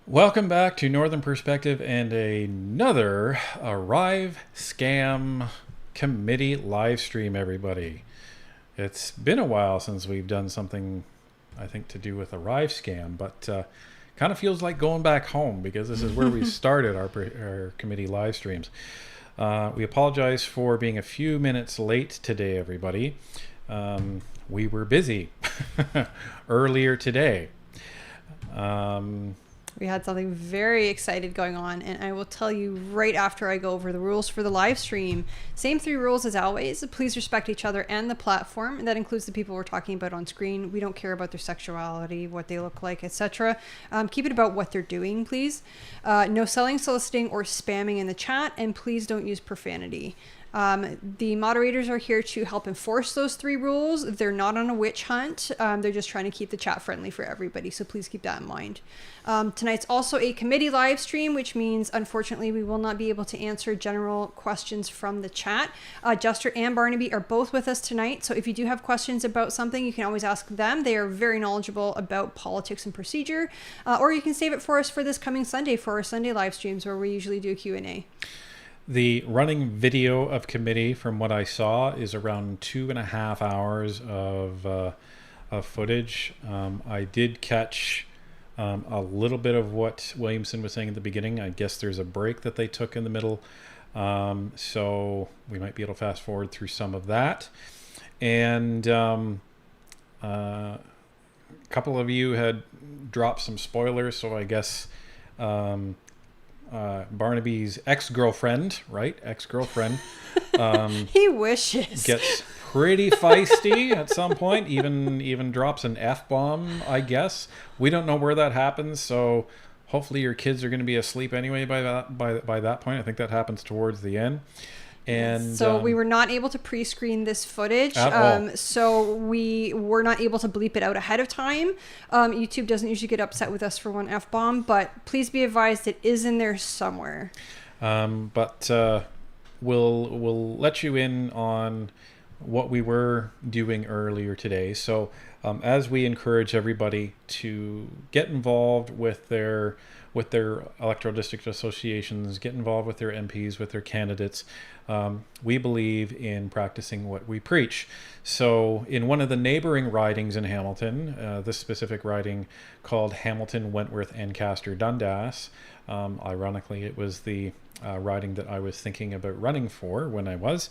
Welcome back to Northern Perspective and another ArriveCan Committee live stream, everybody. It's been a while since we've done something, I think, to do with ArriveCan, but kind of feels like going back home because this is where we started our committee live streams. We apologize for being a few minutes late today, everybody. We were busy earlier today. We had something very excited going on, and I will tell you right after I go over the rules for the live stream. Same 3 rules as always. Please respect each other and the platform. And that includes the people we're talking about on screen. We don't care about their sexuality, what they look like, etc. Keep it about what they're doing, please. No selling, soliciting, or spamming in the chat, and please don't use profanity. The moderators are here to help enforce those 3 rules. They're not on a witch hunt. They're just trying to keep the chat friendly for everybody. So please keep that in mind. Tonight's also a committee live stream, which means unfortunately we will not be able to answer general questions from the chat. Jester and Barnaby are both with us tonight. So if you do have questions about something, you can always ask them. They are very knowledgeable about politics and procedure, or you can save it for us for this coming Sunday for our Sunday live streams where we usually do Q&A. The running video of committee, from what I saw, is around 2.5 hours of footage. I did catch a little bit of what Williamson was saying at the beginning. I guess there's a break that they took in the middle. So we might be able to fast forward through some of that. And a couple of you had dropped some spoilers, so I guess Barnaby's ex-girlfriend, he wishes, gets pretty feisty at some point, even drops an F-bomb, I guess. We don't know where that happens, so hopefully your kids are going to be asleep anyway by that point. I think that happens towards the end. And so we were not able to pre-screen this footage, so we were not able to bleep it out ahead of time. YouTube doesn't usually get upset with us for one F-bomb, but please be advised it is in there somewhere. But we'll let you in on what we were doing earlier today. So as we encourage everybody to get involved with their electoral district associations, get involved with their MPs, with their candidates, we believe in practicing what we preach. So in one of the neighboring ridings in Hamilton, this specific riding called Hamilton, Wentworth, Ancaster, Dundas, ironically it was the riding that I was thinking about running for when I was,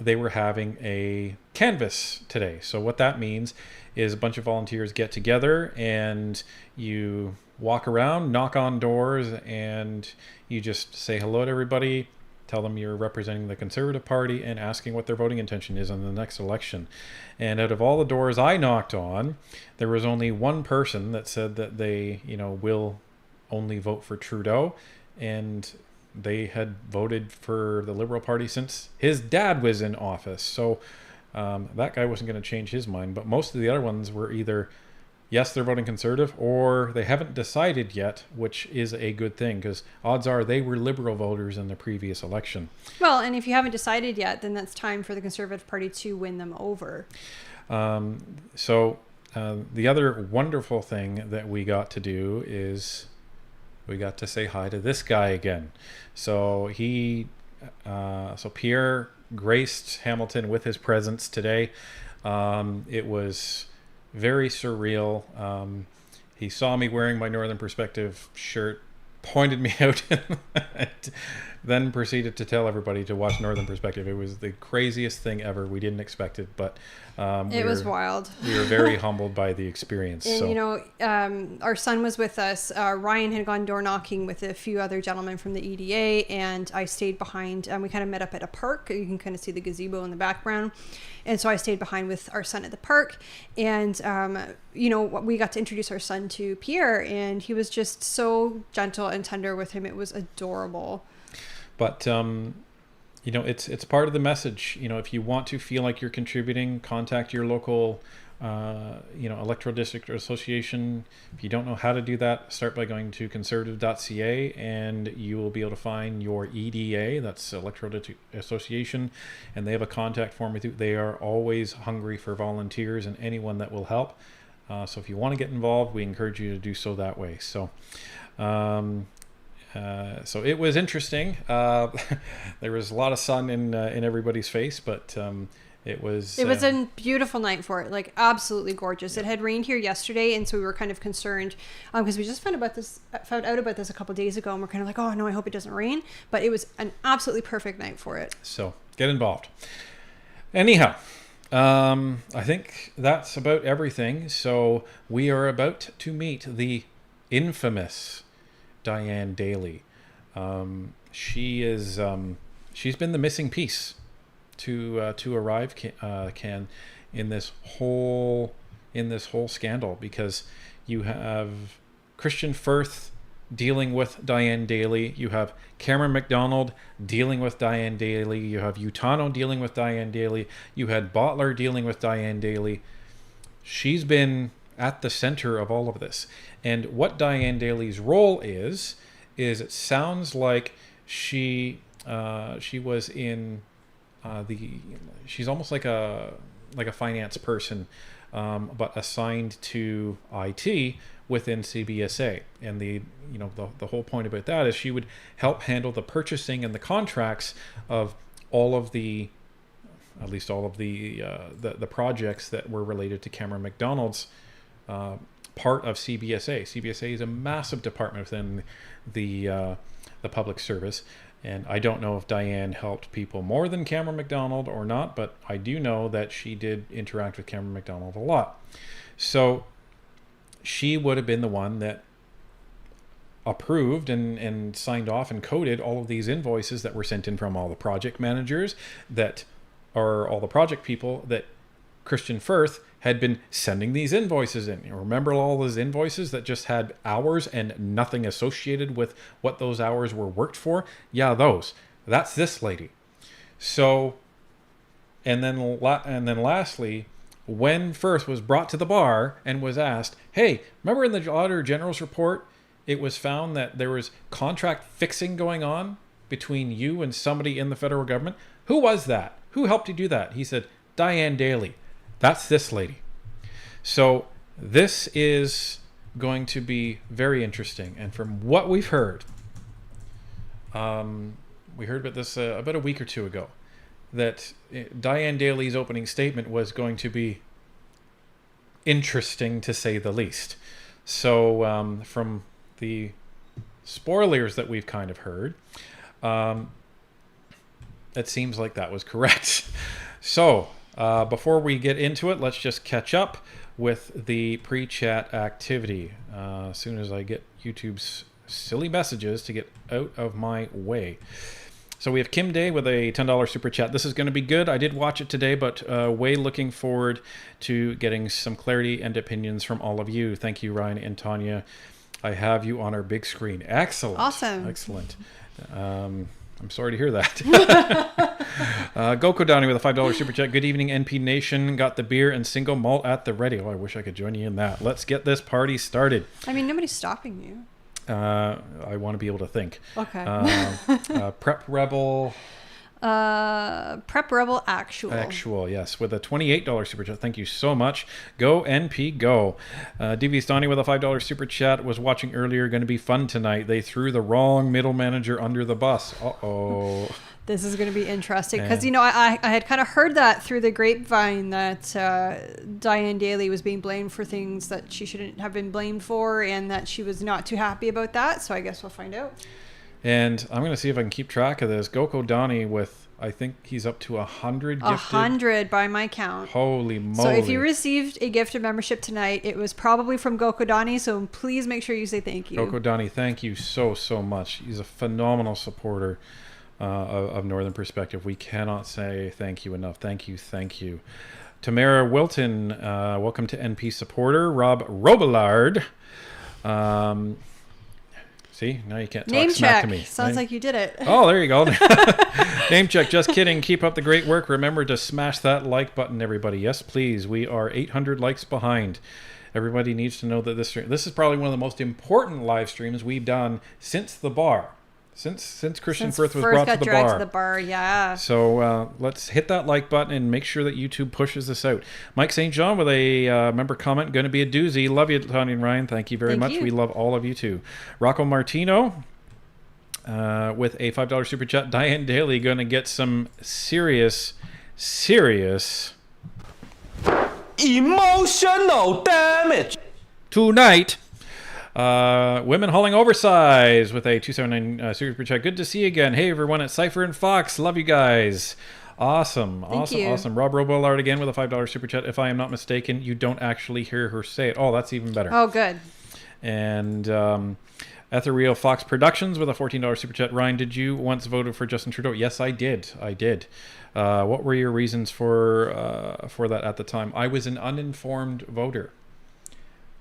they were having a canvass today. So what that means is a bunch of volunteers get together and you walk around, knock on doors, and you just say hello to everybody, tell them you're representing the Conservative Party and asking what their voting intention is on the next election. And out of all the doors I knocked on, there was only one person that said that they, will only vote for Trudeau, and they had voted for the Liberal Party since his dad was in office. So that guy wasn't going to change his mind. But most of the other ones were either, yes, they're voting Conservative, or they haven't decided yet, which is a good thing because odds are they were Liberal voters in the previous election. Well, and if you haven't decided yet, then that's time for the Conservative Party to win them over. So the other wonderful thing that we got to do is we got to say hi to this guy again. So Pierre graced Hamilton with his presence today. It was very surreal. He saw me wearing my Northern Perspective shirt, pointed me out, and then proceeded to tell everybody to watch Northern Perspective. It was the craziest thing ever. We didn't expect it, but it was wild. We were very humbled by the experience. And our son was with us. Ryan had gone door knocking with a few other gentlemen from the EDA, and I stayed behind. We kind of met up at a park. You can kind of see the gazebo in the background. And so I stayed behind with our son at the park, and we got to introduce our son to Pierre, and he was just so gentle and tender with him. It was adorable. But it's part of the message. If you want to feel like you're contributing, contact your local electoral district or association. If you don't know how to do that, start by going to conservative.ca and you will be able to find your EDA, that's Electoral District Association, and they have a contact form with you. They are always hungry for volunteers and anyone that will help. So if you want to get involved, we encourage you to do so that way. So so it was interesting. There was a lot of sun in everybody's face, but it was a beautiful night for it, like absolutely gorgeous. It had rained here yesterday, and so we were kind of concerned because we just found out about this a couple of days ago, and we're kind of like, oh no, I hope it doesn't rain. But it was an absolutely perfect night for it. So get involved. Anyhow, I think that's about everything. So we are about to meet the infamous Diane Daly. She's been the missing piece to ArriveCan in this whole scandal, because you have Christian Firth dealing with Diane Daly, you have Cameron McDonald dealing with Diane Daly, you have Utano dealing with Diane Daly, you had Bottler dealing with Diane Daly. She's been at the center of all of this. And what Diane Daly's role is it sounds like she was in she's almost like a finance person, but assigned to IT within CBSA. And the whole point about that is she would help handle the purchasing and the contracts of all of the projects that were related to Cameron McDonald's part of CBSA. CBSA is a massive department within the public service. And I don't know if Diane helped people more than Cameron McDonald or not, but I do know that she did interact with Cameron McDonald a lot. So she would have been the one that approved and signed off and coded all of these invoices that were sent in from all the project managers, that are all the project people that Christian Firth had been sending these invoices in. You remember all those invoices that just had hours and nothing associated with what those hours were worked for? Yeah, those. That's this lady. So, and then lastly, when Firth was brought to the bar and was asked, hey, remember in the Auditor General's report, it was found that there was contract fixing going on between you and somebody in the federal government? Who was that? Who helped you do that? He said, Diane Daly. That's this lady. So this is going to be very interesting. And from what we've heard, we heard about this about a week or two ago, that Diane Daly's opening statement was going to be interesting, to say the least. So from the spoilers that we've kind of heard, it seems like that was correct. So before we get into it, let's just catch up with the pre-chat activity. As soon as I get YouTube's silly messages to get out of my way. So we have Kim Day with a $10 super chat. This is going to be good. I did watch it today, but way looking forward to getting some clarity and opinions from all of you. Thank you, Ryan and Tanya. I have you on our big screen. Excellent. Awesome. Excellent. I'm sorry to hear that. Goko Downey with a $5 super chat. Good evening, NP Nation. Got the beer and single malt at the ready. Oh, I wish I could join you in that. Let's get this party started. I mean, nobody's stopping you. I want to be able to think. Okay. Prep Rebel. Prep Rebel Actual, yes, with a $28 super chat. Thank you so much. Go NP, go. DV Stoney with a $5 super chat. Was watching earlier. Going to be fun tonight. They threw the wrong middle manager under the bus. Uh-oh. This is going to be interesting because, you know, I had kind of heard that through the grapevine that Diane Daly was being blamed for things that she shouldn't have been blamed for, and that she was not too happy about that. So I guess we'll find out. And I'm going to see if I can keep track of this. Goko Donnie with, I think he's up to 100 gifted. 100 by my count. Holy moly. So if you received a gift of membership tonight, it was probably from Goko Donnie. So please make sure you say thank you. Goko Donnie, thank you so much. He's a phenomenal supporter of Northern Perspective. We cannot say thank you enough. Thank you. Tamara Wilton, welcome to NP supporter. Rob Robillard. See, now you can't talk Name smack check. to me. Sounds like you did it. Oh, there you go. Name check. Just kidding. Keep up the great work. Remember to smash that like button, everybody. Yes, please. We are 800 likes behind. Everybody needs to know that this is probably one of the most important live streams we've done since the bar. since Christian Since Firth was Firth brought got to the dragged bar. to the bar, yeah. So let's hit that like button and make sure that YouTube pushes this out. Mike St. John with a member comment, going to be a doozy. Love you, Tanya and Ryan. Thank you very Thank much. you. We love all of you too. Rocco Martino with a $5 super chat. Diane Daly going to get some serious emotional damage tonight. Women hauling oversize with a 279 super chat. Good to see you again. Hey everyone at Cypher and Fox. Love you guys. Awesome. Thank you. Rob Robillard again with a $5 super chat. If I am not mistaken, you don't actually hear her say it. Oh, that's even better. Oh, good. And Ethereal Fox Productions with a $14 super chat. Ryan, did you once vote for Justin Trudeau? Yes, I did. What were your reasons for that at the time? I was an uninformed voter.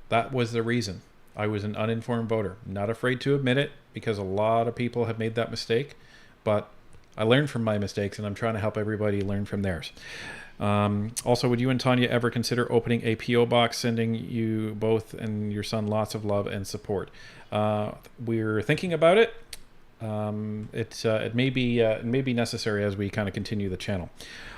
That was the reason. I was an uninformed voter. Not afraid to admit it, because a lot of people have made that mistake. But I learned from my mistakes, and I'm trying to help everybody learn from theirs. Also, would you and Tanya ever consider opening a P.O. box, sending you both and your son lots of love and support? We're thinking about it. It may be necessary as we kind of continue the channel.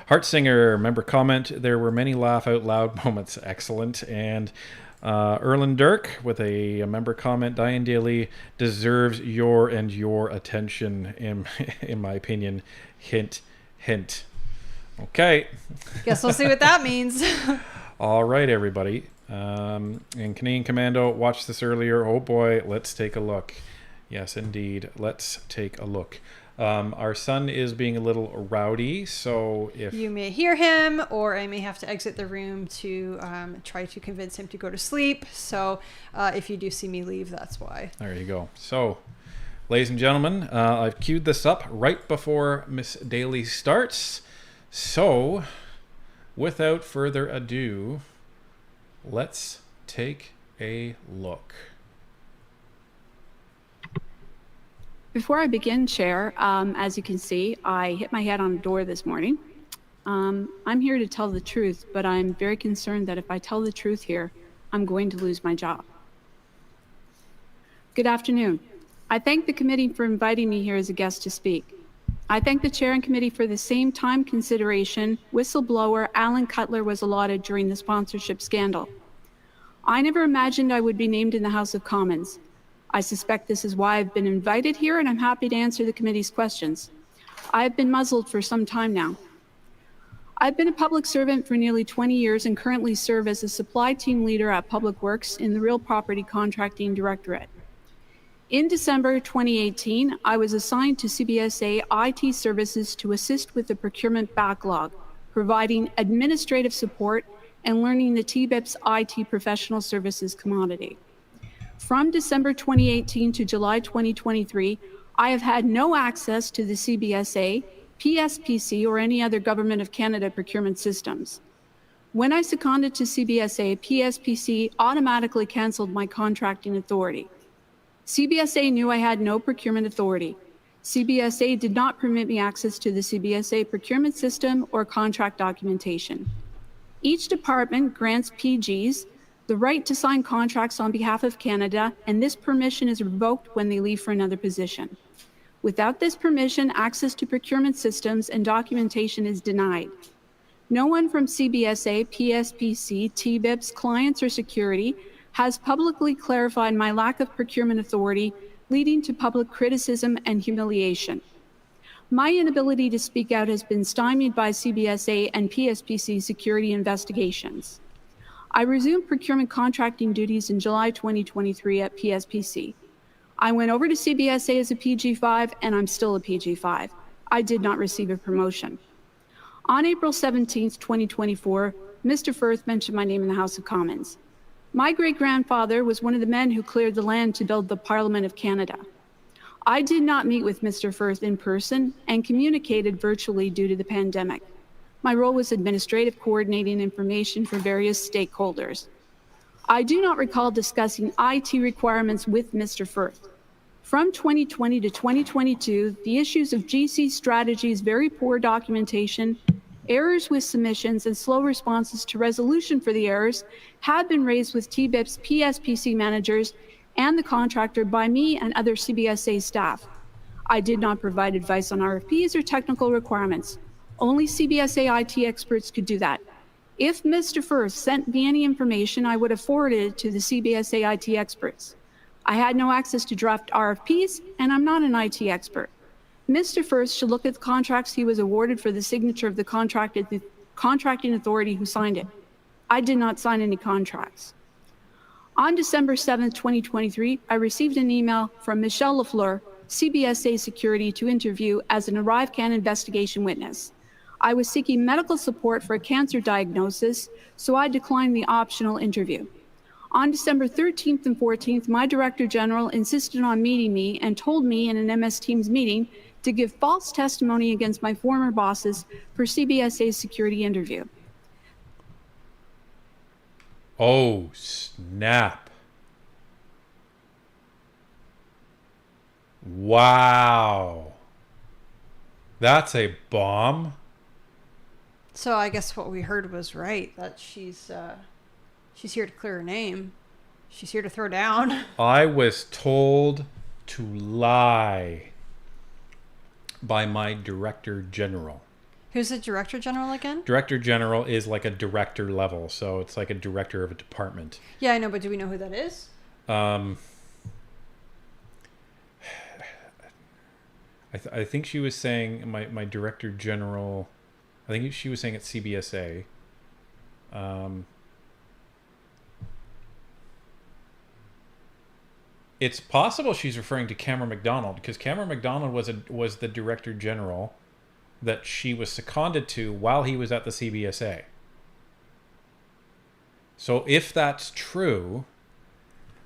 Heartsinger member comment: there were many laugh out loud moments. Excellent. And Erlen Dirk with a member comment: Diane Daly deserves your attention, in my opinion. Hint, hint. Okay. Guess we'll see what that means. All right, everybody. And Canadian Commando watched this earlier. Oh boy, let's take a look. Yes, indeed. Let's take a look. Our son is being a little rowdy, so if you may hear him, or I may have to exit the room to try to convince him to go to sleep. So if you do see me leave, that's why. There you go. So, ladies and gentlemen, I've queued this up right before Miss Daly starts. So, without further ado, let's take a look. Before I begin, Chair, as you can see, I hit my head on a door this morning. I'm here to tell the truth, but I'm very concerned that if I tell the truth here, I'm going to lose my job. Good afternoon. I thank the committee for inviting me here as a guest to speak. I thank the Chair and committee for the same time consideration whistleblower Alan Cutler was allotted during the sponsorship scandal. I never imagined I would be named in the House of Commons. I suspect this is why I've been invited here, and I'm happy to answer the committee's questions. I've been muzzled for some time now. I've been a public servant for nearly 20 years and currently serve as a supply team leader at Public Works in the Real Property Contracting Directorate. In December 2018, I was assigned to CBSA IT services to assist with the procurement backlog, providing administrative support and learning the TBIP's IT professional services commodity. From December 2018 to July 2023, I have had no access to the CBSA, PSPC, or any other Government of Canada procurement systems. When I seconded to CBSA, PSPC automatically canceled my contracting authority. CBSA knew I had no procurement authority. CBSA did not permit me access to the CBSA procurement system or contract documentation. Each department grants PGs the right to sign contracts on behalf of Canada, and this permission is revoked when they leave for another position. Without this permission, access to procurement systems and documentation is denied. No one from CBSA, PSPC, TBIPs, clients, or security has publicly clarified my lack of procurement authority, leading to public criticism and humiliation. My inability to speak out has been stymied by CBSA and PSPC security investigations. I resumed procurement contracting duties in July 2023 at PSPC. I went over to CBSA as a PG5, and I'm still a PG5. I did not receive a promotion. On April 17, 2024, Mr. Firth mentioned my name in the House of Commons. My great-grandfather was one of the men who cleared the land to build the Parliament of Canada. I did not meet with Mr. Firth in person and communicated virtually due to the pandemic. My role was administrative, coordinating information for various stakeholders. I do not recall discussing IT requirements with Mr. Firth. From 2020 to 2022, the issues of GC strategies, very poor documentation, errors with submissions, and slow responses to resolution for the errors have been raised with TBIP's PSPC managers and the contractor by me and other CBSA staff. I did not provide advice on RFPs or technical requirements. Only CBSA IT experts could do that. If Mr. Firth sent me any information, I would have forwarded it to the CBSA IT experts. I had no access to draft RFPs, and I'm not an IT expert. Mr. Firth should look at the contracts he was awarded for the signature of the contracting authority who signed it. I did not sign any contracts. On December 7, 2023, I received an email from Michelle Lafleur, CBSA Security, to interview as an ArriveCan investigation witness. I was seeking medical support for a cancer diagnosis, so I declined the optional interview. On December 13th and 14th, my Director General insisted on meeting me and told me in an MS Teams meeting to give false testimony against my former bosses for CBSA's security interview. Oh, snap. Wow. That's a bomb. So I guess what we heard was right, that she's here to clear her name. She's here to throw down. I was told to lie by my Director General. Who's the Director General again? Director General is like a director level, so it's like a director of a department. Yeah, I know, but do we know who that is? I think she was saying my Director General. I think she was saying it's CBSA. It's possible she's referring to Cameron McDonald, because Cameron McDonald was the Director General that she was seconded to while he was at the CBSA. So if that's true,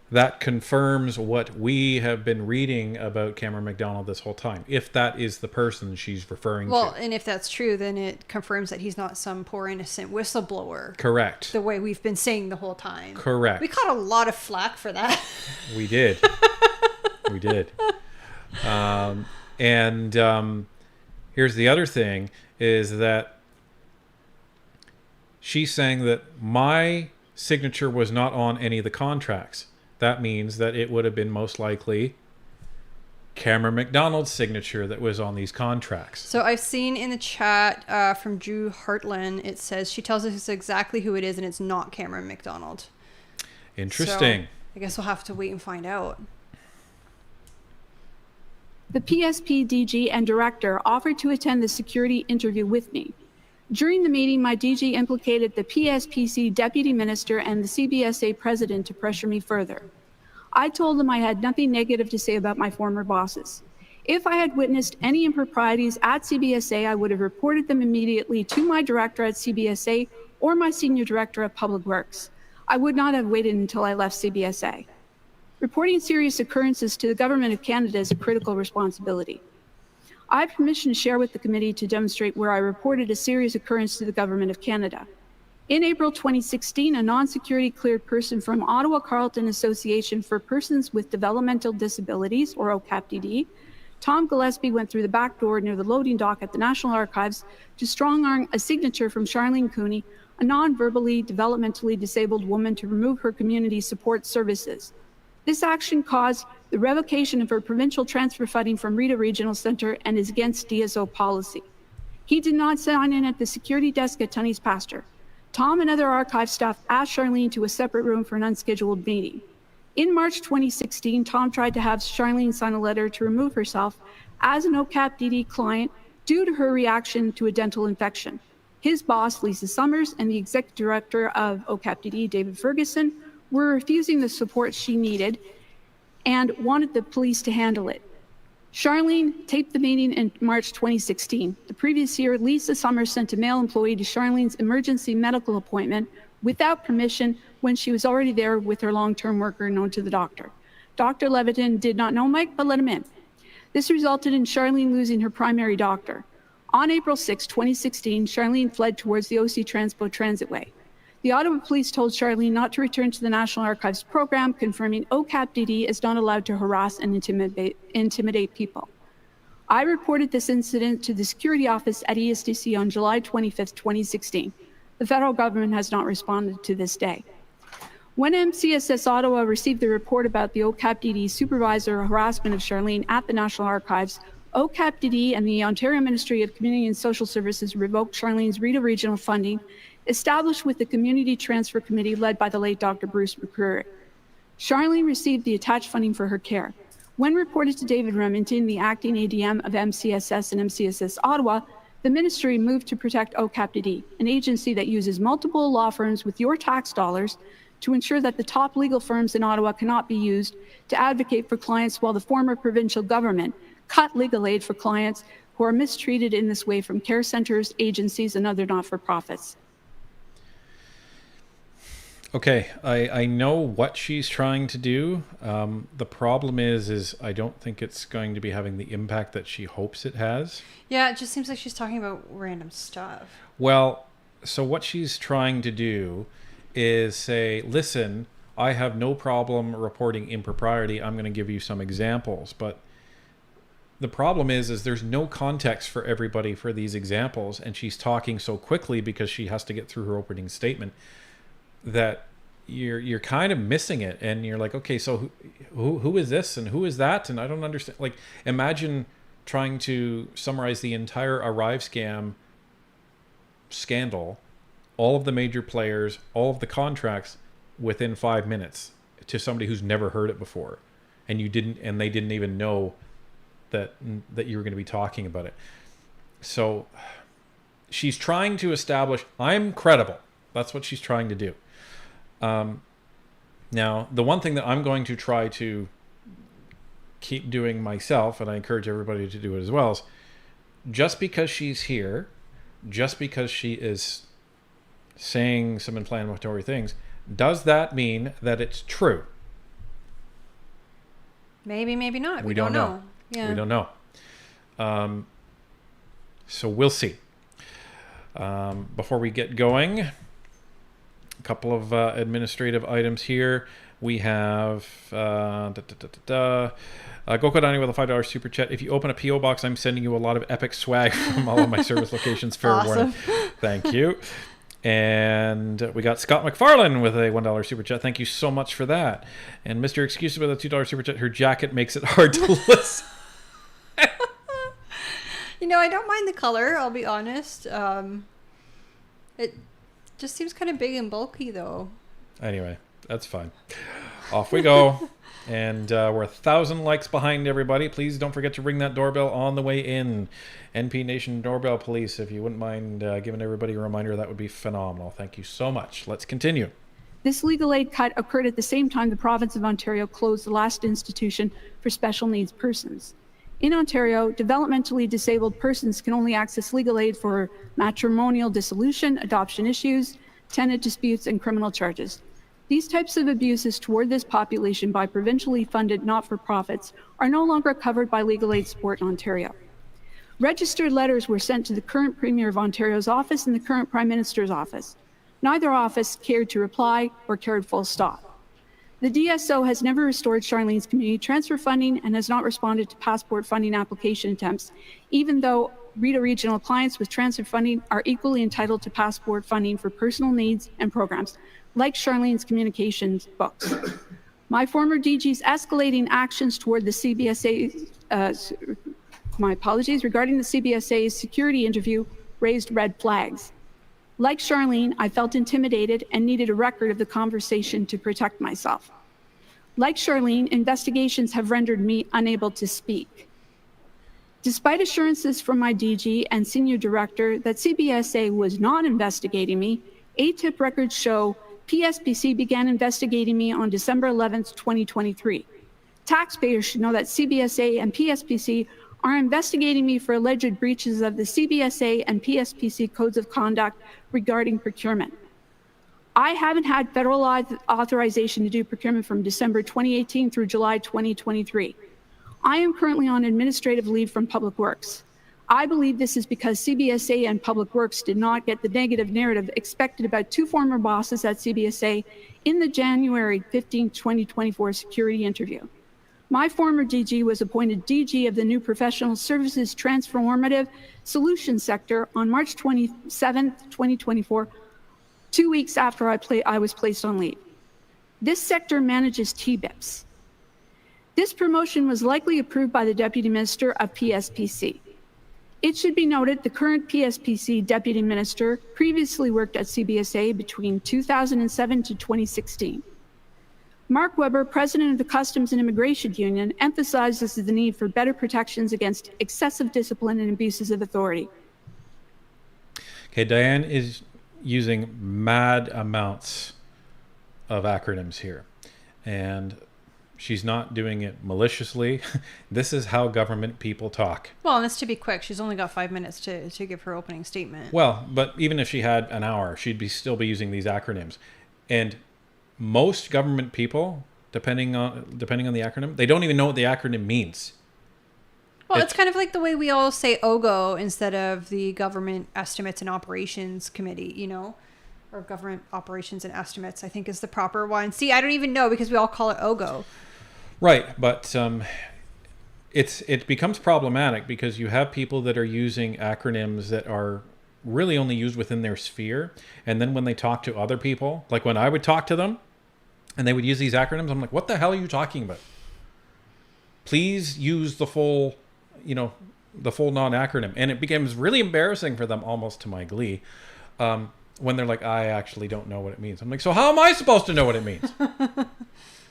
that confirms what we have been reading about Cameron McDonald this whole time, if that is the person she's referring to. Well, and if that's true, then it confirms that he's not some poor innocent whistleblower. Correct. The way we've been saying the whole time. Correct. We caught a lot of flack for that. We did. We did. Here's the other thing, is that she's saying that my signature was not on any of the contracts. That means that it would have been most likely Cameron McDonald's signature that was on these contracts. So I've seen in the chat from Drew Hartland, it says she tells us exactly who it is and it's not Cameron McDonald. Interesting. So I guess we'll have to wait and find out. The PSP DG and director offered to attend the security interview with me. During the meeting, my DG implicated the PSPC deputy minister and the CBSA president to pressure me further. I told them I had nothing negative to say about my former bosses. If I had witnessed any improprieties at CBSA, I would have reported them immediately to my director at CBSA or my senior director of public works. I would not have waited until I left CBSA. Reporting serious occurrences to the Government of Canada is a critical responsibility. I have permission to share with the committee to demonstrate where I reported a serious occurrence to the Government of Canada. In April 2016, a non-security cleared person from Ottawa Carleton Association for Persons with Developmental Disabilities, or OCAPDD, Tom Gillespie, went through the back door near the loading dock at the National Archives to strong-arm a signature from Charlene Cooney, a non-verbally developmentally disabled woman, to remove her community support services. This action caused the revocation of her provincial transfer funding from Rita Regional Centre and is against DSO policy. He did not sign in at the security desk at Tunney's Pasture. Tom and other archive staff asked Charlene to a separate room for an unscheduled meeting. In March 2016, Tom tried to have Charlene sign a letter to remove herself as an OCAPDD client due to her reaction to a dental infection. His boss, Lisa Summers, and the executive director of OCAPDD, David Ferguson, were refusing the support she needed and wanted the police to handle it. Charlene taped the meeting in March 2016. The previous year, Lisa Summers sent a male employee to Charlene's emergency medical appointment without permission when she was already there with her long-term worker known to the doctor. Dr. Levitin did not know Mike, but let him in. This resulted in Charlene losing her primary doctor. On April 6, 2016, Charlene fled towards the OC Transpo Transitway. The Ottawa Police told Charlene not to return to the National Archives program, confirming OCAPDD is not allowed to harass and intimidate people. I reported this incident to the security office at ESTC on July 25, 2016. The federal government has not responded to this day. When MCSS Ottawa received the report about the OCAPDD supervisor harassment of Charlene at the National Archives, OCAPDD and the Ontario Ministry of Community and Social Services revoked Charlene's Rideau Regional funding, established with the Community Transfer Committee led by the late Dr. Bruce McCreary. Charlene received the attached funding for her care. When reported to David Remington, the acting ADM of MCSS and MCSS Ottawa, the ministry moved to protect OCAPDD, an agency that uses multiple law firms with your tax dollars to ensure that the top legal firms in Ottawa cannot be used to advocate for clients, while the former provincial government cut legal aid for clients who are mistreated in this way from care centres, agencies, and other not-for-profits. Okay, I know what she's trying to do. The problem is I don't think it's going to be having the impact that she hopes it has. Yeah, it just seems like she's talking about random stuff. Well, so what she's trying to do is say, listen, I have no problem reporting impropriety. I'm going to give you some examples. But the problem is there's no context for everybody for these examples. And she's talking so quickly because she has to get through her opening statement that you're kind of missing it, and you're like, okay, so who is this and who is that, and I don't understand. Like, imagine trying to summarize the entire ArriveCan scandal, all of the major players, all of the contracts within 5 minutes to somebody who's never heard it before, and they didn't even know that you were going to be talking about it. So she's trying to establish I'm credible. That's what she's trying to do. Now, the one thing that I'm going to try to keep doing myself, and I encourage everybody to do it as well, is just because she's here, just because she is saying some inflammatory things, does that mean that it's true? Maybe, maybe not. We don't know. Yeah. We don't know. So we'll see. Before we get going, a couple of administrative items here. We have Goko Dani with a $5 super chat. If you open a P.O. box, I'm sending you a lot of epic swag from all of my service locations. Fair warning. Thank you. And we got Scott McFarlane with a $1 super chat. Thank you so much for that. And Mr. Excuse with a $2 super chat. Her jacket makes it hard to listen. You know, I don't mind the color, I'll be honest. It just seems kind of big and bulky, though. Anyway, that's fine. Off we go. And we're 1,000 likes behind everybody. Please don't forget to ring that doorbell on the way in. NP Nation Doorbell Police, if you wouldn't mind giving everybody a reminder, that would be phenomenal. Thank you so much. Let's continue. This legal aid cut occurred at the same time the province of Ontario closed the last institution for special needs persons. In Ontario, developmentally disabled persons can only access legal aid for matrimonial dissolution, adoption issues, tenant disputes, and criminal charges. These types of abuses toward this population by provincially funded not-for-profits are no longer covered by legal aid support in Ontario. Registered letters were sent to the current Premier of Ontario's office and the current Prime Minister's office. Neither office cared to reply or cared full stop. The DSO has never restored Charlene's community transfer funding and has not responded to passport funding application attempts, even though Rideau Regional clients with transfer funding are equally entitled to passport funding for personal needs and programs, like Charlene's communications books. My former DG's escalating actions toward the CBSA, regarding the CBSA's security interview raised red flags. Like Charlene, I felt intimidated and needed a record of the conversation to protect myself. Like Charlene, investigations have rendered me unable to speak. Despite assurances from my DG and senior director that CBSA was not investigating me, ATIP records show PSPC began investigating me on December 11th, 2023. Taxpayers should know that CBSA and PSPC are investigating me for alleged breaches of the CBSA and PSPC codes of conduct regarding procurement. I haven't had federal authorization to do procurement from December 2018 through July 2023. I am currently on administrative leave from Public Works. I believe this is because CBSA and Public Works did not get the negative narrative expected about two former bosses at CBSA in the January 15, 2024 security interview. My former DG was appointed DG of the new Professional Services Transformative Solutions sector on March 27, 2024, 2 weeks after I was placed on leave. This sector manages TBIPs. This promotion was likely approved by the Deputy Minister of PSPC. It should be noted the current PSPC Deputy Minister previously worked at CBSA between 2007 to 2016. Mark Weber, President of the Customs and Immigration Union, emphasizes the need for better protections against excessive discipline and abuses of authority. Okay, Diane is using mad amounts of acronyms here, and she's not doing it maliciously. This is how government people talk. Well, and it's to be quick. She's only got 5 minutes to give her opening statement. Well, but even if she had an hour, she'd still be using these acronyms. And most government people, depending on the acronym, they don't even know what the acronym means. Well, it's kind of like the way we all say OGO instead of the Government Estimates and Operations Committee, you know? Or Government Operations and Estimates, I think is the proper one. See, I don't even know because we all call it OGO. Right, but it becomes problematic because you have people that are using acronyms that are really only used within their sphere, and then when they talk to other people, like when I would talk to them and they would use these acronyms, I'm like, what the hell are you talking about? Please use the full, the full non-acronym. And it becomes really embarrassing for them, almost to my glee, when they're like, I actually don't know what it means. I'm like, so how am I supposed to know what it means?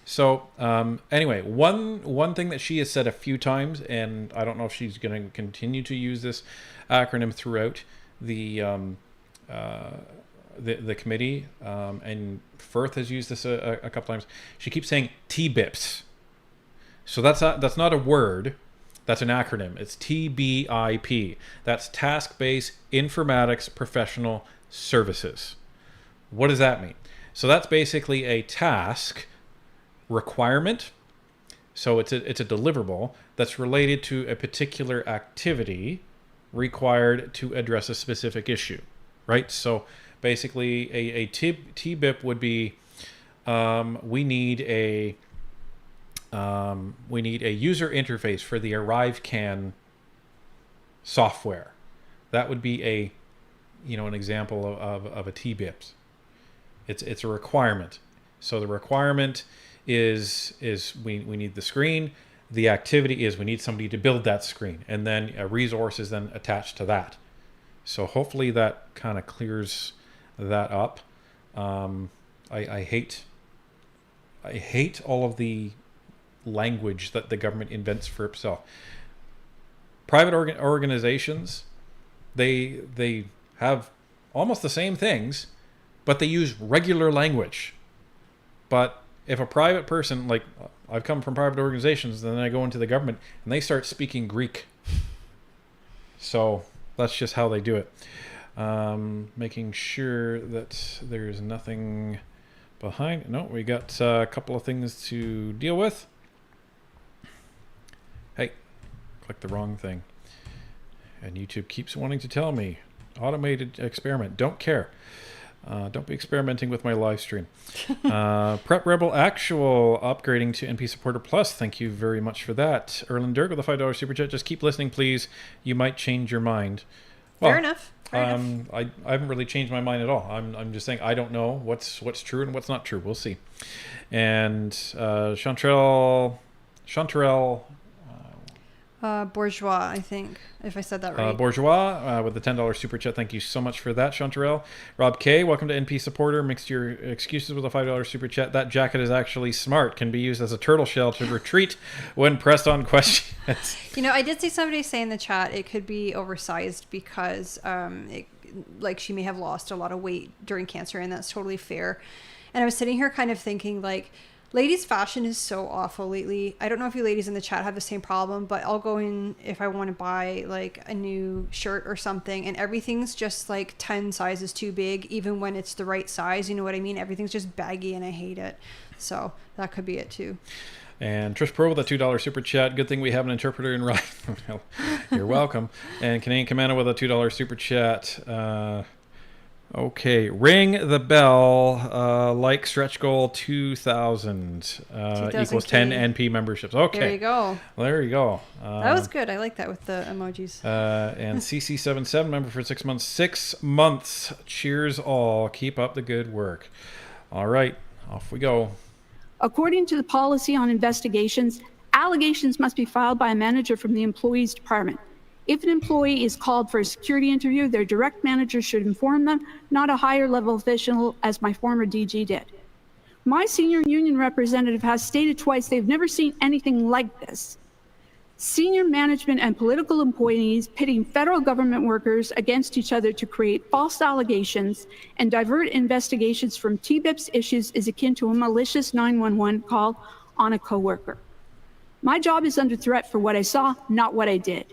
So anyway, one thing that she has said a few times, and I don't know if she's going to continue to use this acronym throughout the committee, and Firth has used this a couple times. She keeps saying TBIPs. So that's not a word. That's an acronym. It's TBIP. That's Task-Based Informatics Professional Services. What does that mean? So that's basically a task requirement. So it's a deliverable that's related to a particular activity required to address a specific issue, right? So basically a TBIP would be we need a user interface for the ArriveCan software. That would be an example of a TBIPs. It's a requirement. So the requirement is we need the screen. The activity is we need somebody to build that screen, and then a resource is then attached to that. So hopefully that kind of clears that up. I hate all of the language that the government invents for itself. Private organizations, they have almost the same things, but they use regular language. But if a private person, like I've come from private organizations, and then I go into the government and they start speaking Greek. So that's just how they do it. Making sure that there's nothing behind. No, we got a couple of things to deal with. Hey, click the wrong thing. And YouTube keeps wanting to tell me, automated experiment, don't care. Don't be experimenting with my live stream. Prep Rebel Actual upgrading to NP Supporter Plus. Thank you very much for that. Erlen Dirk with a $5 super chat. Just keep listening, please. You might change your mind. Well, Fair enough. I haven't really changed my mind at all. I'm just saying I don't know what's true and what's not true. We'll see. And Chanterelle Bourgeois, I think, if I said that right. Bourgeois with the $10 super chat. Thank you so much for that, Chanterelle. Rob K, welcome to NP Supporter. Mixed your excuses with a $5 super chat. That jacket is actually smart. Can be used as a turtle shell to retreat when pressed on questions. I did see somebody say in the chat it could be oversized because she may have lost a lot of weight during cancer, and that's totally fair. And I was sitting here kind of thinking, like, ladies' fashion is so awful lately. I don't know if you ladies in the chat have the same problem, but I'll go in if I want to buy like a new shirt or something, and everything's just like 10 sizes too big, even when it's the right size. You know what I mean? Everything's just baggy and I hate it. So that could be it too. And Trish Pro with a $2 super chat. Good thing we have an interpreter in right. You're welcome. And Canadian Commando with a $2 super chat. Okay, ring the bell, like stretch goal 2,000 equals 10 NP memberships. Okay. There you go. There you go. That was good. I like that with the emojis. And CC77 member for 6 months. 6 months. Cheers all. Keep up the good work. All right, off we go. According to the policy on investigations, Allegations must be filed by a manager from the employee's department. If an employee is called for a security interview, their direct manager should inform them, not a higher level official, as my former DG did. My senior union representative has stated twice they've never seen anything like this. Senior management and political employees pitting federal government workers against each other to create false allegations and divert investigations from TBIPS issues is akin to a malicious 911 call on a coworker. My job is under threat for what I saw, not what I did.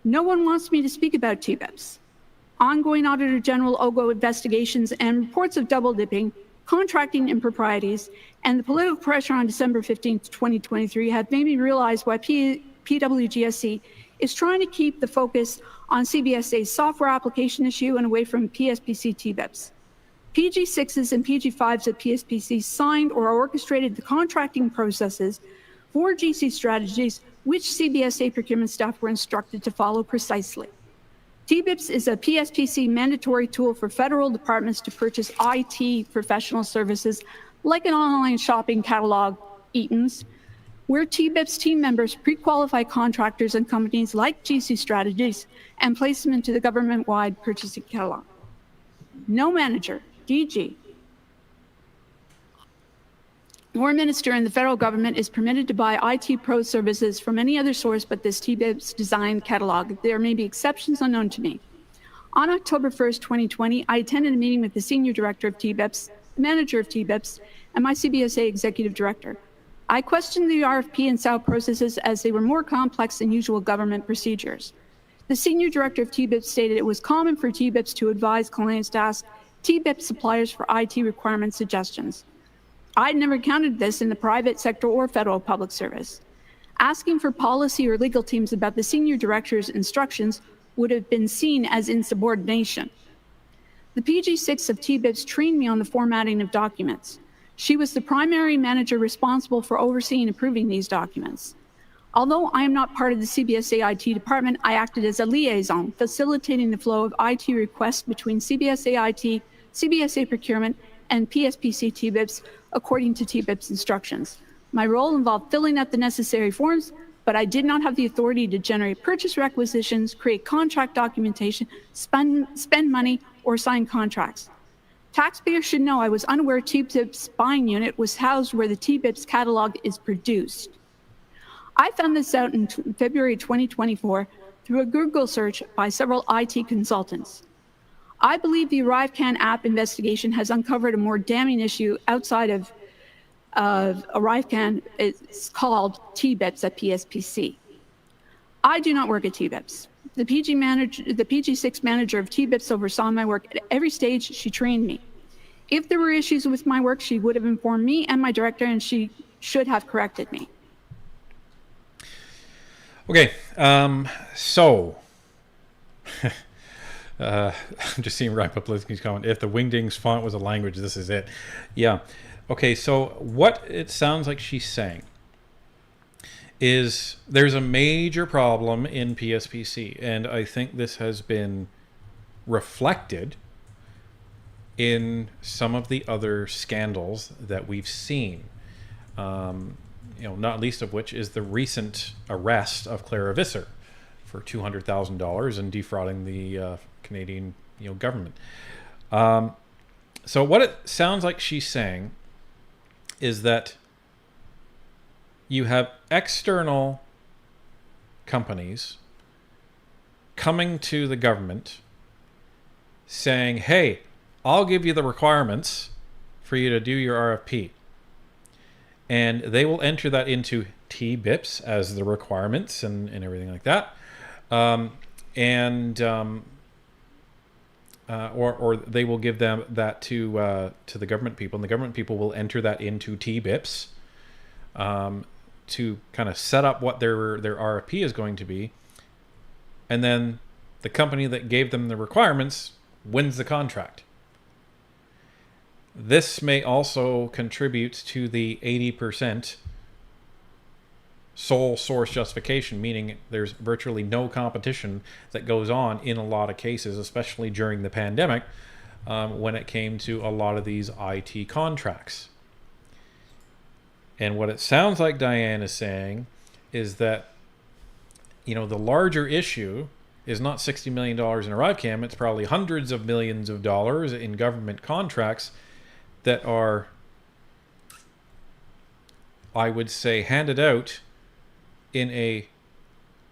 No one wants me to speak about TBIPS. Ongoing Auditor General OGO investigations and reports of double dipping, contracting improprieties, and the political pressure on December 15, 2023 have made me realize why PWGSC is trying to keep the focus on CBSA's software application issue and away from PSPC TBIPS. PG6s and PG5s at PSPC signed or orchestrated the contracting processes for GC strategies which CBSA procurement staff were instructed to follow precisely. TBIPS is a PSPC mandatory tool for federal departments to purchase IT professional services like an online shopping catalog, Eaton's, where TBIPS team members pre-qualify contractors and companies like GC Strategies and place them into the government-wide purchasing catalog. No manager, DG, or minister in the federal government is permitted to buy IT pro services from any other source but this TBIPS designed catalog. There may be exceptions unknown to me. On October 1st, 2020, I attended a meeting with the senior director of TBIPS, the manager of TBIPS, and my CBSA executive director. I questioned the RFP and SAL processes as they were more complex than usual government procedures. The senior director of TBIPS stated it was common for TBIPS to advise clients to ask TBIPS suppliers for IT requirement suggestions. I'd never encountered this in the private sector or federal public service. Asking for policy or legal teams about the senior director's instructions would have been seen as insubordination. The PG6 of TBIPS trained me on the formatting of documents. She was the primary manager responsible for overseeing and approving these documents. Although I am not part of the CBSA IT department, I acted as a liaison, facilitating the flow of IT requests between CBSA IT, CBSA procurement, and PSPC TBIPS according to TBIPS instructions. My role involved filling out the necessary forms, but I did not have the authority to generate purchase requisitions, create contract documentation, spend money, or sign contracts. Taxpayers should know I was unaware TBIPS buying unit was housed where the TBIPS catalog is produced. I found this out in February 2024 through a Google search by several IT consultants. I believe the ArriveCan app investigation has uncovered a more damning issue outside of ArriveCan. It's called TBIPS at PSPC. I do not work at TBIPS. The PG6 manager of TBIPS oversaw my work at every stage. She trained me. If there were issues with my work, she would have informed me and my director, and she should have corrected me. Okay, so I'm just seeing Ryan Poplinsky's comment. If the Wingdings font was a language, this is it. Yeah. Okay, so what it sounds like she's saying is there's a major problem in PSPC, and I think this has been reflected in some of the other scandals that we've seen. Not least of which is the recent arrest of Clara Visser for $200,000 and defrauding the Canadian government. So what it sounds like she's saying is that you have external companies coming to the government saying, hey, I'll give you the requirements for you to do your RFP. And they will enter that into TBIPS as the requirements and everything like that. Or they will give them that to the government people, and the government people will enter that into TBIPS to kind of set up what their RFP is going to be. And then the company that gave them the requirements wins the contract. This may also contribute to the 80% sole source justification, meaning there's virtually no competition that goes on in a lot of cases, especially during the pandemic, when it came to a lot of these IT contracts. And what it sounds like Diane is saying is that, the larger issue is not $60 million in ArriveCan. It's probably hundreds of millions of dollars in government contracts that are, I would say, handed out in a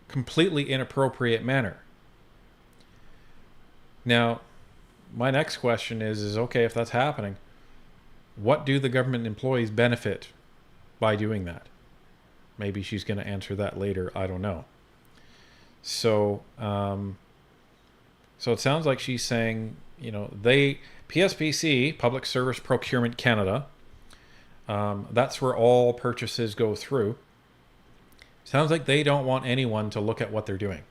completely inappropriate manner. Now, my next question is okay, if that's happening, what do the government employees benefit by doing that? Maybe she's going to answer that later. I don't know. So it sounds like she's saying, PSPC, Public Service Procurement Canada, that's where all purchases go through. Sounds like they don't want anyone to look at what they're doing.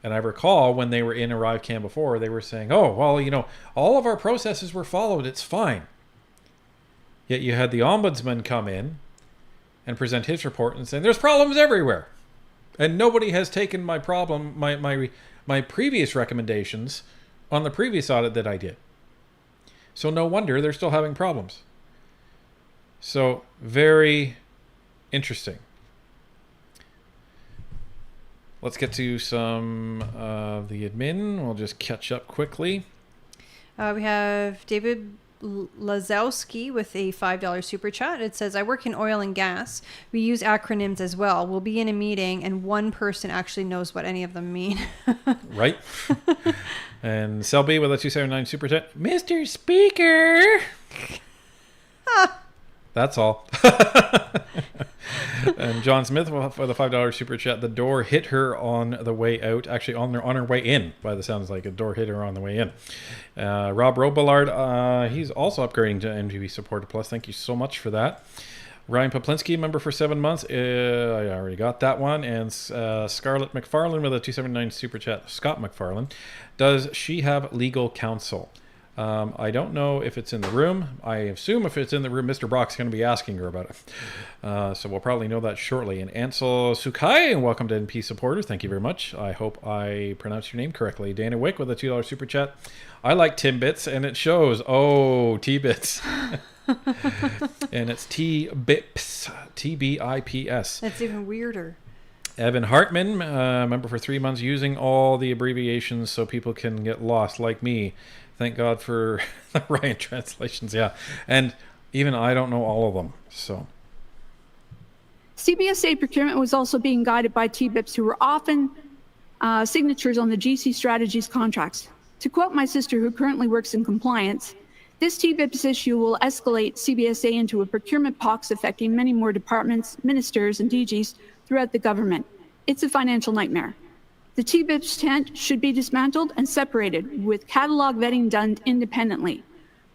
And I recall when they were in ArriveCan before, they were saying, oh, well, all of our processes were followed. It's fine. Yet you had the ombudsman come in and present his report and say, there's problems everywhere. And nobody has taken my previous recommendations on the previous audit that I did. So no wonder they're still having problems. So very interesting. Let's get to some of the admin. We'll just catch up quickly. We have David Lazowski with a $5 super chat. It says, I work in oil and gas. We use acronyms as well. We'll be in a meeting and one person actually knows what any of them mean. Right. And Selby with a 279 super chat. Mr. Speaker. That's all. And John Smith with a $5 super chat. The door hit her on the way out. Actually, on her way in, by the sounds like. A door hit her on the way in. Rob Robillard, he's also upgrading to MTV Supporter Plus. Thank you so much for that. Ryan Poplinski, member for 7 months. I already got that one. And Scarlett McFarlane with a 279 super chat. Scott McFarlane. Does she have legal counsel? I don't know if it's in the room. I assume if it's in the room, Mr. Brock's going to be asking her about it. So we'll probably know that shortly. And Ansel Sukai, welcome to NP supporters. Thank you very much. I hope I pronounced your name correctly. Dana Wick with a $2 super chat. I like Timbits, and it shows. Oh, T-Bits. And it's T-Bips. T-B-I-P-S. That's even weirder. Evan Hartman, member for 3 months, using all the abbreviations so people can get lost, like me. Thank God for the Ryan translations, yeah. And even I don't know all of them, so. CBSA procurement was also being guided by TBIPs who were often signatures on the GC Strategies contracts. To quote my sister who currently works in compliance, this TBIPs issue will escalate CBSA into a procurement pox affecting many more departments, ministers, and DGs throughout the government. It's a financial nightmare. The TBIPs tent should be dismantled and separated with catalog vetting done independently.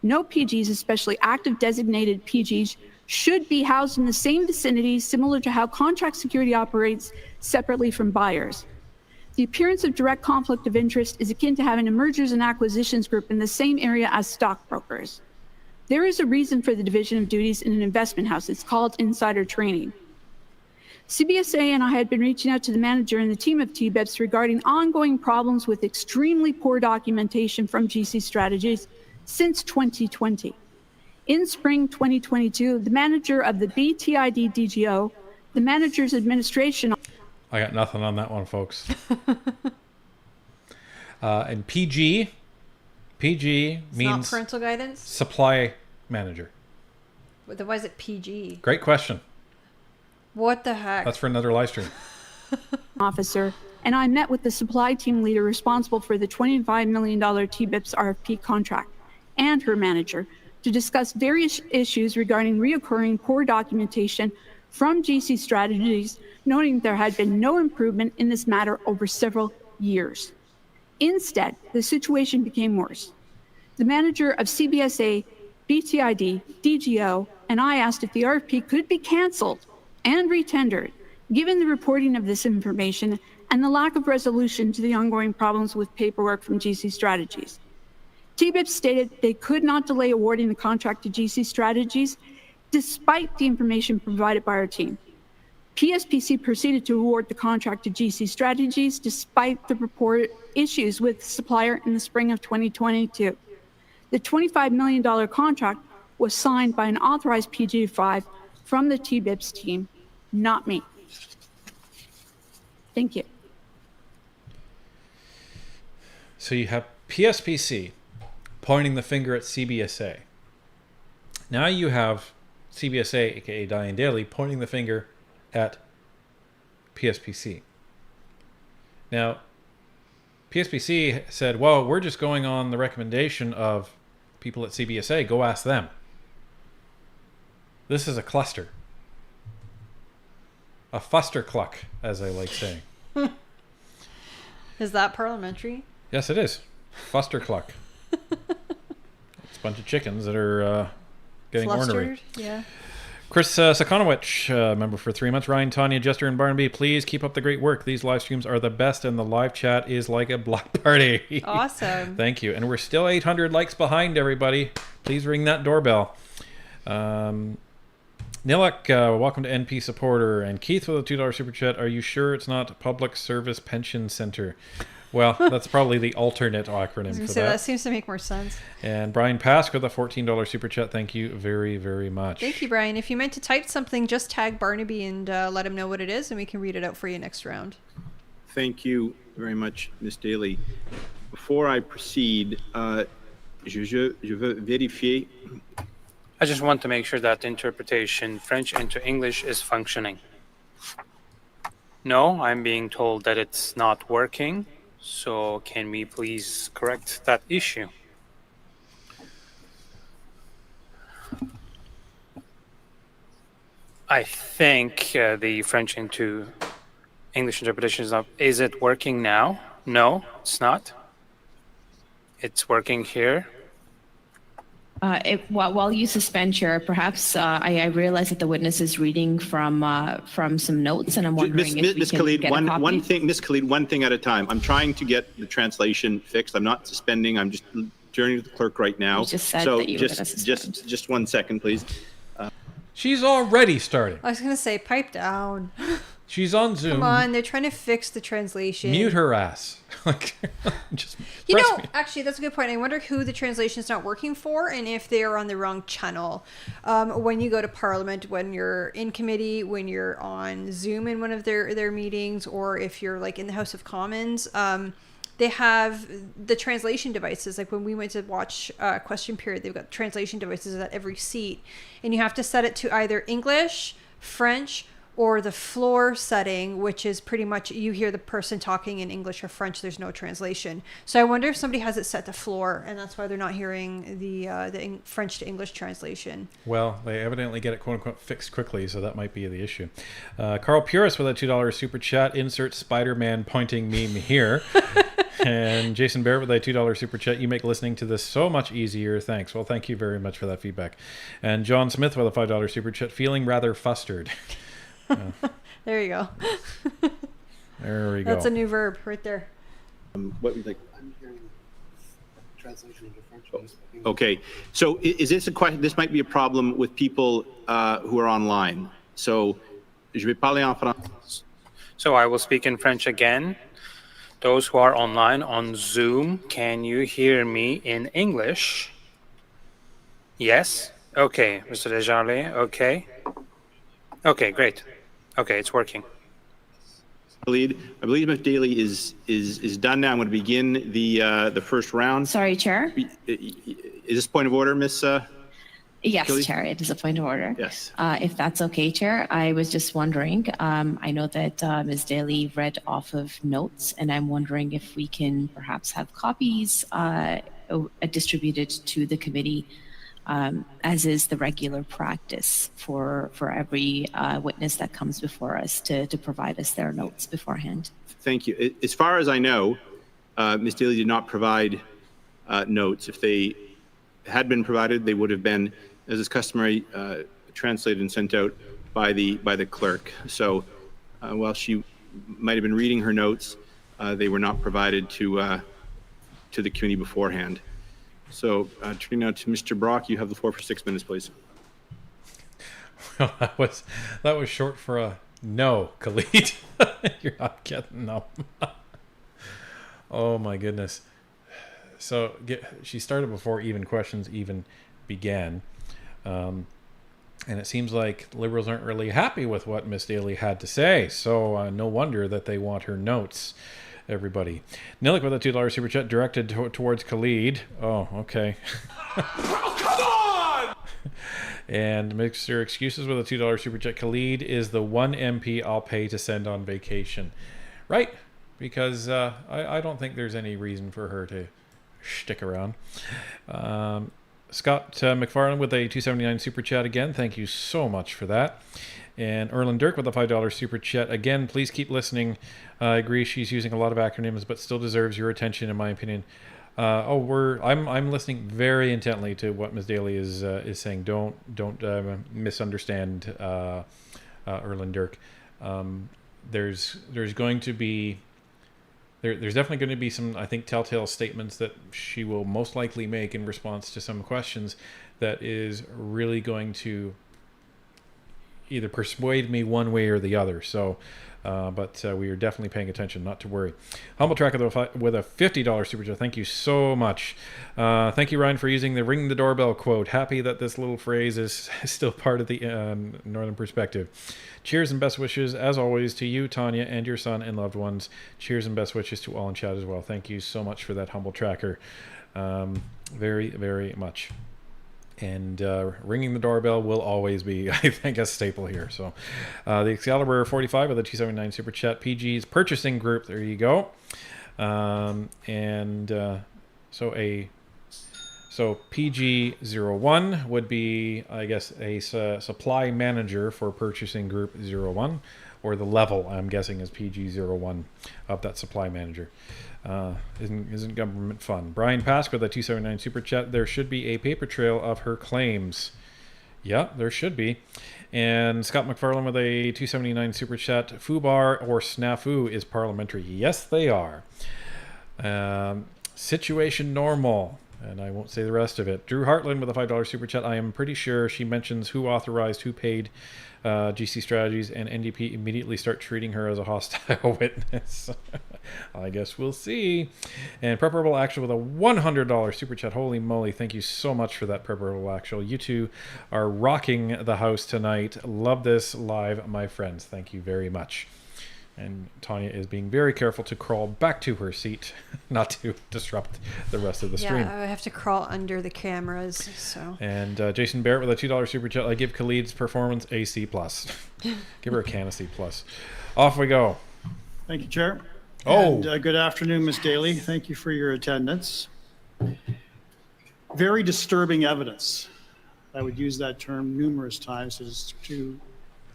No PGs, especially active designated PGs, should be housed in the same vicinity, similar to how contract security operates separately from buyers. The appearance of direct conflict of interest is akin to having a mergers and acquisitions group in the same area as stockbrokers. There is a reason for the division of duties in an investment house. It's called insider training. CBSA and I had been reaching out to the manager and the team of TBIPs regarding ongoing problems with extremely poor documentation from GC Strategies since 2020. In spring 2022, the manager of the BTID DGO, the manager's administration... I got nothing on that one, folks. And PG It's means... not parental guidance? Supply manager. Why is it PG? Great question. What the heck? That's for another live stream. Officer, and I met with the supply team leader responsible for the $25 million TBIPS RFP contract and her manager to discuss various issues regarding reoccurring poor documentation from GC Strategies, noting there had been no improvement in this matter over several years. Instead, the situation became worse. The manager of CBSA, BTID, DGO, and I asked if the RFP could be canceled and retendered, given the reporting of this information and the lack of resolution to the ongoing problems with paperwork from GC Strategies. TBIP stated they could not delay awarding the contract to GC Strategies despite the information provided by our team. PSPC proceeded to award the contract to GC Strategies despite the reported issues with the supplier in the spring of 2022. The $25 million contract was signed by an authorized PG5 from the TBIPs team. not me. Thank you. So you have PSPC pointing the finger at CBSA. Now you have CBSA, aka Diane Daly, pointing the finger at PSPC. Now, PSPC said, well, we're just going on the recommendation of people at CBSA. Go ask them. This is a cluster. A fustercluck, as I like saying. Is that parliamentary? Yes, it is. Fustercluck. It's a bunch of chickens that are getting ornery. Yeah. Chris Sakonowicz, member for 3 months. Ryan, Tanya, Jester, and Barnaby, please keep up the great work. These live streams are the best, and the live chat is like a block party. Awesome. Thank you. And we're still 800 likes behind, everybody. Please ring that doorbell. Nilak, welcome to NP supporter. And Keith with a $2 super chat. Are you sure it's not Public Service Pension Center? Well, that's probably the alternate acronym for that. That seems to make more sense. And Brian Pask with a $14 super chat. Thank you very, very much. Thank you, Brian. If you meant to type something, just tag Barnaby and let him know what it is, and we can read it out for you next round. Thank you very much, Ms. Daly. Before I proceed, je veux vérifier. I just want to make sure that interpretation French into English is functioning. No, I'm being told that it's not working. So can we please correct that issue? I think the French into English interpretation is not. Is it working now? No, it's not. It's working here. While you suspend, Chair, perhaps I realize that the witness is reading from some notes, and I'm wondering if we can get a copy. Ms. Khalid, one thing at a time. I'm trying to get the translation fixed. I'm not suspending. I'm just turning to the clerk right now. You just said that you were gonna suspend. Just 1 second, please. She's already starting. I was going to say, pipe down. She's on Zoom. Come on, they're trying to fix the translation. Mute her ass. Just actually, that's a good point. I wonder who the translation is not working for and if they are on the wrong channel. When you go to Parliament, when you're in committee, when you're on Zoom in one of their meetings, or if you're like in the House of Commons, they have the translation devices. Like when we went to watch Question Period, they've got translation devices at every seat. And you have to set it to either English, French, or the floor setting, which is pretty much you hear the person talking in English or French. There's no translation. So I wonder if somebody has it set to floor, and that's why they're not hearing the French to English translation. Well, they evidently get it quote unquote fixed quickly, so that might be the issue. Carl Puris with a $2 super chat. Insert Spider-Man pointing meme here. And Jason Barrett with a $2 super chat. You make listening to this so much easier. Thanks. Well, thank you very much for that feedback. And John Smith with a $5 super chat. Feeling rather flustered. There you go. There we go. That's a new verb right there. What would you like? I'm hearing translation into French. Okay, so is this a question? This might be a problem with people who are online. So, je vais parler en français. So I will speak in French again. Those who are online on Zoom, can you hear me in English? Yes? Okay, Mr. Desjardins, okay. Okay, great. Okay, it's working. I believe Ms. Daly is done now. I'm going to begin the first round. Sorry, Chair. Is this point of order, Ms. Yes, Daly? Chair, it is a point of order. Yes. If that's okay, Chair, I was just wondering, I know that Ms. Daly read off of notes, and I'm wondering if we can perhaps have copies distributed to the committee, as is the regular practice for every witness that comes before us to provide us their notes beforehand. Thank you. As far as I know, Ms. Daly did not provide notes. If they had been provided, they would have been, as is customary, translated and sent out by the clerk. So while she might have been reading her notes, they were not provided to the committee beforehand. So turning now to Mr. Brock, you have the floor for 6 minutes, please. Well, that was short for a no, Khalid. You're not getting them. Oh my goodness. So she started before even questions even began. And it seems like Liberals aren't really happy with what Miss Daly had to say. So no wonder that they want her notes, everybody. Nilik with a $2 super chat directed towards Khalid. Oh, okay. Oh, come on! And Mr. Excuses with a $2 super chat. Khalid is the one MP I'll pay to send on vacation. Right? Because I don't think there's any reason for her to stick around. Scott McFarlane with a $2.79 super chat again. Thank you so much for that. And Erlen Dirk with a $5 super chat. Again, please keep listening. I agree she's using a lot of acronyms, but still deserves your attention, in my opinion. I'm listening very intently to what Ms. Daly is saying. Don't misunderstand Erlen Dirk. There's going to be There's definitely going to be some, I think, telltale statements that she will most likely make in response to some questions that is really going to either persuade me one way or the other. So, but we are definitely paying attention, not to worry. Humble Track with a $50 super chat. Thank you so much. Thank you, Ryan, for using the ring the doorbell quote. Happy that this little phrase is still part of the Northern perspective. Cheers and best wishes, as always, to you, Tanya, and your son and loved ones. Cheers and best wishes to all in chat as well. Thank you so much for that, Humble Tracker. Very, very much. And ringing the doorbell will always be, I think, a staple here. So the Excalibur 45 of the 279 Super Chat, PG's purchasing group. There you go. So PG01 would be, I guess, a supply manager for purchasing group 01, or the level, I'm guessing, is PG01 of that supply manager. Isn't government fun? Brian Pask with a 279 super chat. There should be a paper trail of her claims. Yeah, there should be. And Scott McFarlane with a 279 super chat. FUBAR or snafu is parliamentary. Yes, they are. Situation normal. And I won't say the rest of it. Drew Hartland with a $5 super chat. I am pretty sure she mentions who authorized, who paid GC Strategies, and NDP immediately start treating her as a hostile witness. I guess we'll see. And Preparable Actual with a $100 super chat. Holy moly, thank you so much for that, Preparable Actual. You two are rocking the house tonight. Love this live, my friends. Thank you very much. And Tanya is being very careful to crawl back to her seat, not to disrupt the rest of the stream. Yeah, I have to crawl under the cameras. So. And Jason Barrett with a $2 super chat. I give Khalid's performance a C+. Give her a can of C+. Off we go. Thank you, Chair. Oh. And good afternoon, Ms. Daly. Thank you for your attendance. Very disturbing evidence. I would use that term numerous times to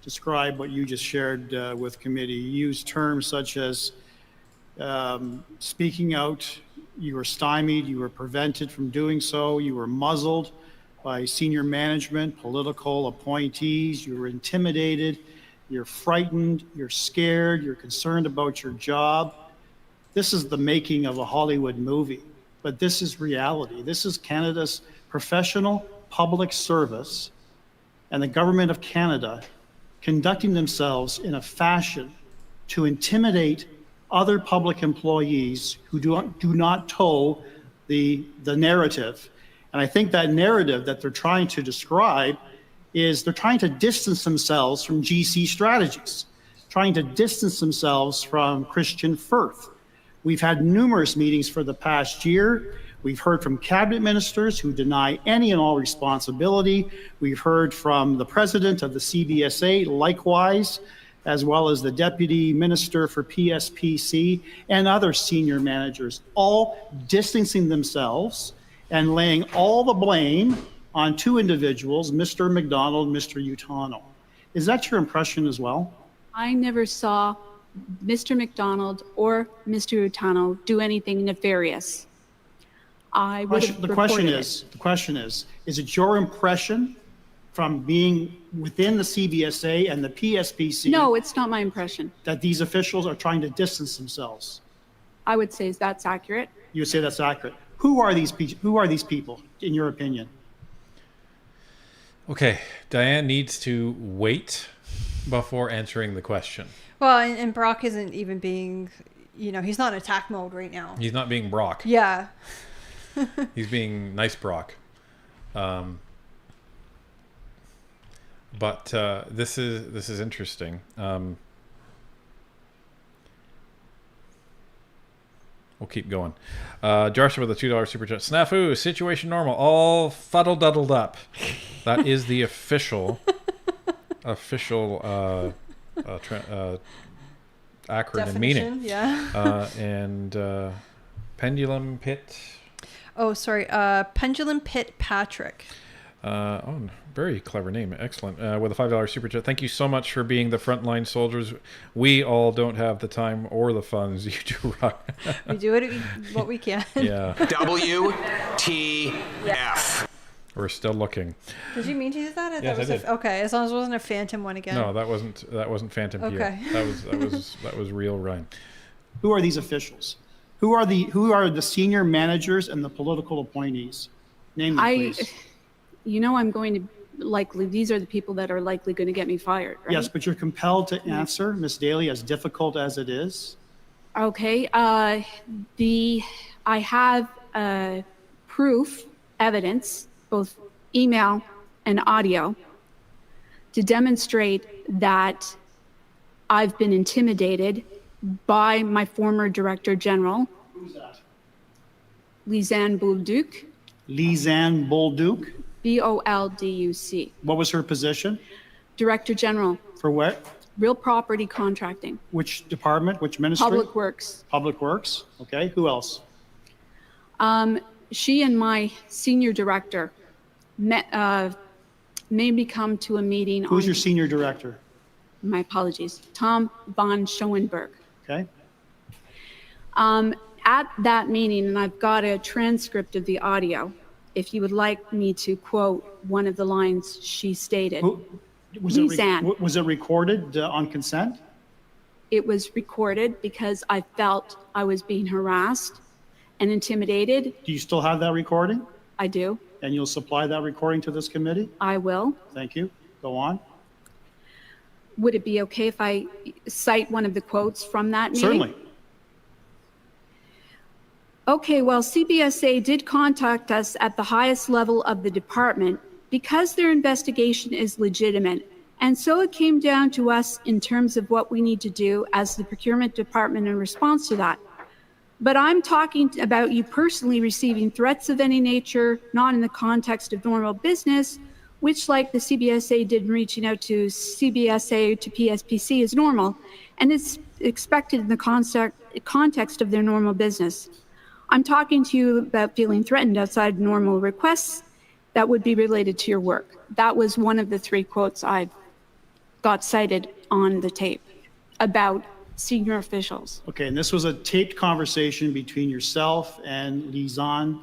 describe what you just shared with committee. You use terms such as speaking out, you were stymied, you were prevented from doing so, you were muzzled by senior management, political appointees, you were intimidated, you're frightened, you're scared, you're concerned about your job. This is the making of a Hollywood movie, but this is reality. This is Canada's professional public service and the government of Canada conducting themselves in a fashion to intimidate other public employees who do not toe the narrative. And I think that narrative that they're trying to describe is they're trying to distance themselves from GC Strategies, trying to distance themselves from Christian Firth. We've had numerous meetings for the past year. We've heard from cabinet ministers who deny any and all responsibility. We've heard from the president of the CBSA, likewise, as well as the deputy minister for PSPC and other senior managers, all distancing themselves and laying all the blame on two individuals, Mr. McDonald and Mr. Utano. Is that your impression as well? I never saw Mr. McDonald or Mr. Utano do anything nefarious. The question is it your impression from being within the CBSA and the PSPC? No, it's not my impression. That these officials are trying to distance themselves? I would say that's accurate. You would say that's accurate. Who are these people, in your opinion? Okay, Diane needs to wait before answering the question. Well, and Brock isn't even being, he's not in attack mode right now. He's not being Brock. Yeah. He's being nice Brock. But this is interesting. We'll keep going. Joshua with a $2 super chat. Snafu, situation normal, all fuddle-duddled up. That is the official acronym Definition, meaning. yeah. And pendulum pit. Oh, sorry. Pendulum Pit Patrick. Very clever name. Excellent. With a $5 super chat. Thank you so much for being the frontline soldiers. We all don't have the time or the funds. You do rock. We do what we can. Yeah. WTF. We're still looking. Did you mean to do that? Yes, I did. Okay, as long as it wasn't a phantom one again. No, that wasn't Phantom Pierre. Okay. That was real Ryan. Who are these officials? Who are the senior managers and the political appointees? Name them, please. I'm going to these are the people that are likely going to get me fired, right? Yes, but you're compelled to answer, Ms. Daly, as difficult as it is. Okay. I have proof, evidence, both email and audio, to demonstrate that I've been intimidated by my former Director General. Who's that? Lisanne Bolduc. Lisanne Bolduc. Bolduc. What was her position? Director General. For what? Real property contracting. Which department? Which ministry? Public Works. Public Works. Okay. Who else? She and my senior director made me come to a meeting. Who's your senior director? My apologies. Tom von Schoenberg. Okay. At that meeting, and I've got a transcript of the audio, if you would like me to quote one of the lines she stated. Was it recorded on consent? It was recorded because I felt I was being harassed and intimidated. Do you still have that recording? I do. And you'll supply that recording to this committee? I will. Thank you. Go on. Would it be okay if I cite one of the quotes from that meeting? Certainly. Okay, well, CBSA did contact us at the highest level of the department because their investigation is legitimate. And so it came down to us in terms of what we need to do as the procurement department in response to that. But I'm talking about you personally receiving threats of any nature, not in the context of normal business, which, like the CBSA did in reaching out to CBSA to PSPC, is normal, and it's expected in the context of their normal business. I'm talking to you about feeling threatened outside normal requests that would be related to your work. That was one of the 3 quotes I got cited on the tape about senior officials. Okay, and this was a taped conversation between yourself and Lisanne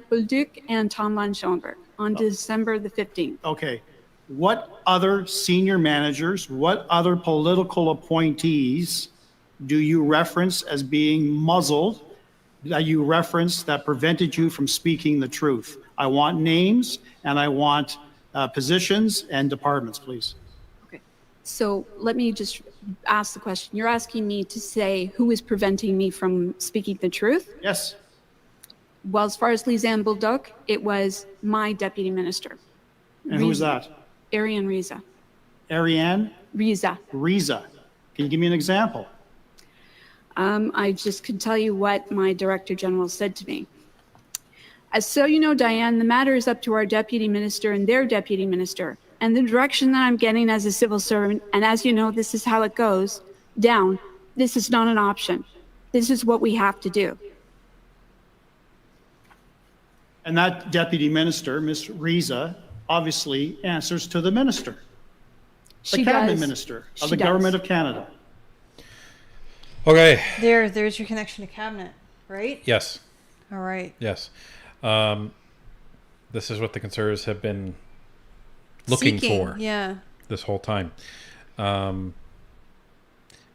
Bolduc and Tom von Schoenberg on December the 15th. Okay, what other senior managers, what other political appointees do you reference as being muzzled, that you reference that prevented you from speaking the truth? I want names and I want positions and departments, please. Okay, so let me just ask the question. You're asking me to say who is preventing me from speaking the truth? Yes. Well, as far as Lisanne Bolduc, it was my deputy minister. And who was that? Ariane Riza. Ariane? Riza. Riza. Can you give me an example? I just can tell you what my Director General said to me. So you know, Diane, the matter is up to our deputy minister and their deputy minister. And the direction that I'm getting as a civil servant, and as you know, this is how it goes down, this is not an option. This is what we have to do. And that deputy minister, Ms. Riza, obviously answers to the minister, the cabinet minister of the government of Canada. Okay. There's your connection to cabinet, right? Yes. All right. Yes. This is what the Conservatives have been looking for this whole time.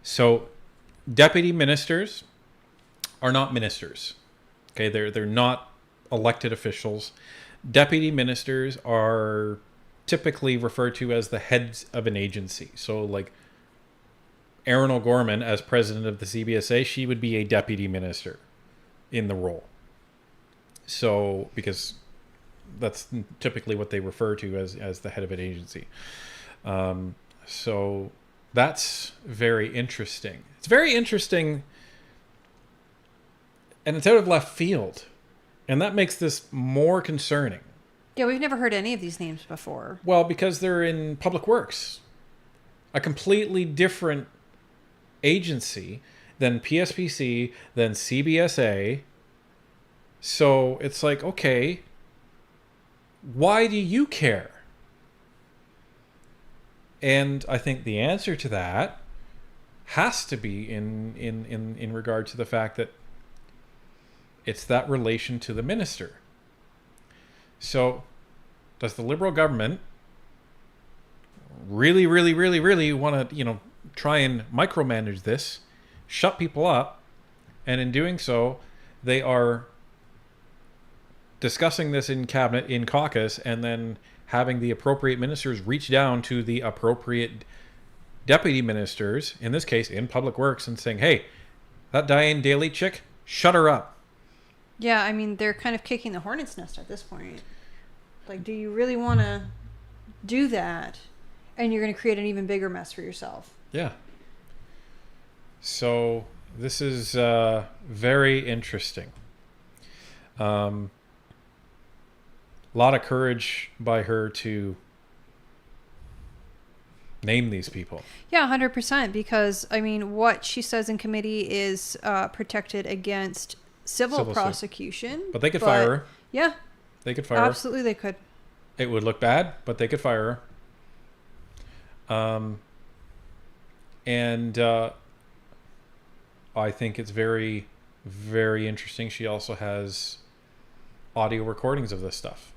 So deputy ministers are not ministers. Okay, they're not elected officials. Deputy ministers are typically referred to as the heads of an agency. So like Erin O'Gorman, as president of the CBSA, she would be a deputy minister in the role. So because that's typically what they refer to as the head of an agency. So that's very interesting. It's very interesting, and it's out of left field, and that makes this more concerning. Yeah, we've never heard any of these names before. Well, because they're in Public Works, a completely different agency than PSPC, than CBSA. So it's like, okay, why do you care? And I think the answer to that has to be in regard to the fact that it's that relation to the minister. So does the Liberal government really want to, try and micromanage this, shut people up, and in doing so, they are discussing this in cabinet, in caucus, and then having the appropriate ministers reach down to the appropriate deputy ministers, in this case in Public Works, and saying, hey, that Diane Daly chick, shut her up. Yeah, I mean, they're kind of kicking the hornet's nest at this point. Like, do you really want to do that? And you're going to create an even bigger mess for yourself. Yeah. So this is very interesting. A lot of courage by her to name these people. Yeah, 100%. Because, I mean, what she says in committee is protected against civil prosecution. But they could fire her. Yeah. They could fire her. Absolutely, they could. It would look bad, but they could fire her. And I think it's very, very interesting. She also has audio recordings of this stuff.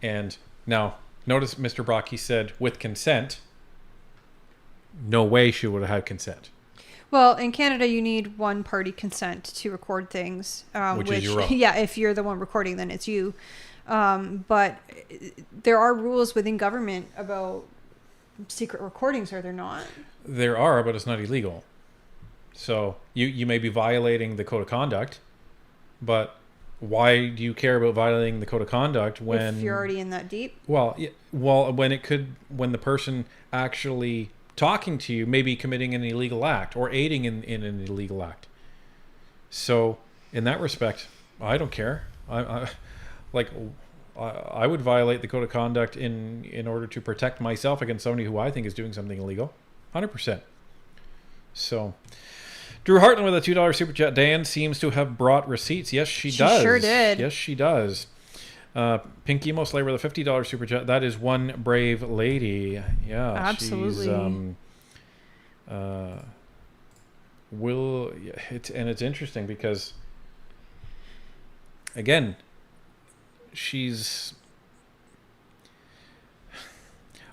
And now, notice Mr. Brock, he said with consent. No way she would have had consent. Well, in Canada, you need one-party consent to record things. Which is your own. Yeah, if you're the one recording, then it's you. But there are rules within government about secret recordings, are there not? There are, but it's not illegal. So you may be violating the code of conduct, but why do you care about violating the code of conduct when if you're already in that deep? Well, when the person actually talking to you may be committing an illegal act or aiding in an illegal act. So in that respect, I don't care. I would violate the code of conduct in order to protect myself against somebody who I think is doing something illegal. 100%. So, Drew Hartland with a $2 super chat. Diane seems to have brought receipts. Yes, she does. She sure did. Yes, she does. Pink Emo Slayer with a $50 super chat. That is one brave lady. Yeah, absolutely. It's interesting because, again,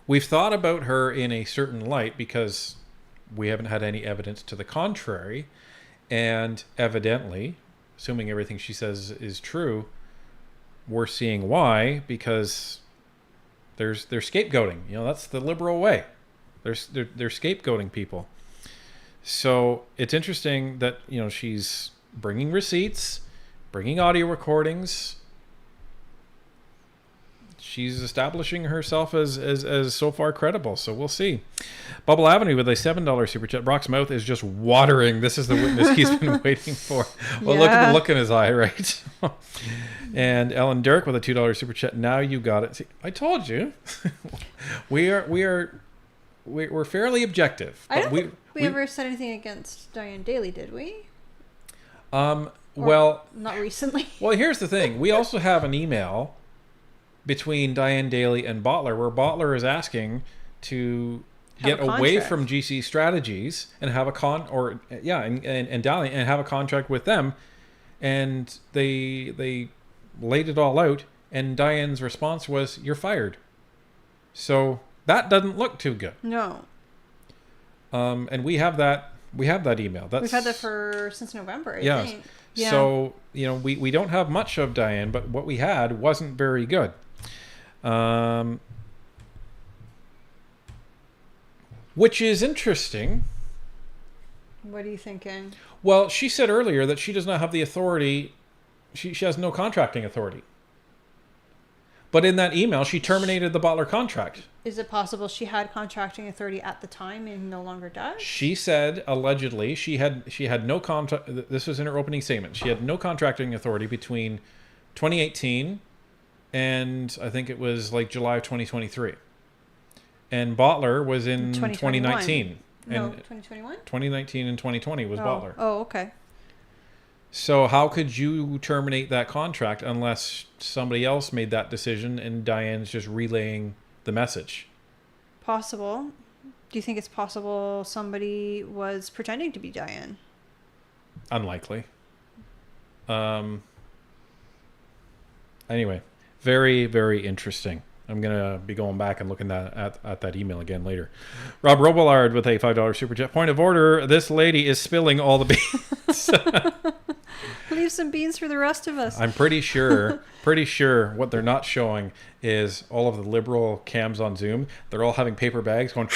we've thought about her in a certain light because we haven't had any evidence to the contrary, and evidently, assuming everything she says is true, we're seeing why, because they're scapegoating. That's the Liberal way. They're scapegoating people. So it's interesting that she's bringing receipts, bringing audio recordings. She's establishing herself as so far credible. So we'll see. Bubble Avenue with a $7 super chat. Brock's mouth is just watering. This is the witness he's been waiting for. Well, Yeah. Look at the look in his eye, right? And Ellen Dirk with a $2 super chat. Now you got it. See, I told you. We're fairly objective. I don't But think we ever said anything against Diane Daly, did we? Well, not recently. Well, here's the thing. We also have an email between Diane Daly and Bottler, where Bottler is asking to get away from GC Strategies and have and Daly and have a contract with them, and they laid it all out, and Diane's response was, "You're fired." So that doesn't look too good. No. And we have that email. We've had that since November, I think. Yeah. So we don't have much of Diane, but what we had wasn't very good. Which is interesting. What are you thinking? Well, she said earlier that she does not have the authority. She has no contracting authority. But in that email, she terminated the Butler contract. Is it possible she had contracting authority at the time and no longer does? She said allegedly she had no contract. This was in her opening statement. She had no contracting authority between 2018 and I think it was like July of 2023. And Butler was in 2019. No, 2021? 2019 and 2020 was Butler. Oh, okay. So how could you terminate that contract unless somebody else made that decision and Diane's just relaying the message? Possible. Do you think it's possible somebody was pretending to be Diane? Unlikely. Anyway, very, very interesting. I'm going to be going back and looking at that email again later. Rob Robillard with a $5 super chat. Point of order, this lady is spilling all the beans. Leave some beans for the rest of us. I'm pretty sure what they're not showing is all of the Liberal cams on Zoom. They're all having paper bags going...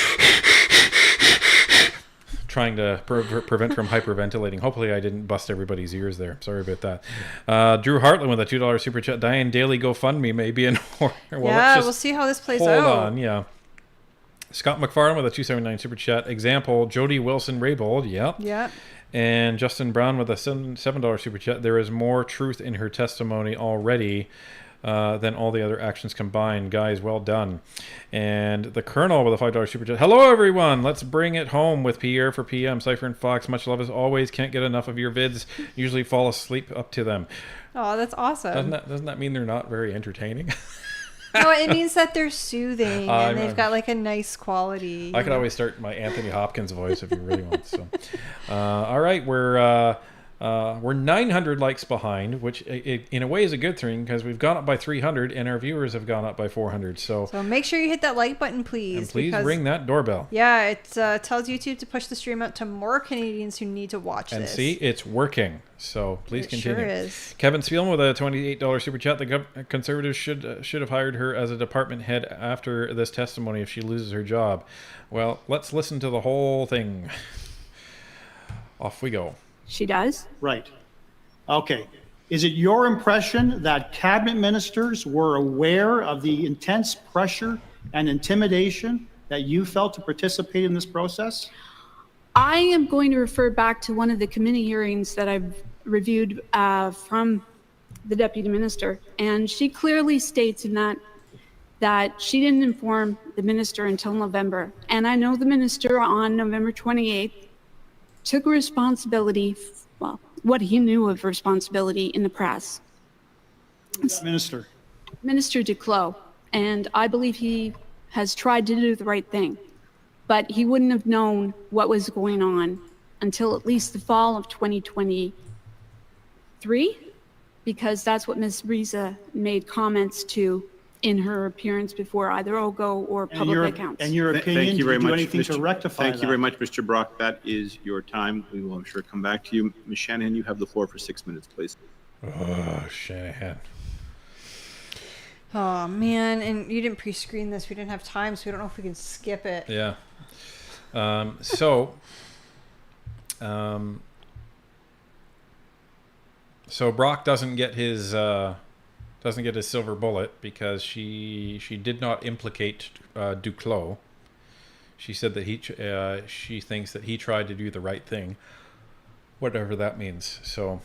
trying to prevent from hyperventilating. Hopefully I didn't bust everybody's ears there. Sorry about that. Drew Hartland with a $2 super chat. Diane Daly GoFundMe may be in order. Well, yeah, we'll see how this plays out. Hold on, yeah. Scott McFarlane with a $2.79 super chat. Example, Jody Wilson-Raybould. Yep. Yeah. And Justin Brown with a $7 super chat. There is more truth in her testimony already than all the other actions combined. Guys, well done. And the Colonel with a $5 super chat. Hello, everyone. Let's bring it home with Pierre for PM. Cypher and Fox, much love as always. Can't get enough of your vids. Usually fall asleep up to them. Oh, that's awesome. Doesn't that mean they're not very entertaining? No, it means that they're soothing and they've got like a nice quality. I could always start my Anthony Hopkins voice if you really want. So, all right, we're 900 likes behind, which in a way is a good thing because we've gone up by 300 and our viewers have gone up by 400. So make sure you hit that like button, please. And please ring that doorbell. Yeah, it tells YouTube to push the stream out to more Canadians who need to watch this. And see, it's working. So please continue. Sure is. Kevin Spielman with a $28 super chat. The Conservatives should have hired her as a department head after this testimony if she loses her job. Well, let's listen to the whole thing. Off we go. She does? Right. Okay. Is it your impression that cabinet ministers were aware of the intense pressure and intimidation that you felt to participate in this process? I am going to refer back to one of the committee hearings that I've reviewed from the deputy minister, and she clearly states in that she didn't inform the minister until November. And I know the minister on November 28th took responsibility, well, what he knew of responsibility in the press. Minister. Minister Duclos, and I believe he has tried to do the right thing, but he wouldn't have known what was going on until at least the fall of 2023, because that's what Ms. Riza made comments to in her appearance before either OGO or public accounts. And your opinion, thank you very do much, anything to rectify Thank you very much, Mr. Brock. That is your time. We will, I'm sure, come back to you. Ms. Shanahan, you have the floor for 6 minutes, please. Oh, Shanahan. Oh, man. And you didn't pre-screen this. We didn't have time, so we don't know if we can skip it. Yeah. So Brock doesn't get his silver bullet because she did not implicate Duclos. She said that she thinks that he tried to do the right thing, whatever that means. So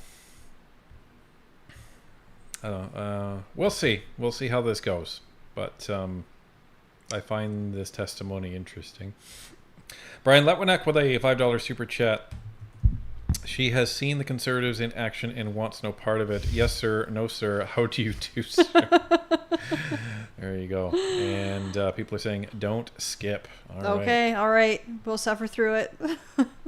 we'll see how this goes. But I find this testimony interesting. Brian Letwinek with a $5 super chat. She has seen the Conservatives in action and wants no part of it. Yes, sir. No, sir. How do you do, sir? There you go. And people are saying, don't skip. Okay. All right. We'll suffer through it.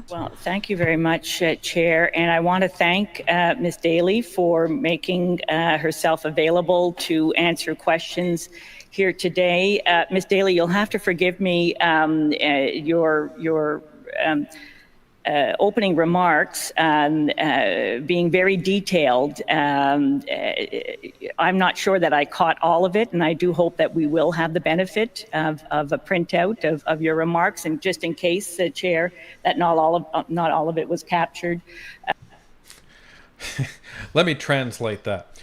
Well, thank you very much, Chair. And I want to thank Ms. Daly for making herself available to answer questions here today. Ms. Daly, you'll have to forgive me your opening remarks being very detailed. I'm not sure that I caught all of it, and I do hope that we will have the benefit of a printout of your remarks, and just in case, Chair, that not all of it was captured. Let me translate that.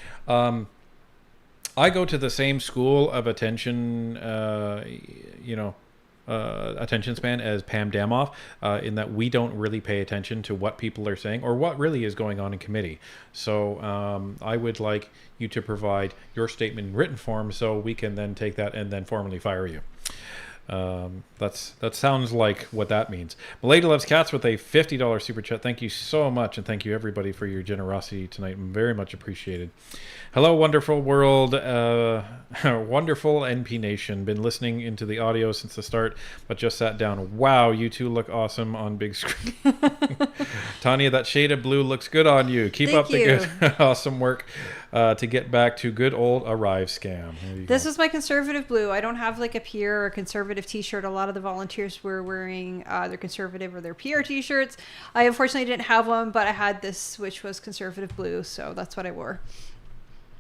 I go to the same school of attention, attention span as Pam Damoff, in that we don't really pay attention to what people are saying or what really is going on in committee. So I would like you to provide your statement in written form so we can then take that and then formally fire you. That sounds like what that means. Lady Loves Cats with a $50 super chat. Thank you so much, and thank you everybody for your generosity tonight. Very much appreciated. Hello, wonderful world, wonderful NP Nation. Been listening into the audio since the start, but just sat down. Wow, you two look awesome on big screen. Tanya, that shade of blue looks good on you. Keep up the good, awesome work. To get back to good old ArriveCan. This is my conservative blue. I don't have like a PR or conservative t-shirt. A lot of the volunteers were wearing their conservative or their PR t-shirts. I unfortunately didn't have one, but I had this, which was conservative blue, so that's what I wore.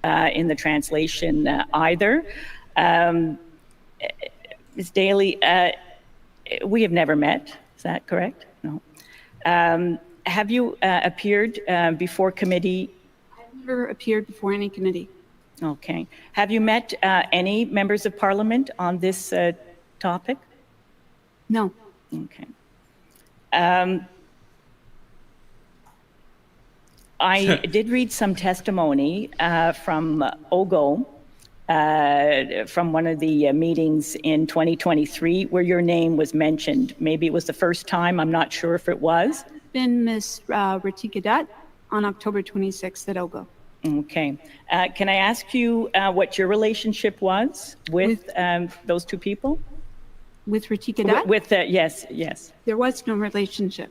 In the translation either. Ms. Daly, we have never met. Is that correct? No. Have you appeared before committee? Never appeared before any committee. Okay. Have you met any members of parliament on this topic? No. Okay. I did read some testimony from OGO from one of the meetings in 2023 where your name was mentioned. Maybe it was the first time. I'm not sure if it was. Been Ms. Ritika Dutt on October 26th at OGO. Okay. Can I ask you what your relationship was with those two people? With Ritika Dutt? With yes. There was no relationship.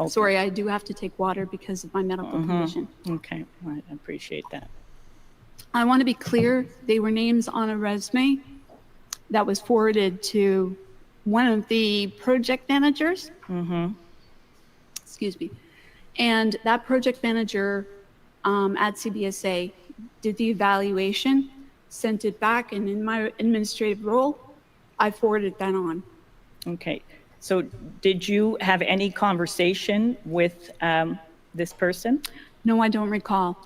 Okay. Sorry, I do have to take water because of my medical condition. Okay, I appreciate that. I want to be clear, they were names on a resume that was forwarded to one of the project managers. Excuse me. And that project manager at CBSA did the evaluation, sent it back, and in my administrative role, I forwarded that on. Okay. So did you have any conversation with this person? No, I don't recall.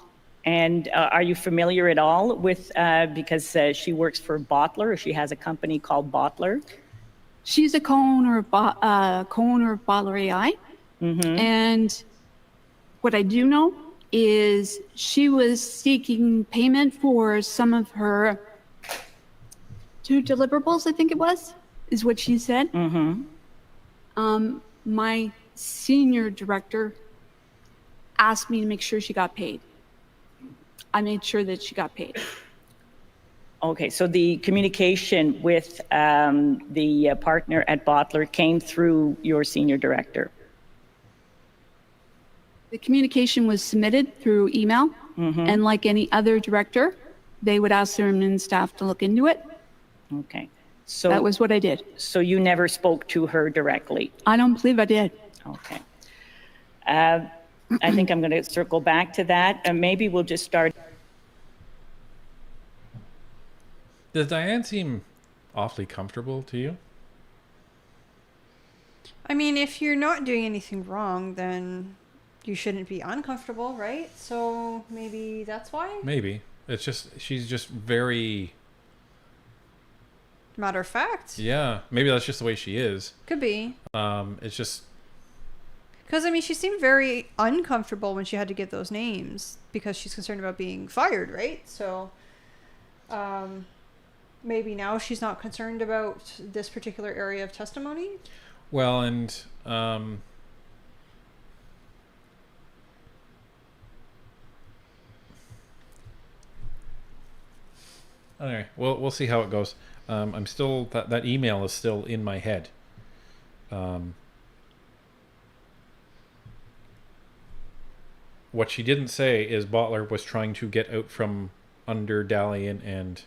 And are you familiar at all with, because she works for Bottler, or she has a company called Bottler? She's a co-owner of Bottler AI. And what I do know is she was seeking payment for some of her 2 deliverables, I think it was, is what she said. My senior director asked me to make sure she got paid. I made sure that she got paid. Okay, so the communication with the partner at Bottler came through your senior director? The communication was submitted through email, and like any other director, they would ask their admin staff to look into it. Okay. So that was what I did. So you never spoke to her directly? I don't believe I did. Okay. I think I'm going to circle back to that, and maybe we'll just start. Does Diane seem awfully comfortable to you? I mean, if you're not doing anything wrong, then you shouldn't be uncomfortable, right? So maybe that's why? Maybe. It's just, she's just very... Matter of fact. Yeah, maybe that's just the way she is. Could be. It's just... Because, I mean, she seemed very uncomfortable when she had to give those names because she's concerned about being fired, right? So maybe now she's not concerned about this particular area of testimony? Well, and... Anyway, we'll see how it goes. I'm still... That email is still in my head. What she didn't say is Bottler was trying to get out from under Dalian and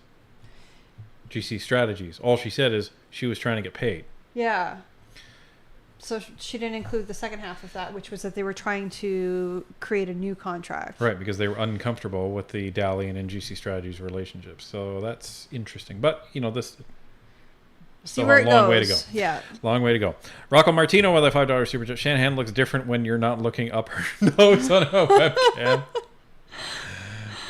GC Strategies. All she said is she was trying to get paid. Yeah. So she didn't include the second half of that, which was that they were trying to create a new contract. Right, because they were uncomfortable with the Dalian and GC Strategies relationship. So that's interesting. But, you know, this... See where it long goes. way to go. Yeah. Long way to go. Rocco Martino with a $5 super chat. Shanahan looks different when you're not looking up her nose on a webcam.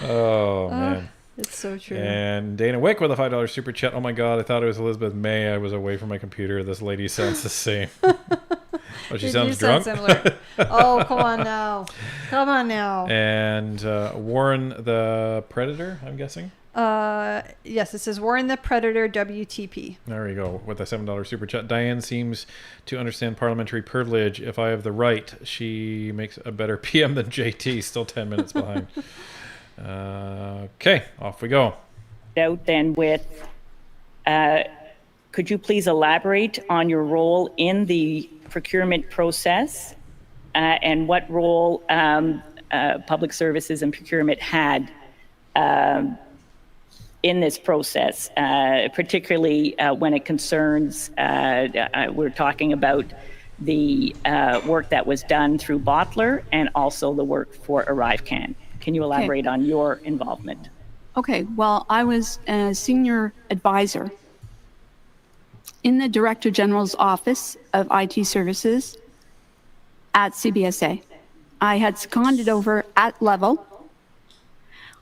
Oh, man. It's so true. And Dana Wick with a $5 super chat. Oh my God, I thought it was Elizabeth May. I was away from my computer. This lady sounds the same. Oh, she sounds drunk. Similar. Oh, come on now. Come on now. And Warren the Predator, I'm guessing. Yes, it says Warren the Predator WTP. There you go, with a $7 super chat. Diane seems to understand parliamentary privilege. If I have the right, she makes a better PM than JT. Still 10 minutes behind. Okay, off we go. Out then with, could you please elaborate on your role in the procurement process and what role public services and procurement had in this process, particularly when it concerns, we're talking about the work that was done through Bottler and also the work for ArriveCan. Can you elaborate on your involvement? Okay, well, I was a senior advisor in the Director General's Office of IT Services at CBSA. I had seconded over at level.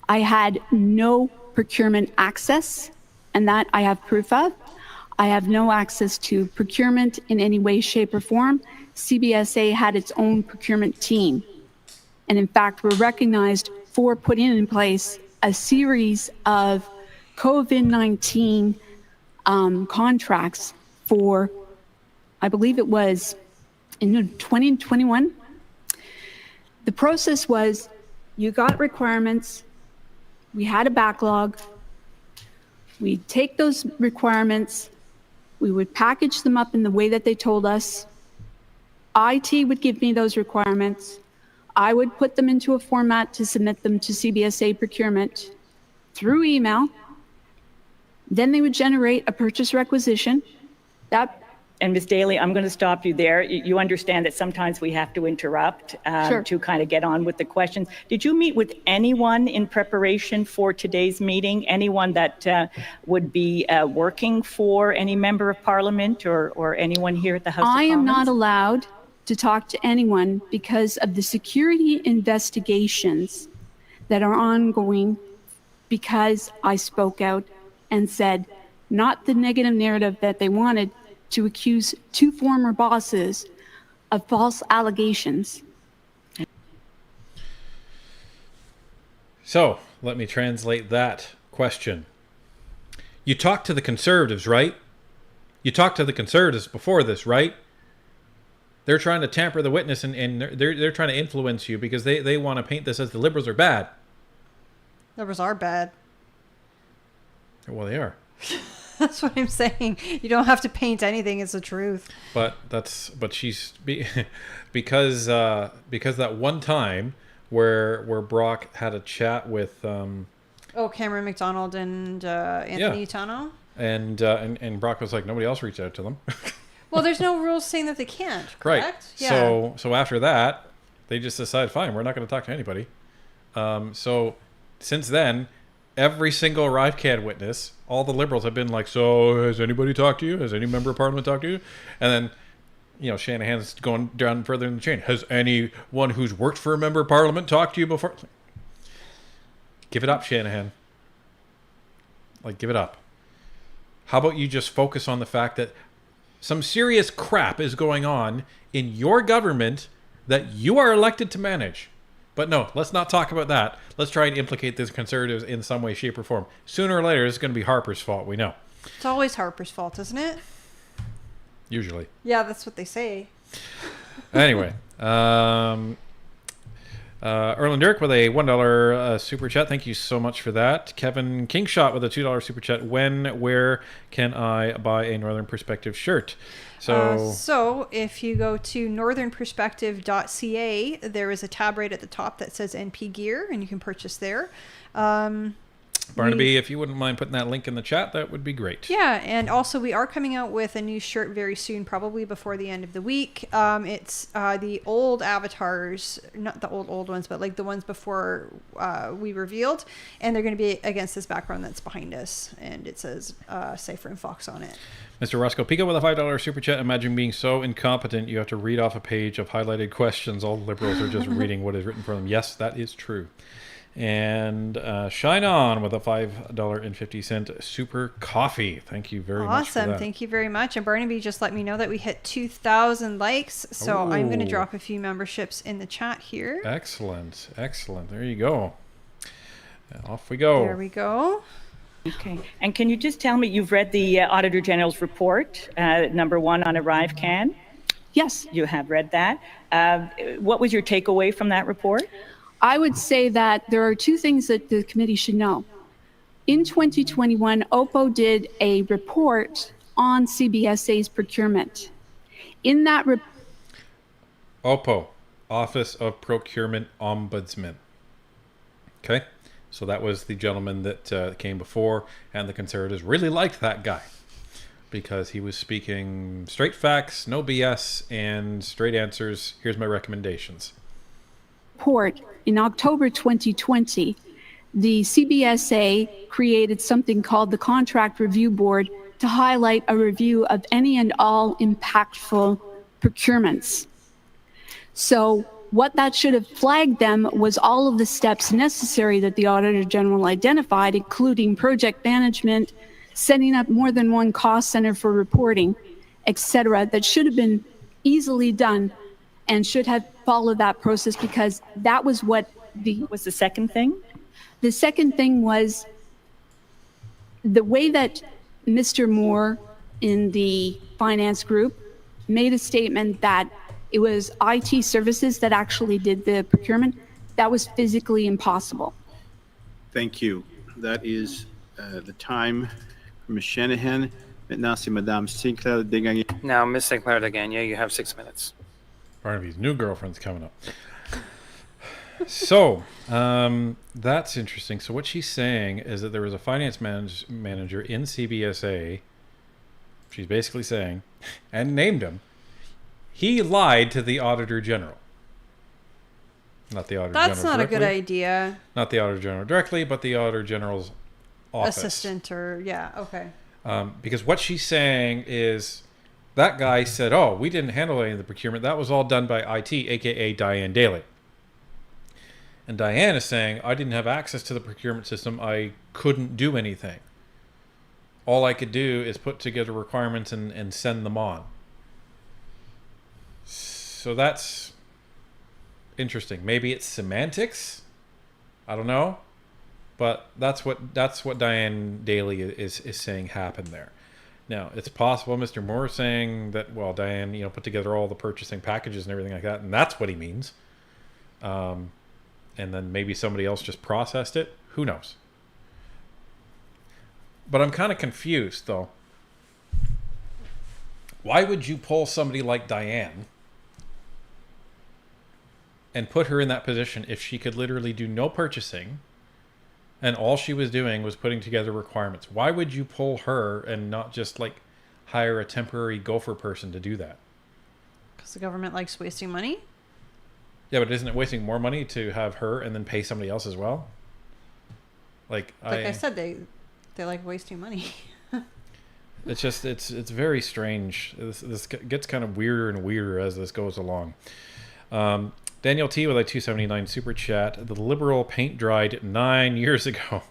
I had no procurement access, and that I have proof of. I have no access to procurement in any way, shape, or form. CBSA had its own procurement team. And in fact, were recognized for putting in place a series of COVID-19 contracts for, I believe it was in 2021. The process was, you got requirements, we had a backlog, we'd take those requirements, we would package them up in the way that they told us. IT would give me those requirements. I would put them into a format to submit them to CBSA procurement through email. Then they would generate a purchase requisition. And Ms. Daly, I'm going to stop you there. You understand that sometimes we have to interrupt to kind of get on with the questions. Did you meet with anyone in preparation for today's meeting? Anyone that would be working for any member of Parliament or anyone here at the House of Commons? I am not allowed to talk to anyone because of the security investigations that are ongoing, because I spoke out and said not the negative narrative that they wanted, to accuse two former bosses of false allegations. So let me translate that question. You talked to the Conservatives, right? You talked to the Conservatives before this, right? They're trying to tamper the witness and they're trying to influence you because they want to paint this as the Liberals are bad. Liberals are bad. Well, they are. That's what I'm saying. You don't have to paint anything as the truth. But she's because that one time where Brock had a chat with Cameron McDonald and Anthony Tano. And Brock was like, nobody else reached out to them. Well, there's no rules saying that they can't, correct? Right. Yeah. So after that, they just decided, fine, we're not going to talk to anybody. So since then, every single ArriveCan witness, all the Liberals have been like, so has anybody talked to you? Has any member of Parliament talked to you? And then, Shanahan's going down further in the chain. Has anyone who's worked for a member of Parliament talked to you before? Give it up, Shanahan. Give it up. How about you just focus on the fact that some serious crap is going on in your government that you are elected to manage? But no, let's not talk about that. Let's try and implicate the Conservatives in some way, shape, or form. Sooner or later, it's going to be Harper's fault. We know. It's always Harper's fault, isn't it? Usually. Yeah, that's what they say. Anyway, Erlen Dirk with a $1 super chat. Thank you so much for that. Kevin Kingshot with a $2 super chat. Where can I buy a Northern Perspective shirt? So if you go to northernperspective.ca, there is a tab right at the top that says NP Gear, and you can purchase there. Barnaby, if you wouldn't mind putting that link in the chat, that would be great. Yeah, and also we are coming out with a new shirt very soon, probably before the end of the week. It's the old avatars, not the old ones, but the ones before we revealed, and they're going to be against this background that's behind us, and it says Cypher and Fox on it. Mr. Roscoe Pico with a $5 super chat. Imagine being so incompetent you have to read off a page of highlighted questions. All Liberals are just reading what is written for them. Yes, that is true. And Shine On with a $5.50 super coffee. Thank you very much for Awesome. that. Thank you very much. And Barnaby just let me know that we hit 2,000 likes. So I'm going to drop a few memberships in the chat here. Excellent. Excellent. There you go. Off we go. There we go. Okay. And can you just tell me, you've read the Auditor General's report, number 1 on ArriveCan? Yes, You have read that. What was your takeaway from that report? I would say that there are 2 things that the committee should know. In 2021, OPO did a report on CBSA's procurement. In that report, OPO, Office of Procurement Ombudsman. Okay, so that was the gentleman that came before, and the Conservatives really liked that guy because he was speaking straight facts, no BS, and straight answers. Here's my recommendations. report in October 2020, the CBSA created something called the Contract Review Board to highlight a review of any and all impactful procurements. So what that should have flagged them was all of the steps necessary that the Auditor General identified, including project management, setting up more than one cost center for reporting, etc., that should have been easily done and should have followed that process, because that was what Was the second thing? the second thing was the way that Mr. Moore in the finance group made a statement that it was IT services that actually did the procurement. That was physically impossible. Thank you. That is the time for Ms. Shanahan. Maintenant, c'est Madame Sinclair Desgagnés. Now, Ms. Sinclair Degania, you have 6 minutes. Barnaby's new girlfriend's coming up. So, that's interesting. So what she's saying is that there was a finance manager in CBSA, she's basically saying, and named him, he lied to the Auditor General. Not the Auditor General That's not directly. a good idea. Not the Auditor General directly, but the Auditor General's office. Assistant or, yeah, okay. Because what she's saying is that guy said, oh, we didn't handle any of the procurement. That was all done by IT, a.k.a. Diane Daly. And Diane is saying, I didn't have access to the procurement system. I couldn't do anything. All I could do is put together requirements and send them on. So that's interesting. Maybe it's semantics. I don't know. But that's what Diane Daly is saying happened there. Now, it's possible Mr. Moore is saying that, well, Diane, put together all the purchasing packages and everything like that, and that's what he means. And then maybe somebody else just processed it. Who knows? But I'm kind of confused, though. Why would you pull somebody like Diane and put her in that position if she could literally do no purchasing and all she was doing was putting together requirements? Why would you pull her and not just hire a temporary gopher person to do that? Because the government likes wasting money? Yeah, but isn't it wasting more money to have her and then pay somebody else as well? Like I said, they like wasting money. It's just it's very strange. This gets kind of weirder and weirder as this goes along. Daniel T with a 279 super chat. The Liberal paint dried 9 years ago.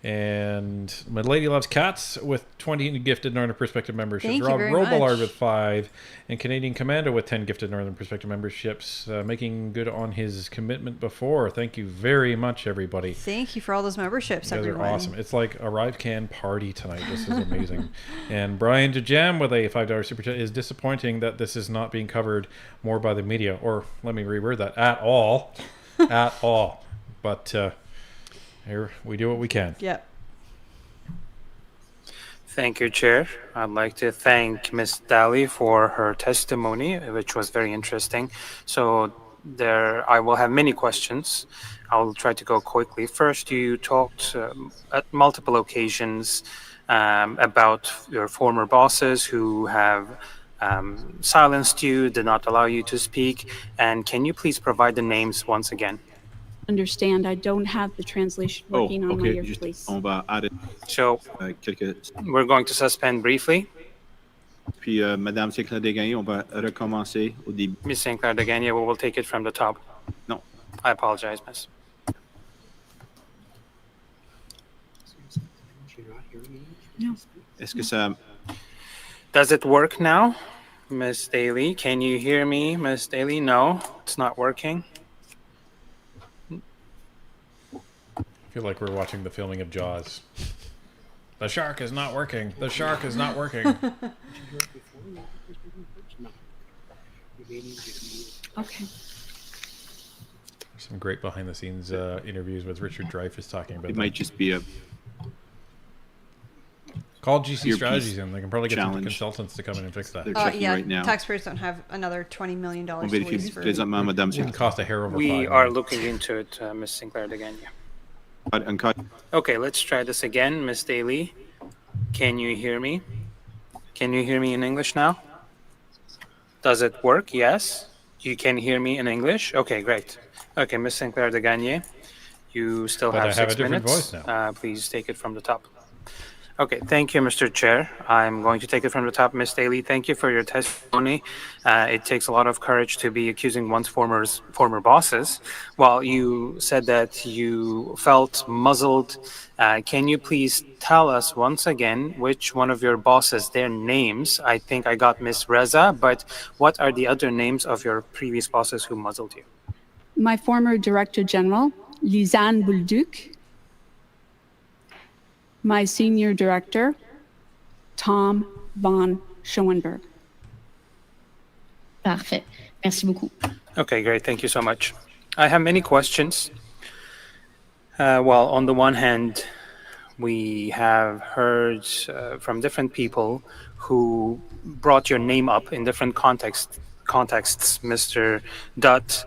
And My Lady Loves Cats with 20 gifted Northern Perspective memberships. Thank you Rob very Robillard much. with 5. And Canadian Commando with 10 gifted Northern Perspective memberships. Making good on his commitment before. Thank you very much, everybody. Thank you for all those memberships, You guys everyone. are awesome. It's like a ArriveCan party tonight. This is amazing. And Brian DeJam with a $5 super chat. Is disappointing that this is not being covered more by the media. Or, let me reword that, at all. At all. But here, we do what we can. Yep. Thank you, Chair. I'd like to thank Ms. Daly for her testimony, which was very interesting. So I will have many questions. I will try to go quickly. First, you talked at multiple occasions about your former bosses who have silenced you, did not allow you to speak. And can you please provide the names once again? Understand, I don't have the translation working on my ear, please. On va arrêter So quelques... we're going to suspend briefly. Puis, Madame Sinclair Desgagnés, on va recommencer au début. Ms. Sinclair Degania, we will take it from the top. Non. I apologize, Miss. No. Est-ce que ça... Does it work now, Miss Daly? Can you hear me, Miss Daly? No, it's not working. I feel like we're watching the filming of Jaws. The shark is not working. The shark is not working. Okay. Some great behind-the-scenes interviews with Richard Dreyfuss talking about It might just be a... Call GC Earpiece Strategies in. They can probably get some challenge. consultants to come in and fix that. They're checking Yeah, right now. taxpayers don't have another $20 million to waste for... Wouldn't cost a hair over We 5 are million. looking into it, Miss Sinclair again. Uncut. Okay, let's try this again, Miss Daly. Can you hear me? Can you hear me in English now? Does it work? Yes. You can hear me in English? Okay, great. Okay, Miss Sinclair de Gagne, you still But have I have 6 a different minutes. voice now. Please take it from the top. Okay, thank you, Mr. Chair. I'm going to take it from the top. Ms. Daly, thank you for your testimony. It takes a lot of courage to be accusing one's former bosses. While you said that you felt muzzled, can you please tell us once again which one of your bosses, their names? I think I got Ms. Reza, but what are the other names of your previous bosses who muzzled you? My former Director General, Lisanne Bolduc. My Senior Director, Tom von Schoenberg. Parfait. Merci beaucoup. Okay, great. Thank you so much. I have many questions. Well, on the one hand, we have heard from different people who brought your name up in different contexts, Mr. Dutt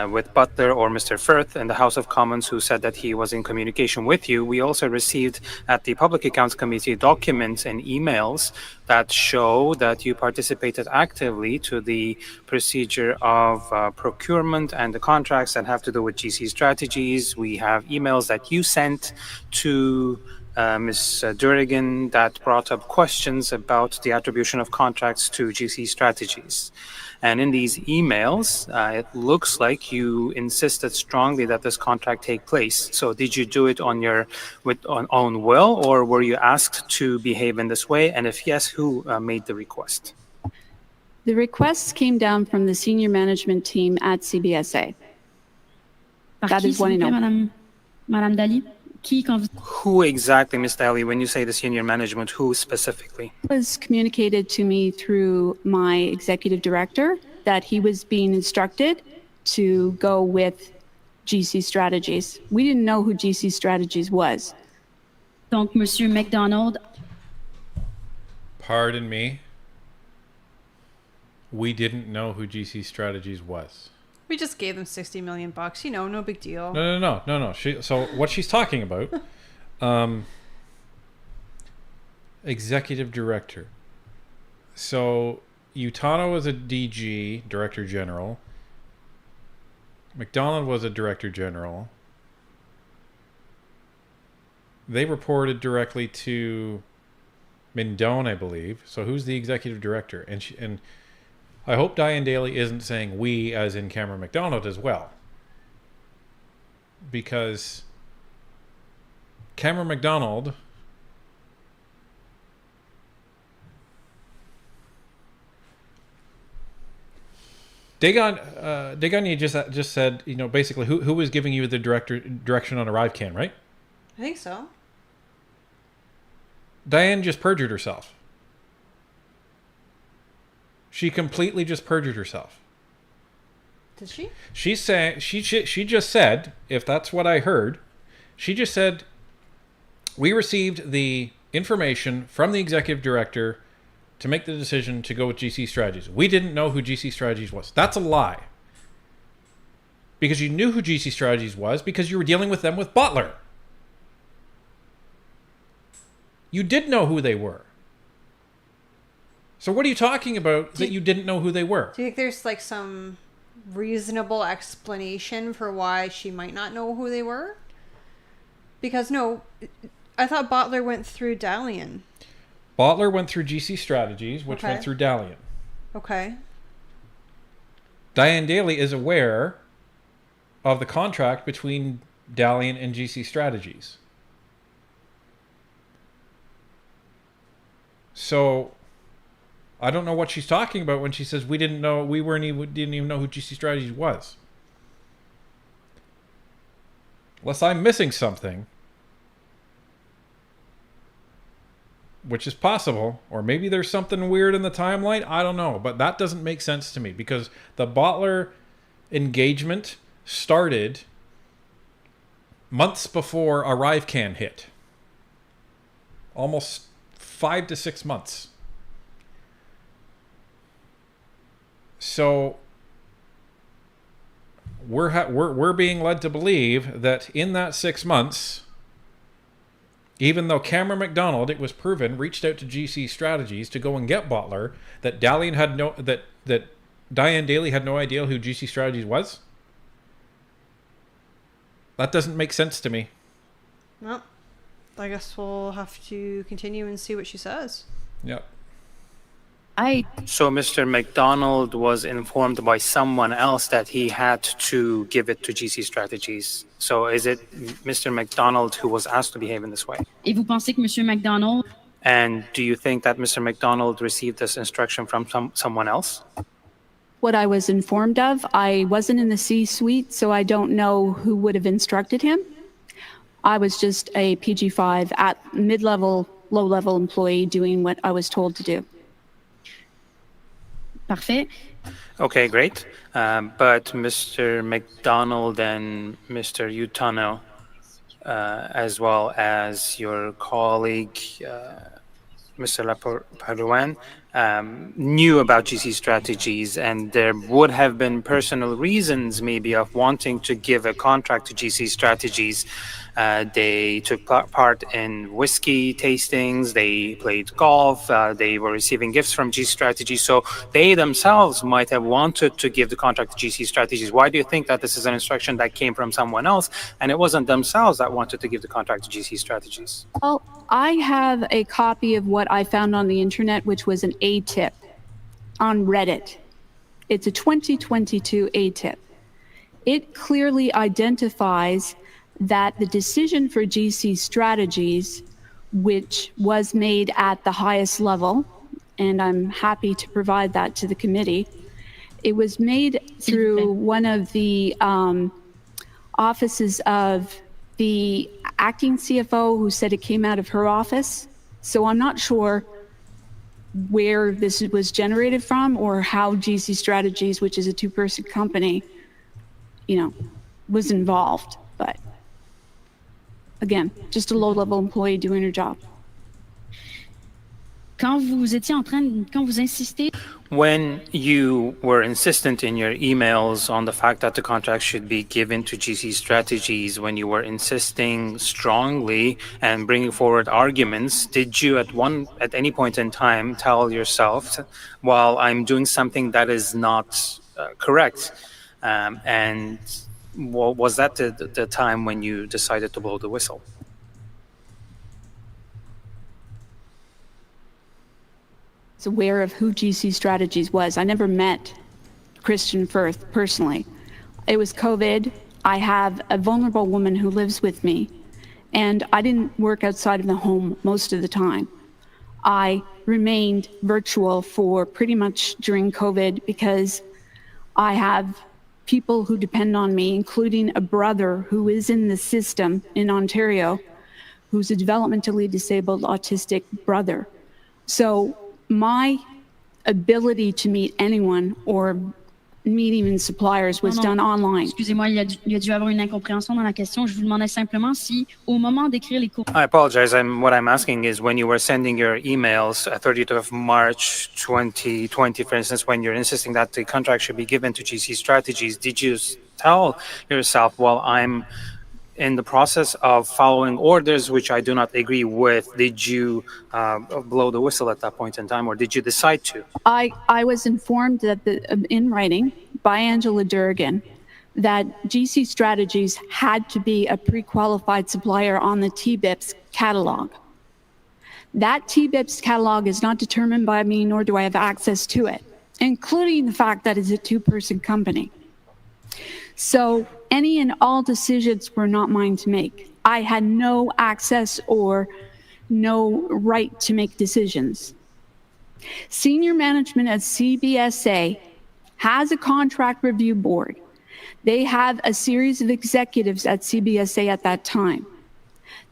with Butler, or Mr. Firth in the House of Commons, who said that he was in communication with you. We also received at the Public Accounts Committee documents and emails that show that you participated actively to the procedure of procurement and the contracts that have to do with GC strategies. We have emails that you sent to Ms. Durigan that brought up questions about the attribution of contracts to GC strategies. And in these emails, it looks like you insisted strongly that this contract take place. So did you do it on your own will, or were you asked to behave in this way? And if yes, who made the request? The requests came down from the senior management team at CBSA. That is what I know. Madame Daly? Who exactly, Ms. Daly, when you say the senior management, who specifically? It was communicated to me through my executive director that he was being instructed to go with GC Strategies. We didn't know who GC Strategies was. Donc, Monsieur McDonald. Pardon me. We didn't know who GC Strategies was. We just gave them $60 million. You know, no big deal. No. So what she's talking about, executive director. So Utano was a DG, Director General. McDonald was a Director General. They reported directly to Mindone, I believe. So who's the executive director? And I hope Diane Daly isn't saying we as in Cameron McDonald as well. Because Cameron McDonald Dagon just said, you know, basically who was giving you the direction on ArriveCan, right? I think so. Diane just perjured herself. She completely just perjured herself. Did she? She's saying she just said, if that's what I heard, she just said we received the information from the executive director to make the decision to go with GC Strategies. We didn't know who GC Strategies was. That's a lie. Because you knew who GC Strategies was because you were dealing with them with Butler. You did know who they were. So what are you talking about that you didn't know who they were? Do you think there's like some reasonable explanation for why she might not know who they were? Because no, I thought Butler went through Dalian. Butler went through GC Strategies, which went through Dalian. Okay. Diane Daly is aware of the contract between Dalian and GC Strategies. So I don't know what she's talking about when she says we didn't even know who GC Strategies was. Unless I'm missing something, which is possible, or maybe there's something weird in the timeline. I don't know, but that doesn't make sense to me because the bottler engagement started months before ArriveCan hit. Almost 5 to 6 months. So we're being led to believe that in that 6 months, even though Cameron McDonald, it was proven, reached out to GC Strategies to go and get Bottler, that Diane Daly had no idea who GC Strategies was. That doesn't make sense to me. Well, I guess we'll have to continue and see what she says. Yep. So Mr. McDonald was informed by someone else that he had to give it to GC Strategies. So is it Mr. McDonald who was asked to behave in this way? Et vous pensez que Monsieur McDonald... And do you think that Mr. McDonald received this instruction from someone else? What I was informed of, I wasn't in the C-suite, so I don't know who would have instructed him. I was just a PG5 at mid-level, low-level employee doing what I was told to do. Parfait. Okay, great. But Mr. McDonald and Mr. Utano, as well as your colleague, Mr. Laparouan, knew about GC Strategies, and there would have been personal reasons maybe of wanting to give a contract to GC Strategies. They took part in whiskey tastings, they played golf, they were receiving gifts from GC Strategies, so they themselves might have wanted to give the contract to GC Strategies. Why do you think that this is an instruction that came from someone else and it wasn't themselves that wanted to give the contract to GC Strategies? Well, I have a copy of what I found on the internet, which was an ATIP on Reddit. It's a 2022 ATIP. It clearly identifies that the decision for GC Strategies, which was made at the highest level, and I'm happy to provide that to the committee, it was made through one of the offices of the acting CFO, who said it came out of her office. So I'm not sure where this was generated from or how GC Strategies, which is a two-person company, was involved. But again, just a low-level employee doing her job. Quand vous insistez... When you were insistent in your emails on the fact that the contract should be given to GC Strategies, when you were insisting strongly and bringing forward arguments, did you at any point in time tell yourself, well, I'm doing something that is not correct? And was that the time when you decided to blow the whistle? Aware of who GC Strategies was. I never met Christian Firth personally. It was COVID. I have a vulnerable woman who lives with me, and I didn't work outside of the home most of the time. I remained virtual for pretty much during COVID because I have people who depend on me, including a brother who is in the system in Ontario, who's a developmentally disabled autistic brother. So my ability to meet anyone or meet even suppliers was done online. Excusez-moi, il y a dû avoir une incompréhension dans la question. Je vous demandais simplement si, au moment d'écrire les cours... I apologize. What I'm asking is when you were sending your emails 30th of March 2020, for instance, when you're insisting that the contract should be given to GC Strategies, did you tell yourself, well, I'm in the process of following orders which I do not agree with? Did you blow the whistle at that point in time, or did you decide to? I was informed that in writing by Angela Durgan that GC Strategies had to be a pre-qualified supplier on the TBIPS catalog. That TBIPS catalog is not determined by me, nor do I have access to it, including the fact that it's a two-person company. So any and all decisions were not mine to make. I had no access or no right to make decisions. Senior management at CBSA has a contract review board. They have a series of executives at CBSA at that time.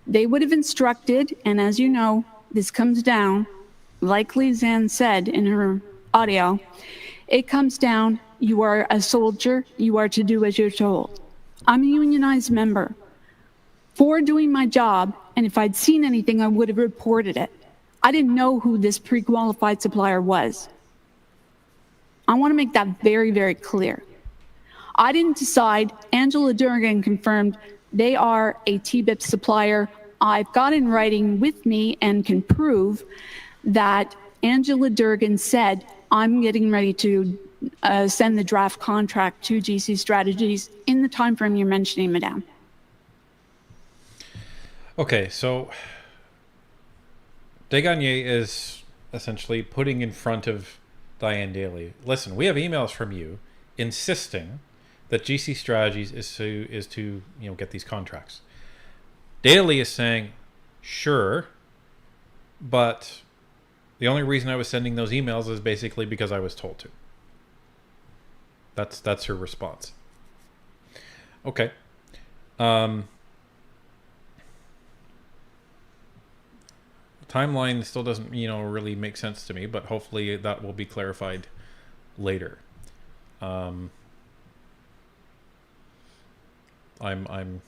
They would have instructed, and as you know, this comes down, like Lizanne said in her audio, it comes down, you are a soldier, you are to do as you're told. I'm a unionized member. For doing my job, and if I'd seen anything, I would have reported it. I didn't know who this pre-qualified supplier was. I want to make that very, very clear. I didn't decide. Angela Durgan confirmed they are a TBIP supplier. I've got in writing with me and can prove that Angela Durgan said, I'm getting ready to send the draft contract to GC Strategies in the time frame you're mentioning, Madame. Okay, so Desgagne is essentially putting in front of Diane Daly, listen, we have emails from you insisting that GC Strategies is to get these contracts. Daly is saying, sure, but the only reason I was sending those emails is basically because I was told to. That's her response. Okay. Timeline still doesn't, really make sense to me, but hopefully that will be clarified later. I'm trying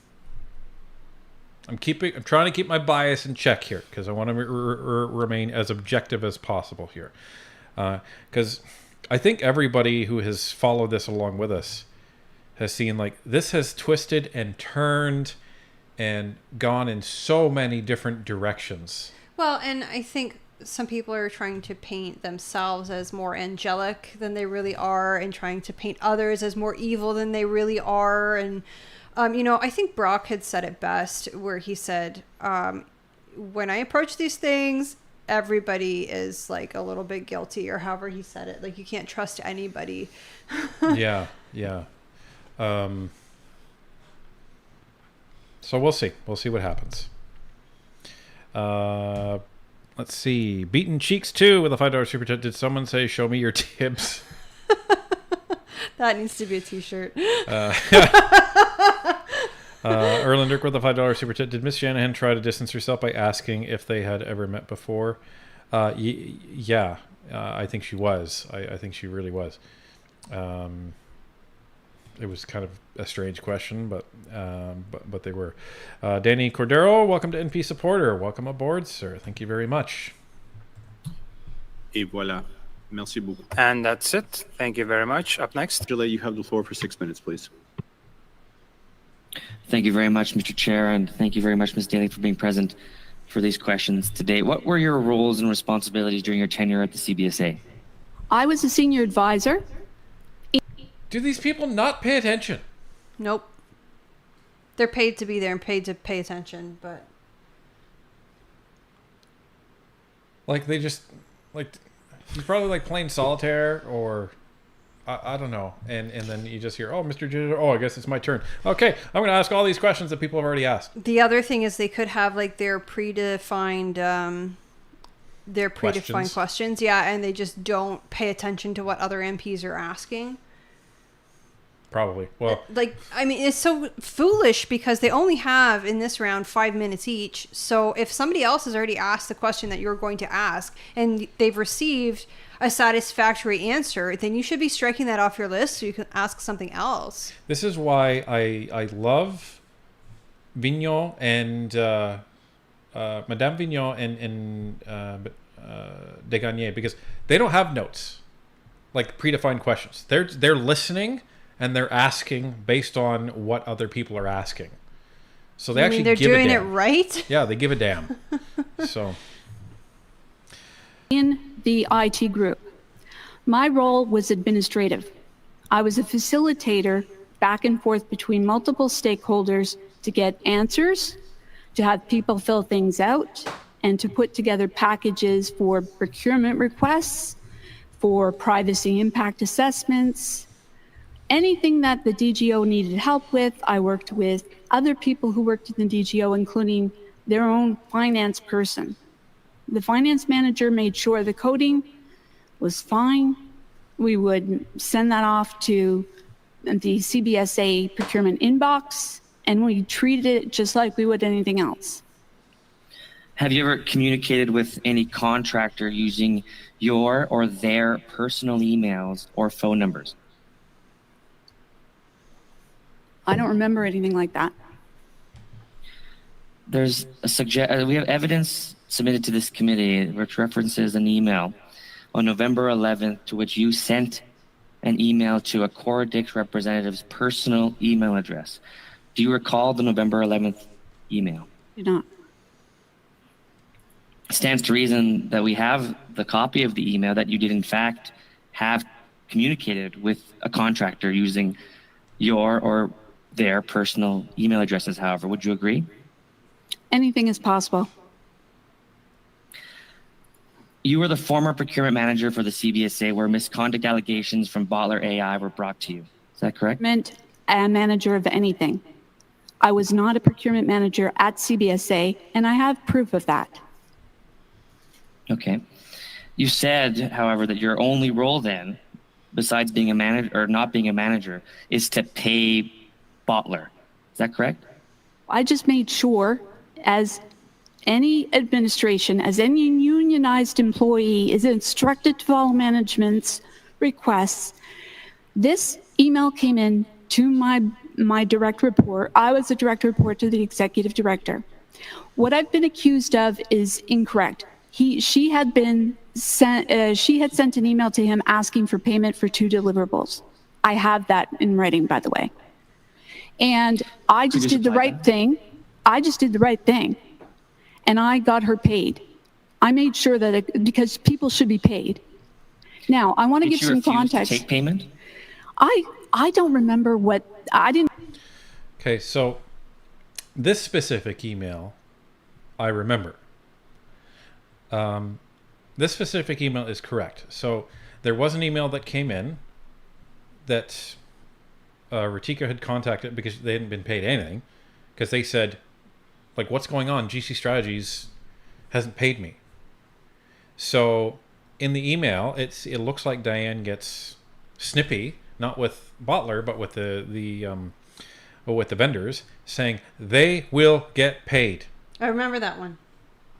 to keep my bias in check here because I want to remain as objective as possible here. Because I think everybody who has followed this along with us has seen this has twisted and turned and gone in so many different directions. Well, and I think some people are trying to paint themselves as more angelic than they really are and trying to paint others as more evil than they really are. And, I think Brock had said it best where he said, when I approach these things, everybody is a little bit guilty, or however he said it. You can't trust anybody. Yeah. So we'll see. We'll see what happens. Let's see. Beaten Cheeks 2 with a $5 super chat. Did someone say, show me your tips? That needs to be a t-shirt. Erlendirk with a $5 super chat. Did Miss Shanahan try to distance herself by asking if they had ever met before? Yeah. I think she was. I think she really was. It was kind of a strange question, but they were. Danny Cordero, welcome to NP Supporter. Welcome aboard, sir. Thank you very much. Et voilà. Merci beaucoup. And that's it. Thank you very much. Up next. Angela, you have the floor for 6 minutes, please. Thank you very much, Mr. Chair, and thank you very much, Ms. Daly, for being present for these questions today. What were your roles and responsibilities during your tenure at the CBSA? I was a senior advisor. Do these people not pay attention? Nope. They're paid to be there and paid to pay attention, but... They just... he's probably playing solitaire or... I don't know. And then you just hear, oh, Mr. Judge, I guess it's my turn. Okay, I'm going to ask all these questions that people have already asked. The other thing is they could have their predefined questions. Yeah, and they just don't pay attention to what other MPs are asking. Probably. Well, it's so foolish because they only have in this round 5 minutes each. So if somebody else has already asked the question that you're going to ask and they've received a satisfactory answer, then you should be striking that off your list so you can ask something else. This is why I love Vignon and Madame Vignon and Desgagne, because they don't have notes, predefined questions. They're listening and they're asking based on what other people are asking. So they actually they're give a damn. doing it right? Yeah, they give a damn. So in the IT group, my role was administrative. I was a facilitator back and forth between multiple stakeholders to get answers, to have people fill things out, and to put together packages for procurement requests, for privacy impact assessments. Anything that the DGO needed help with, I worked with other people who worked in the DGO, including their own finance person. The finance manager made sure the coding was fine. We would send that off to the CBSA procurement inbox, and we treated it just like we would anything else. Have you ever communicated with any contractor using your or their personal emails or phone numbers? I don't remember anything like that. There's we have evidence submitted to this committee which references an email on November 11th to which you sent an email to a Coradix representative's personal email address. Do you recall the November 11th email? I do not. It stands to reason that we have the copy of the email that you did in fact have communicated with a contractor using your or their personal email addresses, however. Would you agree? Anything is possible. You were the former procurement manager for the CBSA where misconduct allegations from Bottler AI were brought to you. Is that correct? Meant a manager of anything. I was not a procurement manager at CBSA, and I have proof of that. Okay. You said, however, that your only role then, besides being a manager or not being a manager, is to pay Bottler. Is that correct? I just made sure, as any administration, as any unionized employee is instructed to follow management's requests, this email came in to my direct report. I was the direct report to the executive director. What I've been accused of is incorrect. She had sent an email to him asking for payment for 2 deliverables. I have that in writing, by the way. And I just did the right thing. I just did the right thing. And I got her paid. I made sure that because people should be paid. Now, I want to give some context. To take payment? I don't remember what I didn't. Okay, so this specific email, I remember. This specific email is correct. So there was an email that came in that Ratika had contacted because they hadn't been paid anything, because they said, like, what's going on? GC Strategies hasn't paid me. So in the email, it looks like Diane gets snippy, not with Bottler, but with the vendors, saying they will get paid. I remember that one.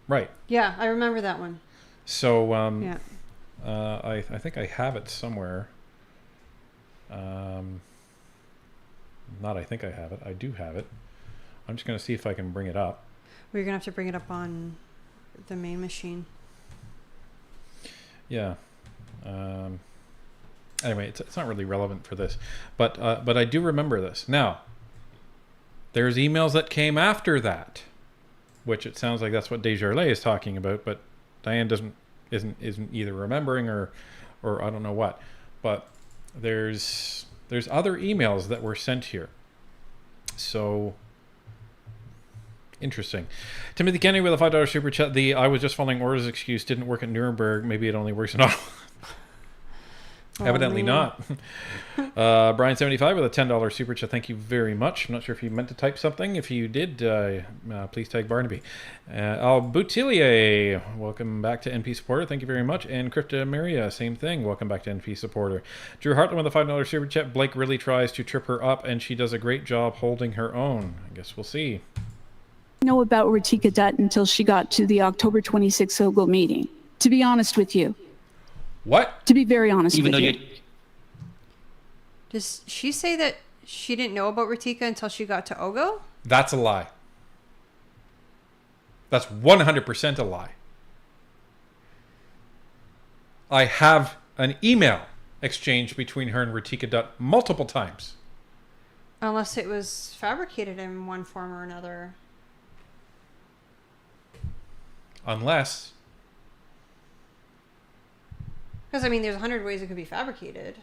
Right. Yeah, I remember that one. So yeah. I think I have it somewhere. Not I think I have it. I do have it. I'm just going to see if I can bring it up. We're going to have to bring it up on the main machine. Yeah. Anyway, it's not really relevant for this, but I do remember this. Now, there's emails that came after that, which it sounds like that's what Desjardins is talking about, but Diane isn't either remembering or I don't know what. But there's other emails that were sent here. So interesting. Timothy Kenny with a $5 super chat. I was just following orders excuse didn't work at Nuremberg. Maybe it only works in Ottawa. Evidently not. Brian75 with a $10 super chat. Thank you very much. I'm not sure if you meant to type something. If you did, please tag Barnaby. Al Boutilier, welcome back to NP Supporter. Thank you very much. And Kripta Maria, same thing. Welcome back to NP Supporter. Drew Hartland with a $5 super chat. Blake really tries to trip her up, and she does a great job holding her own. I guess we'll see. Know about Ratika Dutt until she got to the October 26th Ogle meeting, to be honest with you. What? To be very honest with you. Does she say that she didn't know about Ratika until she got to Ogo? That's a lie. That's 100% a lie. I have an email exchange between her and Ratika Dutt multiple times. Unless it was fabricated in one form or another. Unless... Because, I mean, there's 100 ways it could be fabricated.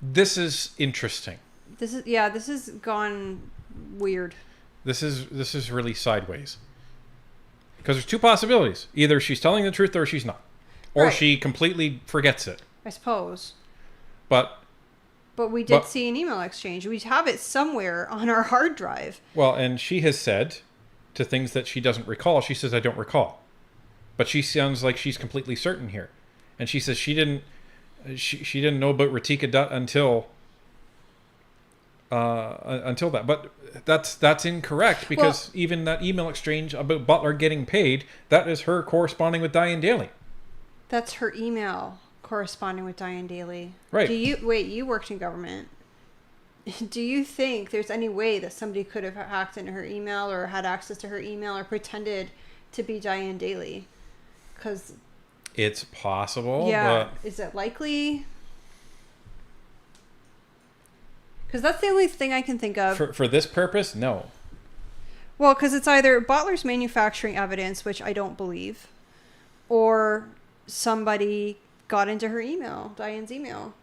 This is interesting. This has gone weird. This is really sideways. Because there's two possibilities. Either she's telling the truth or she's not. Or right. She completely forgets it. I suppose. But we did see an email exchange. We have it somewhere on our hard drive. Well, and she has said to things that she doesn't recall. She says, I don't recall. But she sounds like she's completely certain here. And she says she didn't know about Ratika Dutt until that. But that's incorrect, because even that email exchange about Butler getting paid, that is her corresponding with Diane Daly. That's her email corresponding with Diane Daly. Right. You worked in government. Do you think there's any way that somebody could have hacked into her email or had access to her email or pretended to be Diane Daly? Because it's possible. Yeah. But is it likely? Because that's the only thing I can think of. For this purpose, no. Well, because it's either Butler's manufacturing evidence, which I don't believe, or somebody got into her email, Diane's email.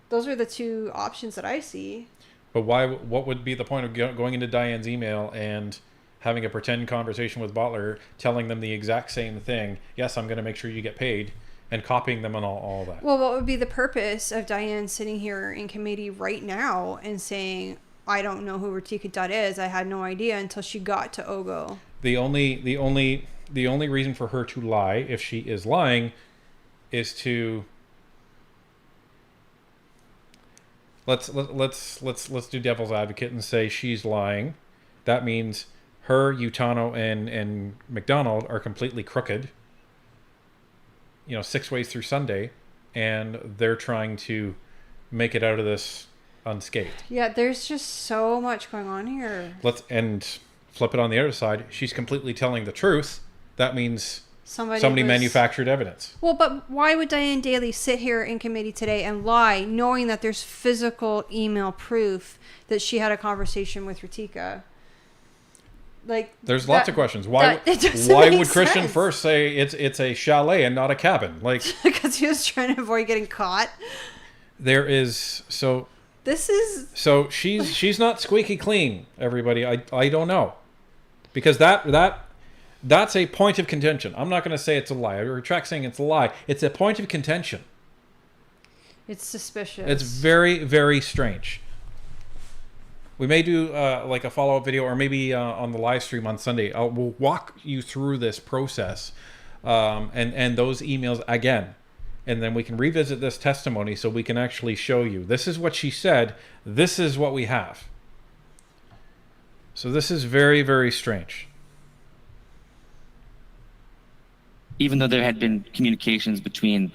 Those are the two options that I see. But why? What would be the point of going into Diane's email and having a pretend conversation with Butler, telling them the exact same thing? Yes, I'm going to make sure you get paid, and copying them on all that. Well, what would be the purpose of Diane sitting here in committee right now and saying, I don't know who Ratika Dutt is. I had no idea until she got to OGO. The only reason for her to lie, if she is lying, is to let's do devil's advocate and say she's lying. That means her, Utano, and McDonald are completely crooked. 6 ways through Sunday, and they're trying to make it out of this unscathed. Yeah, there's just so much going on here. And flip it on the other side. She's completely telling the truth. That means somebody manufactured evidence. Well, but why would Diane Daly sit here in committee today and lie, knowing that there's physical email proof that she had a conversation with Ratika? There's lots of questions. Why would Christian first say it's a chalet and not a cabin? Because he was trying to avoid getting caught. She's not squeaky clean, everybody. I don't know, because that's a point of contention. I'm not going to say it's a lie. I retract saying it's a lie. It's a point of contention. It's suspicious. It's very, very strange. We may do a follow-up video, or maybe on the live stream on Sunday. We'll walk you through this process and those emails again. And then we can revisit this testimony so we can actually show you. This is what she said. This is what we have. So this is very, very strange. Even though there had been communications between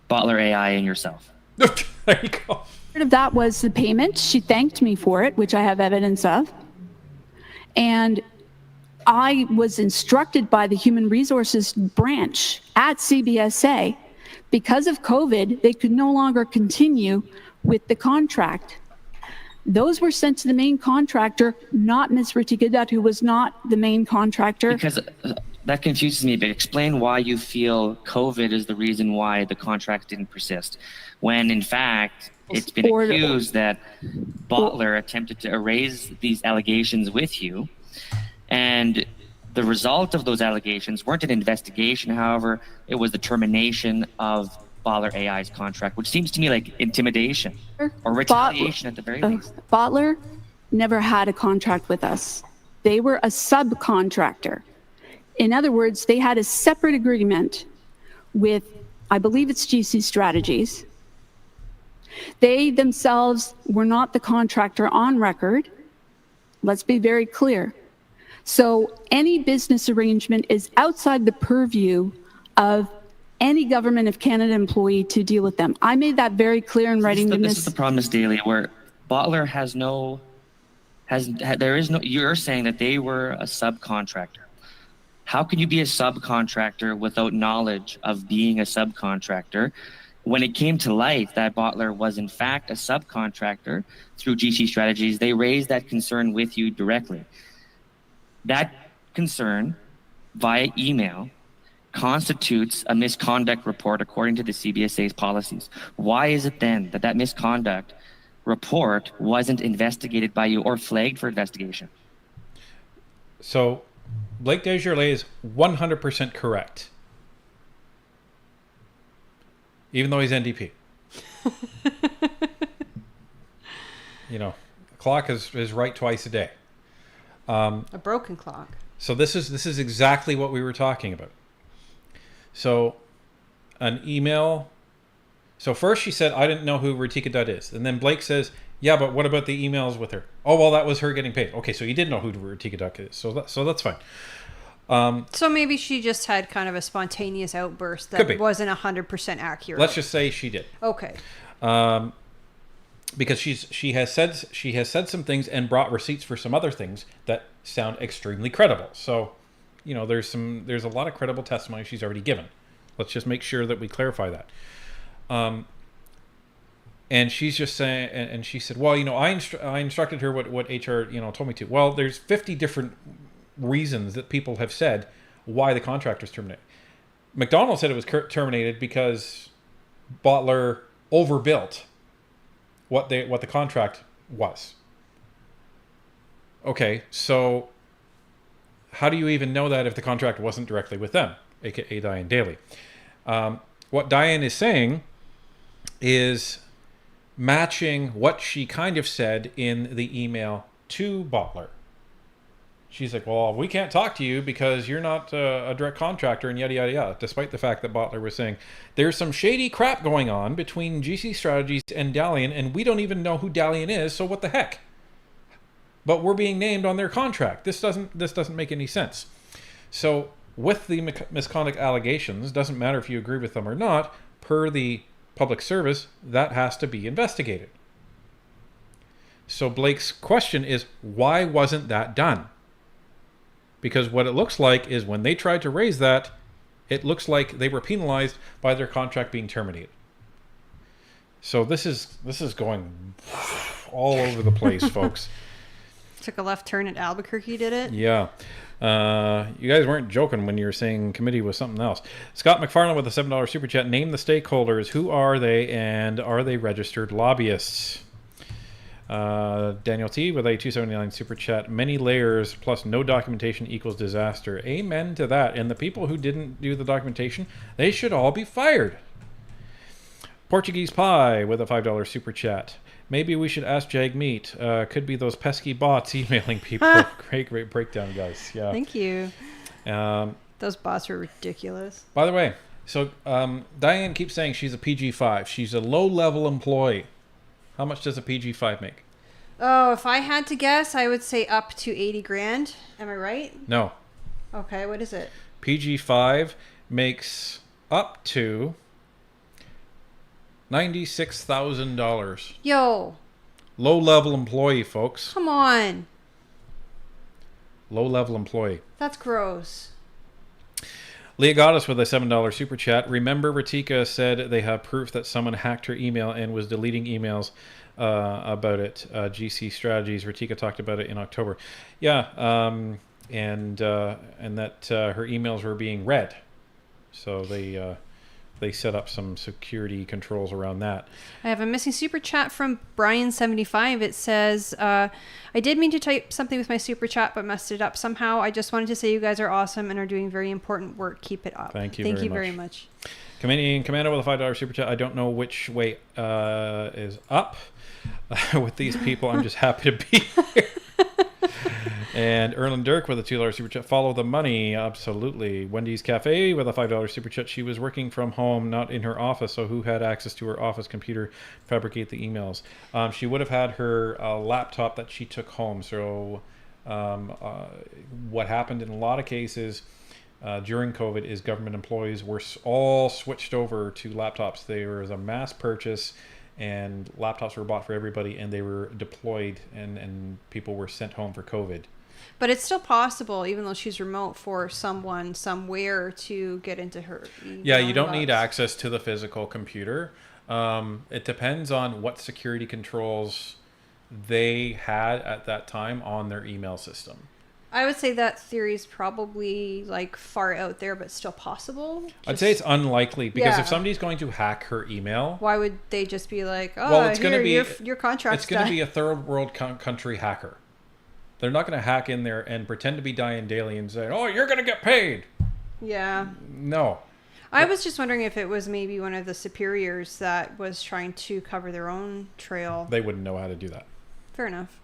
Butler AI and yourself. There you go. Part of that was the payment. She thanked me for it, which I have evidence of. And I was instructed by the Human Resources branch at CBSA, because of COVID, they could no longer continue with the contract. Those were sent to the main contractor, not Ms. Ratika Dutt, who was not the main contractor. Because that confuses me, but explain why you feel COVID is the reason why the contract didn't persist, when in fact it's been accused that Butler attempted to erase these allegations with you, and the result of those allegations weren't an investigation. However, it was the termination of Butler AI's contract, which seems to me like intimidation or retaliation at the very least. Butler never had a contract with us. They were a subcontractor. In other words, they had a separate agreement with, I believe it's GC Strategies. They themselves were not the contractor on record. Let's be very clear. So any business arrangement is outside the purview of any Government of Canada employee to deal with them. I made that very clear in writing to Ms. This is the problem, Ms. Daly, where Butler you're saying that they were a subcontractor. How can you be a subcontractor without knowledge of being a subcontractor? When it came to light that Butler was in fact a subcontractor through GC Strategies, they raised that concern with you directly. That concern via email constitutes a misconduct report according to the CBSA's policies. Why is it then that misconduct report wasn't investigated by you or flagged for investigation? So Blake Desjardins is 100% correct, even though he's NDP. The clock is right twice a day. A broken clock. So this is exactly what we were talking about. So an email. So first she said, I didn't know who Ritika Dutt is. And then Blake says, yeah, but what about the emails with her? Oh, well, that was her getting paid. Okay, so you did know who Ritika Dutt is. So that's fine. So maybe she just had kind of a spontaneous outburst that wasn't 100% accurate. Let's just say she did. Okay. Because she has said some things and brought receipts for some other things that sound extremely credible. So, there's a lot of credible testimony she's already given. Let's just make sure that we clarify that. And she's just saying, and she said, well, I instructed her what HR told me to. Well, there's 50 different reasons that people have said why the contract was terminated. McDonald's said it was terminated because Bottler overbuilt what the contract was. Okay, so how do you even know that if the contract wasn't directly with them, aka Diane Daly? What Diane is saying is matching what she kind of said in the email to Bottler. She's like, well, we can't talk to you because you're not a direct contractor and yada, yada, yada. Despite the fact that Bottler was saying, there's some shady crap going on between GC Strategies and Dalian, and we don't even know who Dalian is, so what the heck? But we're being named on their contract. This doesn't make any sense. So with the misconduct allegations, doesn't matter if you agree with them or not, per the public service, that has to be investigated. So Blake's question is, why wasn't that done? Because what it looks like is when they tried to raise that, it looks like they were penalized by their contract being terminated. So this is going all over the place, folks. Took a left turn at Albuquerque, did it? Yeah. You guys weren't joking when you were saying committee was something else. Scott McFarland with a $7 super chat. Name the stakeholders. Who are they, and are they registered lobbyists? Daniel T with a $2.79 super chat. Many layers plus no documentation equals disaster. Amen to that. And the people who didn't do the documentation, they should all be fired. Portuguese Pie with a $5 super chat. Maybe we should ask Jagmeet. Could be those pesky bots emailing people. Great breakdown, guys. Yeah. Thank you. Those bots are ridiculous. By the way, so Diane keeps saying she's a PG-5. She's a low-level employee. How much does a PG-5 make? Oh, if I had to guess, I would say up to 80 grand. Am I right? No. Okay, what is it? PG-5 makes up to $96,000. Yo. Low-level employee, folks. Come on. Low-level employee. That's gross. Leah Goddess with a $7 super chat. Remember, Ritika said they have proof that someone hacked her email and was deleting emails about it. GC Strategies. Ritika talked about it in October. Yeah, and that her emails were being read. So they set up some security controls around that. I have a missing super chat from Brian75. It says, I did mean to type something with my super chat, but messed it up somehow. I just wanted to say you guys are awesome and are doing very important work. Keep it up. Thank you very much. Commando with a $5 super chat. I don't know which way is up with these people. I'm just happy to be here. And Erlen Dirk with a $2 super chat. Follow the money. Absolutely. Wendy's Cafe with a $5 super chat. She was working from home, not in her office. So who had access to her office computer to fabricate the emails? She would have had her laptop that she took home. So what happened in a lot of cases during COVID is government employees were all switched over to laptops. There was a mass purchase and laptops were bought for everybody and they were deployed and people were sent home for COVID. But it's still possible, even though she's remote, for someone somewhere to get into her email. Yeah, you don't need access to the physical computer. It depends on what security controls they had at that time on their email system. I would say that theory is probably like far out there, but still possible. I'd say it's unlikely because if somebody's going to hack her email, why would they just be like, "Oh, well, it's going to be your contract's It's going to be a third world country hacker. They're not going to hack in there and pretend to be Diane Daly and say, "Oh, you're going to get paid." Yeah. No. I was just wondering if it was maybe one of the superiors that was trying to cover their own trail. They wouldn't know how to do that. Fair enough.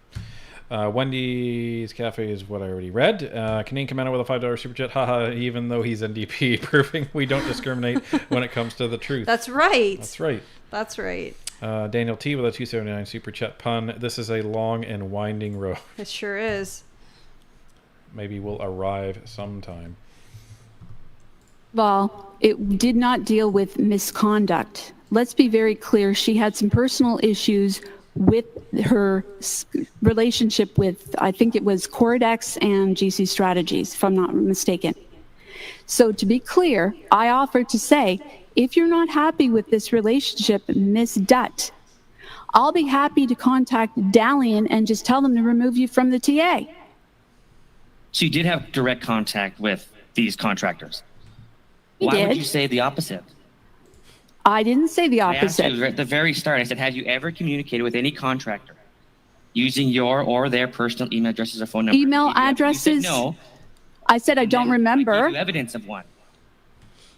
Wendy's Cafe is what I already read. Canadian Commander with a $5 super chat. Haha, even though he's NDP, proving we don't discriminate when it comes to the truth. That's right. That's right. That's right. Daniel T with a $2.79 super chat pun. This is a long and winding road. It sure is. Maybe we'll arrive sometime. Well, it did not deal with misconduct. Let's be very clear. She had some personal issues with her relationship with, I think it was Coredex and GC Strategies, if I'm not mistaken. So to be clear, I offered to say, if you're not happy with this relationship, Miss Dutt, I'll be happy to contact Dalian and just tell them to remove you from the TA. So you did have direct contact with these contractors. We Why did. would you say the opposite? I didn't say the I asked opposite. you at the very start. I said, have you ever communicated with any contractor using your or their personal email addresses or phone number? Email You said addresses? no. I said I don't I gave remember. you evidence of one.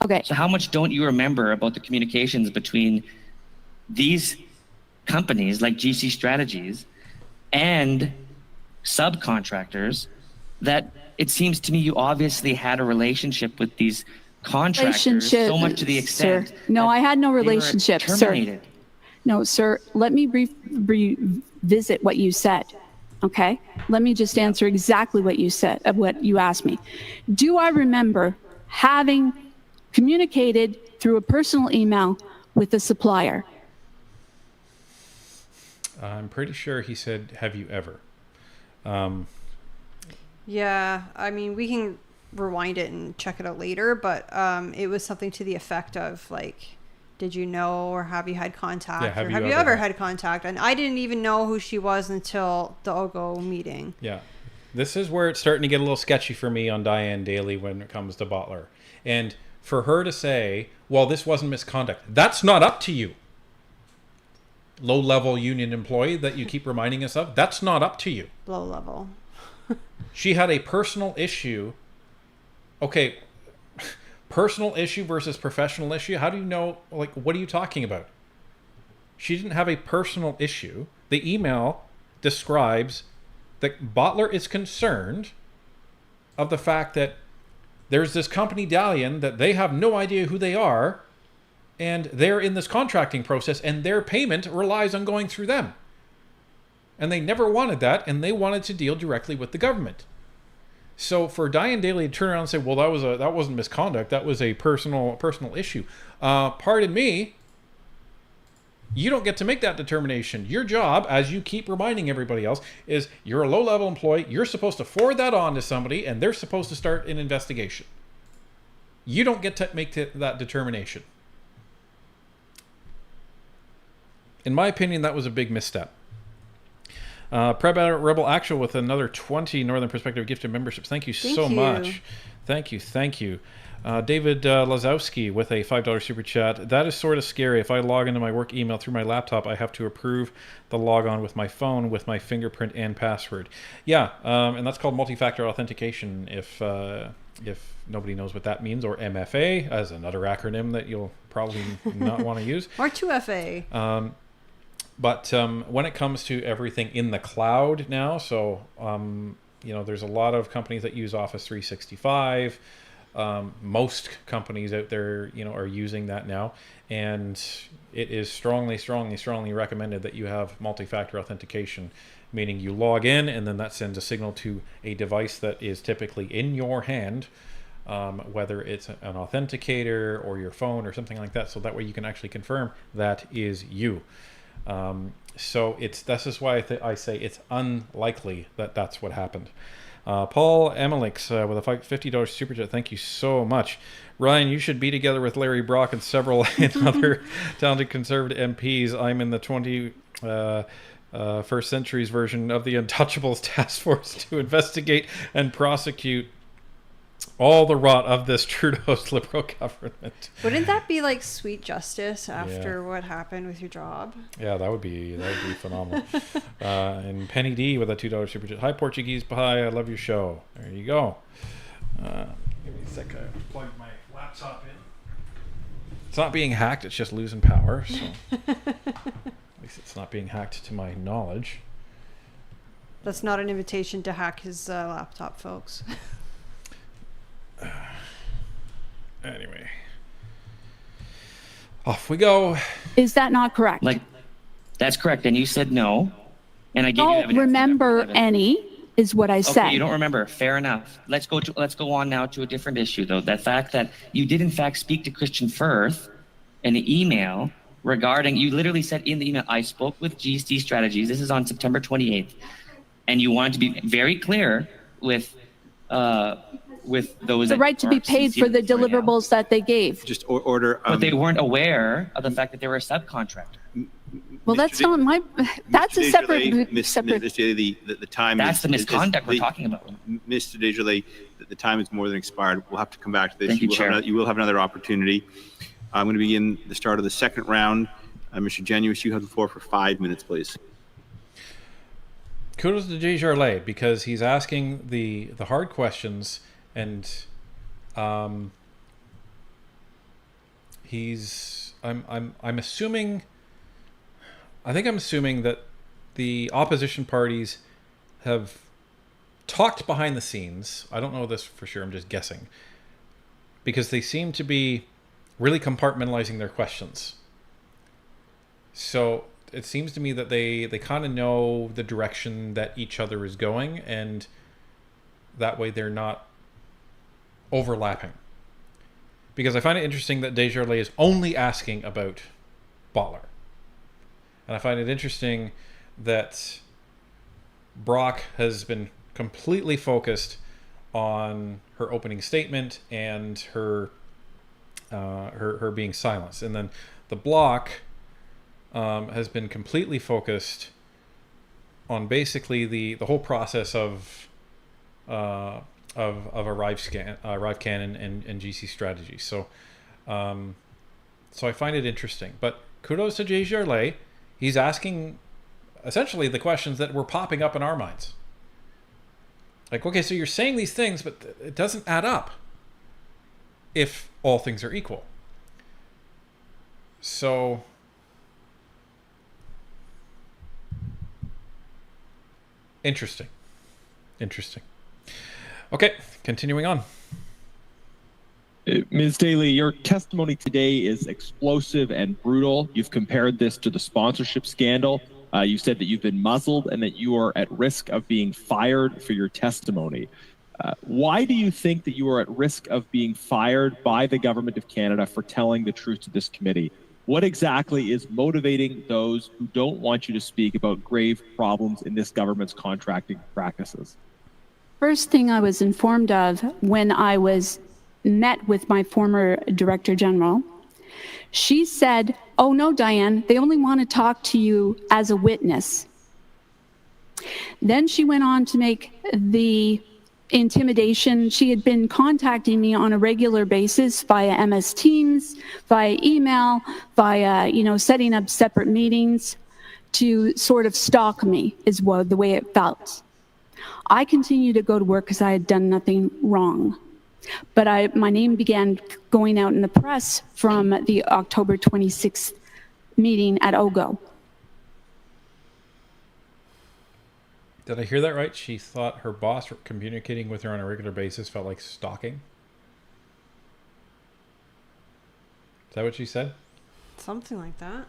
Okay. So how much don't you remember about the communications between these companies like GC Strategies and subcontractors that it seems to me you obviously had a relationship with these contractors so much to the extent sir. No, I had no they were relationship, sir. terminated. No, sir, let me revisit what you said, okay? Let me just answer exactly what you said, what you asked me. Do I remember having communicated through a personal email with a supplier? I'm pretty sure he said, have you ever? Yeah, I mean, we can rewind it and check it out later, but it was something to the effect of, like, did you know, or have you had contact, Yeah, or have you ever had contact? And I didn't even know who she was until the OGO meeting. Yeah. This is where it's starting to get a little sketchy for me on Diane Daly when it comes to Butler. And for her to say, well, this wasn't misconduct, that's not up to you. Low-level union employee that you keep reminding us of, that's not up to you. Low level. She had a personal issue. Okay, personal issue versus professional issue. How do you know, like, what are you talking about? She didn't have a personal issue. The email describes that Butler is concerned of the fact that there's this company, Dalian, that they have no idea who they are, and they're in this contracting process, and their payment relies on going through them. And they never wanted that, and they wanted to deal directly with the government. So for Diane Daly to turn around and say, well, that wasn't misconduct, that was a personal issue. Pardon me, you don't get to make that determination. Your job, as you keep reminding everybody else, is you're a low-level employee. You're supposed to forward that on to somebody, and they're supposed to start an investigation. You don't get to make that determination. In my opinion, that was a big misstep. Preb Rebel Actual with another 20 Northern Perspective gifted memberships. Thank you so much. Thank you. David Lazowski with a $5 super chat. That is sort of scary. If I log into my work email through my laptop, I have to approve the logon with my phone with my fingerprint and password. Yeah, and that's called multi-factor authentication if nobody knows what that means, or MFA as another acronym that you'll probably not want to use. Or 2FA. But when it comes to everything in the cloud now, so there's a lot of companies that use Office 365. Most companies out there, are using that now, and it is strongly recommended that you have multi-factor authentication, meaning you log in and then that sends a signal to a device that is typically in your hand, whether it's an authenticator or your phone or something like that, so that way you can actually confirm that is you. So this is why I say it's unlikely that that's what happened. Paul Emelix with a $50 super chat. Thank you so much. Ryan, you should be together with Larry Brock and several other talented Conservative MPs. I'm in the 21st century's version of the Untouchables Task Force to investigate and prosecute all the rot of this Trudeau's Liberal government. Wouldn't that be like sweet justice after what happened with your job? Yeah, that would be phenomenal. And Penny D with a $2 super chat. Hi, Portuguese Pie. I love your show. There you go. Give me a sec. I plug my laptop in. It's not being hacked. It's just losing power. So at least it's not being hacked to my knowledge. That's not an invitation to hack his laptop, folks. Anyway. Off we go. Is that not correct? Like, that's correct. And you said no. And I gave you Don't evidence. remember any is what I said. Okay, you don't remember. Fair enough. Let's go on now to a different issue, though. The fact that you did in fact speak to Christian Firth in an email regarding, you literally said in the email, I spoke with GST Strategies. This is on September 28th. And you wanted to be very clear with those. The right to be paid for the deliverables that they gave. Just order. But they weren't aware of the fact that they were a subcontractor. Well, that's not my. That's a separate. The time. That's the misconduct we're talking about. Mr. Desjardins, the time is more than expired. We'll have to come back to this. Thank you, Chair. You will have another opportunity. I'm going to begin the start of the second round. Mr. Genuis, you have the floor for 5 minutes, please. Kudos to Desjardins because he's asking the hard questions, and I'm assuming. I think I'm assuming that the opposition parties have talked behind the scenes. I don't know this for sure. I'm just guessing because they seem to be really compartmentalizing their questions. So it seems to me that they kind of know the direction that each other is going, and that way they're not overlapping. Because I find it interesting that Desjardins is only asking about Butler. And I find it interesting that Brock has been completely focused on her opening statement and her being silenced. And then the block has been completely focused on basically the whole process of ArriveCan and GC strategy. So I find it interesting. But kudos to Desjardins. He's asking essentially the questions that were popping up in our minds. Like, okay, so you're saying these things, but it doesn't add up if all things are equal. So interesting. Okay, continuing on. Ms. Daly, your testimony today is explosive and brutal. You've compared this to the sponsorship scandal. You said that you've been muzzled and that you are at risk of being fired for your testimony. Why do you think that you are at risk of being fired by the Government of Canada for telling the truth to this committee? What exactly is motivating those who don't want you to speak about grave problems in this government's contracting practices? First thing I was informed of when I was met with my former Director General, she said, "Oh no, Diane, they only want to talk to you as a witness." Then she went on to make the intimidation. She had been contacting me on a regular basis via MS Teams, via email, via, setting up separate meetings to sort of stalk me is the way it felt. I continued to go to work because I had done nothing wrong. But my name began going out in the press from the October 26th meeting at OGO. Did I hear that right? She thought her boss communicating with her on a regular basis felt like stalking? Is that what she said? Something like that.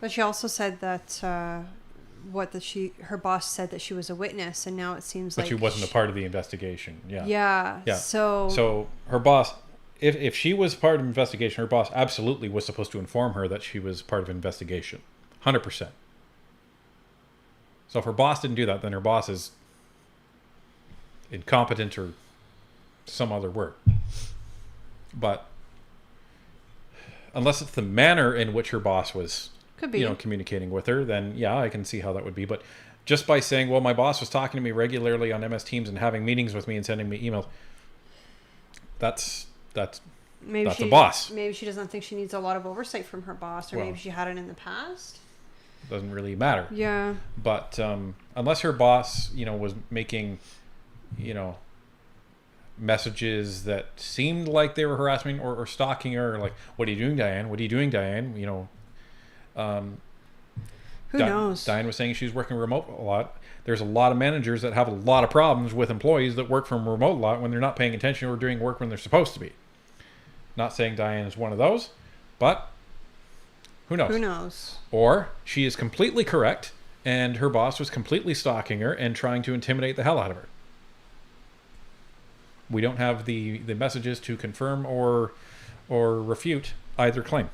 But she also said that her boss said that she was a witness, and now it seems like she wasn't a part of the investigation. Yeah. So her boss, if she was part of the investigation, her boss absolutely was supposed to inform her that she was part of an investigation, 100%. So if her boss didn't do that, then her boss is incompetent or some other word. But unless it's the manner in which her boss was communicating with her, then yeah, I can see how that would be. But just by saying, well, my boss was talking to me regularly on MS Teams and having meetings with me and sending me emails, that's a boss. Maybe she doesn't think she needs a lot of oversight from her boss, or maybe she had it in the past. Doesn't really matter. Yeah. But unless her boss, was making, messages that seemed like they were harassing or stalking her, like, what are you doing, Diane? What are you doing, Diane? Who knows? Diane was saying she's working remote a lot. There's a lot of managers that have a lot of problems with employees that work from remote a lot when they're not paying attention or doing work when they're supposed to be. Not saying Diane is one of those, but who knows? Who knows? Or she is completely correct and her boss was completely stalking her and trying to intimidate the hell out of her. We don't have the messages to confirm or refute either claim.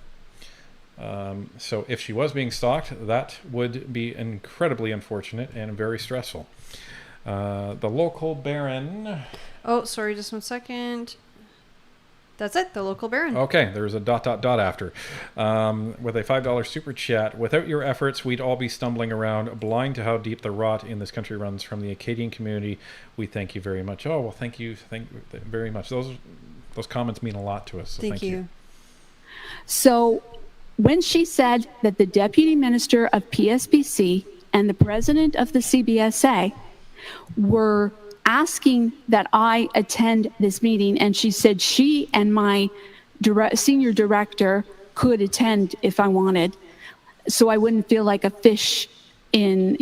So if she was being stalked, that would be incredibly unfortunate and very stressful. The local baron... Oh, sorry, just 1 second. That's it, the local baron. Okay, there's a ... after. With a $5 super chat. Without your efforts, we'd all be stumbling around, blind to how deep the rot in this country runs. From the Acadian community, we thank you very much. Oh, well, thank you very much. Those comments mean a lot to us. So thank you. So when she said that the Deputy Minister of PSPC and the President of the CBSA were asking that I attend this meeting, and she said she and my senior director could attend if I wanted, so I wouldn't feel like a fish in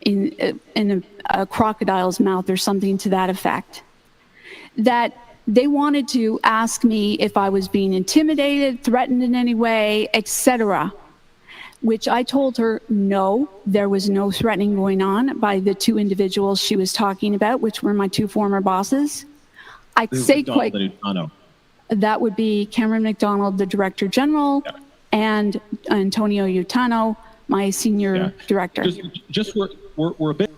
a crocodile's mouth or something to that effect. That they wanted to ask me if I was being intimidated, threatened in any way, etc., which I told her, no, there was no threatening going on by the two individuals she was talking about, which were my two former bosses. I'd say quite... That would be Cameron McDonald, the Director General, and Antonio Utano, my senior director. We're a bit...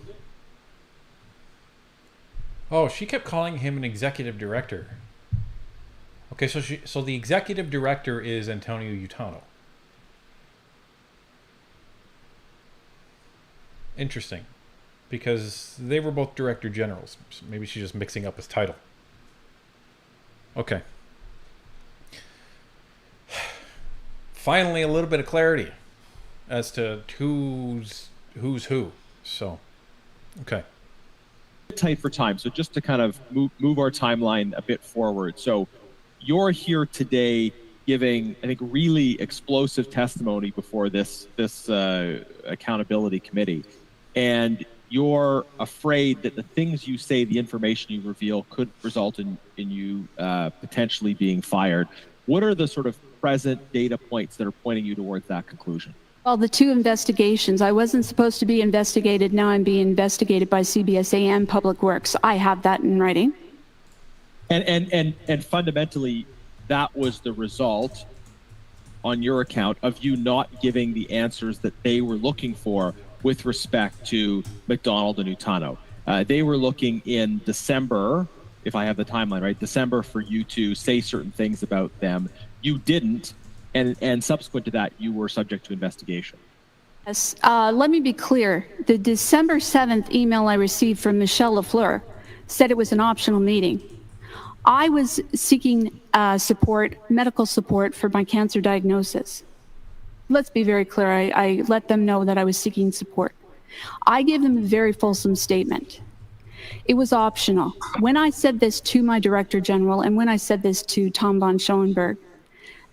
Oh, she kept calling him an executive director. Okay, so the executive director is Antonio Utano. Interesting, because they were both director generals. So maybe she's just mixing up his title. Okay. Finally, a little bit of clarity as to who's who. So, okay. Tight for time, so just to kind of move our timeline a bit forward. So, you're here today giving, I think, really explosive testimony before this accountability committee. And you're afraid that the things you say, the information you reveal, could result in you potentially being fired. What are the sort of present data points that are pointing you towards that conclusion? Well, the two investigations. I wasn't supposed to be investigated. Now I'm being investigated by CBSA and Public Works. I have that in writing. And fundamentally, that was the result on your account of you not giving the answers that they were looking for with respect to McDonald and Utano. They were looking in December, if I have the timeline right, December, for you to say certain things about them. You didn't, and subsequent to that, you were subject to investigation. Yes, let me be clear. The December 7th email I received from Michelle Lafleur said it was an optional meeting. I was seeking medical support for my cancer diagnosis. Let's be very clear. I let them know that I was seeking support. I gave them a very fulsome statement. It was optional. When I said this to my Director General and when I said this to Tom von Schoenberg,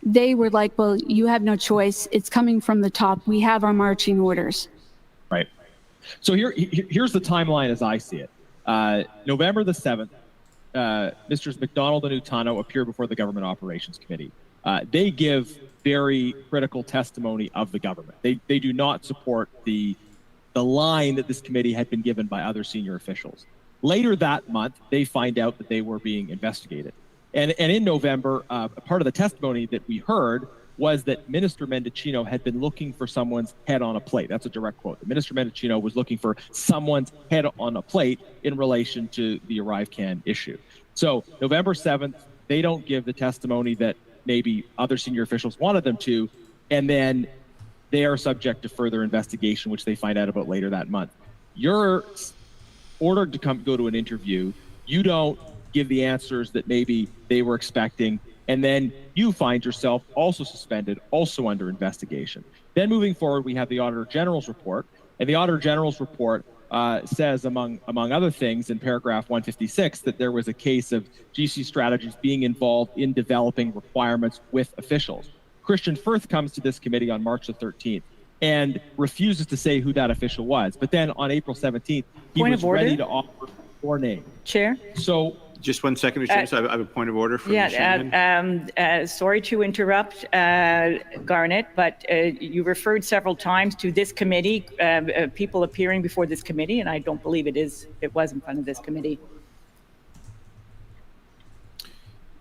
they were like, well, you have no choice. It's coming from the top. We have our marching orders. Right. So here's the timeline as I see it. November the 7th, Mr. McDonald and Utano appear before the Government Operations Committee. They give very critical testimony of the government. They do not support the line that this committee had been given by other senior officials. Later that month, they find out that they were being investigated. And in November, part of the testimony that we heard was that Minister Mendicino had been looking for someone's head on a plate. That's a direct quote. Minister Mendicino was looking for someone's head on a plate in relation to the ArriveCan issue. So November 7th, they don't give the testimony that maybe other senior officials wanted them to, and then they are subject to further investigation, which they find out about later that month. You're ordered to go to an interview. You don't give the answers that maybe they were expecting, and then you find yourself also suspended, also under investigation. Then moving forward, we have the Auditor General's report, and the Auditor General's report says, among other things, in paragraph 156, that there was a case of GC Strategies being involved in developing requirements with officials. Christian Firth comes to this committee on March the 13th, and refuses to say who that official was. But then on April 17th, he Point was of order? ready to offer four names. Chair? So Just 1 second, Mr. Chair. I have a point of order from Ms. Shanahan. Sorry to interrupt, Garnet, but you referred several times to this committee, people appearing before this committee, and I don't believe it was in front of this committee.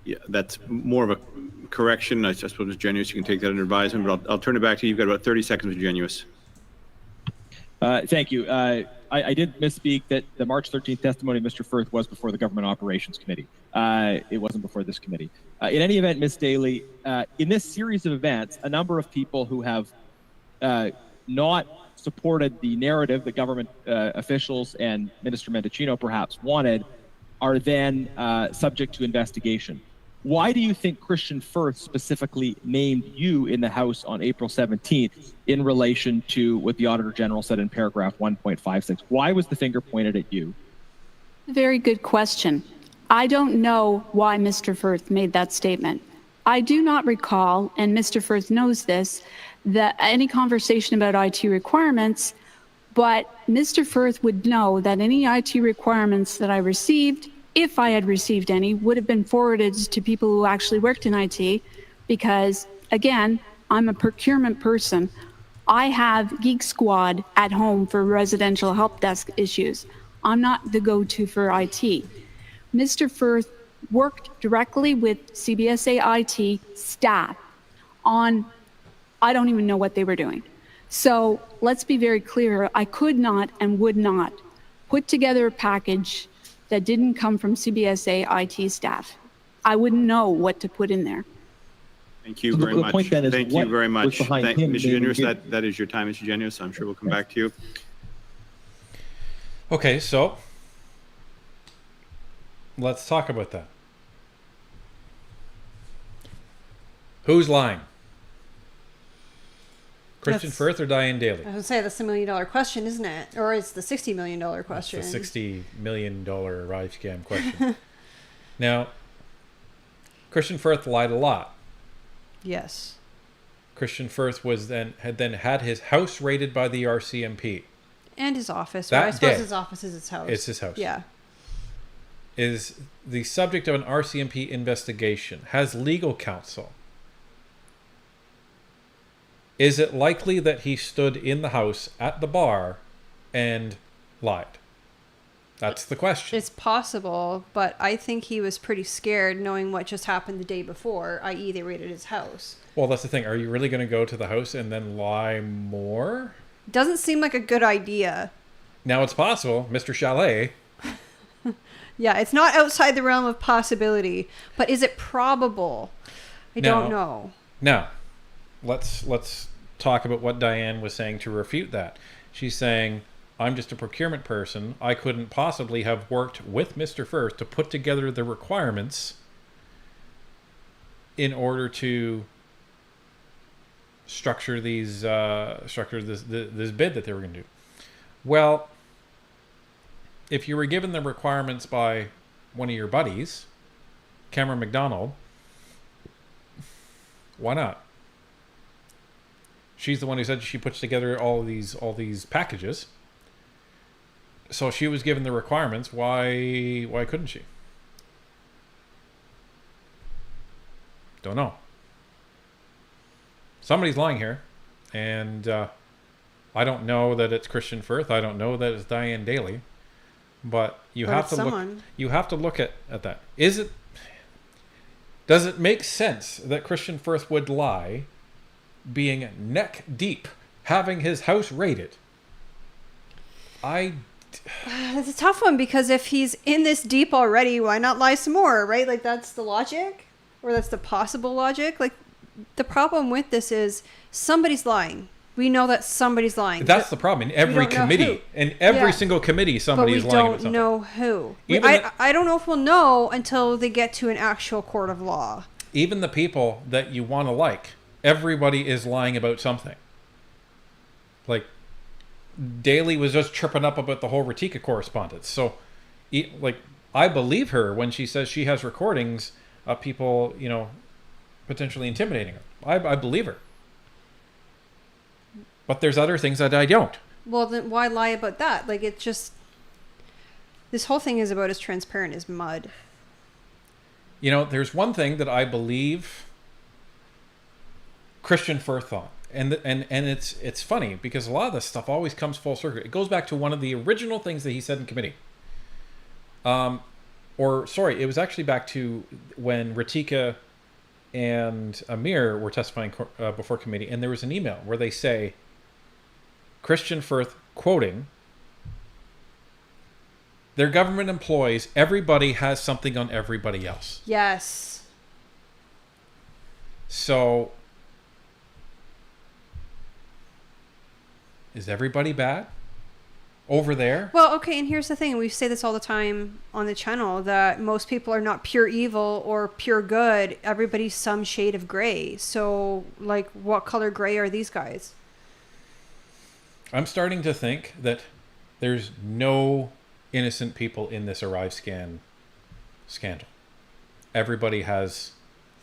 Yeah, that's more of a correction. I suppose, Ms. Genuous, you can take that under advisement, but I'll turn it back to you. You've got about 30 seconds, Ms. Genuous. Thank you. I did misspeak that the March 13th testimony of Mr. Firth was before the Government Operations Committee. It wasn't before this committee. In any event, Ms. Daly, in this series of events, a number of people who have not supported the narrative that government officials and Minister Mendicino perhaps wanted are then subject to investigation. Why do you think Christian Firth specifically named you in the House on April 17th in relation to what the Auditor General said in paragraph 1.56? Why was the finger pointed at you? Very good question. I don't know why Mr. Firth made that statement. I do not recall, and Mr. Firth knows this, that any conversation about IT requirements, but Mr. Firth would know that any IT requirements that I received, if I had received any, would have been forwarded to people who actually worked in IT because, again, I'm a procurement person. I have Geek Squad at home for residential help desk issues. I'm not the go-to for IT. Mr. Firth worked directly with CBSA IT staff on, I don't even know what they were doing. So let's be very clear. I could not and would not put together a package that didn't come from CBSA IT staff. I wouldn't know what to put in there. Thank you very much. Thank you very much. Mr. Genuous, him. that is your time, Mr. Genuous. I'm sure we'll come back to you. Okay, so let's talk about that. Who's lying? Christian Firth or Diane Daly? I was going to say, that's the $1 million question, isn't it? Or it's the $60 million question. It's the $60 million ArriveCan question. Now, Christian Firth lied a lot. Yes. Christian Firth had his house raided by the RCMP. And his office. That Well, I suppose day. his office is his house. It's his house. Yeah. Is the subject of an RCMP investigation. Has legal counsel. Is it likely that he stood in the house at the bar and lied? That's the question. It's possible, but I think he was pretty scared knowing what just happened the day before, i.e. they raided his house. Well, that's the thing. Are you really going to go to the house and then lie more? Doesn't seem like a good idea. Now it's possible, Mr. Chalet. Yeah, it's not outside the realm of possibility, but is it probable? I don't know. Now, let's talk about what Diane was saying to refute that. She's saying, I'm just a procurement person. I couldn't possibly have worked with Mr. Firth to put together the requirements in order to structure this bid that they were going to do. Well, if you were given the requirements by one of your buddies, Cameron McDonald, why not? She's the one who said she puts together all these packages. So she was given the requirements. Why couldn't she? Don't know. Somebody's lying here, and I don't know that it's Christian Firth. I don't know that it's Diane Daly, but you have to look. You have to look at that. Does it make sense that Christian Firth would lie, being neck deep, having his house raided? It's a tough one, because if he's in this deep already, why not lie some more, right? Like, that's the logic, or that's the possible logic. Like, the problem with this is somebody's lying. We know that somebody's lying. That's the problem. In every committee, single committee, somebody's lying about something. But we don't know who. I don't know if we'll know until they get to an actual court of law. Even the people that you want to like, everybody is lying about something. Like, Daly was just tripping up about the whole Ratika correspondence. So, I believe her when she says she has recordings of people, potentially intimidating her. I believe her. But there's other things that I don't. Well, then why lie about that? Like, it just... This whole thing is about as transparent as mud. You know, there's one thing that I believe Christian Firth thought. And it's funny because a lot of this stuff always comes full circle. It goes back to one of the original things that he said in committee. It was actually back to when Ratika and Amir were testifying before committee, and there was an email where they say, Christian Firth, quoting, "They're government employees. Everybody has something on everybody else." Yes. So, is everybody bad over there? Well, okay, and here's the thing. We say this all the time on the channel, that most people are not pure evil or pure good. Everybody's some shade of gray. So, like, what color gray are these guys? I'm starting to think that there's no innocent people in this ArriveCan scandal. Everybody has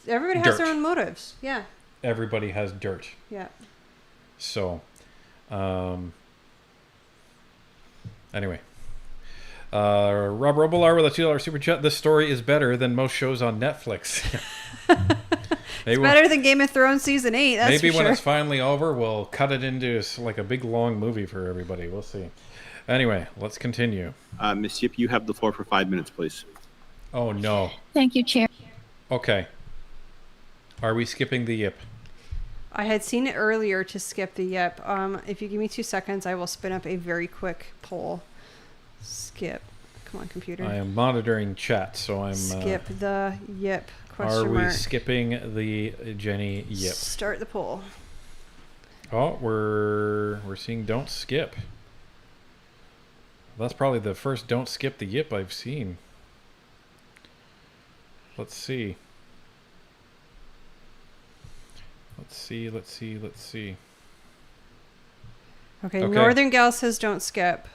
their own motives. Yeah. Everybody has dirt. Yeah. So, anyway. Rob Robillard with a $2 super chat. This story is better than most shows on Netflix. It's better than Game of Thrones season 8. That's maybe for when sure. it's finally over, we'll cut it into like a big long movie for everybody. We'll see. Anyway, let's continue. Ms. Yip, you have the floor for 5 minutes, please. Oh no. Thank you, Chair. Okay. Are we skipping the Yip? I had seen it earlier to skip the yep. If you give me 2 seconds, I will spin up a very quick poll. Skip. Come on, computer. I am monitoring chat, so I'm... Skip the yip. Are we skipping the Jenny Yip? Start the poll. Oh, we're seeing don't skip. That's probably the first don't skip the Yip I've seen. Let's see. Let's see. Okay, Northern Gal says don't skip.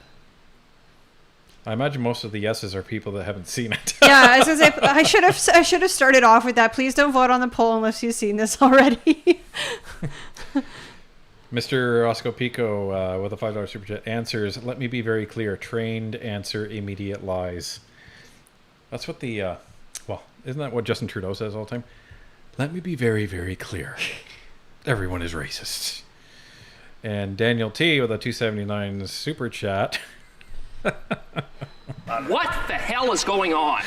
I imagine most of the yeses are people that haven't seen it. Yeah, I was gonna say I should have started off with that. Please don't vote on the poll unless you've seen this already. Mr. Roscoe Pico with a $5 super chat answers. Let me be very clear. Trained answer, immediate lies. That's what the isn't that what Justin Trudeau says all the time? Let me be very, very clear. Everyone is racist. And Daniel T with a $2.79 super chat. What the hell is going on?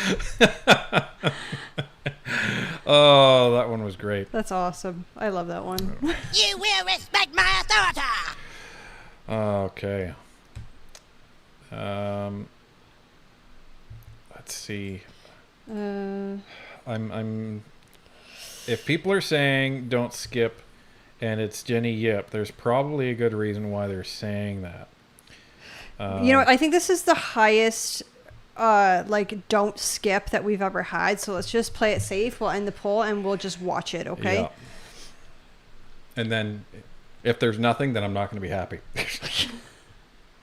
Oh, that one was great. That's awesome. I love that one. You will respect my authority. Okay. Let's see. I'm. If people are saying don't skip, and it's Jenny Yip, there's probably a good reason why they're saying that. You know, I think this is the highest, don't skip that we've ever had. So let's just play it safe. We'll end the poll and we'll just watch it. Okay. Yeah. And then, if there's nothing, then I'm not going to be happy.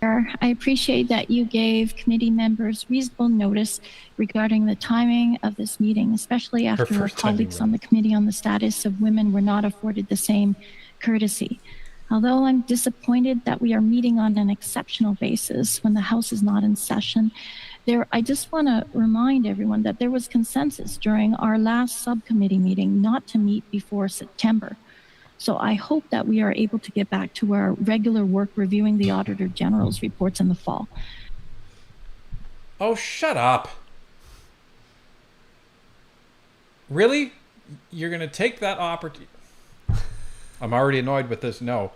I appreciate that you gave committee members reasonable notice regarding the timing of this meeting, especially after our colleagues on the Committee on the Status of Women were not afforded the same courtesy. Although I'm disappointed that we are meeting on an exceptional basis when the House is not in session, I just want to remind everyone that there was consensus during our last subcommittee meeting not to meet before September. So I hope that we are able to get back to our regular work reviewing the Auditor General's reports in the fall. Oh, shut up. Really? You're going to take that opportunity? I'm already annoyed with this no.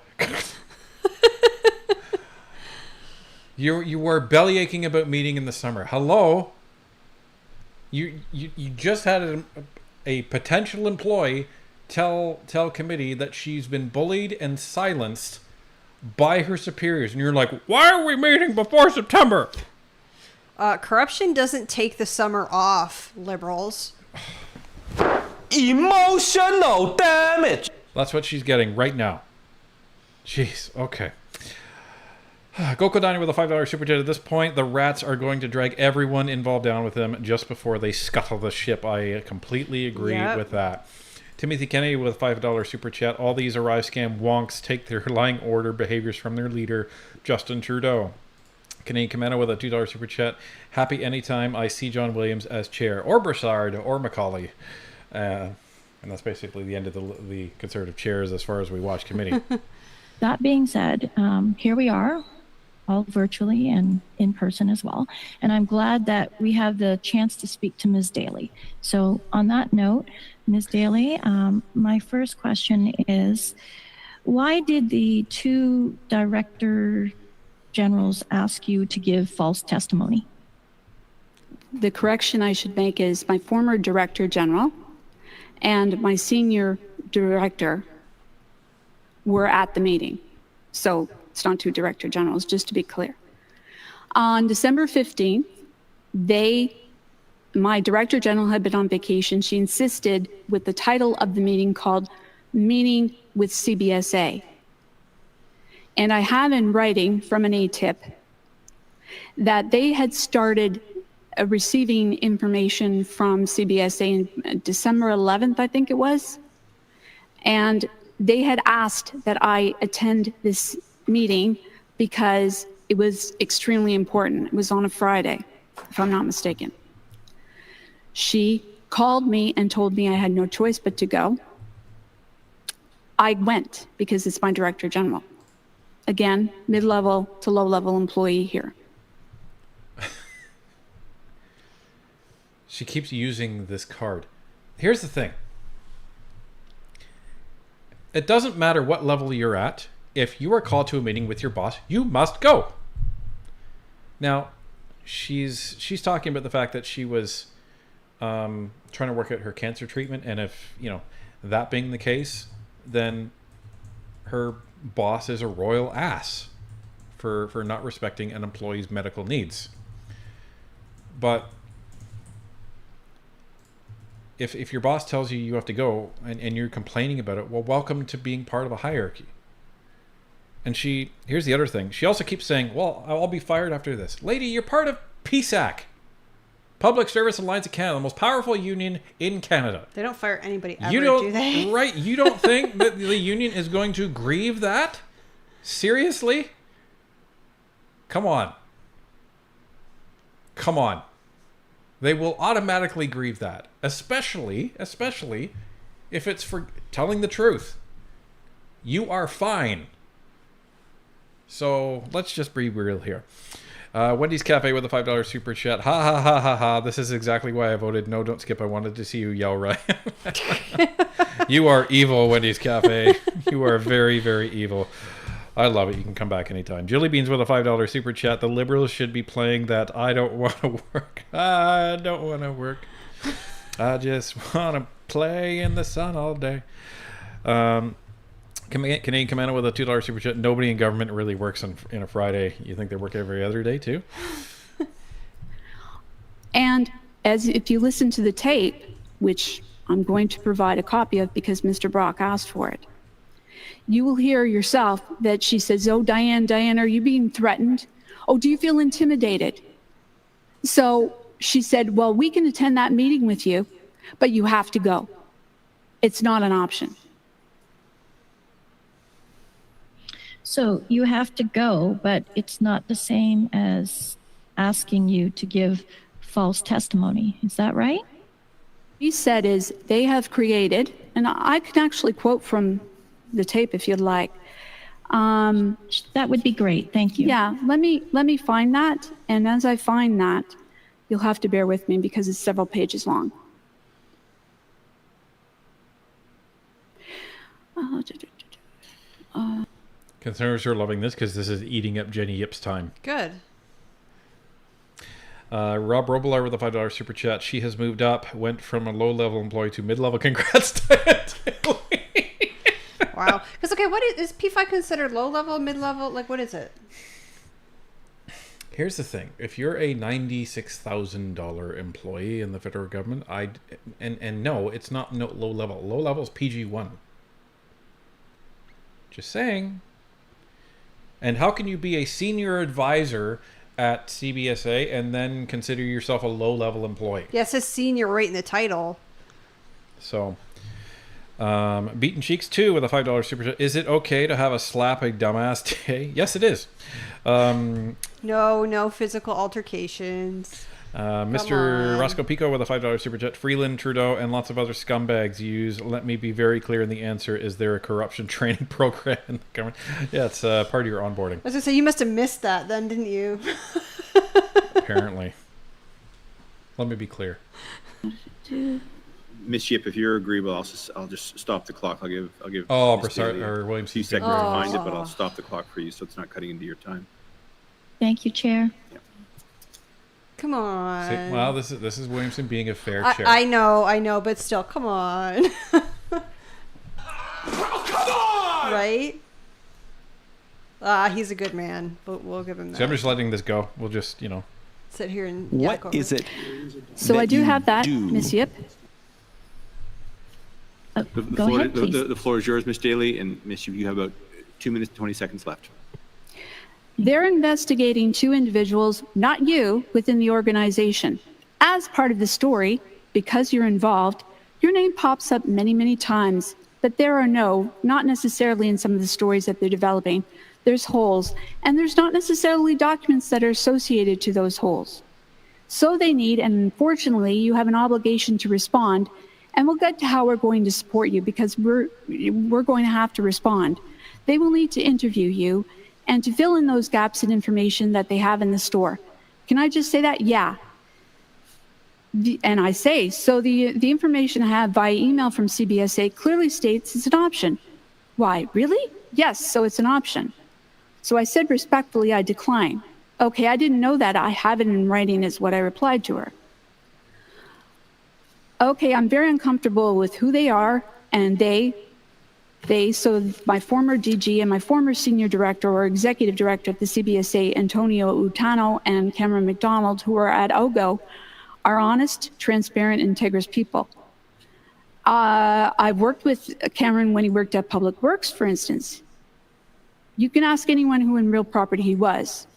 You were bellyaching about meeting in the summer. Hello? You just had a potential employee tell committee that she's been bullied and silenced by her superiors, and you're like, why are we meeting before September? Corruption doesn't take the summer off, liberals. Emotional damage. That's what she's getting right now. Jeez, okay. Goko Dani with a $5 super chat. At this point, the rats are going to drag everyone involved down with them just before they scuttle the ship. I completely agree with that. Timothy Kennedy with a $5 super chat. All these ArriveCan wonks take their lying order behaviors from their leader, Justin Trudeau. Canadian Commando with a $2 super chat. Happy anytime I see John Williams as chair, or Broussard, or Macaulay. And that's basically the end of the Conservative chairs as far as we watch committee. That being said, here we are, all virtually and in person as well. And I'm glad that we have the chance to speak to Ms. Daly. So on that note, Ms. Daly, my first question is, why did the two Director Generals ask you to give false testimony? The correction I should make is my former Director General and my senior director were at the meeting. So it's not two Director Generals, just to be clear. On December 15th, my Director General had been on vacation. She insisted with the title of the meeting called Meeting with CBSA. And I have in writing from an ATIP that they had started receiving information from CBSA in December 11th, I think it was. And they had asked that I attend this meeting because it was extremely important. It was on a Friday, if I'm not mistaken. She called me and told me I had no choice but to go. I went because it's my Director General. Again, mid-level to low-level employee here. She keeps using this card. Here's the thing. It doesn't matter what level you're at. If you are called to a meeting with your boss, you must go. Now, she's talking about the fact that she was trying to work out her cancer treatment, and if, that being the case, then her boss is a royal ass for not respecting an employee's medical needs. But if your boss tells you have to go and you're complaining about it, well, welcome to being part of a hierarchy. And here's the other thing. She also keeps saying, well, I'll be fired after this. Lady, you're part of PSAC, Public Service Alliance of Canada, the most powerful union in Canada. They don't fire anybody ever, do they? Right. You don't think that the union is going to grieve that? Seriously? Come on. They will automatically grieve that, especially if it's for telling the truth. You are fine. So let's just be real here. Wendy's Cafe with a $5 super chat. Ha ha ha ha ha. This is exactly why I voted no, don't skip. I wanted to see you yell, Ryan. You are evil, Wendy's Cafe. You are very, very evil. I love it. You can come back anytime. Julie Beans with a $5 super chat. The Liberals should be playing that I don't want to work. I don't want to work. I just want to play in the sun all day. Canadian Commando with a $2 super chat. Nobody in government really works in a Friday. You think they work every other day too? And if you listen to the tape, which I'm going to provide a copy of because Mr. Brock asked for it, you will hear yourself that she says, oh, Diane, are you being threatened? Oh, do you feel intimidated? So she said, well, we can attend that meeting with you, but you have to go. It's not an option. So you have to go, but it's not the same as asking you to give false testimony. Is that right? What he said is they have created, and I can actually quote from the tape if you'd like. That would be great. Thank you. Yeah, let me find that. And as I find that, you'll have to bear with me because it's several pages long. Conservatives are loving this because this is eating up Jenny Yip's time. Good. Rob Robillard with a $5 super chat. She has moved up, went from a low-level employee to mid-level. Congrats, Diane Daly. Wow. Because, okay, what is P5 considered low-level, mid-level? Like, what is it? Here's the thing. If you're a $96,000 employee in the federal government, no, it's not low-level. Low-level is PG1. Just saying. And how can you be a senior advisor at CBSA and then consider yourself a low-level employee? Yeah, it says senior right in the title. So, Beaten Cheeks 2 with a $5 super chat. Is it okay to have a slap a dumbass day? Yes, it is. No physical altercations. Mr. Roscoe Pico with a $5 super chat. Freeland, Trudeau, and lots of other scumbags use. Let me be very clear in the answer. Is there a corruption training program in the government? Yeah, it's part of your onboarding. I was going to say, you must have missed that then, didn't you? Apparently. Let me be clear. Ms. Yip, if you're agreeable, I'll just stop the clock. I'll give Broussard or William a few seconds to find it, but I'll stop the clock for you so it's not cutting into your time. Thank you, Chair. Yeah. Come on. See, well, this is Williamson being a fair chair. I know, but still, come on. Come on! Right? He's a good man. We'll give him that. So I'm just letting this go. We'll just, sit here and what is it? So I do have that, Ms. Yip. Go ahead, please. The floor is yours, Ms. Daly, and Ms. Yip, you have about 2 minutes and 20 seconds left. They're investigating 2 individuals, not you, within the organization. As part of the story, because you're involved, your name pops up many, many times, but there are not necessarily in some of the stories that they're developing. There's holes, and there's not necessarily documents that are associated to those holes. So they need, and unfortunately, you have an obligation to respond, and we'll get to how we're going to support you because we're going to have to respond. They will need to interview you and to fill in those gaps in information that they have in the store. Can I just say that? Yeah. And I say, so the information I have via email from CBSA clearly states it's an option. Why, really? Yes, so it's an option. So I said respectfully, I decline. Okay, I didn't know that. I have it in writing is what I replied to her. Okay, I'm very uncomfortable with who they are, and so my former DG and my former senior director or executive director at the CBSA, Antonio Utano and Cameron McDonald, who are at OGO, are honest, transparent, integrous people. I've worked with Cameron when he worked at Public Works, for instance. You can ask anyone who in real property he was.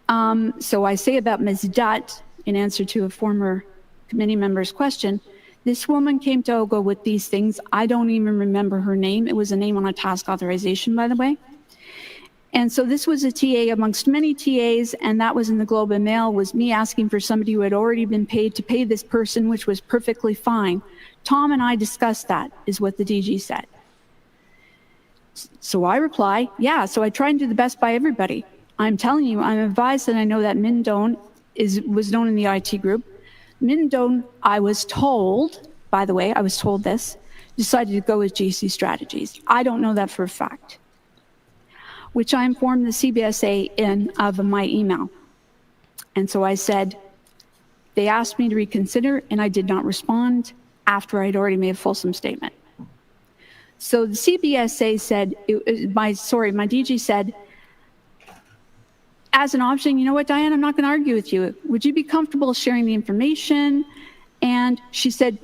So I say about Ms. Dutt, in answer to a former committee member's question, this woman came to OGO with these things. I don't even remember her name. It was a name on a task authorization, by the way. And so this was a TA amongst many TAs, and that was in the Globe and Mail, was me asking for somebody who had already been paid to pay this person, which was perfectly fine. Tom and I discussed that, is what the DG said. So I reply, yeah, so I try and do the best by everybody. I'm telling you, I'm advised, and I know that Mindone was known in the IT group. Mindone, I was told, by the way, I was told this, decided to go with GC Strategies. I don't know that for a fact, which I informed the CBSA of my email. And so I said, they asked me to reconsider, and I did not respond after I'd already made a fulsome statement. So the CBSA said, my DG said, as an option, you know what, Diane, I'm not going to argue with you. Would you be comfortable sharing the information? And she said,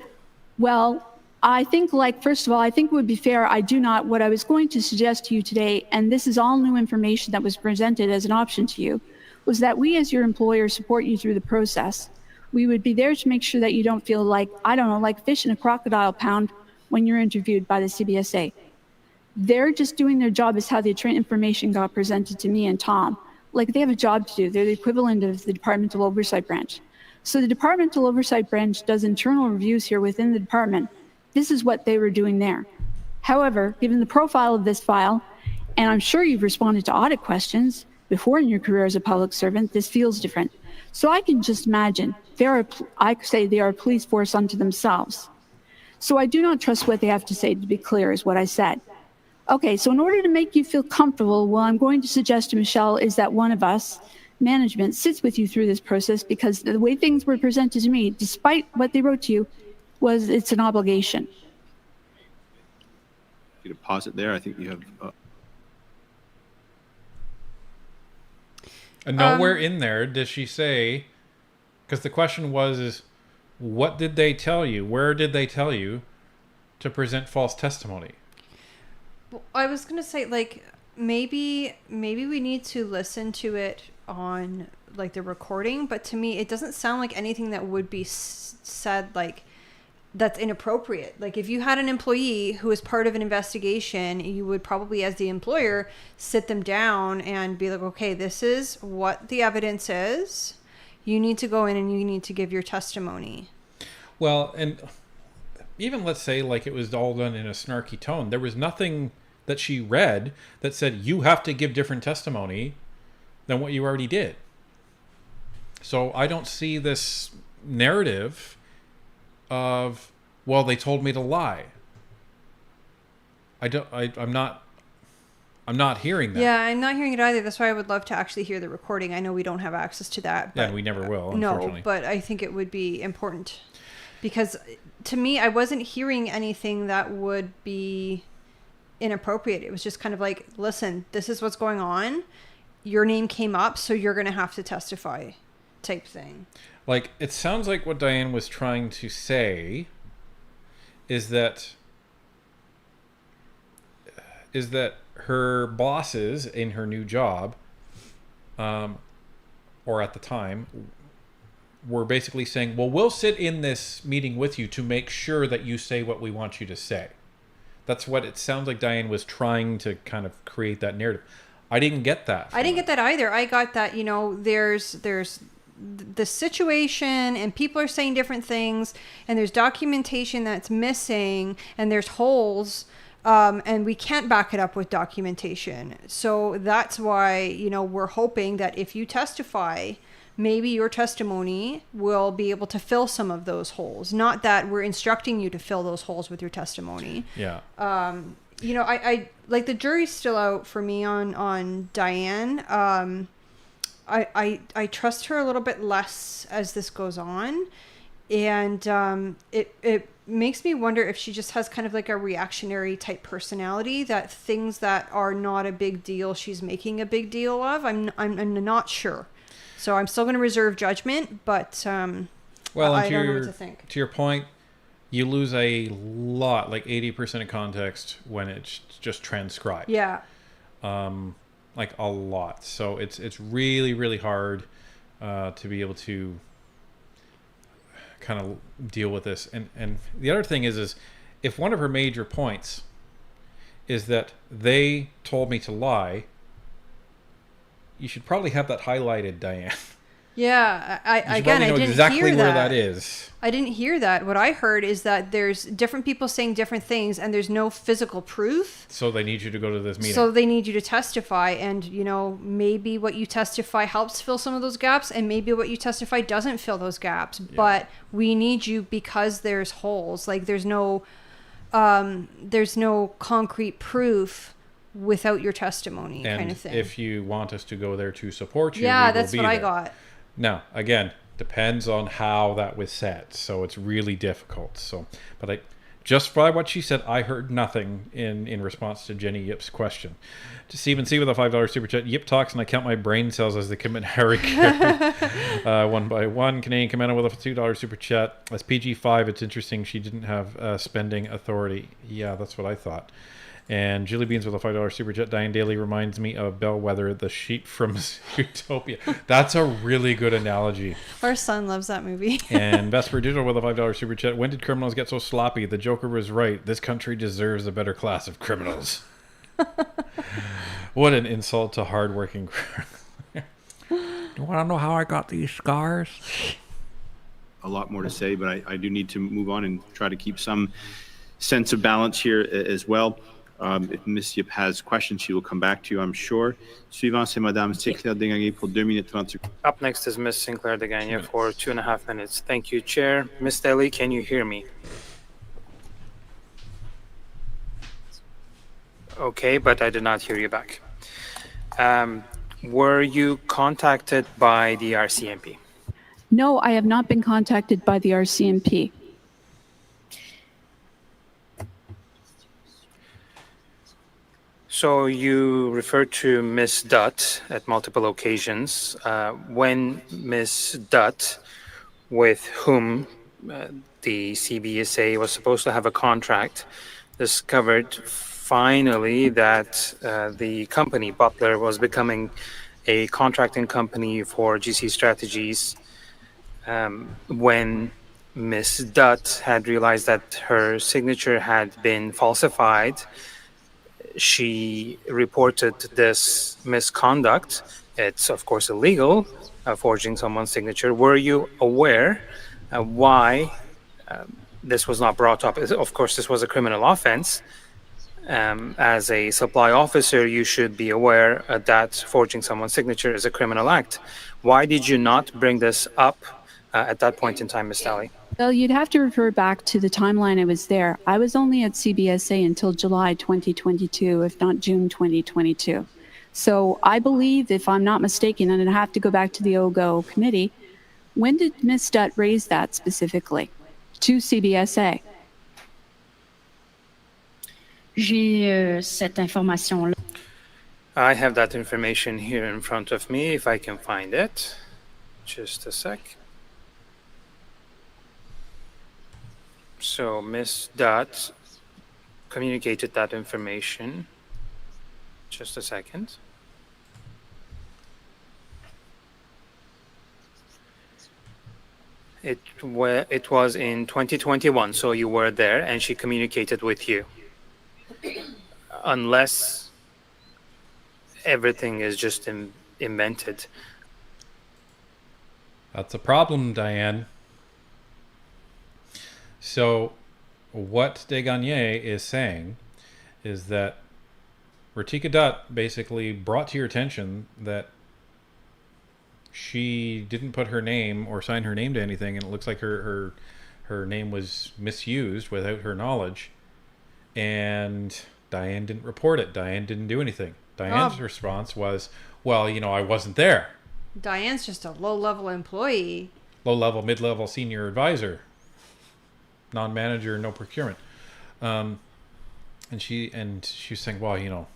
well, I think, first of all, I think it would be fair. I do not. What I was going to suggest to you today, and this is all new information that was presented as an option to you, was that we as your employer support you through the process. We would be there to make sure that you don't feel like, I don't know, like fish in a crocodile pound when you're interviewed by the CBSA. They're just doing their job as how the information got presented to me and Tom. Like they have a job to do. They're the equivalent of the Departmental Oversight Branch. So the Departmental Oversight Branch does internal reviews here within the department. This is what they were doing there. However, given the profile of this file, and I'm sure you've responded to audit questions before in your career as a public servant, this feels different. So I can just imagine, I say they are a police force unto themselves. So I do not trust what they have to say, to be clear, is what I said. Okay, so in order to make you feel comfortable, what I'm going to suggest to Michelle is that one of us, management, sits with you through this process, because the way things were presented to me, despite what they wrote to you, was it's an obligation. You to pause it there. I think you have... Nowhere in there does she say, because the question was, what did they tell you? Where did they tell you to present false testimony? Well, I was going to say, maybe we need to listen to it on, the recording, but to me, it doesn't sound like anything that would be said, that's inappropriate. Like if you had an employee who was part of an investigation, you would probably, as the employer, sit them down and be like, okay, this is what the evidence is. You need to go in and you need to give your testimony. Well, and even let's say like it was all done in a snarky tone. There was nothing that she read that said you have to give different testimony than what you already did. So I don't see this narrative of, well, they told me to lie. I'm not hearing that. Yeah, I'm not hearing it either. That's why I would love to actually hear the recording. I know we don't have access to that. But, yeah, we never will, No, unfortunately. but I think it would be important. Because to me, I wasn't hearing anything that would be inappropriate. It was just kind of like, listen, this is what's going on. Your name came up, so you're going to have to testify type thing. Like, it sounds like what Diane was trying to say is that her bosses in her new job, or at the time, were basically saying, well, we'll sit in this meeting with you to make sure that you say what we want you to say. That's what it sounds like Diane was trying to kind of create that narrative. I didn't get that. I didn't get that either. I got that, there's the situation and people are saying different things and there's documentation that's missing and there's holes, and we can't back it up with documentation. So that's why, we're hoping that if you testify, maybe your testimony will be able to fill some of those holes. Not that we're instructing you to fill those holes with your testimony. Yeah. I like the jury's still out for me on Diane. I trust her a little bit less as this goes on, and it makes me wonder if she just has kind of like a reactionary type personality, that things that are not a big deal she's making a big deal of. I'm not sure, so I'm still going to reserve judgment, but I don't know what to think. To your point, you lose a lot, like 80% of context when it's just transcribed. Yeah. Like a lot. So it's really, really hard to be able to kind of deal with this. And the other thing is if one of her major points is that they told me to lie, you should probably have that highlighted, Diane. Yeah, I didn't exactly hear where that is. I didn't hear that. What I heard is that there's different people saying different things and there's no physical proof. So they need you to go to this meeting. So they need you to testify, and maybe what you testify helps fill some of those gaps, and maybe what you testify doesn't fill those gaps. Yeah. But we need you because there's holes. Like there's no concrete proof without your testimony, and kind of thing. If you want us to go there to support you, yeah, we that's will be what there. I got. Now, again, depends on how that was set, so it's really difficult. So, but just by what she said, I heard nothing in response to Jenny Yip's question. To Stephen C with a $5 super chat. Yip talks and I count my brain cells as they commit Harry one by one. Canadian Commander with a $2 super chat. As PG5, it's interesting she didn't have spending authority. Yeah, that's what I thought. And Julie Beans with a $5 super chat. Diane Daly reminds me of Bellwether, the sheep from Utopia. That's a really good analogy. Our son loves that movie. And Vesper Digital with a $5 super chat. When did criminals get so sloppy? The Joker was right. This country deserves a better class of criminals. What an insult to hardworking criminals. You want to know how I got these scars? A lot more to say, but I do need to move on and try to keep some sense of balance here as well. If Ms. Yip has questions, she will come back to you, I'm sure. Suivant, c'est Madame Sinclair Degagné pour 2 minutes 30 secondes. Up next is Ms. Sinclair Degagné for 2.5 minutes. Thank you, Chair. Ms. Daly, can you hear me? Okay, but I did not hear you back. Were you contacted by the RCMP? No, I have not been contacted by the RCMP. So you referred to Ms. Dutt at multiple occasions. When Ms. Dutt, with whom the CBSA was supposed to have a contract, discovered finally that the company, Butler, was becoming a contracting company for GC Strategies, when Ms. Dutt had realized that her signature had been falsified. She reported this misconduct. It's, of course, illegal, forging someone's signature. Were you aware why this was not brought up? Of course, this was a criminal offense. As a supply officer, you should be aware that forging someone's signature is a criminal act. Why did you not bring this up at that point in time, Ms. Daly? Well, you'd have to refer back to the timeline I was there. I was only at CBSA until July 2022, if not June 2022. So I believe, if I'm not mistaken, and I'd have to go back to the OGO committee, when did Ms. Dutt raise that specifically to CBSA? I have that information here in front of me, if I can find it. Just a sec. So Ms. Dutt communicated that information. Just a second. It was in 2021, so you were there, and she communicated with you. Unless everything is just invented. That's a problem, Diane. So what Desgagnés is saying is that Ratika Dutt basically brought to your attention that she didn't put her name or sign her name to anything, and it looks like her name was misused without her knowledge, and Diane didn't report it. Diane didn't do anything. Diane's response was, well, I wasn't there. Diane's just a low-level employee. Low-level, mid-level, senior advisor. Non-manager, no procurement. And she was saying, well,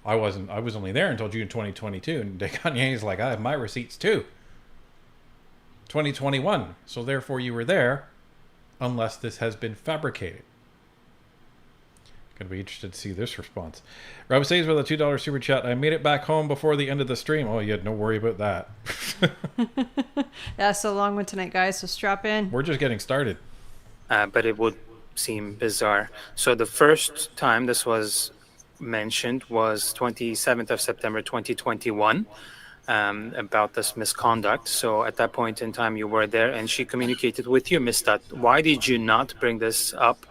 I was only there until June 2022. And Desgagnés like, I have my receipts too. 2021. So therefore you were there, unless this has been fabricated. Gonna be interested to see this response. Rob says with a $2 super chat, I made it back home before the end of the stream. Oh, you had no worry about that. That's a long one tonight, guys, so strap in. We're just getting started. But it would seem bizarre. So the first time this was mentioned was 27th of September 2021 about this misconduct. So at that point in time, you were there, and she communicated with you, Ms. Dutt. Why did you not bring this up,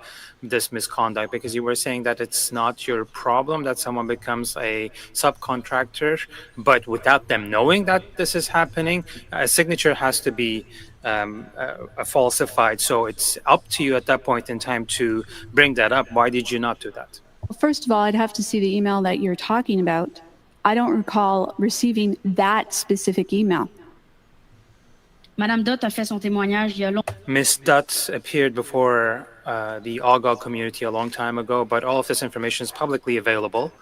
this misconduct? Because you were saying that it's not your problem that someone becomes a subcontractor, but without them knowing that this is happening, a signature has to be falsified. So it's up to you at that point in time to bring that up. Why did you not do that? Well, first of all, I'd have to see the email that you're talking about. I don't recall receiving that specific email. Madame Dutt a fait son témoignage il y a longtemps. Ms. Dutt appeared before the AGOG community a long time ago, but all of this information is publicly available.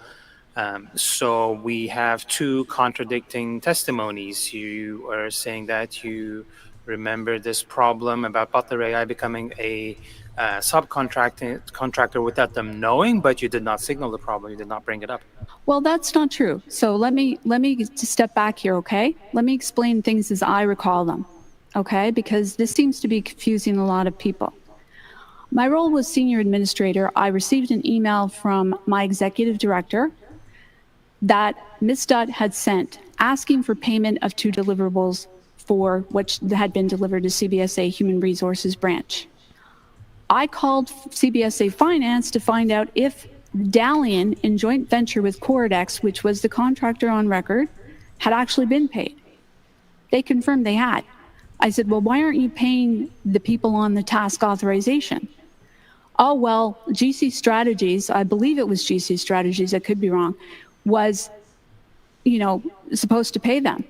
So we have two contradicting testimonies. You are saying that you remember this problem about Butler AI becoming a subcontractor without them knowing, but you did not signal the problem. You did not bring it up. Well, that's not true. So let me just step back here, okay? Let me explain things as I recall them, okay? Because this seems to be confusing a lot of people. My role was senior administrator. I received an email from my executive director that Ms. Dutt had sent asking for payment of 2 deliverables for which had been delivered to CBSA Human Resources Branch. I called CBSA Finance to find out if Dalian, in joint venture with Cordex, which was the contractor on record, had actually been paid. They confirmed they had. I said, well, why aren't you paying the people on the task authorization? Oh, well, GC Strategies, I believe it was GC Strategies, I could be wrong, was, supposed to pay them.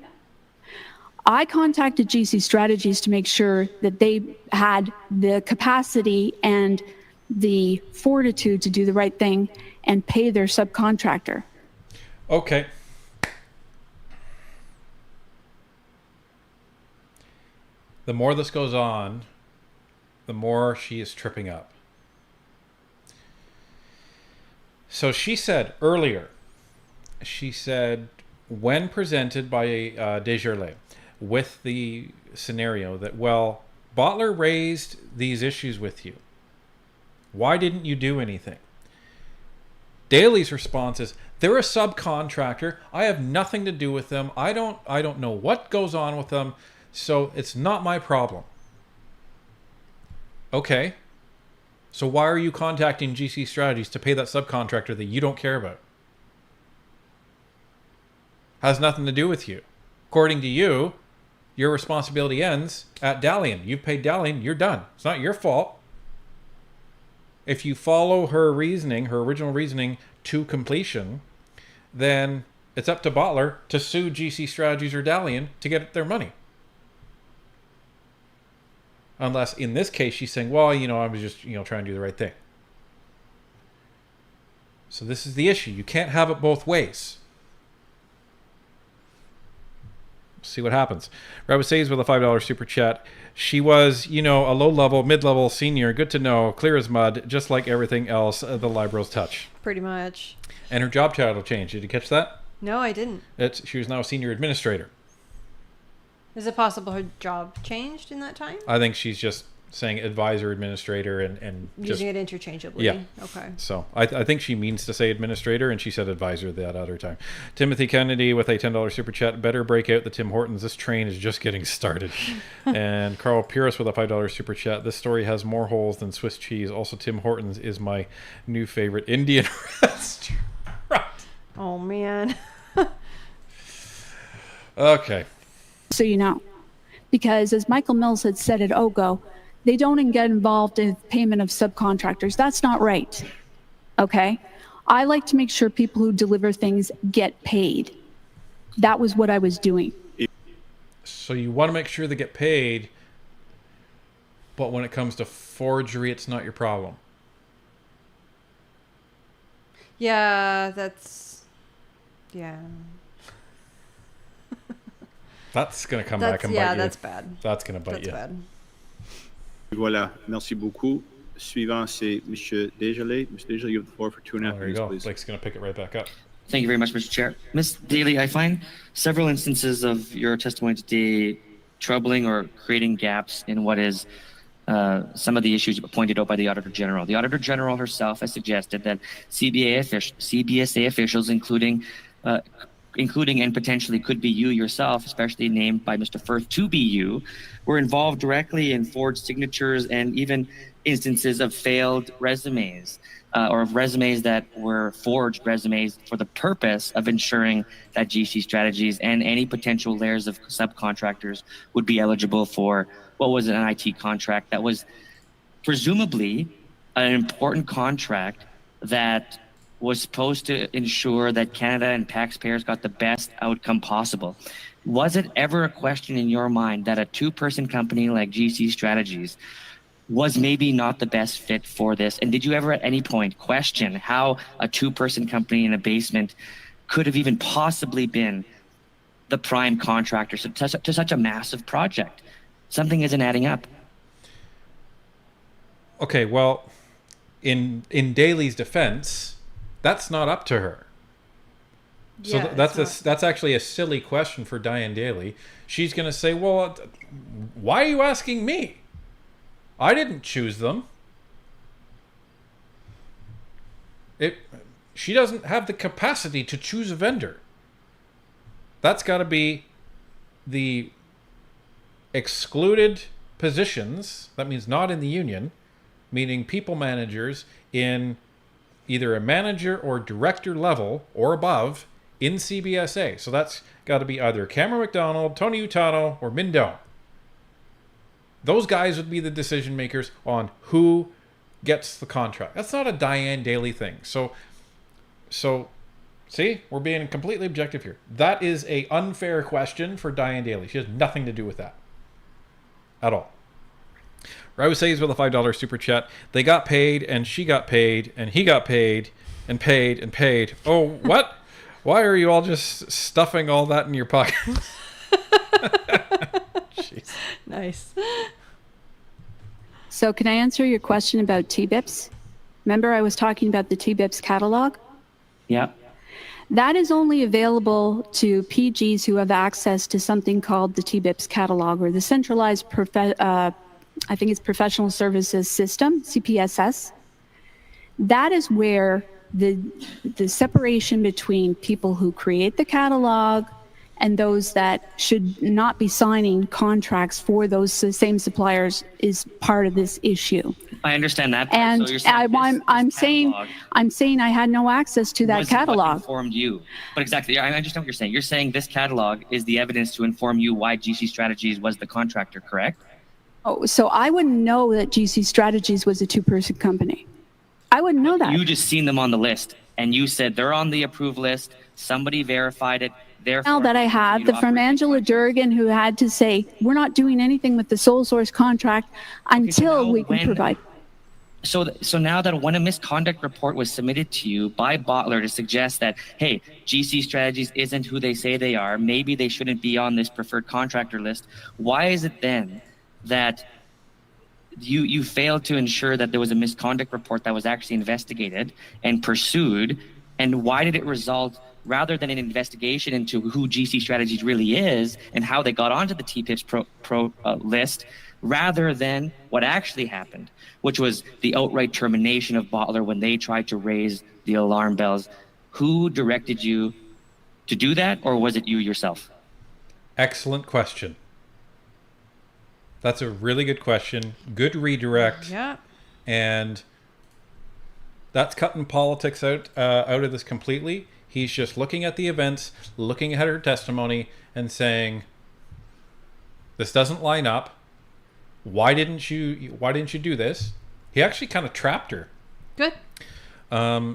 I contacted GC Strategies to make sure that they had the capacity and the fortitude to do the right thing and pay their subcontractor. Okay. The more this goes on, the more she is tripping up. So she said earlier, when presented by Desjardins with the scenario that, well, Bottler raised these issues with you. Why didn't you do anything? Daly's response is, they're a subcontractor. I have nothing to do with them. I don't know what goes on with them, so it's not my problem. Okay. So why are you contacting GC Strategies to pay that subcontractor that you don't care about? Has nothing to do with you. According to you, your responsibility ends at Dalian. You've paid Dalian, you're done. It's not your fault. If you follow her reasoning, her original reasoning to completion, then it's up to Bottler to sue GC Strategies or Dalian to get their money. Unless, in this case, she's saying, well, I was just, trying to do the right thing. So this is the issue. You can't have it both ways. See what happens. Rabbit says with a $5 super chat, she was, a low-level, mid-level senior, good to know, clear as mud, just like everything else the Liberals touch. Pretty much. And her job title changed. Did you catch that? No, I didn't. She was now a senior administrator. Is it possible her job changed in that time? I think she's just saying advisor, administrator, and using it interchangeably. Yeah. Okay. So I think she means to say administrator, and she said advisor that other time. Timothy Kennedy with a $10 super chat. Better break out the Tim Hortons. This train is just getting started. And Carl Pierce with a $5 super chat. This story has more holes than Swiss cheese. Also, Tim Hortons is my new favorite Indian restaurant. Oh man. Okay. So you know, because as Michael Mills had said at OGO, they don't get involved in payment of subcontractors. That's not right. Okay? I like to make sure people who deliver things get paid. That was what I was doing. So you want to make sure they get paid, but when it comes to forgery, it's not your problem. Yeah, That's going to come back and bite you. Yeah, that's bad. That's going to bite that's you. Bad. Voilà. Merci beaucoup. Suivant, c'est Monsieur Daly. Mr. Daly, you have the floor for 2.5 There you minutes, go. please. Blake's going to pick it right back up. Thank you very much, Mr. Chair. Ms. Daly, I find several instances of your testimony today troubling or creating gaps in what is some of the issues pointed out by the Auditor General. The Auditor General herself has suggested that CBSA officials, including and potentially could be you yourself, especially named by Mr. Firth to be you, were involved directly in forged signatures and even instances of failed resumes or of resumes that were forged resumes for the purpose of ensuring that GC Strategies and any potential layers of subcontractors would be eligible for what was an IT contract that was presumably an important contract that was supposed to ensure that Canada and taxpayers got the best outcome possible. Was it ever a question in your mind that a two-person company like GC Strategies was maybe not the best fit for this? And did you ever at any point question how a two-person company in a basement could have even possibly been the prime contractor to such a massive project? Something isn't adding up. Okay, well, in Daly's defense, that's not up to her. So Yeah, that's actually a silly question for Diane Daly. She's going to say, well, why are you asking me? I didn't choose them. She doesn't have the capacity to choose a vendor. That's got to be the excluded positions, that means not in the union, meaning people managers in either a manager or director level or above in CBSA. So that's got to be either Cameron McDonald, Tony Utano, or Mindone. Those guys would be the decision makers on who gets the contract. That's not a Diane Daly thing. So see, we're being completely objective here. That is a unfair question for Diane Daly. She has nothing to do with that at all. Raul says with a $5 super chat, they got paid and she got paid and he got paid and paid and paid. Oh, what? Why are you all just stuffing all that in your pocket? Jeez. Nice. So can I answer your question about TBIPs? Remember I was talking about the TBIPs catalog? Yeah. That is only available to PGs who have access to something called the TBIPs catalog, or the centralized I think it's Professional Services System, CPSS. That is where the separation between people who create the catalog and those that should not be signing contracts for those same suppliers is part of this issue. I understand that part. And so you're saying I'm saying I had no access to that was catalog. What informed you. But exactly, I understand what you're saying. You're saying this catalog is the evidence to inform you why GC Strategies was the contractor, correct? Oh, so I wouldn't know that GC Strategies was a two-person company. I wouldn't know that. You just seen them on the list, and you said they're on the approved list. Somebody verified it. Now that I have from Angela Durgan, who had to say, we're not doing anything with the sole source contract until we can provide. So now that when a misconduct report was submitted to you by Bottler to suggest that, hey, GC Strategies isn't who they say they are, maybe they shouldn't be on this preferred contractor list, why is it then that you failed to ensure that there was a misconduct report that was actually investigated and pursued? And why did it result, rather than an investigation into who GC Strategies really is and how they got onto the TPIP's list, rather than what actually happened, which was the outright termination of Bottler when they tried to raise the alarm bells? Who directed you to do that, or was it you yourself? Excellent question. That's a really good question. Good redirect. Yeah. And that's cutting politics out of this completely. He's just looking at the events, looking at her testimony, and saying, "This doesn't line up. Why didn't you do this?" He actually kind of trapped her. Good.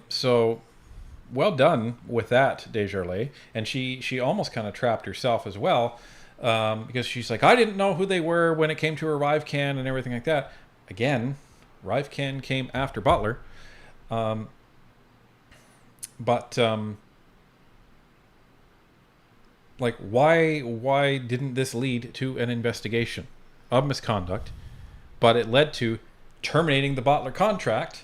So well done with that, Desjardins. And she almost kind of trapped herself as well, because she's like, I didn't know who they were when it came to ArriveCan and everything like that. Again, ArriveCan came after Bottler. Like, why didn't this lead to an investigation of misconduct, but it led to terminating the Bottler contract?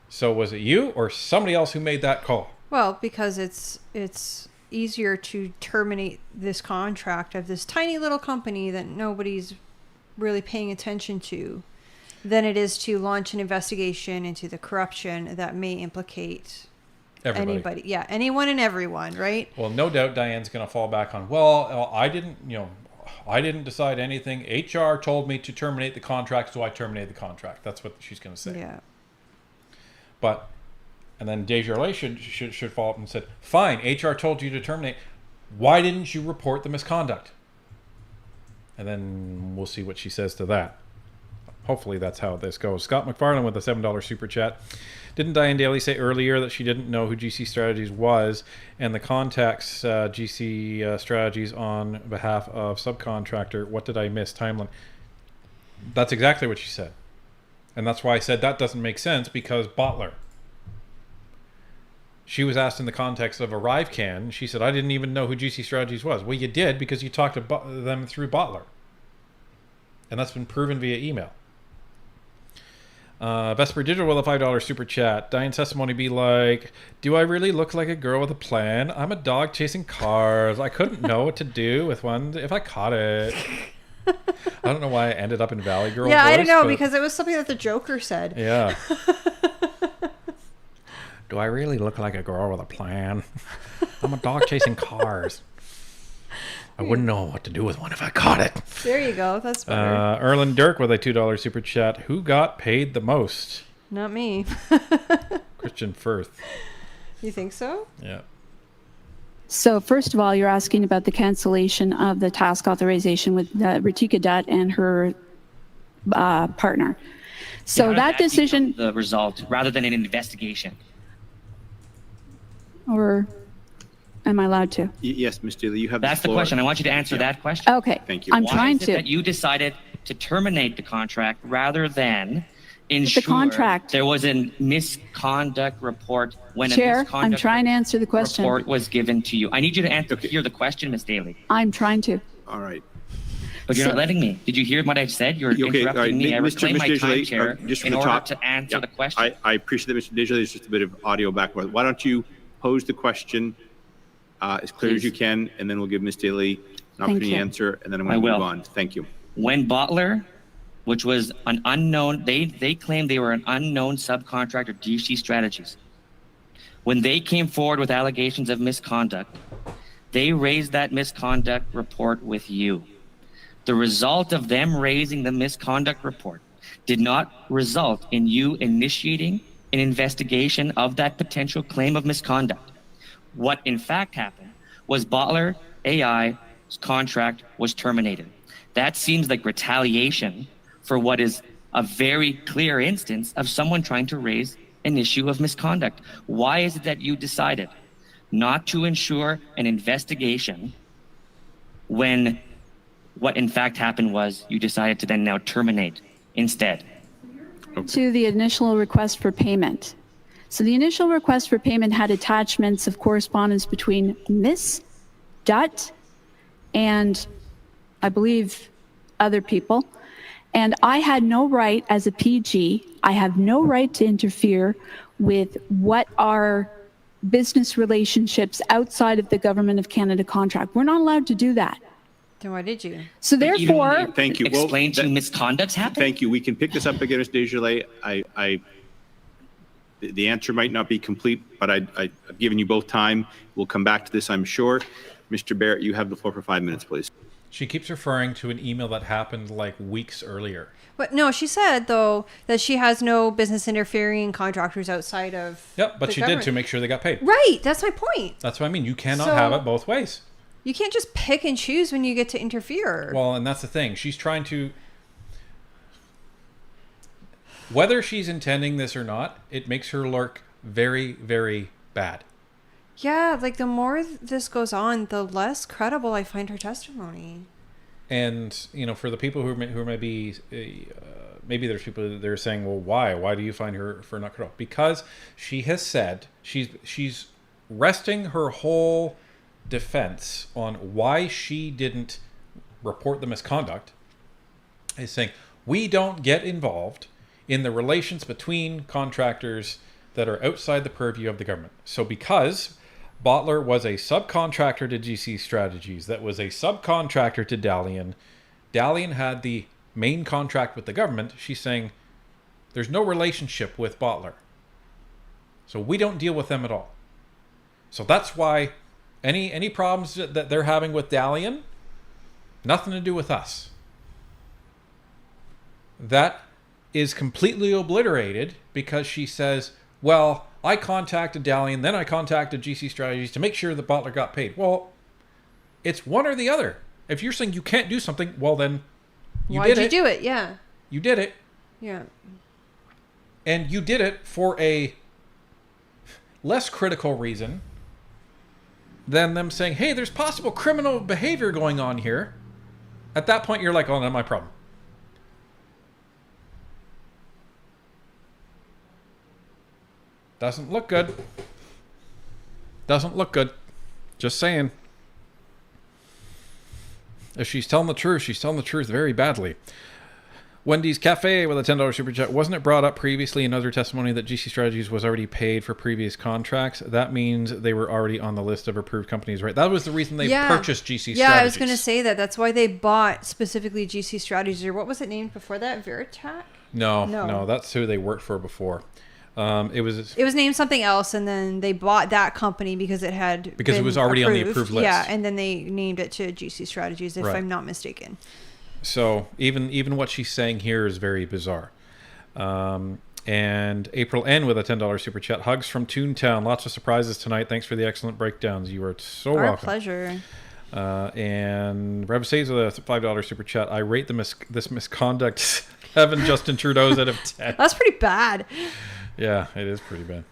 So was it you or somebody else who made that call? Well, because it's easier to terminate this contract of this tiny little company that nobody's really paying attention to than it is to launch an investigation into the corruption that may implicate anybody. Yeah, anyone and everyone, right? Well, no doubt Diane's going to fall back on, well, I didn't decide anything. HR told me to terminate the contract, so I terminated the contract. That's what she's going to say. Yeah. And then Desjardins should follow up and said, fine, HR told you to terminate. Why didn't you report the misconduct? And then we'll see what she says to that. Hopefully that's how this goes. Scott McFarlane with a $7 super chat. Didn't Diane Daly say earlier that she didn't know who GC Strategies was and the contacts GC Strategies on behalf of subcontractor? What did I miss? Timeline. That's exactly what she said. And that's why I said that doesn't make sense, because Bottler. She was asked in the context of ArriveCan. She said, I didn't even know who GC Strategies was. Well, you did, because you talked to them through Bottler. And that's been proven via email. Vesper Digital with a $5 super chat. Diane's testimony be like, do I really look like a girl with a plan? I'm a dog chasing cars. I couldn't know what to do with one if I caught it. I don't know why I ended up in Valley Girl. Yeah, voice, I don't know, because it was something that the Joker said. Yeah. Do I really look like a girl with a plan? I'm a dog chasing cars. I wouldn't know what to do with one if I caught it. There you go. That's better. Erlen Dirk with a $2 super chat. Who got paid the most? Not me. Christian Firth. You think so? Yeah. So first of all, you're asking about the cancellation of the task authorization with Ritika Dutt and her partner. So that decision, the result rather than an investigation. Or am I allowed to? Yes, Ms. Daly, you have That's the floor. the question. I want you to answer that question. Okay. Thank you. I'm Why trying is it to. that you decided to terminate the contract rather than ensure the contract. there was a misconduct report when Chair, a I'm misconduct trying to answer the question. report was given to you? I need you to hear the question, Ms. Daly. I'm trying to. All right. But you're not letting me. Did you hear what I said? You're interrupting me. I reclaim my time, Chair, in order to answer the question. I appreciate that, Mr. Desjardins. There's just a bit of audio back. Why don't you pose the question as clear as you can, and then we'll give Ms. Daly an opportunity to answer, and then I'm going to move on. Thank you. When Bottler which was an unknown, they claimed they were an unknown subcontractor, GC Strategies. When they came forward with allegations of misconduct, they raised that misconduct report with you. The result of them raising the misconduct report did not result in you initiating an investigation of that potential claim of misconduct. What in fact happened was Bottler AI's contract was terminated. That seems like retaliation for what is a very clear instance of someone trying to raise an issue of misconduct. Why is it that you decided not to ensure an investigation when what in fact happened was you decided to then now terminate instead? To the initial request for payment. So the initial request for payment had attachments of correspondence between Miss Dutt and I believe other people. And I had no right as a PG, I have no right to interfere with what are business relationships outside of the Government of Canada contract. We're not allowed to do that. Then why did you? So therefore, thank you. Explain to misconducts happen. Thank you. We can pick this up again, Mr. Desjardins. The answer might not be complete, but I've given you both time. We'll come back to this, I'm sure. Mr. Barrett, you have the floor for 5 minutes, please. She keeps referring to an email that happened like weeks earlier. But no, she said, though, that she has no business interfering in contractors outside of Yep, but the she government. did to make sure they got paid. Right, that's my point. That's what I mean. You cannot have it both ways. You can't just pick and choose when you get to interfere. Well, and that's the thing. She's trying to... Whether she's intending this or not, it makes her look very, very bad. Yeah, like the more this goes on, the less credible I find her testimony. And, you know, for the people who may be... maybe there's people that are saying, well, why? Why do you find her for not credible? Because she has said, she's resting her whole defense on why she didn't report the misconduct, is saying, we don't get involved in the relations between contractors that are outside the purview of the government. So because Bottler was a subcontractor to GC Strategies, that was a subcontractor to Dalian, Dalian had the main contract with the government, she's saying there's no relationship with Bottler. So we don't deal with them at all. So that's why any problems that they're having with Dalian, nothing to do with us. That is completely obliterated because she says, well, I contacted Dalian, then I contacted GC Strategies to make sure that Bottler got paid. Well, it's one or the other. If you're saying you can't do something, well then Why'd you do it? Yeah. You did it. Yeah. And you did it for a less critical reason than them saying, hey, there's possible criminal behavior going on here. At that point, you're like, oh, not my problem. Doesn't look good. Doesn't look good. Just saying. If she's telling the truth, she's telling the truth very badly. Wendy's Cafe with a $10 super chat. Wasn't it brought up previously in other testimony that GC Strategies was already paid for previous contracts? That means they were already on the list of approved companies, right? That was the reason they purchased GC Strategies. Yeah, I was going to say that. That's why they bought specifically GC Strategies. Or what was it named before that? Veritac? No, that's who they worked for before. It was named something else, and then they bought that company because it was already approved. on the approved list. Yeah, and then they named it to GC Strategies, if Right. I'm not mistaken. So even what she's saying here is very bizarre. And April N with a $10 super chat. Hugs from Toontown. Lots of surprises tonight. Thanks for the excellent breakdowns. You are so welcome. Our pleasure. And Rev Saves with a $5 super chat. I rate this misconduct 7 Justin Trudeau's out of 10. That's pretty bad. Yeah, it is pretty bad.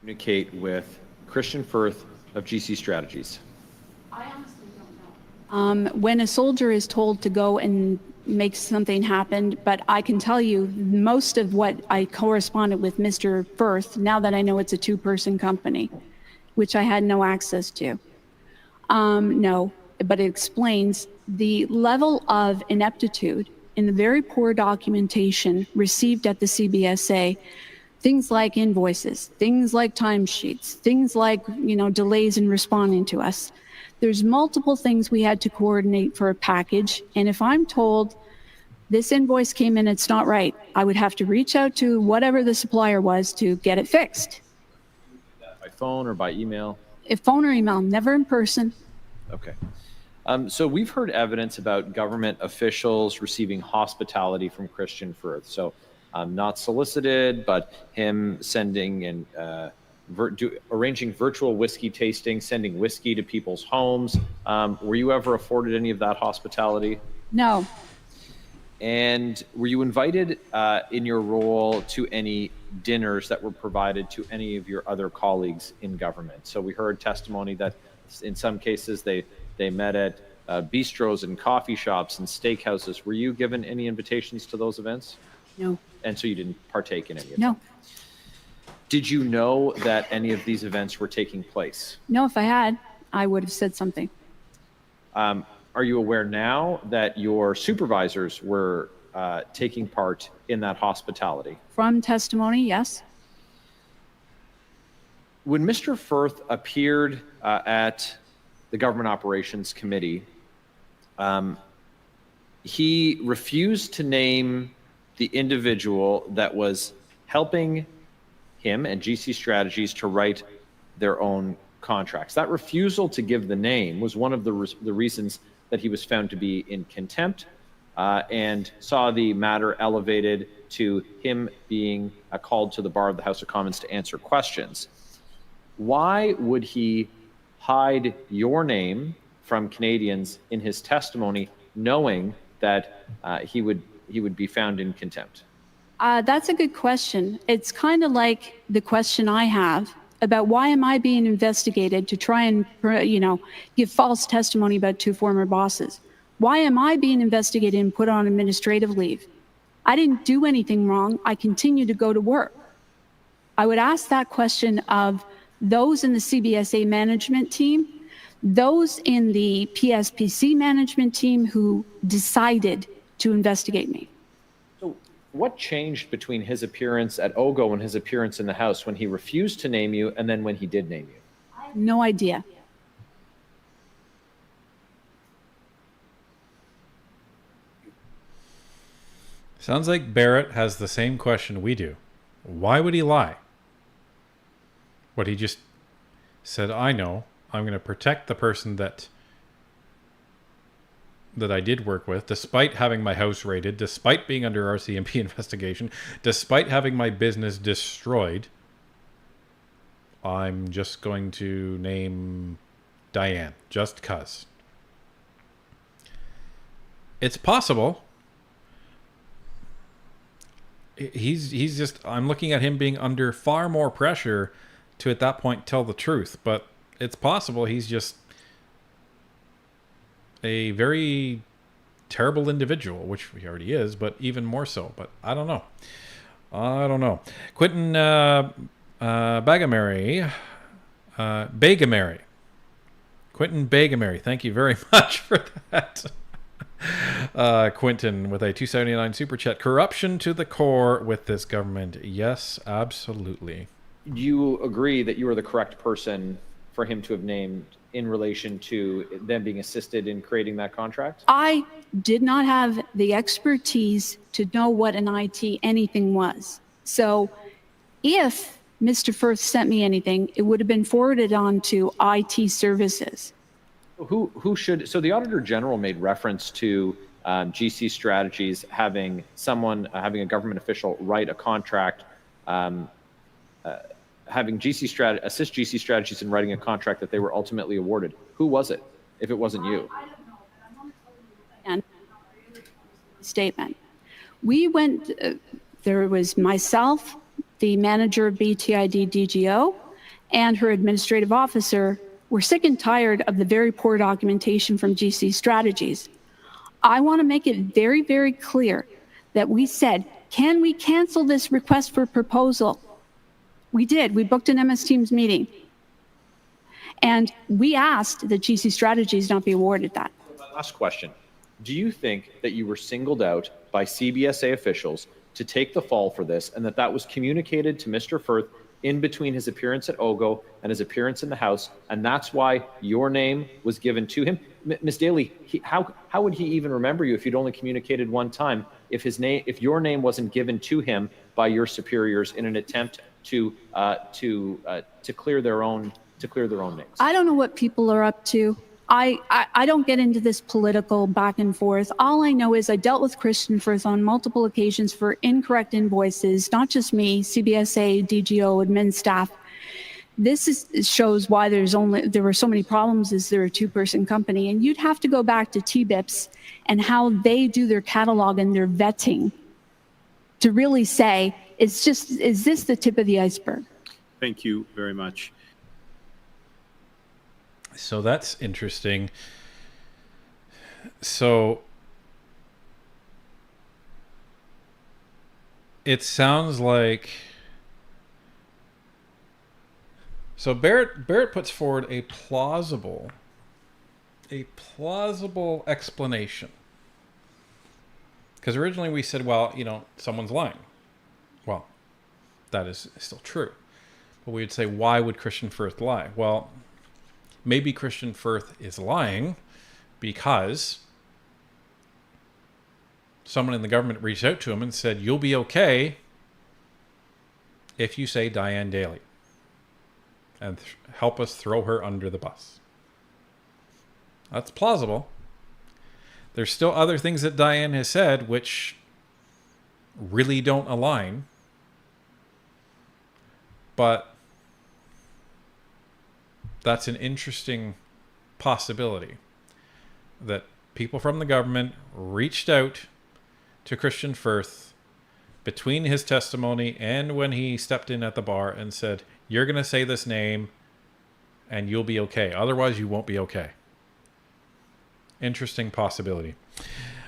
Communicate with Christian Firth of GC Strategies. I honestly don't know. When a soldier is told to go and make something happen, but I can tell you most of what I corresponded with Mr. Firth, now that I know it's a two-person company, which I had no access to. No, but it explains the level of ineptitude in the very poor documentation received at the CBSA Things like invoices, things like timesheets, things like, delays in responding to us. There's multiple things we had to coordinate for a package. And if I'm told this invoice came in, it's not right, I would have to reach out to whatever the supplier was to get it fixed. By phone or by email? If phone or email, never in person. Okay. So we've heard evidence about government officials receiving hospitality from Christian Firth. So not solicited, but him sending and arranging virtual whiskey tasting, sending whiskey to people's homes. Were you ever afforded any of that hospitality? No. And were you invited in your role to any dinners that were provided to any of your other colleagues in government? So we heard testimony that in some cases they met at bistros and coffee shops and steakhouses. Were you given any invitations to those events? No. And so you didn't partake in any of them? No. Did you know that any of these events were taking place? No, if I had, I would have said something. Are you aware now that your supervisors were taking part in that hospitality? From testimony, yes. When Mr. Firth appeared at the Government Operations Committee, he refused to name the individual that was helping him and GC Strategies to write their own contracts. That refusal to give the name was one of the reasons that he was found to be in contempt and saw the matter elevated to him being called to the bar of the House of Commons to answer questions. Why would he hide your name from Canadians in his testimony, knowing that he would be found in contempt? That's a good question. It's kind of like the question I have about why am I being investigated to try and, give false testimony about two former bosses? Why am I being investigated and put on administrative leave? I didn't do anything wrong. I continue to go to work. I would ask that question of those in the CBSA management team, those in the PSPC management team who decided to investigate me. So what changed between his appearance at OGO and his appearance in the House when he refused to name you and then when he did name you? No idea. Sounds like Barrett has the same question we do. Why would he lie? What, he just said, I know, I'm going to protect the person that I did work with, despite having my house raided, despite being under RCMP investigation, despite having my business destroyed. I'm just going to name Diane, just 'cause. It's possible. He's just, I'm looking at him being under far more pressure to at that point tell the truth, but it's possible he's just a very terrible individual, which he already is, but even more so. But I don't know. Quentin Bagamary. Quentin Bagamary. Thank you very much for that. Quentin with a $2.79 super chat. Corruption to the core with this government. Yes, absolutely. Do you agree that you are the correct person for him to have named in relation to them being assisted in creating that contract? I did not have the expertise to know what an IT anything was. So if Mr. Firth sent me anything, it would have been forwarded on to IT services. Who should, so the Auditor General made reference to GC Strategies having a government official write a contract, having assist GC Strategies in writing a contract that they were ultimately awarded. Who was it, if it wasn't you? And statement. We went, there was myself, the manager of BTID DGO, and her administrative officer. We're sick and tired of the very poor documentation from GC Strategies. I want to make it very, very clear that we said, can we cancel this request for proposal? We did. We booked an MS Teams meeting. And we asked that GC Strategies not be awarded that. Last question. Do you think that you were singled out by CBSA officials to take the fall for this, and that was communicated to Mr. Firth in between his appearance at OGO and his appearance in the House, and that's why your name was given to him. Ms. Daly, how would he even remember you if you'd only communicated one time, if your name wasn't given to him by your superiors in an attempt to clear their own names? I don't know what people are up to. I don't get into this political back and forth. All I know is I dealt with Christian Firth on multiple occasions for incorrect invoices, not just me, CBSA, DGO, admin staff. This shows why there were so many problems as they're a two-person company. And you'd have to go back to TBIPS and how they do their catalog and their vetting to really say, is this the tip of the iceberg? Thank you very much. So that's interesting. So it sounds like, so Barrett puts forward a plausible explanation. Because originally we said, well, someone's lying. Well, that is still true. But we would say, why would Christian Firth lie? Well, maybe Christian Firth is lying because someone in the government reached out to him and said, you'll be okay if you say Diane Daly and help us throw her under the bus. That's plausible. There's still other things that Diane has said which really don't align. But that's an interesting possibility that people from the government reached out to Christian Firth between his testimony and when he stepped in at the bar and said, you're going to say this name and you'll be okay. Otherwise, you won't be okay. Interesting possibility.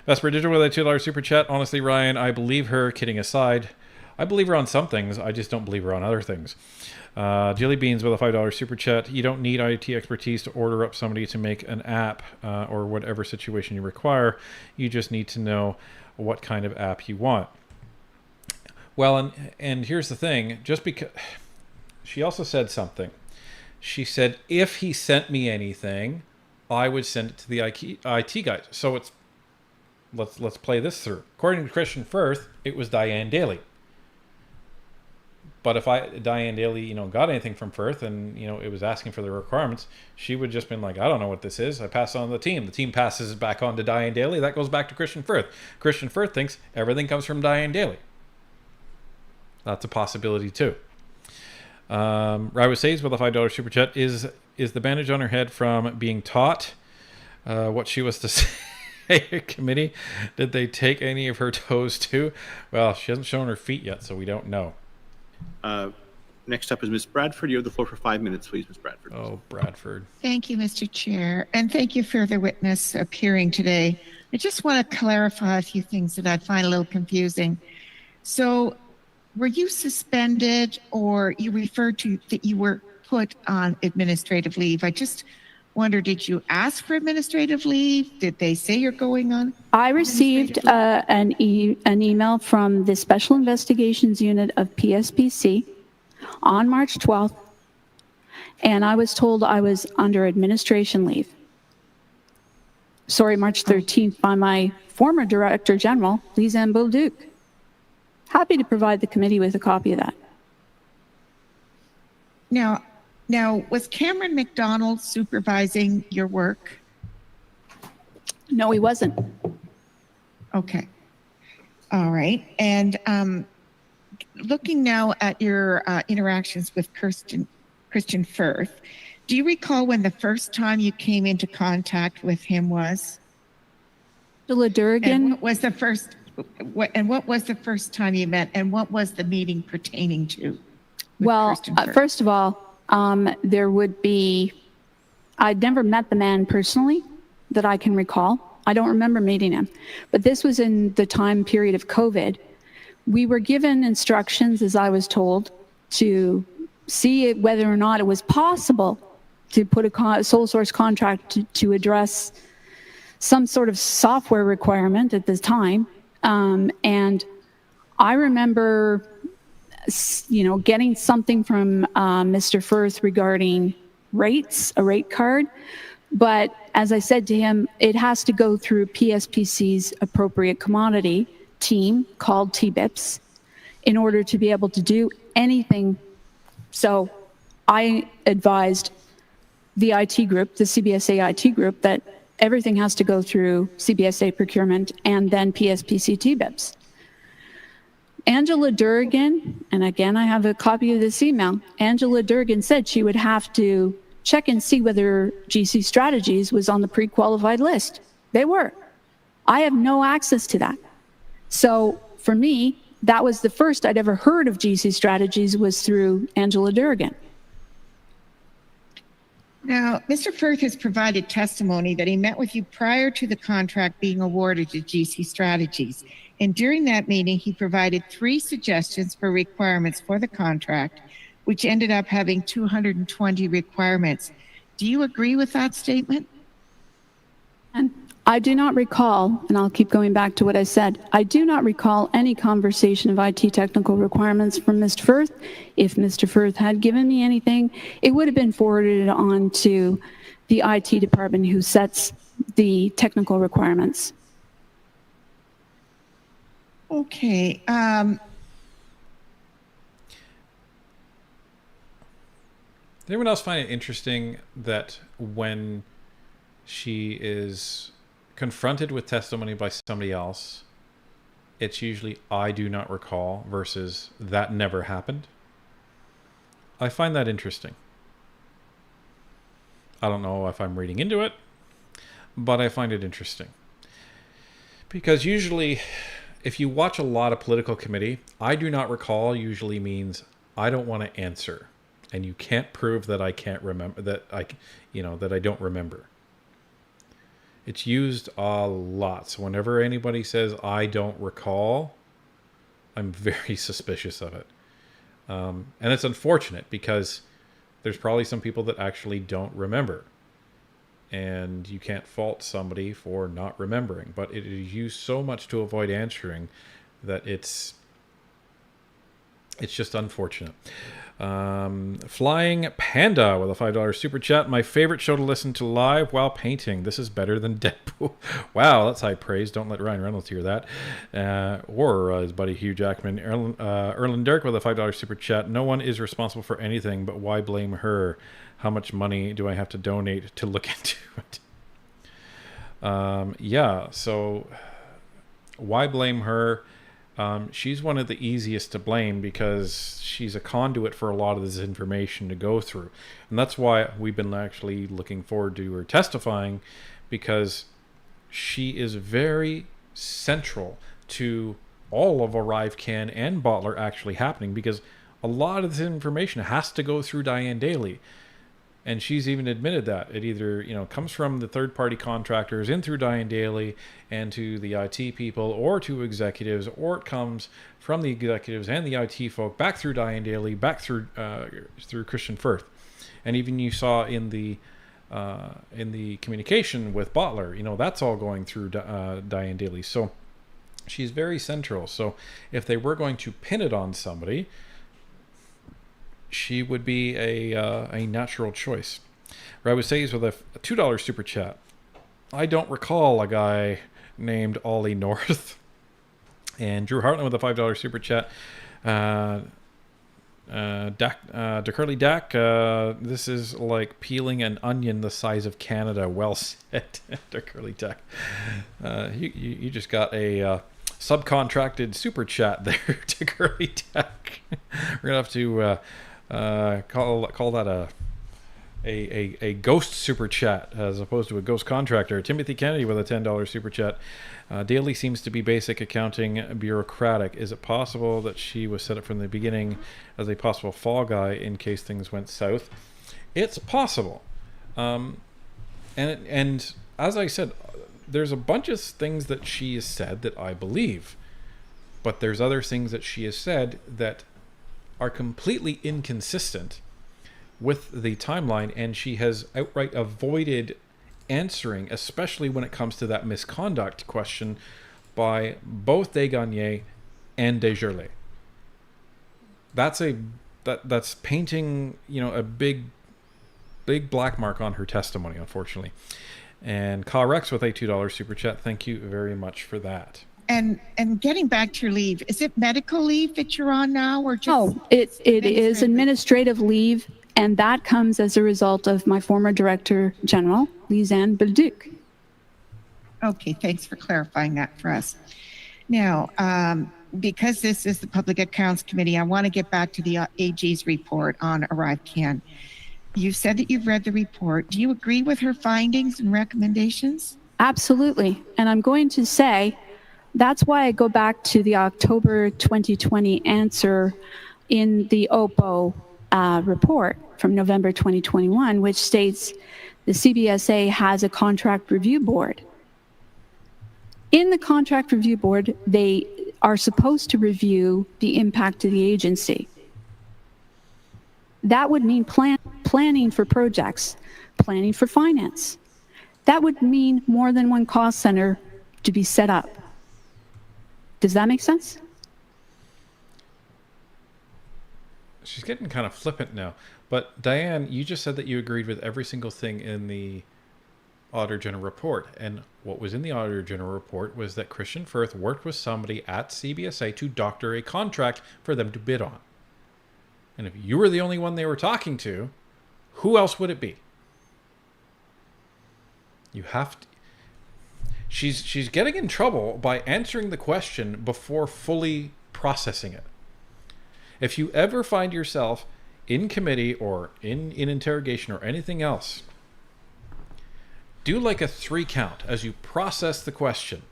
Vesper Digital with a $2 super chat. Honestly, Ryan, I believe her, kidding aside. I believe her on some things. I just don't believe her on other things. Jelly Beans with a $5 super chat. You don't need IT expertise to order up somebody to make an app or whatever situation you require. You just need to know what kind of app you want. Well, and here's the thing. Just because she also said something. She said, if he sent me anything, I would send it to the IT guys. So it's let's play this through. According to Christian Firth, it was Diane Daly. But if Diane Daly, got anything from Firth and, it was asking for the requirements, she would just been like, I don't know what this is. I pass it on to the team. The team passes it back on to Diane Daly. That goes back to Christian Firth. Christian Firth thinks everything comes from Diane Daly. That's a possibility too. Rywa Says with a $5 super chat. Is the bandage on her head from being taught what she was to say? Committee, did they take any of her toes too? Well, she hasn't shown her feet yet, so we don't know. Next up is Ms. Bradford. You have the floor for 5 minutes, please, Ms. Bradford. Oh, Bradford. Thank you, Mr. Chair, and thank you for the witness appearing today. I just want to clarify a few things that I find a little confusing. So, were you suspended, or you referred to that you were put on administrative leave? I just wonder, did you ask for administrative leave? Did they say you're going on? I received an email from the Special Investigations Unit of PSPC on March 12th, and I was told I was under administration leave. Sorry, March 13th by my former Director General, Lisanne Beauduc. Happy to provide the committee with a copy of that. Now, was Cameron McDonald supervising your work? No, he wasn't. Okay. All right. And looking now at your interactions with Christian Firth, do you recall when the first time you came into contact with him was? Durgan. And what was the first time you met, and what was the meeting pertaining to? Well, first of all, there would be, I'd never met the man personally that I can recall. I don't remember meeting him, but this was in the time period of COVID. We were given instructions, as I was told, to see whether or not it was possible to put a sole source contract to address some sort of software requirement at this time. And I remember, getting something from Mr. Firth regarding rates, a rate card. But as I said to him, it has to go through PSPC's appropriate commodity team called TBIPS in order to be able to do anything. So I advised the IT group, the CBSA IT group, that everything has to go through CBSA procurement and then PSPC TBIPS. Angela Durgan, and again, I have a copy of this email. Angela Durgan said she would have to check and see whether GC Strategies was on the pre-qualified list. They were. I have no access to that. So for me, that was the first I'd ever heard of GC Strategies was through Angela Durgan. Now, Mr. Firth has provided testimony that he met with you prior to the contract being awarded to GC Strategies. And during that meeting, he provided 3 suggestions for requirements for the contract, which ended up having 220 requirements. Do you agree with that statement? And I do not recall, and I'll keep going back to what I said, I do not recall any conversation of IT technical requirements from Mr. Firth. If Mr. Firth had given me anything, it would have been forwarded on to the IT department who sets the technical requirements. Okay. Does anyone else find it interesting that when she is confronted with testimony by somebody else, it's usually "I do not recall" versus "that never happened"? I find that interesting. I don't know if I'm reading into it, but I find it interesting. Because usually, if you watch a lot of political committee, "I do not recall" usually means I don't want to answer. And you can't prove that I can't remember, that I don't remember. It's used a lot. So whenever anybody says "I don't recall," I'm very suspicious of it. And it's unfortunate because there's probably some people that actually don't remember. And you can't fault somebody for not remembering. But it is used so much to avoid answering that it's just unfortunate. Flying Panda with a $5 super chat. My favorite show to listen to live while painting. This is better than Deadpool. Wow, that's high praise. Don't let Ryan Reynolds hear that. Or his buddy Hugh Jackman. Erlen Dirk with a $5 super chat. No one is responsible for anything, but why blame her? How much money do I have to donate to look into it? Yeah, so why blame her? She's one of the easiest to blame because she's a conduit for a lot of this information to go through. And that's why we've been actually looking forward to her testifying, because she is very central to all of ArriveCan and Bottler actually happening, because a lot of this information has to go through Diane Daly. And she's even admitted that it either, comes from the third-party contractors in through Diane Daly and to the IT people, or to executives, or it comes from the executives and the IT folk back through Diane Daly, back through Christian Firth. And even you saw in the communication with Bottler, that's all going through Diane Daly. So she's very central. So if they were going to pin it on somebody, she would be a natural choice. Rabu says with a $2 super chat. I don't recall a guy named Ollie North. And Drew Hartland with a $5 super chat. Curly Dak, this is like peeling an onion the size of Canada. Well said, Curly Dak. You just got a subcontracted super chat there to Curly Dak. We're gonna have to call that a ghost super chat as opposed to a ghost contractor. Timothy Kennedy with a $10 super chat. Daly seems to be basic accounting bureaucratic. Is it possible that she was set up from the beginning as a possible fall guy in case things went south? It's possible. And as I said, there's a bunch of things that she has said that I believe, but there's other things that she has said that are completely inconsistent with the timeline, and she has outright avoided answering, especially when it comes to that misconduct question by both Desgagne and Desjardins. That's painting, a big black mark on her testimony, unfortunately. And Kyle Rex with a $2 super chat. Thank you very much for that. And getting back to your leave, is it medical leave that you're on now, or just? No, it is administrative leave, and that comes as a result of my former Director General, Lisanne Belleduc. Okay, thanks for clarifying that for us. Now, because this is the Public Accounts Committee, I want to get back to the AG's report on ArriveCan. You said that you've read the report. Do you agree with her findings and recommendations? Absolutely. And I'm going to say that's why I go back to the October 2020 answer in the OPO report from November 2021, which states the CBSA has a contract review board. In the contract review board, they are supposed to review the impact to the agency. That would mean planning for projects, planning for finance. That would mean more than one cost center to be set up. Does that make sense? She's getting kind of flippant now. But Diane, you just said that you agreed with every single thing in the Auditor General report. And what was in the Auditor General report was that Christian Firth worked with somebody at CBSA to doctor a contract for them to bid on. And if you were the only one they were talking to, who else would it be? You have to... She's getting in trouble by answering the question before fully processing it. If you ever find yourself in committee or in interrogation or anything else, do like a 3 count as you process the question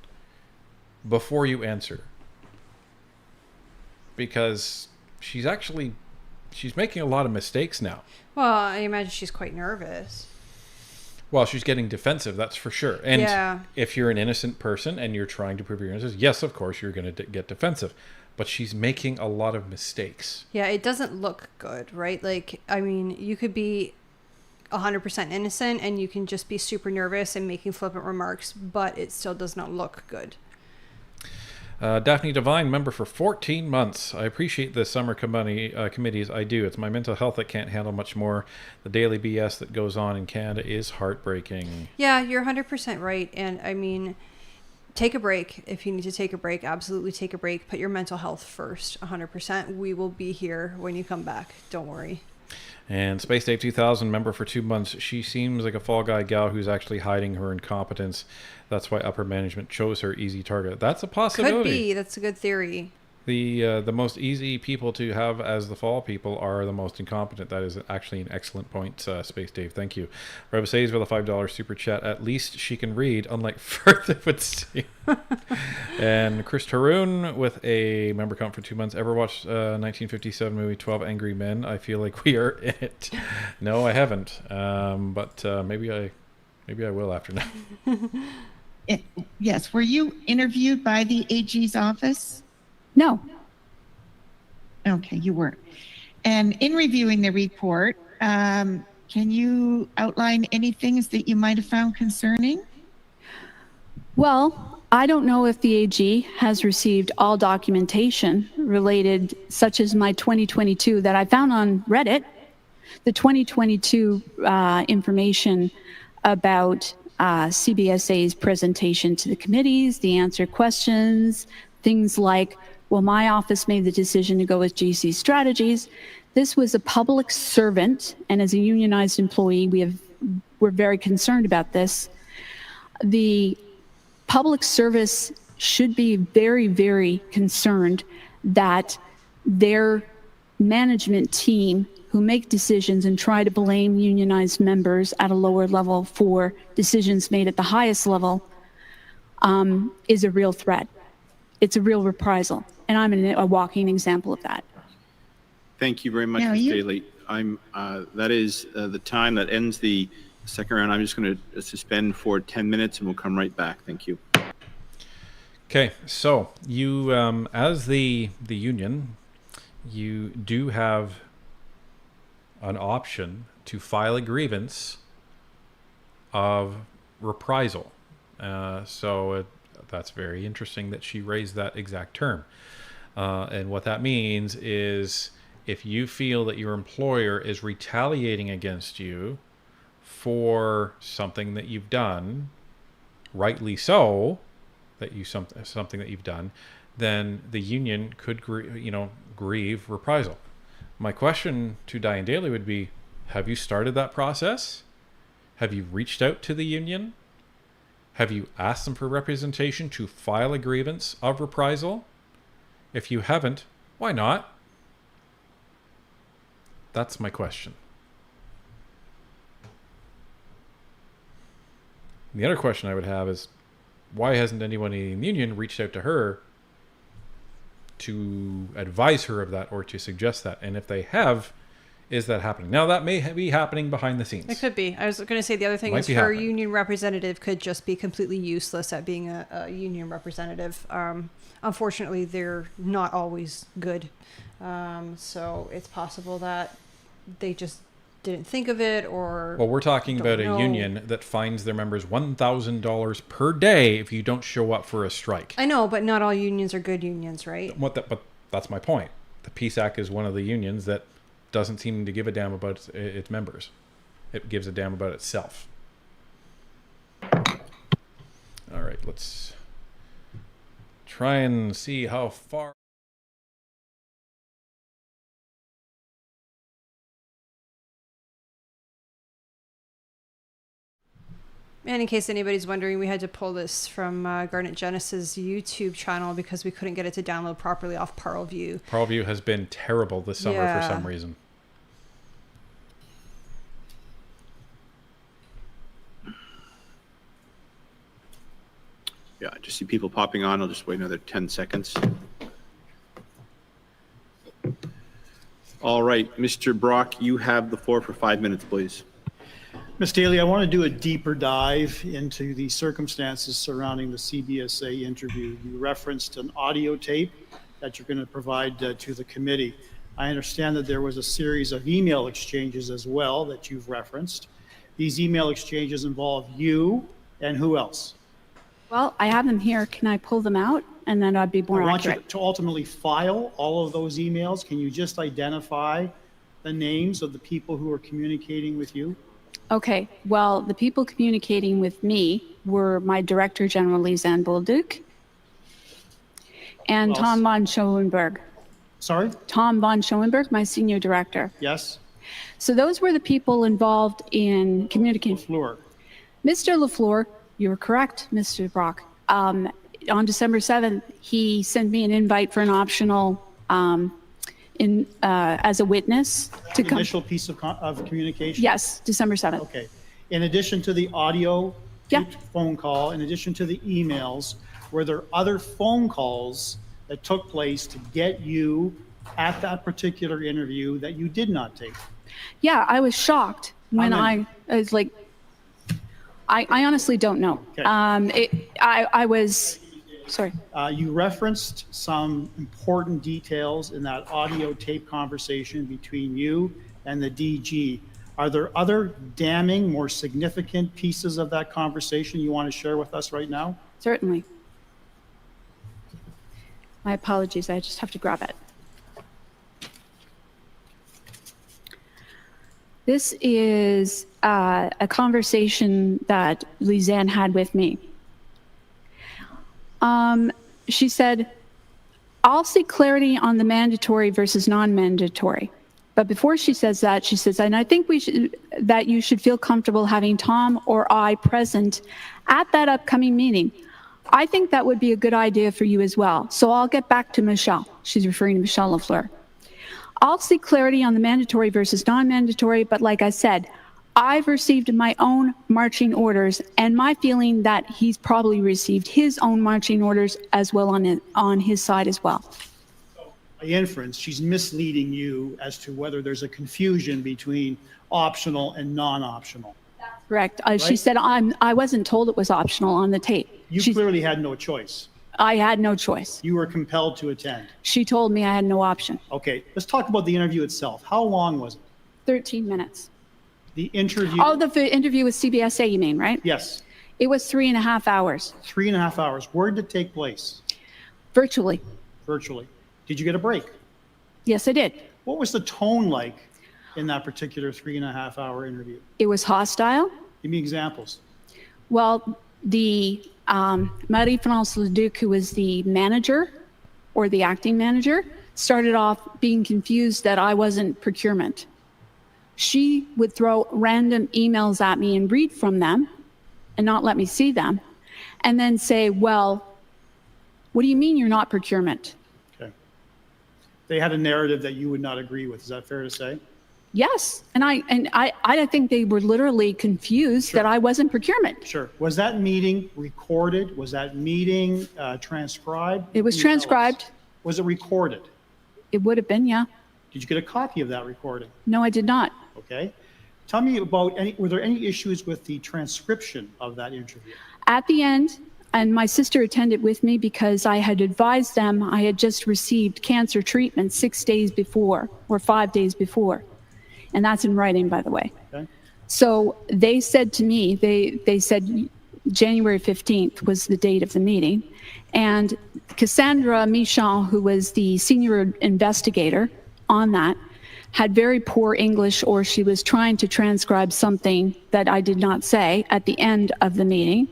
before you answer. Because she's making a lot of mistakes now. Well, I imagine she's quite nervous. Well, she's getting defensive, that's for sure. And if you're an innocent person and you're trying to prove your innocence, yes, of course, you're going to get defensive. But she's making a lot of mistakes. Yeah, it doesn't look good, right? Like, I mean, you could be 100% innocent and you can just be super nervous and making flippant remarks, but it still does not look good. Daphne Devine, member for 14 months. I appreciate the summer committees. I do. It's my mental health that can't handle much more. The daily BS that goes on in Canada is heartbreaking. Yeah, you're 100% right. And I mean, take a break. If you need to take a break, absolutely take a break. Put your mental health first, 100%. We will be here when you come back. Don't worry. And Space Dave 2000, member for 2 months. She seems like a fall guy gal who's actually hiding her incompetence. That's why upper management chose her easy target. That's a possibility. Could be. That's a good theory. The most easy people to have as the fall people are the most incompetent. That is actually an excellent point, Space Dave. Thank you. Reb says with a $5 super chat. At least she can read, unlike Firth would see. And Chris Taroon with a member count for 2 months. Ever watched 1957 movie 12 Angry Men? I feel like we are in it. No, I haven't. But maybe I will after now. Yes. Were you interviewed by the AG's office? No. Okay, you weren't. And in reviewing the report, can you outline any things that you might have found concerning? Well, I don't know if the AG has received all documentation related, such as my 2022 that I found on Reddit, the 2022 information about CBSA's presentation to the committees, the answer questions, things like, well, my office made the decision to go with GC Strategies. This was a public servant, and as a unionized employee, we're very concerned about this. The public service should be very, very concerned that their management team who make decisions and try to blame unionized members at a lower level for decisions made at the highest level is a real threat. It's a real reprisal, and I'm a walking example of that. Thank you very much, Ms. Daly. That is the time that ends the second round. I'm just going to suspend for 10 minutes, and we'll come right back. Thank you. Okay, so you, as the union, you do have an option to file a grievance of reprisal. That's very interesting that she raised that exact term. And what that means is if you feel that your employer is retaliating against you for something that you've done, rightly so, that you something that you've done, then the union could grieve reprisal. My question to Diane Daly would be, have you started that process? Have you reached out to the union? Have you asked them for representation to file a grievance of reprisal? If you haven't, why not? That's my question. The other question I would have is, why hasn't anyone in the union reached out to her to advise her of that or to suggest that? And if they have, is that happening? Now, that may be happening behind the scenes. It could be. I was going to say the other thing is her union representative could just be completely useless at being a union representative. Unfortunately, they're not always good. So it's possible that they just didn't think of it, or... Well, we're talking about a union that fines their members $1,000 per day if you don't show up for a strike. I know, but not all unions are good unions, right? But that's my point. The PSAC is one of the unions that doesn't seem to give a damn about its members. It gives a damn about itself. All right, let's try and see how far... And in case anybody's wondering, we had to pull this from Garnet Genesis' YouTube channel because we couldn't get it to download properly off Parleview. Parleview has been terrible this summer for some reason. Yeah, I just see people popping on. I'll just wait another 10 seconds. All right, Mr. Brock, you have the floor for 5 minutes, please. Ms. Daly, I want to do a deeper dive into the circumstances surrounding the CBSA interview. You referenced an audio tape that you're going to provide to the committee. I understand that there was a series of email exchanges as well that you've referenced. These email exchanges involve you and who else? Well, I have them here. Can I pull them out? And then I'd be more accurate. I want you to ultimately file all of those emails. Can you just identify the names of the people who are communicating with you? Okay, well, the people communicating with me were my Director General, Lisanne Bolduc, and Tom von Schoenberg. Sorry? Tom von Schoenberg, my Senior Director. Yes. So those were the people involved in communicating. Lafleur. Mr. Lafleur, you were correct, Mr. Brock. On December 7th, he sent me an invite for an optional as a witness to come. Initial piece of communication? Yes, December 7th. Okay. In addition to the audio phone call, in addition to the emails, were there other phone calls that took place to get you at that particular interview that you did not take? Yeah, I was shocked when I was like, I honestly don't know. Okay. I was, sorry. You referenced some important details in that audio tape conversation between you and the DG. Are there other damning, more significant pieces of that conversation you want to share with us right now? Certainly. My apologies, I just have to grab it. This is a conversation that Lisanne had with me. She said, I'll seek clarity on the mandatory versus non-mandatory. But before she says that, she says, and I think that you should feel comfortable having Tom or I present at that upcoming meeting. I think that would be a good idea for you as well. So I'll get back to Michelle. She's referring to Michelle Lafleur. I'll seek clarity on the mandatory versus non-mandatory, but like I said, I've received my own marching orders, and my feeling that he's probably received his own marching orders as well on his side as well. By inference, she's misleading you as to whether there's a confusion between optional and non-optional. Correct. She said I wasn't told it was optional on the tape. You clearly had no choice. I had no choice. You were compelled to attend. She told me I had no option. Okay, let's talk about the interview itself. How long was it? 13 minutes. The interview? Oh, the interview with CBSA, you mean, right? Yes. It was 3.5 hours. 3.5 hours. Where did it take place? Virtually. Virtually. Did you get a break? Yes, I did. What was the tone like in that particular 3.5-hour interview? It was hostile. Give me examples. Well, the Marie-France Leduc, who was the manager or the acting manager, started off being confused that I wasn't procurement. She would throw random emails at me and read from them and not let me see them, and then say, well, what do you mean you're not procurement? Okay. They had a narrative that you would not agree with. Is that fair to say? Yes, and I think they were literally confused that I wasn't procurement. Sure. Was that meeting recorded? Was that meeting transcribed? It was transcribed. Was it recorded? It would have been, yeah. Did you get a copy of that recording? No, I did not. Okay. Tell me about were there any issues with the transcription of that interview? At the end, and my sister attended with me because I had advised them I had just received cancer treatment 6 days before or 5 days before. And that's in writing, by the way. Okay. So they said to me, they said January 15th was the date of the meeting. And Cassandra Michon, who was the senior investigator on that, had very poor English, or she was trying to transcribe something that I did not say at the end of the meeting.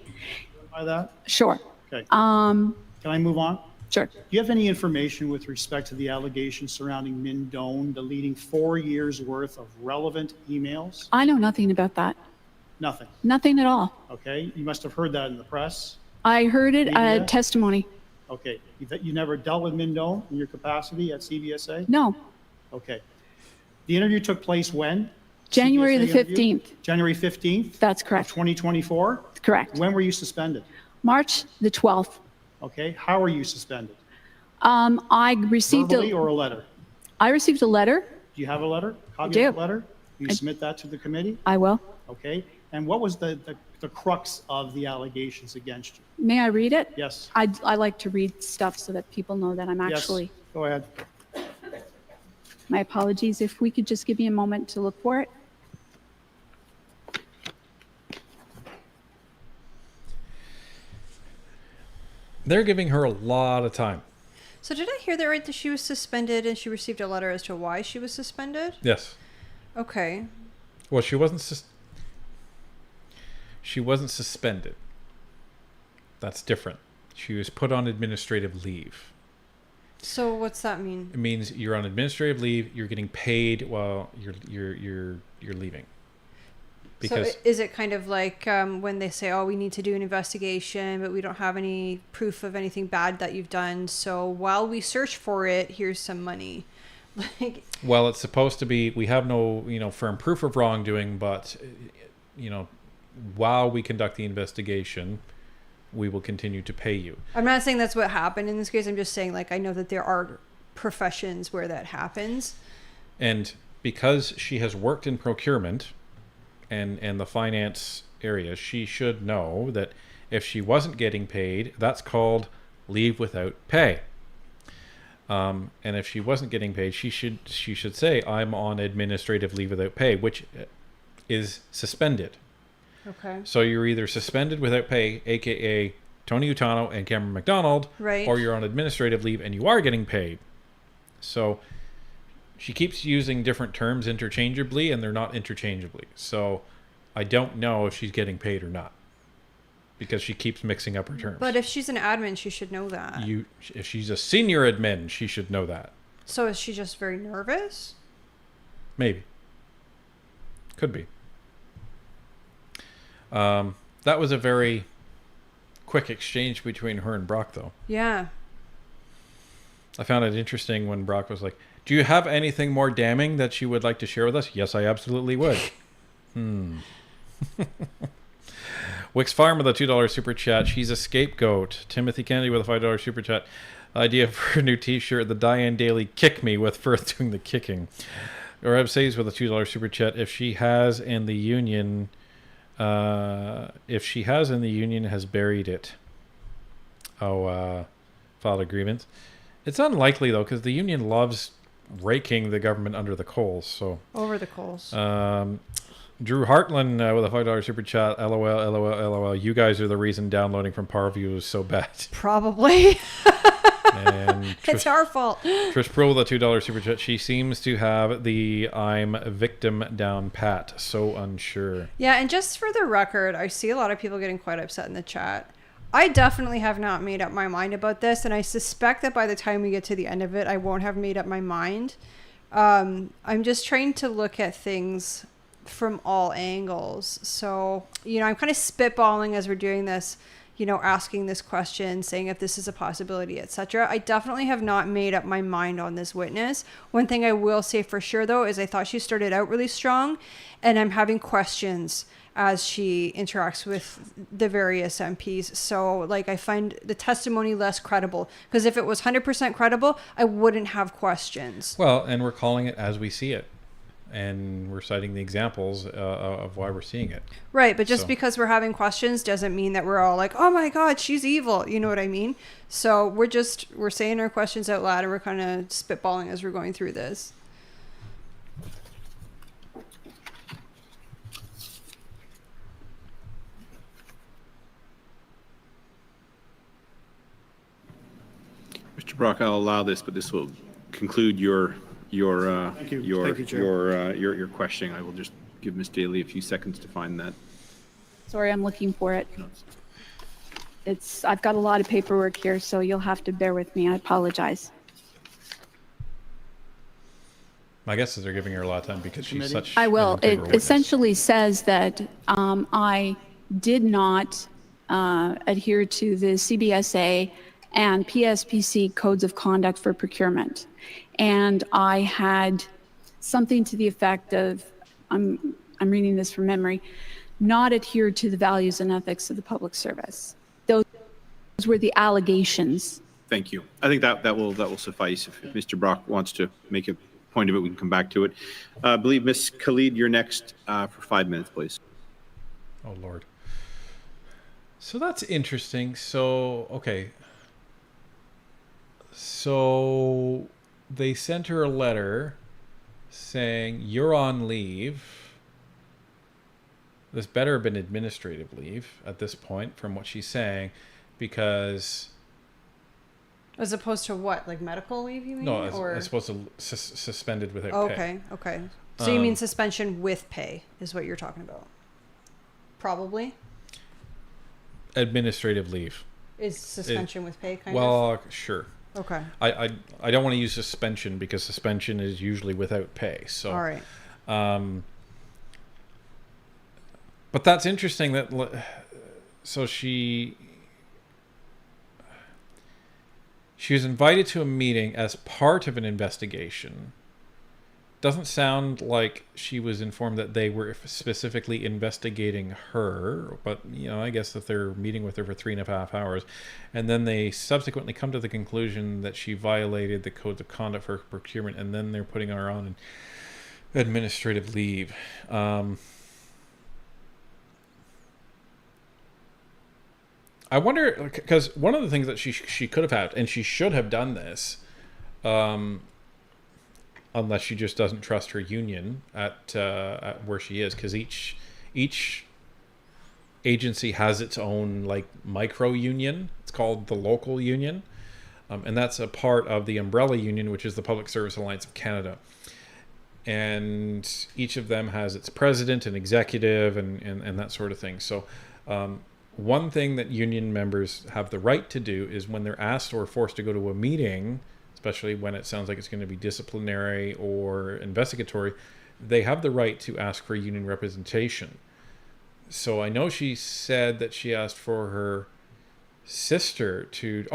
By that? Sure. Okay. Can I move on? Sure. Do you have any information with respect to the allegations surrounding Minh Dong deleting 4 years worth of relevant emails? I know nothing about that. Nothing. Nothing at all. Okay. You must have heard that in the press. I heard it Media? at testimony. Okay. You never dealt with Minh Dong in your capacity at CBSA? No. Okay. The interview took place when? January the CBSA interview? 15th. January 15th? That's correct. 2024? Correct. When were you suspended? March the 12th. Okay. How are you suspended? I received Verbally or a letter? I received a letter. Do you have a letter? Copy do. of the letter? You submit that to the committee? I will. Okay. And what was the crux of the allegations against you? May I read it? Yes. I like to read stuff so that people know that I'm actually. Yes. Go ahead. My apologies. If we could just give me a moment to look for it. They're giving her a lot of time. So did I hear that right, that she was suspended and she received a letter as to why she was suspended? Yes. Okay. Well, she wasn't suspended. That's different. She was put on administrative leave. So what's that mean? It means you're on administrative leave. You're getting paid while you're leaving. Because so is it kind of like when they say, "Oh, we need to do an investigation, but we don't have any proof of anything bad that you've done. So while we search for it, here's some money." Like, well, it's supposed to be. We have no, firm proof of wrongdoing, but while we conduct the investigation, we will continue to pay you. I'm not saying that's what happened in this case. I'm just saying, like, I know that there are professions where that happens. And because she has worked in procurement and the finance area, she should know that if she wasn't getting paid, that's called leave without pay. And if she wasn't getting paid, she should say, "I'm on administrative leave without pay," which is suspended. Okay. So you're either suspended without pay, aka Tony Utano and Cameron McDonald, right, or you're on administrative leave and you are getting paid. So she keeps using different terms interchangeably, and they're not interchangeably. So I don't know if she's getting paid or not, because she keeps mixing up her terms. But if she's an admin, she should know that. If she's a senior admin, she should know that. So is she just very nervous? Maybe. Could be. That was a very quick exchange between her and Brock, though. Yeah. I found it interesting when Brock was like, "Do you have anything more damning that you would like to share with us?" "Yes, I absolutely would." Wix Farm with a $2 super chat. She's a scapegoat. Timothy Kennedy with a $5 super chat. Idea for a new t-shirt. The Diane Daly kick me with Firth doing the kicking. Oreb Says with a $2 super chat. If she has in the union has buried it. Filed agreements. It's unlikely though, because the union loves raking the government under the coals. So over the coals. Drew Hartland with a $5 super chat. LOL, LOL, LOL. You guys are the reason downloading from Parview is so bad. Probably. And It's our fault. Trish Pro with a $2 super chat. She seems to have the I'm a victim down pat. So unsure. Yeah, and just for the record, I see a lot of people getting quite upset in the chat. I definitely have not made up my mind about this, and I suspect that by the time we get to the end of it, I won't have made up my mind. I'm just trying to look at things from all angles. So, I'm kind of spitballing as we're doing this, asking this question, saying if this is a possibility, etc. I definitely have not made up my mind on this witness. One thing I will say for sure, though, is I thought she started out really strong, and I'm having questions as she interacts with the various MPs. So, I find the testimony less credible, because if it was 100% credible, I wouldn't have questions. Well, and we're calling it as we see it. And we're citing the examples of why we're seeing it. Right, but just because we're having questions doesn't mean that we're all like, oh my God, she's evil. You know what I mean? So we're saying our questions out loud, and we're kind of spitballing as we're going through this. Mr. Brock, I'll allow this, but this will conclude your questioning. I will just give Ms. Daly a few seconds to find that. Sorry, I'm looking for it. I've got a lot of paperwork here, so you'll have to bear with me. I apologize. My guess is they're giving her a lot of time because she's such. I will. an It integral essentially says that I did not adhere to the CBSA and PSPC codes of conduct for procurement. And I had something to the effect of, I'm reading this from memory, not adhere to the values and ethics of the public service. Those were the allegations. Thank you. I think that will suffice. If Mr. Brock wants to make a point of it, we can come back to it. I believe Ms. Khalid, you're next for 5 minutes, please. Oh, Lord. So that's interesting. So, okay. So they sent her a letter saying, you're on leave. This better have been administrative leave at this point, from what she's saying, because... As opposed to what? Like medical leave, you mean? No, as opposed to suspended without pay. Okay. So you mean suspension with pay is what you're talking about? Probably. Administrative leave. Is suspension with pay kind of? Well, sure. Okay. I don't want to use suspension because suspension is usually without pay. So, all right. But that's interesting that, so she was invited to a meeting as part of an investigation. Doesn't sound like she was informed that they were specifically investigating her, but I guess that they're meeting with her for 3.5 hours, and then they subsequently come to the conclusion that she violated the codes of conduct for procurement, and then they're putting her on administrative leave. I wonder, because one of the things that she could have had, and she should have done this, unless she just doesn't trust her union at where she is, because each agency has its own micro union. It's called the local union, and that's a part of the umbrella union, which is the Public Service Alliance of Canada. And each of them has its president and executive and that sort of thing. So one thing that union members have the right to do is when they're asked or forced to go to a meeting, especially when it sounds like it's going to be disciplinary or investigatory, they have the right to ask for union representation. So I know she said that she asked for her sister to...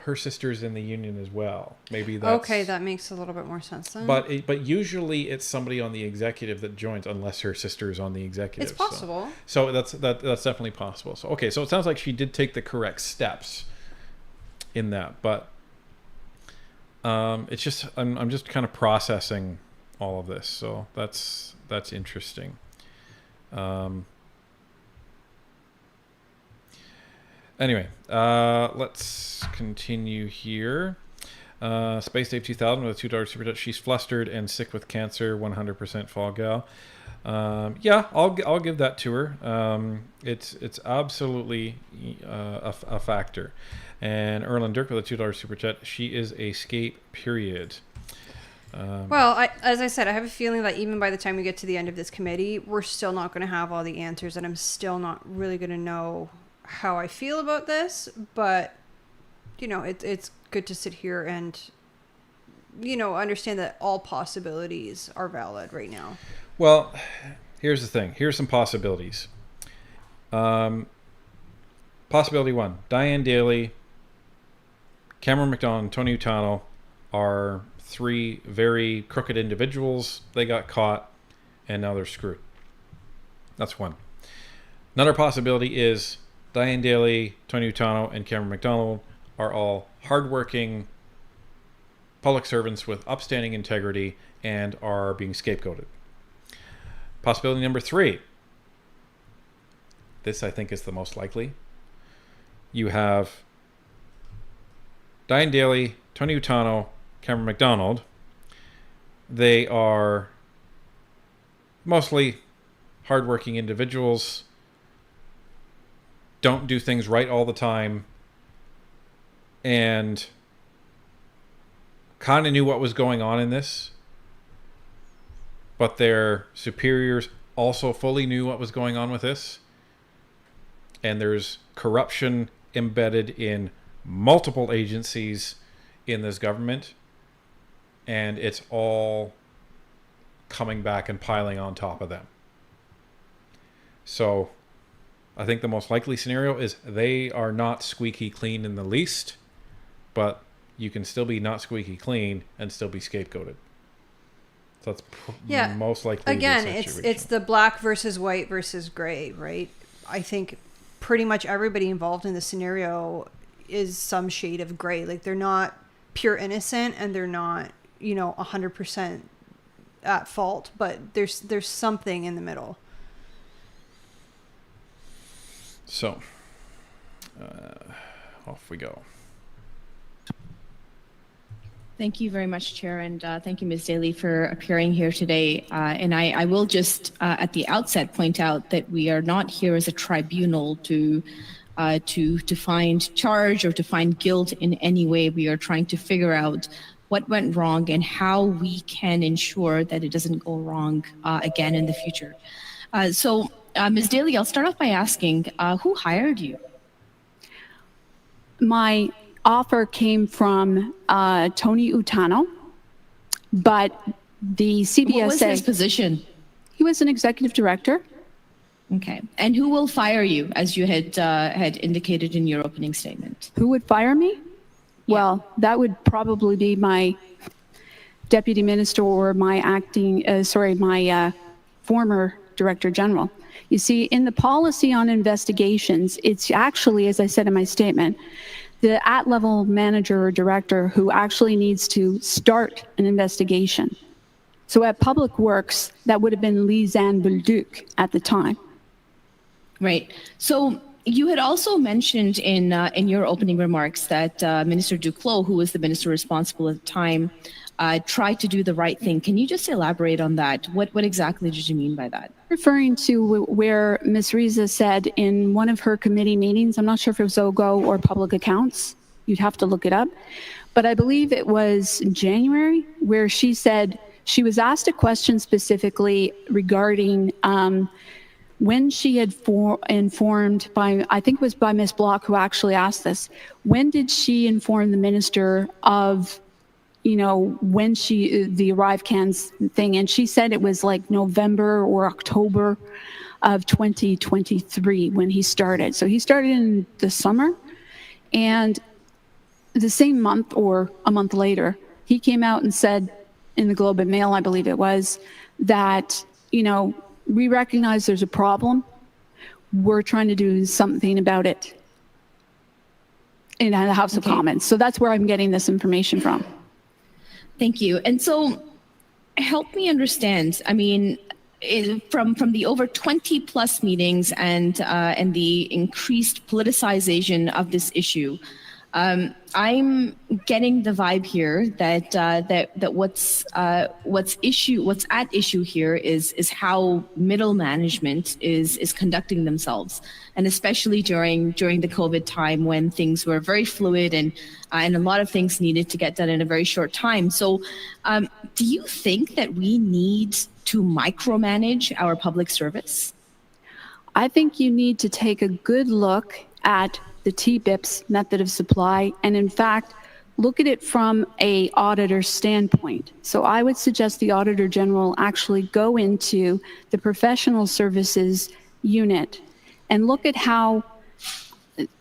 her sister's in the union as well. Maybe that's... Okay, that makes a little bit more sense then. But usually it's somebody on the executive that joins, unless her sister is on the executive. It's possible. So that's definitely possible. So okay, so it sounds like she did take the correct steps in that, but it's just I'm just kind of processing all of this. So that's interesting. Anyway, let's continue here. Space Dave 2000 with a $2 super chat. She's flustered and sick with cancer. 100% fall gal. Yeah, I'll give that to her. It's absolutely a factor. And Erlen Dirk with a $2 super chat. She is a scape. Period. Well, as I said, I have a feeling that even by the time we get to the end of this committee, we're still not going to have all the answers, and I'm still not really going to know how I feel about this. But you know, it's good to sit here and, you know, understand that all possibilities are valid right now. Well, here's the thing. Here's some possibilities. Possibility one: Diane Daly, Cameron McDonald, Tony Utano are three very crooked individuals. They got caught, and now they're screwed. That's one. Another possibility is Diane Daly, Tony Utano, and Cameron McDonald are all hardworking public servants with upstanding integrity and are being scapegoated. Possibility number three. This, I think, is the most likely. You have Diane Daly, Tony Utano, Cameron McDonald. They are mostly hardworking individuals, don't do things right all the time, and kind of knew what was going on in this, but their superiors also fully knew what was going on with this, and there's corruption embedded in multiple agencies in this government, and it's all coming back and piling on top of them. So I think the most likely scenario is they are not squeaky clean in the least, but you can still be not squeaky clean and still be scapegoated. So that's most likely. Again, it's the black versus white versus gray, right? I think pretty much everybody involved in the scenario is some shade of gray. Like, they're not pure innocent and they're not, 100% at fault, but there's something in the middle. So, off we go. Thank you very much, Chair, and thank you, Ms. Daly, for appearing here today. And I will just, at the outset, point out that we are not here as a tribunal to find charge or to find guilt in any way. We are trying to figure out what went wrong and how we can ensure that it doesn't go wrong again in the future. So, Ms. Daly, I'll start off by asking, who hired you? My offer came from Tony Utano, but the CBSA... What was his position? He was an executive director. Okay. And who will fire you, as you had indicated in your opening statement? Who would fire me? Yeah. Well, that would probably be my deputy minister or my my former director general. You see, in the policy on investigations, it's actually, as I said in my statement, the at-level manager or director who actually needs to start an investigation. So at Public Works, that would have been Lisanne Bolduc at the time. Right. So you had also mentioned in your opening remarks that Minister Duclos, who was the minister responsible at the time, tried to do the right thing. Can you just elaborate on that? What exactly did you mean by that? Referring to where Ms. Riza said in one of her committee meetings, I'm not sure if it was OGO or Public Accounts, you'd have to look it up, but I believe it was January, where she said she was asked a question specifically regarding when she had informed by, I think it was by Ms. Block who actually asked this, when did she inform the minister of, when the ArriveCan thing? And she said it was like November or October of 2023 when he started. So he started in the summer, and the same month or a month later, he came out and said in the Globe and Mail, I believe it was, that, we recognize there's a problem. We're trying to do something about it in the House of Commons. So that's where I'm getting this information from. Thank you. And so help me understand, I mean, from the over 20 plus meetings and the increased politicization of this issue, I'm getting the vibe here that what's at issue here is how middle management is conducting themselves, and especially during the COVID time when things were very fluid and a lot of things needed to get done in a very short time. So, do you think that we need to micromanage our public service? I think you need to take a good look at the TBIP's method of supply, and in fact, look at it from a auditor standpoint. So I would suggest the Auditor General actually go into the professional services unit and look at how,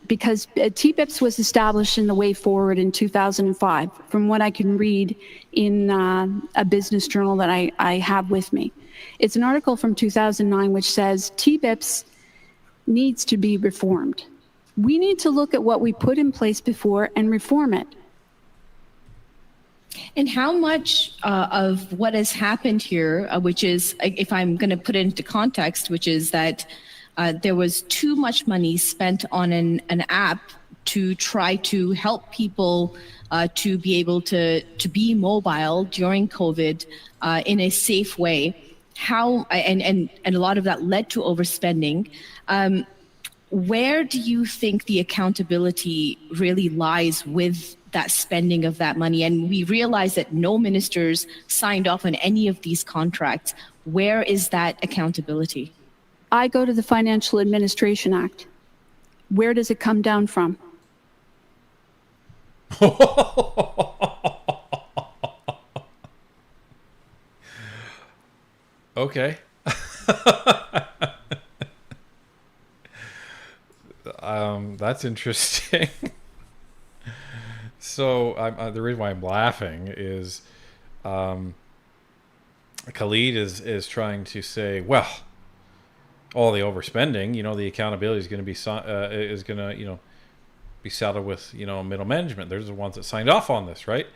because TBIPS was established in the Way Forward in 2005, from what I can read in a business journal that I have with me. It's an article from 2009 which says TBIPS needs to be reformed. We need to look at what we put in place before and reform it. And how much of what has happened here, which is, if I'm going to put it into context, which is that there was too much money spent on an app to try to help people to be able to be mobile during COVID in a safe way. How and a lot of that led to overspending. Where do you think the accountability really lies with that spending of that money? And we realize that no ministers signed off on any of these contracts. Where is that accountability? I go to the Financial Administration Act. Where does it come down from? Okay. That's interesting. So the reason why I'm laughing is Khalid is trying to say, well, all the overspending, the accountability is going to be be saddled with middle management. They're the ones that signed off on this, right?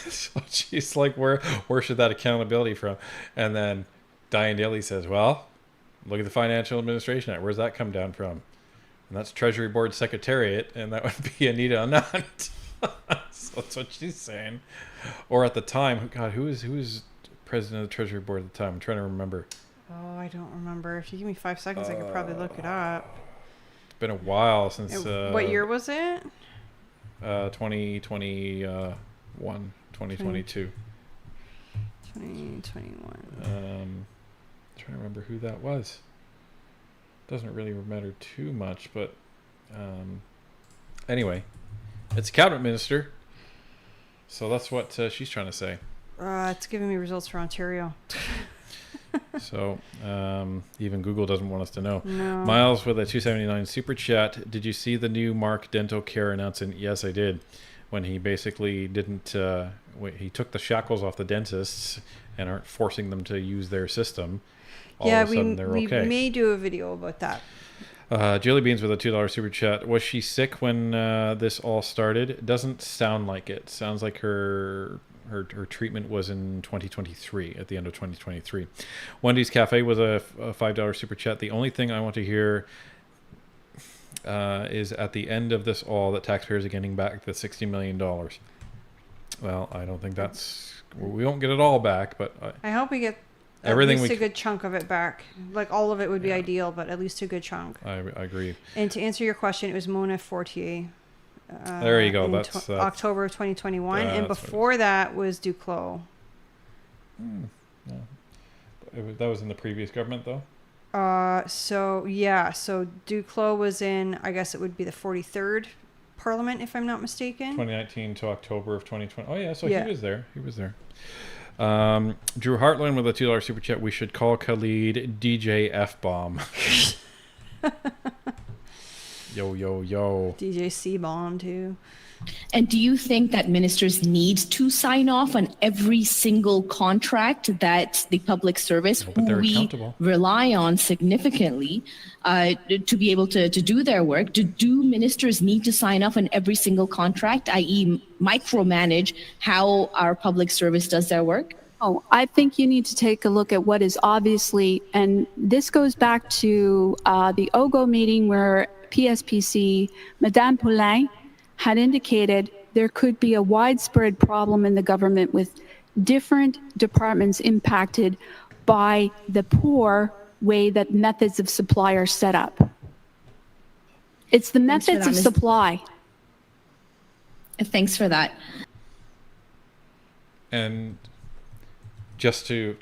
So she's like, where should that accountability from? And then Diane Daly says, well, look at the Financial Administration Act. Where's that come down from? And that's Treasury Board Secretariat, and that would be Anita Anand. So that's what she's saying. Or at the time, God, who was president of the Treasury Board at the time? I'm trying to remember. Oh, I don't remember. If you give me 5 seconds, I could probably look it up. It's been a while since. What year was it? 2021, 2022. 2021. Trying to remember who that was. Doesn't really matter too much, but anyway, it's a cabinet minister, so that's what she's trying to say. It's giving me results for Ontario. So even Google doesn't want us to know. No. Miles with a 279 super chat. Did you see the new Mark Dental Care announcement? Yes, I did. When he basically didn't, he took the shackles off the dentists and aren't forcing them to use their system. All of a sudden they're okay. We may do a video about that. Jelly Beans with a $2 super chat. Was she sick when this all started? It doesn't sound like it. Sounds like her treatment was in 2023, at the end of 2023. Wendy's Cafe was a $5 super chat. The only thing I want to hear is at the end of this all that taxpayers are getting back the $60 million. Well, I don't think we won't get it all back, but I hope we get everything. At least a good chunk of it back. Like all of it would be ideal, but at least a good chunk. I agree. And to answer your question, it was Mona Fortier. There you go. That's October of 2021, and before that was Duclos. Yeah. That was in the previous government, though. So Duclos was in, I guess it would be the 43rd Parliament, if I'm not mistaken. 2019 to October of 2020. Oh yeah, so yeah. He was there. Drew Hartland with a $2 super chat. We should call Khalid DJ F-bomb. Yo. DJ C-bomb too. And do you think that ministers need to sign off on every single contract that the public service, who we rely on significantly, to be able to do their work? Do ministers need to sign off on every single contract, i.e. micromanage how our public service does their work? Oh, I think you need to take a look at what is obviously, and this goes back to the OGO meeting where PSPC, Madame Poulain, had indicated there could be a widespread problem in the government with different departments impacted by the poor way that methods of supply are set up. It's the methods of supply. Thanks for that. And just to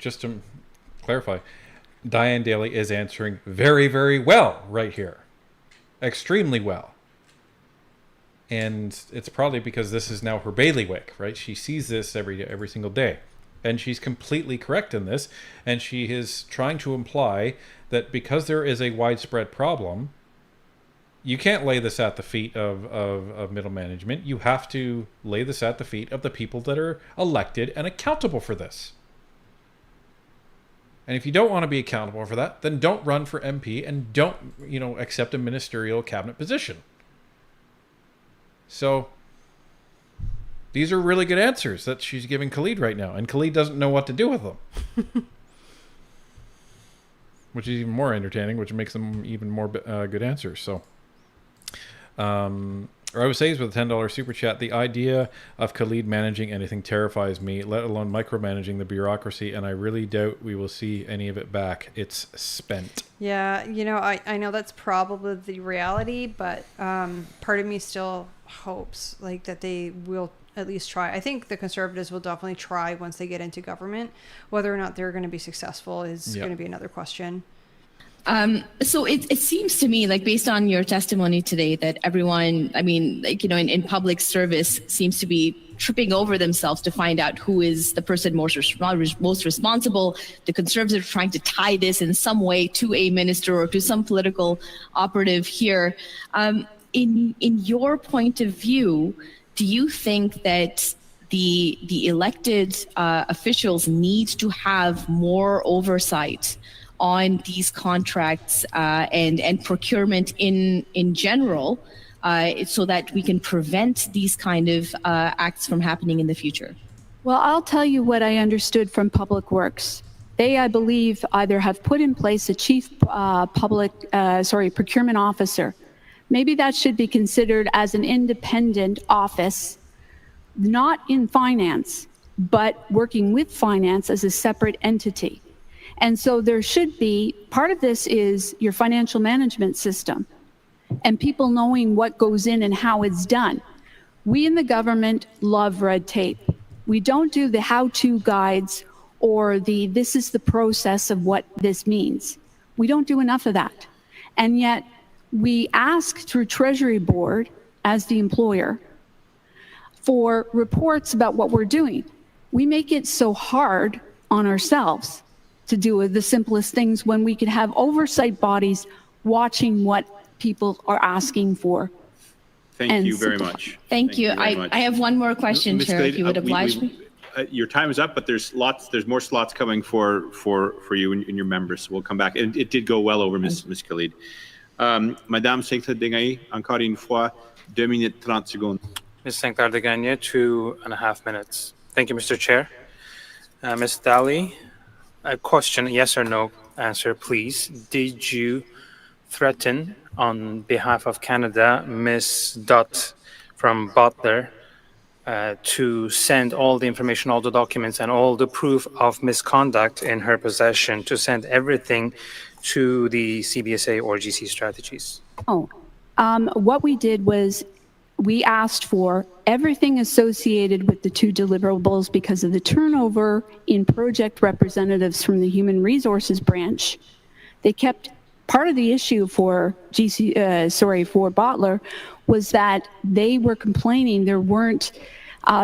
clarify, Diane Daly is answering very, very well right here. Extremely well. And it's probably because this is now her bailiwick, right? She sees this every single day. And she's completely correct in this. And she is trying to imply that because there is a widespread problem, you can't lay this at the feet of middle management. You have to lay this at the feet of the people that are elected and accountable for this. And if you don't want to be accountable for that, then don't run for MP and don't, accept a ministerial cabinet position. So these are really good answers that she's giving Khalid right now. And Khalid doesn't know what to do with them. Which is even more entertaining, which makes them even more good answers. So, I says with a $10 super chat, the idea of Khalid managing anything terrifies me, let alone micromanaging the bureaucracy, and I really doubt we will see any of it back. It's spent. Yeah, I know that's probably the reality, but part of me still hopes that they will at least try. I think the Conservatives will definitely try once they get into government. Whether or not they're going to be successful is going to be another question. So it seems to me, based on your testimony today, that everyone, in public service seems to be tripping over themselves to find out who is the person most responsible. The Conservatives are trying to tie this in some way to a minister or to some political operative here. In your point of view, do you think that the elected officials need to have more oversight on these contracts and procurement in general, so that we can prevent these kind of acts from happening in the future? Well, I'll tell you what I understood from Public Works. They, I believe, either have put in place a chief procurement officer. Maybe that should be considered as an independent office, not in finance, but working with finance as a separate entity. And so there should be, part of this is your financial management system and people knowing what goes in and how it's done. We in the government love red tape. We don't do the how-to guides or this is the process of what this means. We don't do enough of that. And yet we ask through Treasury Board as the employer for reports about what we're doing. We make it so hard on ourselves to do the simplest things when we could have oversight bodies watching what people are asking for. Thank you very much. Thank you. I have one more question, Chair, if you would oblige me. Your time is up, but there's more slots coming for you and your members. So we'll come back. And it did go well over, Ms. Khalid. Madame Sinclair-Degagne, encore une fois, 2 minutes 30 secondes. Ms. Sinclair-Degagne, 2.5 minutes. Thank you, Mr. Chair. Ms. Daly, a question, yes or no answer, please. Did you threaten on behalf of Canada Ms. Dutt from Butler to send all the information, all the documents, and all the proof of misconduct in her possession, to send everything to the CBSA or GC strategies? What we did was we asked for everything associated with the 2 deliverables because of the turnover in project representatives from the Human Resources branch. They kept part of the issue for for Butler was that they were complaining there weren't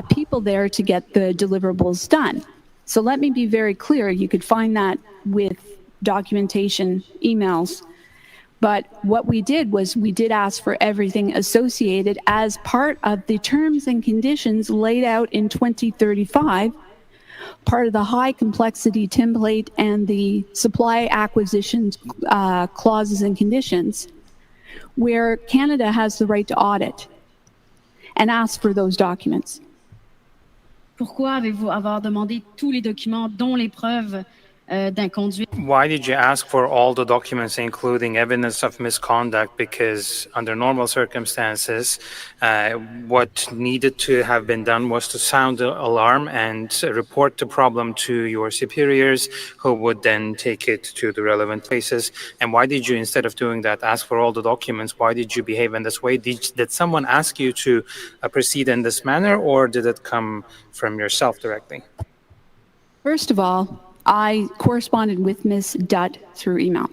people there to get the deliverables done. So let me be very clear. You could find that with documentation, emails. But what we did was we did ask for everything associated as part of the terms and conditions laid out in 2035, part of the high complexity template and the supply acquisition clauses and conditions, where Canada has the right to audit and ask for those documents. Pourquoi avez-vous demandé tous les documents, dont les preuves d'inconduite. Why did you ask for all the documents, including evidence of misconduct? Because under normal circumstances, what needed to have been done was to sound the alarm and report the problem to your superiors, who would then take it to the relevant places. And why did you, instead of doing that, ask for all the documents? Why did you behave in this way? Did someone ask you to proceed in this manner, or did it come from yourself directly? First of all, I corresponded with Ms. Dutt through email.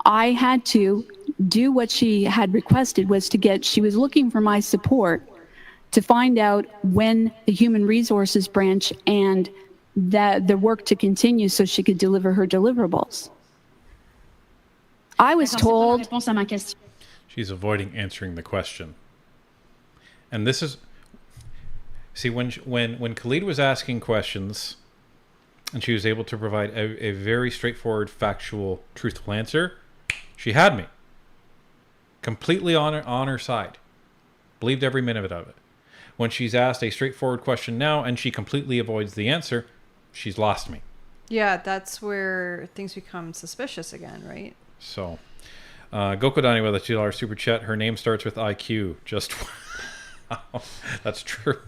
I had to do what she had requested, was she was looking for my support to find out when the Human Resources branch and the work to continue so she could deliver her deliverables. I was told... She's avoiding answering the question. And this is... See, when Khalid was asking questions... and she was able to provide a very straightforward, factual, truthful answer, she had me. Completely on her side. Believed every minute of it. When she's asked a straightforward question now and she completely avoids the answer, she's lost me. Yeah, that's where things become suspicious again, right? So, Gokodani with a $2 super chat. Her name starts with IQ. Just wow. That's true.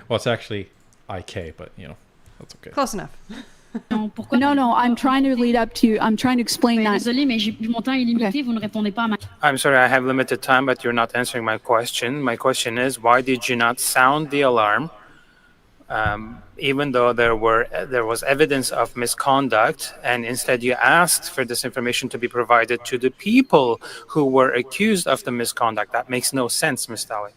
Well, it's actually IK, but you know. That's okay. Close enough. No, I'm trying to lead up to, I'm trying to explain that. Désolée, mais mon temps est limité, vous ne répondez pas à ma... I'm sorry, I have limited time, but you're not answering my question. My question is, why did you not sound the alarm, even though there was evidence of misconduct, and instead you asked for this information to be provided to the people who were accused of the misconduct? That makes no sense, Ms. Daly.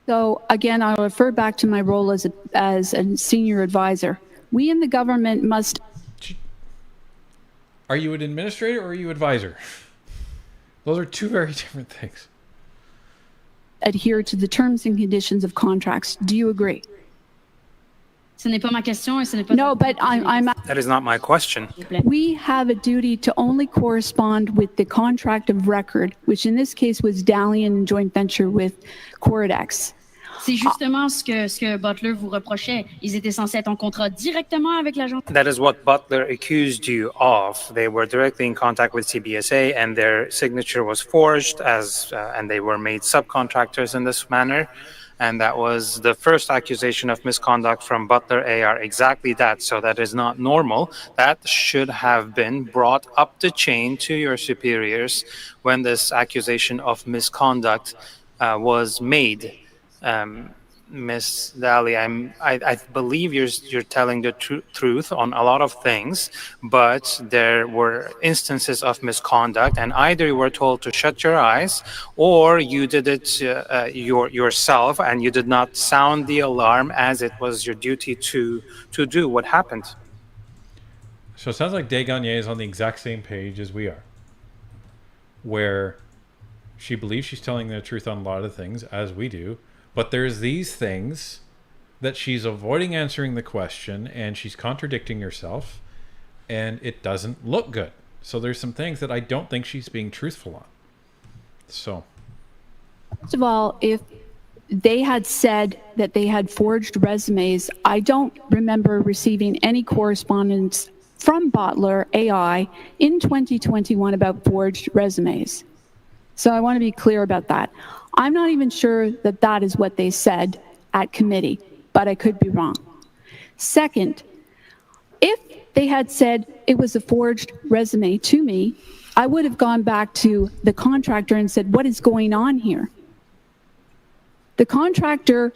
So again, I'll refer back to my role as a senior advisor. We in the government must... Are you an administrator or are you advisor? Those are two very different things. Adhere to the terms and conditions of contracts. Do you agree? Ce n'est pas ma question, et ce n'est pas... No, but I'm... That is not my question. We have a duty to only correspond with the contract of record, which in this case was Dalian in joint venture with Cordex. C'est justement ce que Butler vous reprochait. Ils étaient censés être en contrat directement avec l'agence. That is what Butler accused you of. They were directly in contact with CBSA, and their signature was forged, and they were made subcontractors in this manner. And that was the first accusation of misconduct from Butler AR. Exactly that. So that is not normal. That should have been brought up the chain to your superiors when this accusation of misconduct was made. Ms. Daly, I believe you're telling the truth on a lot of things, but there were instances of misconduct, and either you were told to shut your eyes, or you did it yourself, and you did not sound the alarm as it was your duty to do. What happened? So it sounds like Desgagnés is on the exact same page as we are, where she believes she's telling the truth on a lot of things, as we do. But there's these things that she's avoiding answering the question, and she's contradicting herself, and it doesn't look good. So there's some things that I don't think she's being truthful on. So, first of all, if they had said that they had forged resumes, I don't remember receiving any correspondence from Butler AI in 2021 about forged resumes. So I want to be clear about that. I'm not even sure that that is what they said at committee, but I could be wrong. Second, if they had said it was a forged resume to me, I would have gone back to the contractor and said, what is going on here? The contractor,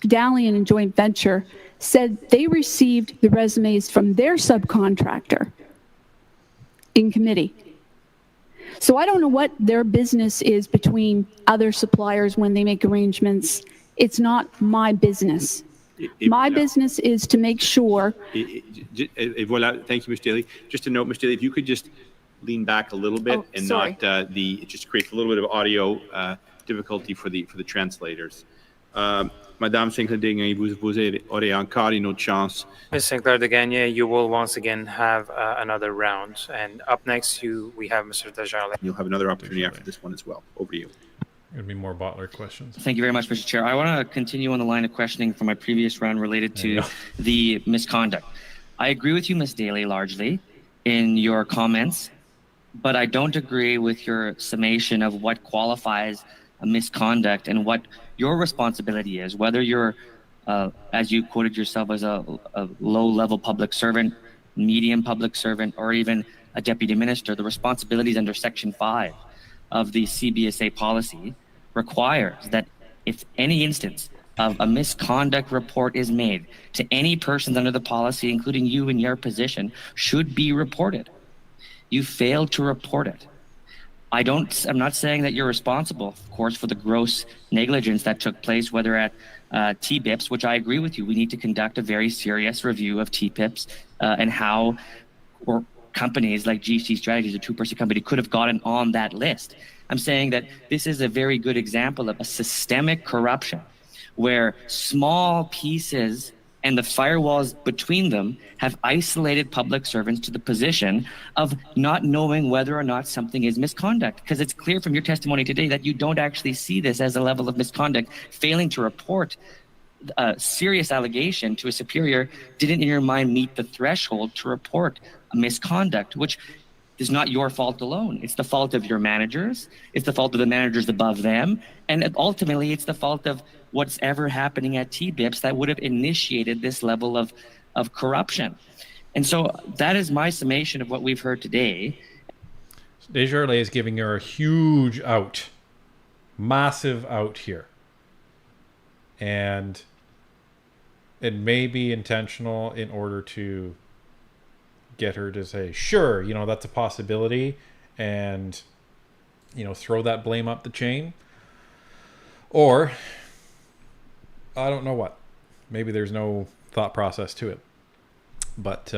Dalian in joint venture, said they received the resumes from their subcontractor in committee. So I don't know what their business is between other suppliers when they make arrangements. It's not my business. My business is to make sure... Voilà. Thank you, Ms. Daly. Just a note, Ms. Daly, if you could just lean back a little bit and sorry. Not it just creates a little bit of audio difficulty for the translators. Madame Sinclair-Degagné, vous aurez encore une autre chance. Ms. Sinclair-Degagné, you will once again have another round. And up next, we have Mr. Desjardins. You'll have another opportunity after this one as well. Over to you. There'll be more Butler questions. Thank you very much, Mr. Chair. I want to continue on the line of questioning from my previous round related to the misconduct. I agree with you, Ms. Daly, largely in your comments, but I don't agree with your summation of what qualifies a misconduct and what your responsibility is, whether you're, as you quoted yourself, as a low-level public servant, medium public servant, or even a deputy minister. The responsibilities under Section 5 of the CBSA policy requires that if any instance of a misconduct report is made to any persons under the policy, including you in your position, should be reported. You failed to report it. I'm not saying that you're responsible, of course, for the gross negligence that took place, whether at TBIPs, which I agree with you. We need to conduct a very serious review of TPIPs and how or companies like GC Strategies, a two-person company, could have gotten on that list. I'm saying that this is a very good example of a systemic corruption where small pieces and the firewalls between them have isolated public servants to the position of not knowing whether or not something is misconduct. Because it's clear from your testimony today that you don't actually see this as a level of misconduct. Failing to report a serious allegation to a superior didn't in your mind meet the threshold to report a misconduct, which is not your fault alone. It's the fault of your managers. It's the fault of the managers above them. And ultimately, it's the fault of what's ever happening at TBIPs that would have initiated this level of corruption. And so that is my summation of what we've heard today. Desjardins is giving her a huge out, massive out here. And it may be intentional in order to get her to say, sure, you know, that's a possibility, and, you know, throw that blame up the chain. Or, I don't know what. Maybe there's no thought process to it. But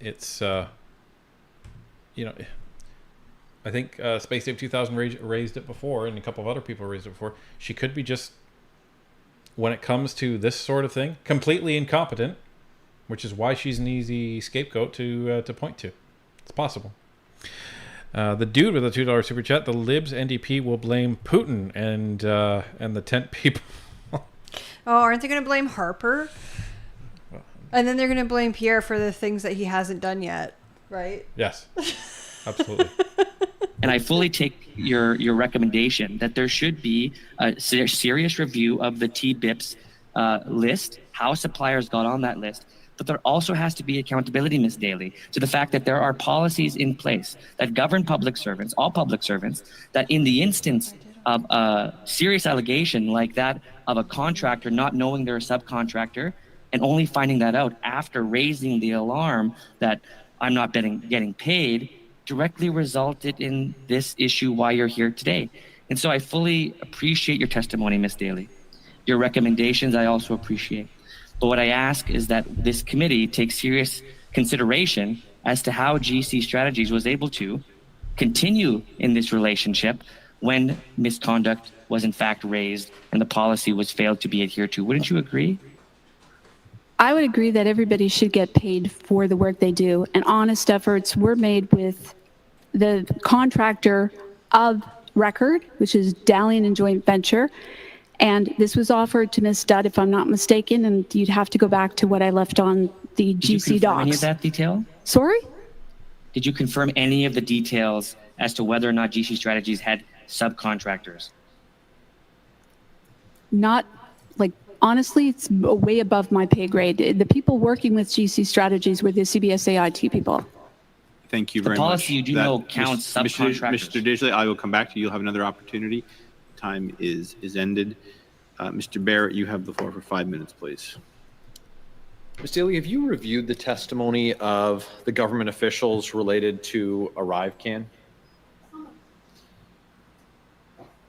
it's, you know, I think Space Dave 2000 raised it before, and a couple of other people raised it before. She could be just, when it comes to this sort of thing, completely incompetent, which is why she's an easy scapegoat to point to. It's possible. The dude with a $2 super chat, the Libs NDP will blame Putin and the tent people. Oh, aren't they going to blame Harper? And then they're going to blame Pierre for the things that he hasn't done yet, right? Yes, absolutely. And I fully take your recommendation that there should be a serious review of the TBIPs list, how suppliers got on that list. But there also has to be accountability, Ms. Daly, to the fact that there are policies in place that govern public servants, all public servants, that in the instance of a serious allegation like that of a contractor not knowing they're a subcontractor and only finding that out after raising the alarm that I'm not getting paid, directly resulted in this issue why you're here today. And so I fully appreciate your testimony, Ms. Daly. Your recommendations I also appreciate. But what I ask is that this committee take serious consideration as to how GC Strategies was able to continue in this relationship when misconduct was in fact raised and the policy was failed to be adhered to. Wouldn't you agree? I would agree that everybody should get paid for the work they do, and honest efforts were made with the contractor of record, which is Dalian and Joint Venture. And this was offered to Ms. Studd, if I'm not mistaken, and you'd have to go back to what I left on the GC docs. Did you confirm any of that detail? Sorry? Did you confirm any of the details as to whether or not GC Strategies had subcontractors? Not, like, honestly, it's way above my pay grade. The people working with GC Strategies were the CBSA IT people. Thank you very much. The policy you do know counts subcontractors. Mr. Disley, I will come back to you. You'll have another opportunity. Time is ended. Mr. Barrett, you have the floor for 5 minutes, please. Ms. Daly, have you reviewed the testimony of the government officials related to ArriveCan?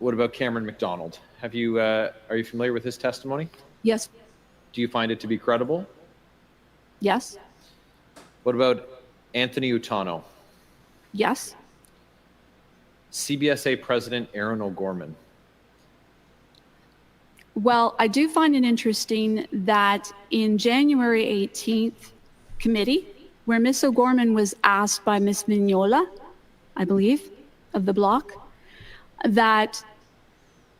What about Cameron McDonald? Are you familiar with his testimony? Yes. Do you find it to be credible? Yes. What about Anthony Utano? Yes. CBSA President Aaron O'Gorman? Well, I do find it interesting that in January 18th committee, where Ms. O'Gorman was asked by Ms. Mignola, I believe, of the bloc, that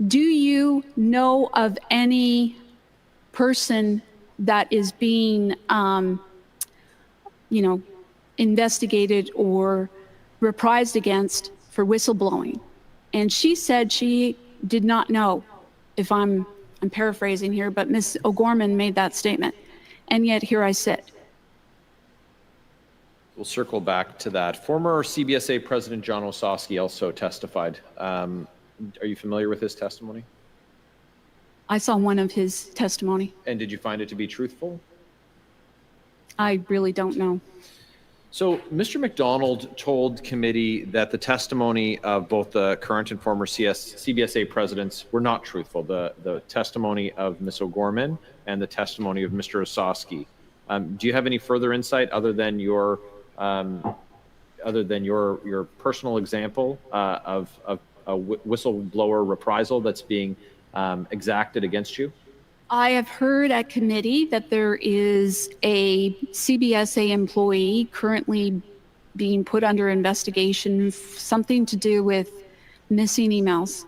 do you know of any person that is being investigated or reprised against for whistleblowing. And she said she did not know, if I'm paraphrasing here, but Ms. O'Gorman made that statement. And yet here I sit. We'll circle back to that. Former CBSA President John Osowski also testified. Are you familiar with his testimony? I saw one of his testimony. And did you find it to be truthful? I really don't know. So Mr. McDonald told committee that the testimony of both the current and former CBSA presidents were not truthful. The testimony of Ms. O'Gorman and the testimony of Mr. Osowski. Do you have any further insight other than your personal example of a whistleblower reprisal that's being exacted against you? I have heard at committee that there is a CBSA employee currently being put under investigation, something to do with missing emails.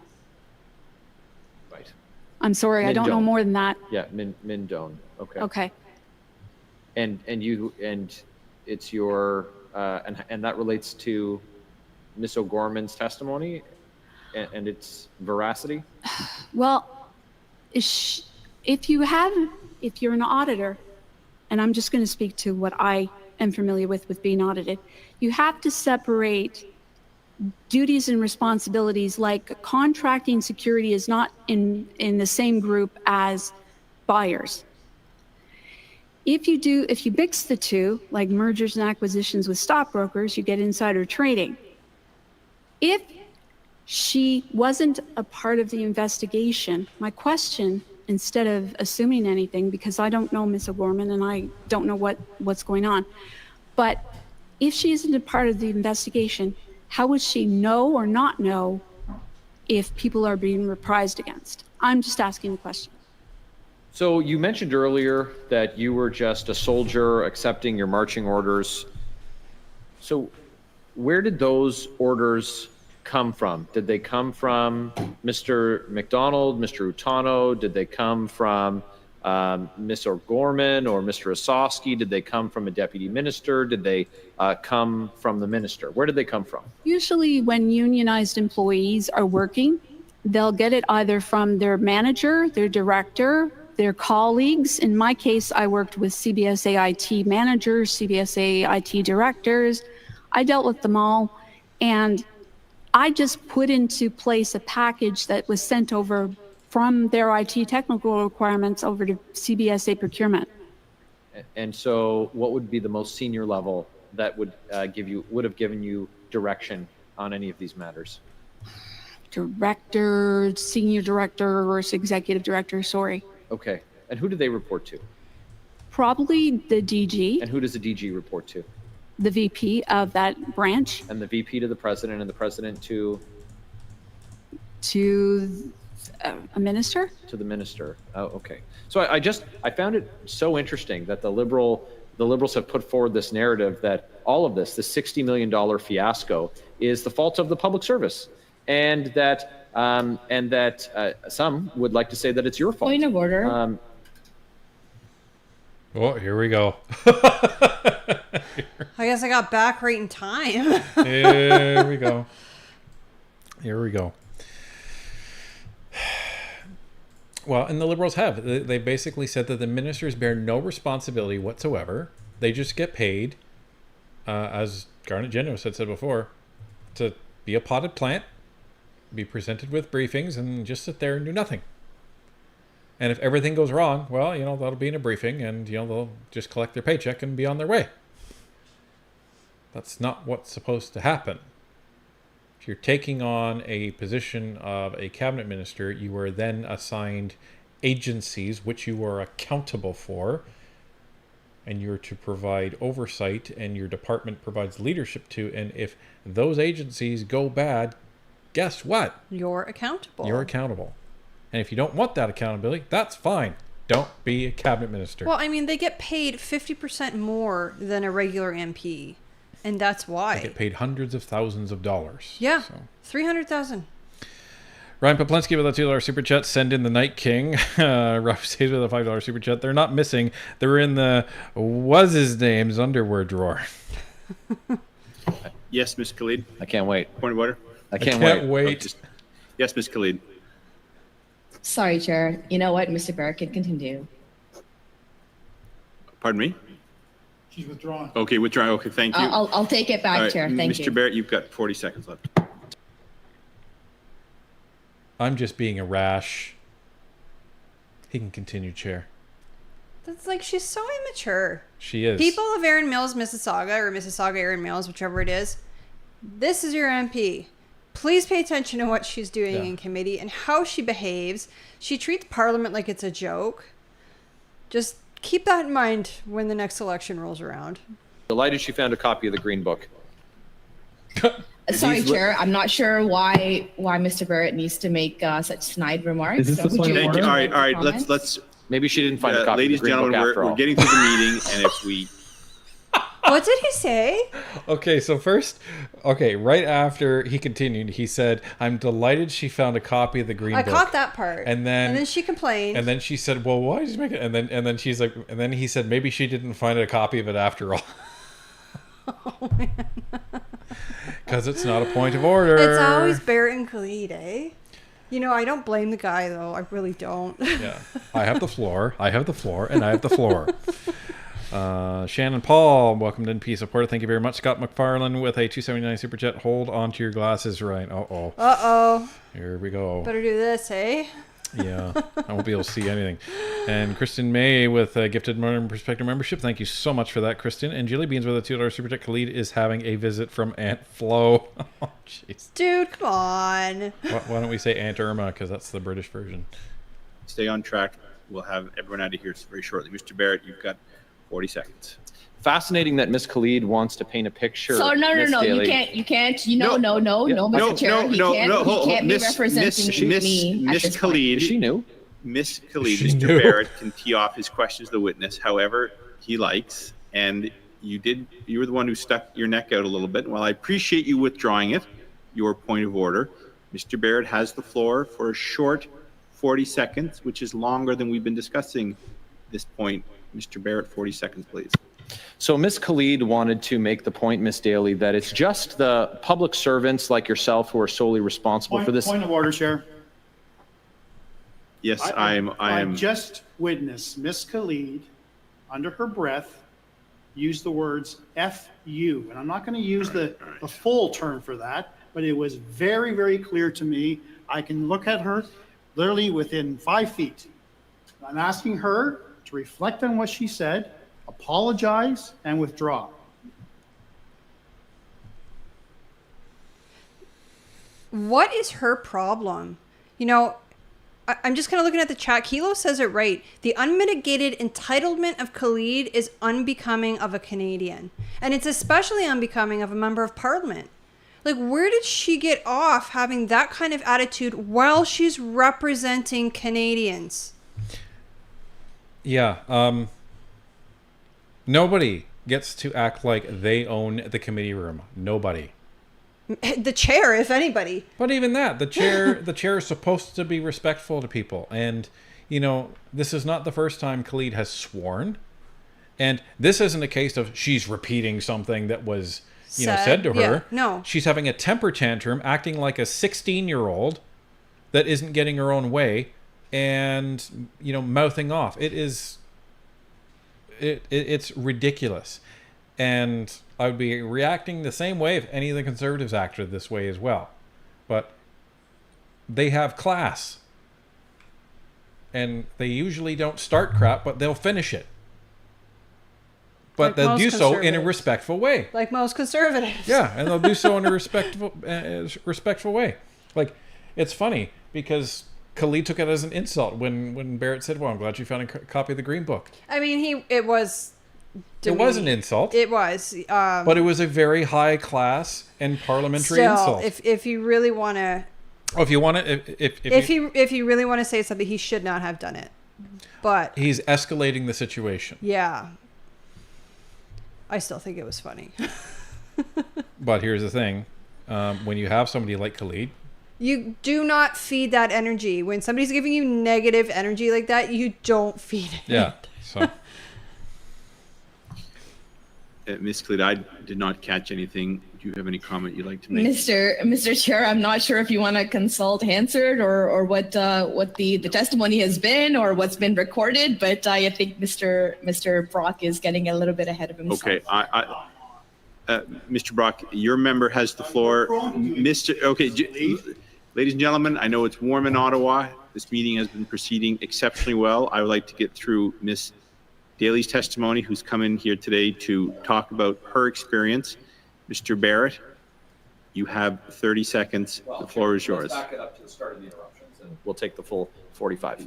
Right. I'm sorry, I don't know more than that. Yeah, Mindone. Okay. Okay. And it's your and that relates to Ms. O'Gorman's testimony and its veracity? Well, if you're an auditor, and I'm just going to speak to what I am familiar with being audited, you have to separate duties and responsibilities. Like contracting security is not in the same group as buyers. If you mix the two, like mergers and acquisitions with stockbrokers, you get insider trading. If she wasn't a part of the investigation, my question, instead of assuming anything, because I don't know Ms. O'Gorman and I don't know what's going on, but if she isn't a part of the investigation, how would she know or not know if people are being reprised against? I'm just asking the question. So you mentioned earlier that you were just a soldier accepting your marching orders. So where did those orders come from? Did they come from Mr. McDonald, Mr. Utano? Did they come from Ms. O'Gorman or Mr. Osowski? Did they come from a deputy minister? Did they come from the minister? Where did they come from? Usually when unionized employees are working, they'll get it either from their manager, their director, their colleagues. In my case, I worked with CBSA IT managers, CBSA IT directors. I dealt with them all. And I just put into place a package that was sent over from their IT technical requirements over to CBSA procurement. And so what would be the most senior level that would have given you direction on any of these matters? Director, senior director, or executive director, sorry. Okay. And who do they report to? Probably the DG. And who does the DG report to? The VP of that branch. And the VP to the president, and the president to? To a minister. To the minister. Oh, okay. So I found it so interesting that the Liberals have put forward this narrative that all of this $60 million fiasco is the fault of the public service, and that some would like to say that it's your fault. Point of order. Oh, here we go. I guess I got back right in time. Here we go. Here we go. Well, and the Liberals have. They basically said that the ministers bear no responsibility whatsoever. They just get paid, as Garnet Genos had said before, to be a potted plant, be presented with briefings, and just sit there and do nothing. And if everything goes wrong, well, that'll be in a briefing, and, they'll just collect their paycheck and be on their way. That's not what's supposed to happen. If you're taking on a position of a cabinet minister, you are then assigned agencies which you are accountable for, and you're to provide oversight, and your department provides leadership to. And if those agencies go bad, guess what? You're accountable. You're accountable. And if you don't want that accountability, that's fine. Don't be a cabinet minister. Well, I mean, they get paid 50% more than a regular MP. And that's why. They get paid hundreds of thousands of dollars. Yeah, so. $300,000. Ryan Poplinski with a $2 super chat. Send in the Night King. Rob stays with a $5 super chat. They're not missing. They're in the was his name's underwear drawer. Yes, Ms. Khalid. I can't wait. Point of order. I can't wait. Yes, Ms. Khalid. Sorry, Chair. You know what? Mr. Barrett can continue. Pardon me? She's withdrawn. Okay, withdrawn. Okay, thank you. I'll take it back, All right, Chair. Thank Mr. you. Barrett, you've got 40 seconds left. I'm just being a rash. He can continue, Chair. That's like, she's so immature. She is. People of Erin Mills, Mississauga, or Mississauga, Erin Mills, whichever it is, this is your MP. Please pay attention to what she's doing in committee and how she behaves. She treats Parliament like it's a joke. Just keep that in mind when the next election rolls around. Delighted she found a copy of the Green Book. Sorry, Chair. I'm not sure why Mr. Barrett needs to make such snide remarks. All right. Let's. Maybe she didn't find a copy ladies of the Green and Book gentlemen, after all. we're getting through the meeting, and if we. What did he say? Okay, so first, right after he continued, he said, "I'm delighted she found a copy of the Green Book." I caught that part. And then she complained. And then she said, "Well, why did you make it?" And then she's like, and then he said, "Maybe she didn't find a copy of it after all." Oh man. Because it's not a point of order. It's always Barrett and Khalid, eh? You know, I don't blame the guy though. I really don't. Yeah, I have the floor. And I have the floor. Shannon Paul, welcome to NP supporter. Thank you very much. Scott McFarlane with a $2.79 super chat. Hold on to your glasses, Ryan. Uh-oh. Here we go. Better do this, eh? Yeah, I won't be able to see anything. And Kristen May with a gifted Modern Perspective membership. Thank you so much for that, Kristen. And Jilly Beans with a $2 super chat. Khalid is having a visit from Aunt Flo. Oh, jeez. Dude, come on. Why don't we say Aunt Irma, because that's the British version. Stay on track. We'll have everyone out of here very shortly. Mr. Barrett, you've got 40 seconds. Fascinating that Miss Khalid wants to paint a picture. So no, Miss Daly. you can't. Mr. Chair, he can't be representing me at Miss this Khalid. point. She knew. Miss Khalid, Mr. Barrett can tee off his questions to the witness however he likes, and you were the one who stuck your neck out a little bit. While I appreciate you withdrawing it, your point of order, Mr. Barrett has the floor for a short 40 seconds, which is longer than we've been discussing this point. Mr. Barrett, 40 seconds, please. So Miss Khalid wanted to make the point, Miss Daly, that it's just the public servants like yourself who are solely responsible for this. Point of order, Chair. Yes, I just witnessed Miss Khalid, under her breath, use the words F you. And I'm not going to use the full term for that, but it was very, very clear to me. I can look at her literally within 5 feet. I'm asking her to reflect on what she said, apologize, and withdraw. What is her problem? You know, I'm just kind of looking at the chat. Kilo says it right. The unmitigated entitlement of Khalid is unbecoming of a Canadian. And it's especially unbecoming of a member of parliament. Like, where did she get off having that kind of attitude while she's representing Canadians? Yeah. Nobody gets to act like they own the committee room. Nobody. The chair, if anybody. But even that, the chair is supposed to be respectful to people. And, you know, this is not the first time Khalid has sworn. And this isn't a case of she's repeating something that was, said to her. Yeah, no. She's having a temper tantrum, acting like a 16-year-old that isn't getting her own way and, mouthing off. It's ridiculous. And I would be reacting the same way if any of the Conservatives acted this way as well. But they have class. And they usually don't start crap, but they'll finish it. But Like they'll most do so in a Conservatives. respectful way. Like most Conservatives. Yeah, and they'll do so in a respectful way. Like, it's funny because Khalid took it as an insult when Barrett said, "Well, I'm glad you found a copy of the Green Book." I mean, it was an insult. It was. But it was a very high class and parliamentary Still, insult. if you really want to, If you want to, if you really want to say something, he should not have done it. But he's escalating the situation. yeah, I still think it was funny. But here's the thing: when you have somebody like Khalid, You do not feed that energy. When somebody's giving you negative energy like that, you don't feed it. Yeah. So. Ms. Cleed, I did not catch anything. Do you have any comment you'd like to make? Mr. Chair, I'm not sure if you want to consult Hansard or what the testimony has been or what's been recorded, but I think Mr. Brock is getting a little bit ahead of himself. Okay, Mr. Brock, your member has the floor. Ladies and gentlemen, I know it's warm in Ottawa. This meeting has been proceeding exceptionally well. I would like to get through Ms. Daly's testimony, who's come in here today to talk about her experience. Mr. Barrett, you have 30 seconds. The floor is yours. Let's back it up to the start of the interruptions, and we'll take the full 45.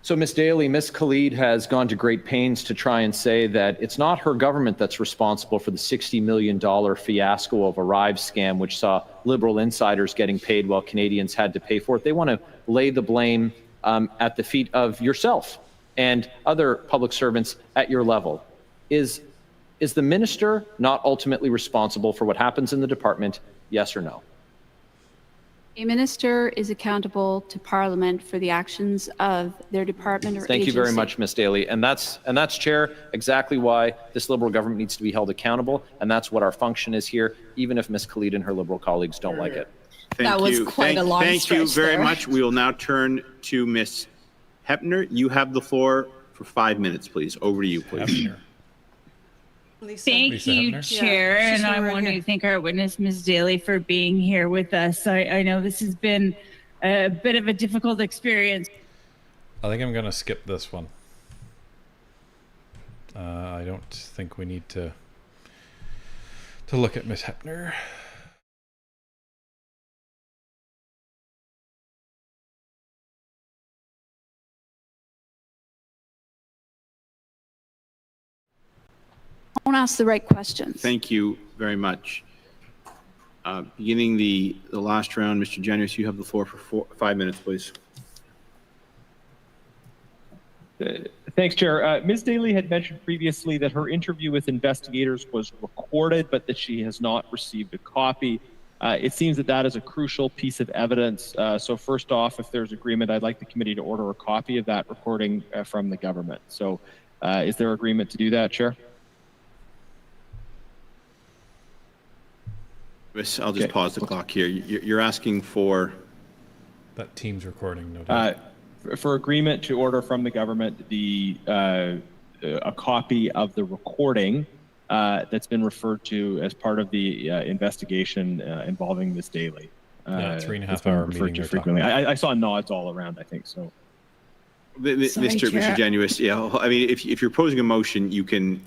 So, Ms. Daly, Ms. Khalid has gone to great pains to try and say that it's not her government that's responsible for the $60 million fiasco of Arrive scam, which saw Liberal insiders getting paid while Canadians had to pay for it. They want to lay the blame at the feet of yourself and other public servants at your level. Is the minister not ultimately responsible for what happens in the department, yes or no? A minister is accountable to Parliament for the actions of their department or agency. Thank you very much, Ms. Daly. And that's, Chair, exactly why this Liberal government needs to be held accountable, and that's what our function is here, even if Ms. Khalid and her Liberal colleagues don't like it. That was quite a long stretch. Thank you very much. We will now turn to Ms. Hepner. You have the floor for 5 minutes, please. Over to you, please. Thank you, Chair, and I want to thank our witness, Ms. Daly, for being here with us. I know this has been a bit of a difficult experience. I think I'm going to skip this one. I don't think we need to look at Ms. Hepner. I want to ask the right questions. Thank you very much. Beginning the last round, Mr. Janius, you have the floor for 5 minutes, please. Thanks, Chair. Ms. Daly had mentioned previously that her interview with investigators was recorded, but that she has not received a copy. It seems that is a crucial piece of evidence. So first off, if there's agreement, I'd like the committee to order a copy of that recording from the government. So is there agreement to do that, Chair? I'll just pause the clock here. You're asking for that Teams recording, no doubt. For agreement to order from the government a copy of the recording that's been referred to as part of the investigation involving Ms. Daly. 3.5 hour meeting. Frequently. I saw nods all around, I think so. Mr. Genuis, yeah. I mean, if you're posing a motion, you can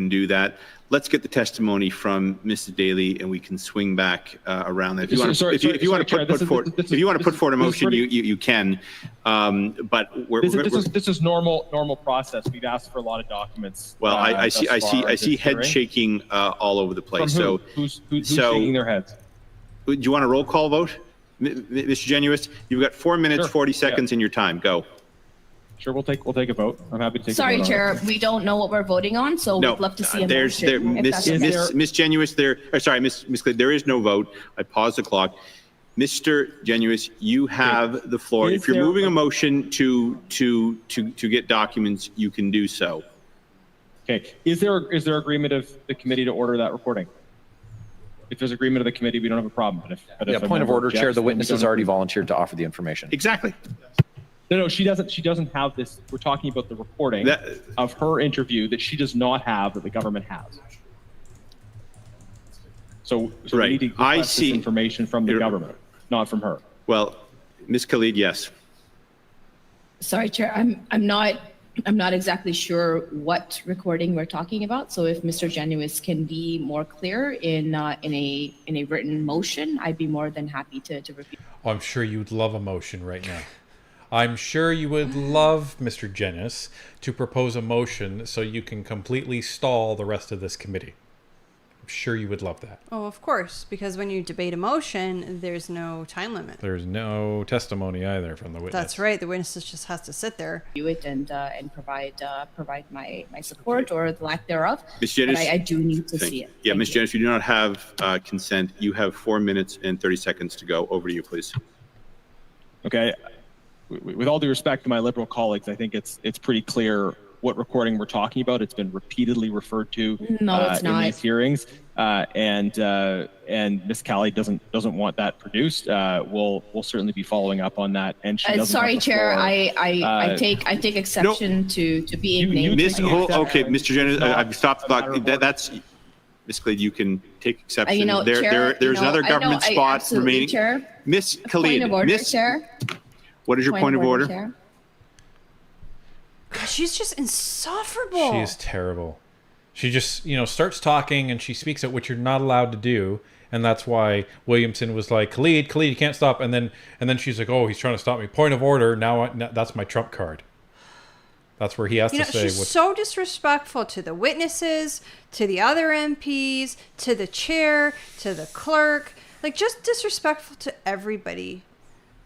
do that. Let's get the testimony from Mrs. Daly, and we can swing back around that. If you want to put forward a motion, you can. But this is normal process. We've asked for a lot of documents. Well, I see head shaking all over the place. From who? Who's shaking their heads? Do you want a roll call vote, Mr. Genuis? You've got 4 minutes, 40 seconds in your time. Go. Sure, we'll take a vote. I'm happy to take a vote. Sorry, Chair, we don't know what we're voting on, so we'd love to see a motion. Miss Genuis, Miss Cleed, there is no vote. I pause the clock. Mr. Genuis, you have the floor. If you're moving a motion to get documents, you can do so. Okay. Is there agreement of the committee to order that recording? If there's agreement of the committee, we don't have a problem. But if point of order, Chair. The witness has already volunteered to offer the information. Exactly. No, she doesn't have this. We're talking about the recording of her interview that she does not have that the government has. So we need to request this information from the government, not from her. Well, Ms. Khalid, yes. Sorry, Chair. I'm not exactly sure what recording we're talking about. So if Mr. Genuis can be more clear in a written motion, I'd be more than happy to review. Oh, I'm sure you'd love a motion right now. I'm sure you would love, Mr. Genuis, to propose a motion so you can completely stall the rest of this committee. sure you would love that. Oh, of course, because when you debate a motion, there's no time limit. There's no testimony either from the witness. That's right. The witness just has to sit there. Do it and provide my support or the lack thereof. Ms. Janice, but I do need to see it. Yeah, Ms. Janice, you do not have consent. You have 4 minutes and 30 seconds to go. Over to you, please. Okay. With all due respect to my Liberal colleagues, I think it's pretty clear what recording we're talking about. It's been repeatedly referred to in these hearings, and Ms. Callie doesn't want that produced. We'll certainly be following up on that. And she doesn't sorry, have the Chair, floor. I take exception to being named. Okay, Mr. Janice, I've stopped the clock. That's Ms. Khalid, you can take exception. Chair, there's another government spot remaining. Chair. Ms. Khalid, Point of order, Chair. What is your point of order? Chair. God, she's just insufferable. She is terrible. She just, starts talking and she speaks at what you're not allowed to do. And that's why Williamson was like, Khalid, you can't stop. And then she's like, oh, he's trying to stop me. Point of order. Now that's my trump card. That's where he has to say. She's so disrespectful to the witnesses, to the other MPs, to the chair, to the clerk. Like, just disrespectful to everybody.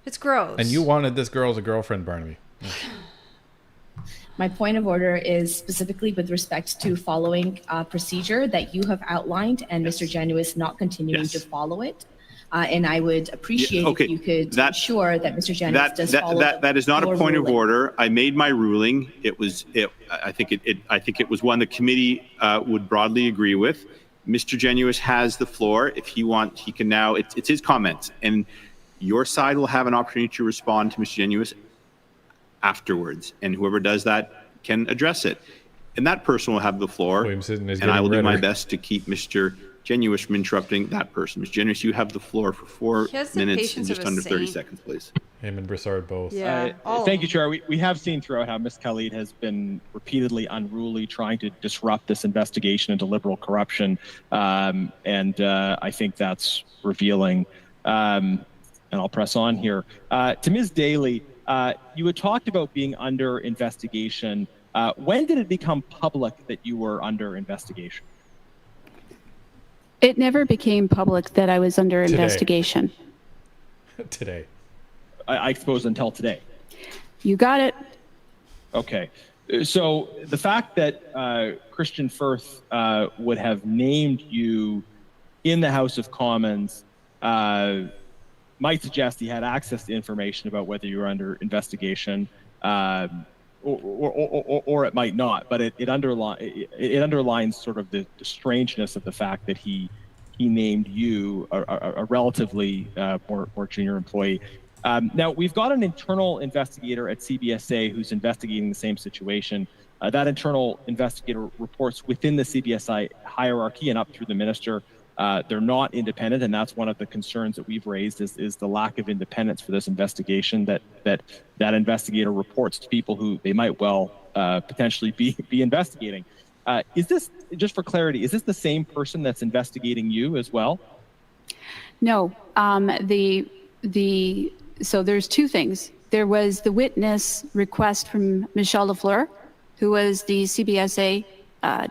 It's gross. And you wanted this girl as a girlfriend, Barnaby. Yeah. My point of order is specifically with respect to following procedure that you have outlined and Mr. Genuis not continuing to follow it. And I would appreciate if you could ensure that Mr. Genuis does follow that is not a point of order. I made my ruling. I think it was one the committee would broadly agree with. Mr. Genuis has the floor. If he wants, he can now. It's his comments, and your side will have an opportunity to respond to Mr. Genuis afterwards, and whoever does that can address it. And that person will have the floor, and I will do my best to keep Mr. Genuis from interrupting that person. Mr. Genuis, you have the floor for 4 minutes and just under 30 seconds, please. Him and Broussard both. Yeah. Thank you, Chair. We have seen throughout how Ms. Khalid has been repeatedly unruly, trying to disrupt this investigation into Liberal corruption, and I think that's revealing. And I'll press on here. To Ms. Daly, you had talked about being under investigation. When did it become public that you were under investigation? It never became public that I was under investigation. Today. I suppose until today. You got it. Okay. So the fact that Christian Firth would have named you in the House of Commons might suggest he had access to information about whether you were under investigation, or it might not. But it underlines sort of the strangeness of the fact that he named you a relatively more junior employee. Now, we've got an internal investigator at CBSA who's investigating the same situation. That internal investigator reports within the CBSI hierarchy and up through the minister. They're not independent, and that's one of the concerns that we've raised is the lack of independence for this investigation, that investigator reports to people who they might well potentially be investigating. Is this, just for clarity, is this the same person that's investigating you as well? No. So there's two things. There was the witness request from Michel Lafleur, who was the CBSA, I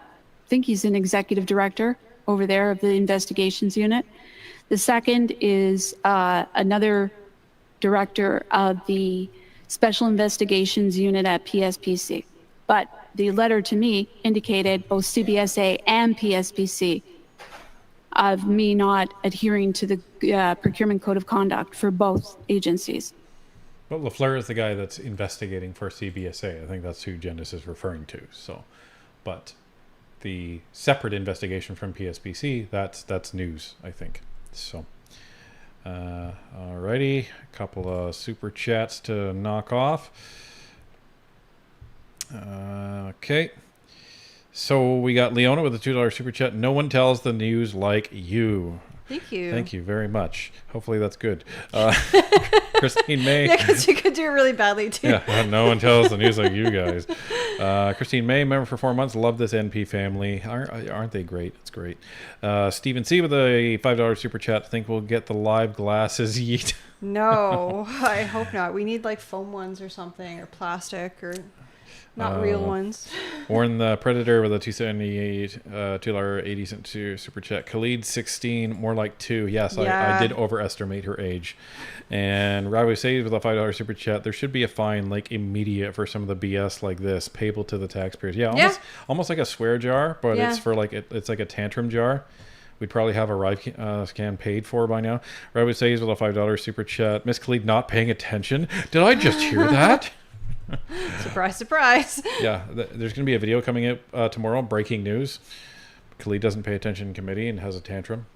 think he's an executive director over there of the investigations unit. The second is another director of the special investigations unit at PSPC. But the letter to me indicated both CBSA and PSPC of me not adhering to the procurement code of conduct for both agencies. But Lafleur is the guy that's investigating for CBSA. I think that's who Janice is referring to. So, but the separate investigation from PSPC, that's news, I think. So, alrighty, a couple of super chats to knock off. Okay. So we got Leona with a $2 super chat. No one tells the news like you. Thank you. Thank you very much. Hopefully that's good. Christine May. Yeah, because you could do it really badly too. Yeah, no one tells the news like you guys. Christine May, member for 4 months. Love this NP family. Aren't they great? It's great. Stephen C with a $5 super chat. Think we'll get the live glasses. Yeet. No, I hope not. We need like foam ones or something, or plastic, or... Not real ones. Warren the Predator with a $2.78, $2.80 super chat. Khalid 16, more like 2. Yes, Yeah. I did overestimate her age. And Ravi says with a $5 super chat, there should be a fine like immediate for some of the BS like this, payable to the taxpayers. Yeah, almost like a swear jar, but it's for like it's like a tantrum jar. We'd probably have ArriveCan paid for by now. Ravi says with a $5 super chat, Miss Khalid not paying attention. Did I just hear that? Surprise, surprise. Yeah, there's going to be a video coming out tomorrow, breaking news. Khalid doesn't pay attention in committee and has a tantrum.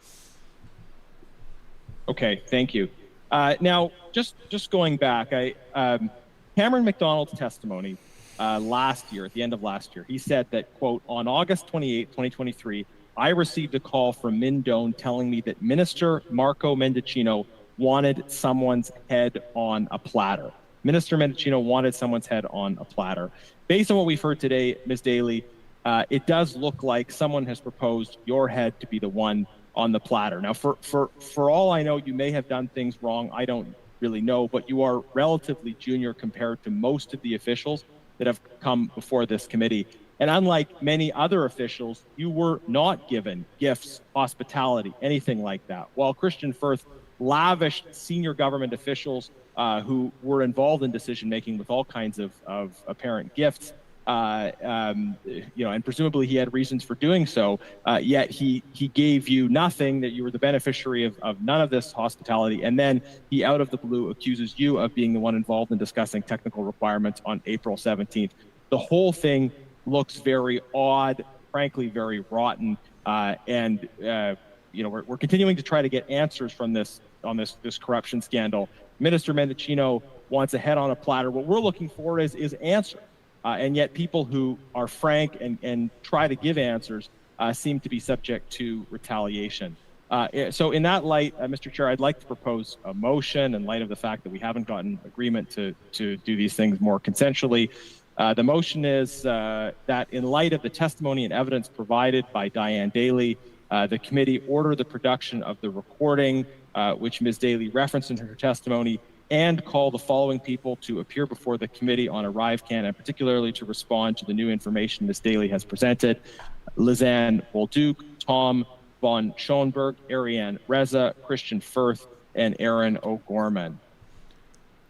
Okay, thank you. Now, just going back, Cameron McDonald's testimony last year, at the end of last year, he said that, quote, on August 28, 2023, I received a call from Mindone telling me that Minister Marco Mendicino wanted someone's head on a platter. Minister Mendicino wanted someone's head on a platter. Based on what we've heard today, Ms. Daly, it does look like someone has proposed your head to be the one on the platter. Now, for all I know, you may have done things wrong. I don't really know, but you are relatively junior compared to most of the officials that have come before this committee. And unlike many other officials, you were not given gifts, hospitality, anything like that. While Christian Firth lavished senior government officials who were involved in decision-making with all kinds of apparent gifts, and presumably he had reasons for doing so, yet he gave you nothing, that you were the beneficiary of none of this hospitality, and then he, out of the blue, accuses you of being the one involved in discussing technical requirements on April 17th. The whole thing looks very odd, frankly, very rotten, and we're continuing to try to get answers from this corruption scandal. Minister Mendicino wants a head on a platter. What we're looking for is answers. And yet people who are frank and try to give answers seem to be subject to retaliation. So in that light, Mr. Chair, I'd like to propose a motion in light of the fact that we haven't gotten agreement to do these things more consensually. The motion is that in light of the testimony and evidence provided by Diane Daly, the committee order the production of the recording, which Ms. Daly referenced in her testimony, and call the following people to appear before the committee on ArriveCan, and particularly to respond to the new information Ms. Daly has presented: Lizanne Bolduc, Tom von Schoenberg, Ariane Reza, Christian Firth, and Aaron O'Gorman.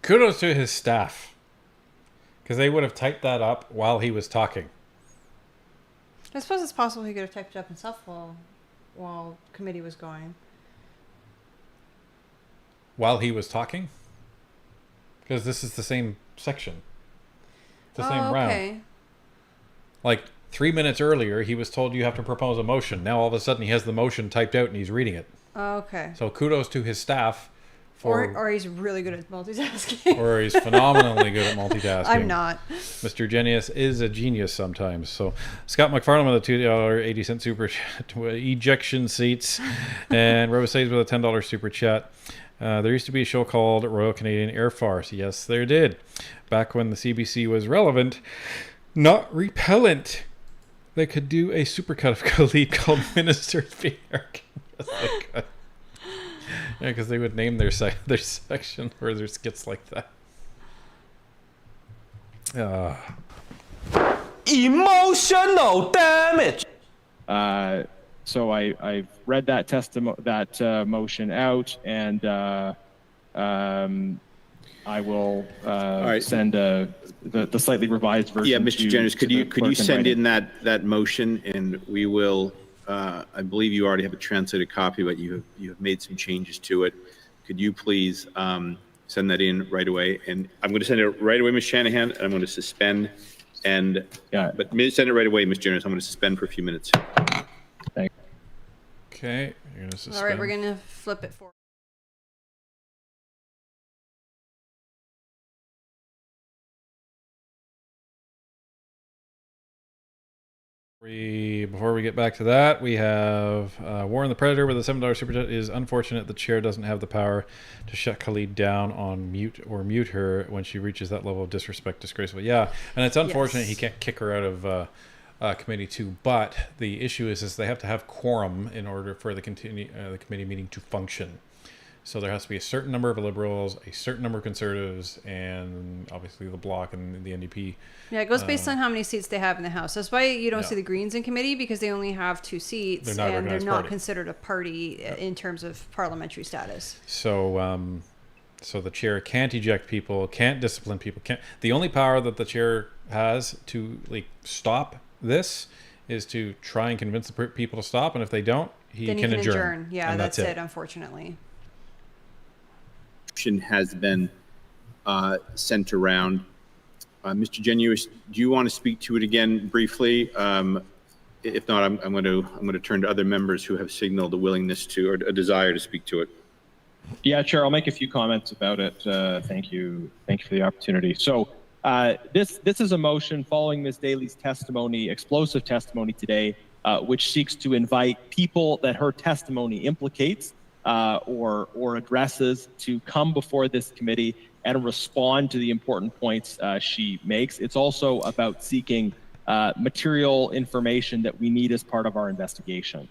Kudos to his staff, because they would have typed that up while he was talking. I suppose it's possible he could have typed it up himself while committee was going. While he was talking? Because this is the same section. The same round. Like 3 minutes earlier, he was told you have to propose a motion. Now all of a sudden he has the motion typed out and he's reading it. Okay. So kudos to his staff. Or he's really good at multitasking. Or he's phenomenally good at multitasking. I'm not. Mr. Genius is a genius sometimes. So Scott McFarlane with a $2.80 super chat to ejection seats. And Robosays with a $10 super chat. There used to be a show called Royal Canadian Air Force. Yes, there did. Back when the CBC was relevant, not repellent. They could do a supercut of Khalid called Minister of the Air. Yes, they could. Yeah, because they would name their section or their skits like that. Emotional damage. So I've read that motion out, and I will send the slightly revised version. Yeah, Mr. Jennings, could you send in that motion, and we will. I believe you already have a translated copy, but you have made some changes to it. Could you please send that in right away? And I'm going to send it right away, Ms. Shanahan, and I'm going to suspend. But send it right away, Ms. Jones. I'm going to suspend for a few minutes. Thanks. Okay, you're going to suspend. All right, we're going to flip it forward. Before we get back to that, we have Warren the Predator with a $7 super chat. It is unfortunate the chair doesn't have the power to shut Khalid down on mute or mute her when she reaches that level of disrespect, disgraceful. Yeah, and it's unfortunate he can't kick her out of committee too. But the issue is they have to have quorum in order for the committee meeting to function. So there has to be a certain number of Liberals, a certain number of Conservatives, and obviously the Bloc and the NDP. Yeah, it goes based on how many seats they have in the House. That's why you don't Yeah. see the Greens in committee, because they only have 2 seats, They're not a and they're recognised not party. considered a party in terms of parliamentary status. So so the chair can't eject people, can't discipline people. Can't. The only power that the chair has to like stop this is to try and convince the people to stop, and if they don't, he Then can you can adjourn. adjourn. Yeah, and that's it, unfortunately. Has been sent around. Mr. Genuis, do you want to speak to it again briefly? If not, I'm going to turn to other members who have signaled a willingness to or a desire to speak to it. Yeah, Chair, I'll make a few comments about it. Thank you for the opportunity. So this is a motion following Ms. Daly's testimony, explosive testimony today, which seeks to invite people that her testimony implicates or addresses to come before this committee and respond to the important points she makes. It's also about seeking material information that we need as part of our investigation.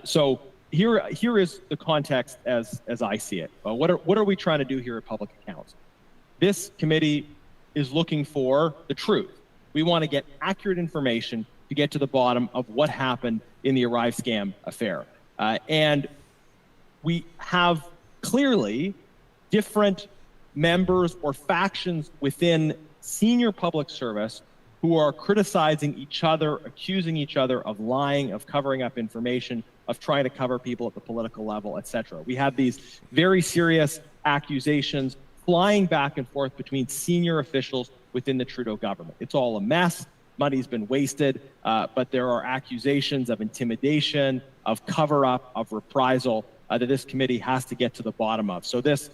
So here is the context as I see it. What are we trying to do here at Public Accounts? This committee is looking for the truth. We want to get accurate information to get to the bottom of what happened in the ArriveCan affair. And we have clearly different members or factions within senior public service who are criticizing each other, accusing each other of lying, of covering up information, of trying to cover people at the political level, etc. We have these very serious accusations flying back and forth between senior officials within the Trudeau government. It's all a mess. Money's been wasted, but there are accusations of intimidation, of cover-up, of reprisal that this committee has to get to the bottom of. So this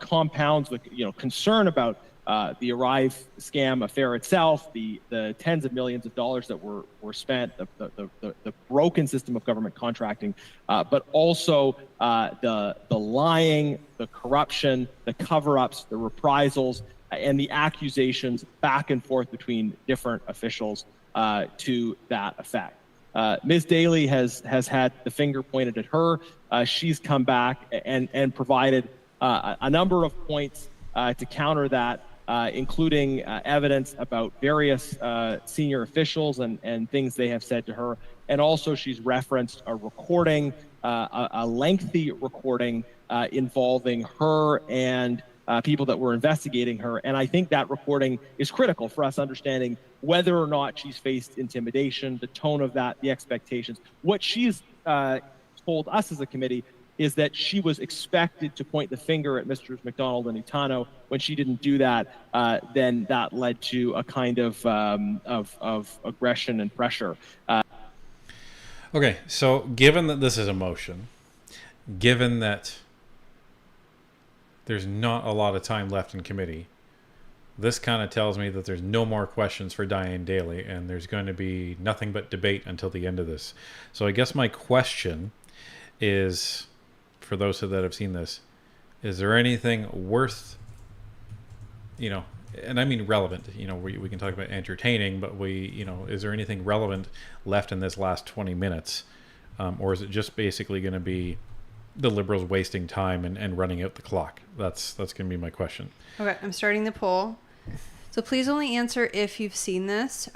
compounds with concern about the ArriveCan affair itself, the tens of millions of dollars that were spent, the broken system of government contracting, but also the lying, the corruption, the cover-ups, the reprisals, and the accusations back and forth between different officials to that effect. Ms. Daly has had the finger pointed at her. She's come back and provided a number of points to counter that, including evidence about various senior officials and things they have said to her. And also she's referenced a recording, a lengthy recording involving her and people that were investigating her. And I think that recording is critical for us understanding whether or not she's faced intimidation, the tone of that, the expectations. What she's told us as a committee is that she was expected to point the finger at Mr. McDonald and Itano. When she didn't do that, then that led to a kind of aggression and pressure. Okay, so given that this is a motion, given that there's not a lot of time left in committee, this kind of tells me that there's no more questions for Diane Daly, and there's going to be nothing but debate until the end of this. So I guess my question is, for those that have seen this, is there anything worth, and I mean relevant, we can talk about entertaining, but is there anything relevant left in this last 20 minutes? Or is it just basically going to be the Liberals wasting time and running out the clock? That's going to be my question. Okay, I'm starting the poll. So please only answer if you've seen this.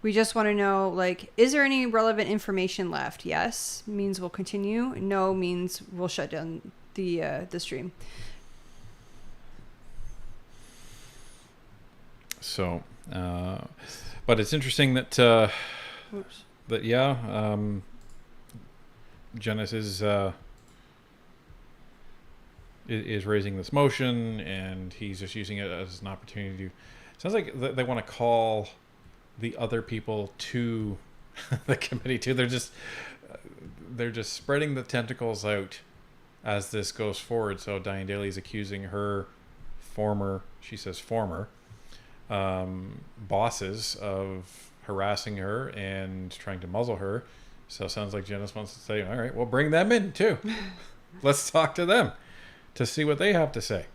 We just want to know, is there any relevant information left? Yes means we'll continue. No means we'll shut down the stream. So, but it's interesting that Janice is raising this motion, and he's just using it as an opportunity to. Sounds like they want to call the other people to the committee too. They're just spreading the tentacles out as this goes forward. So Diane Daly is accusing her former bosses of harassing her and trying to muzzle her. So it sounds like Janice wants to say, all right, well, bring them in too. Let's talk to them to see what they have to say.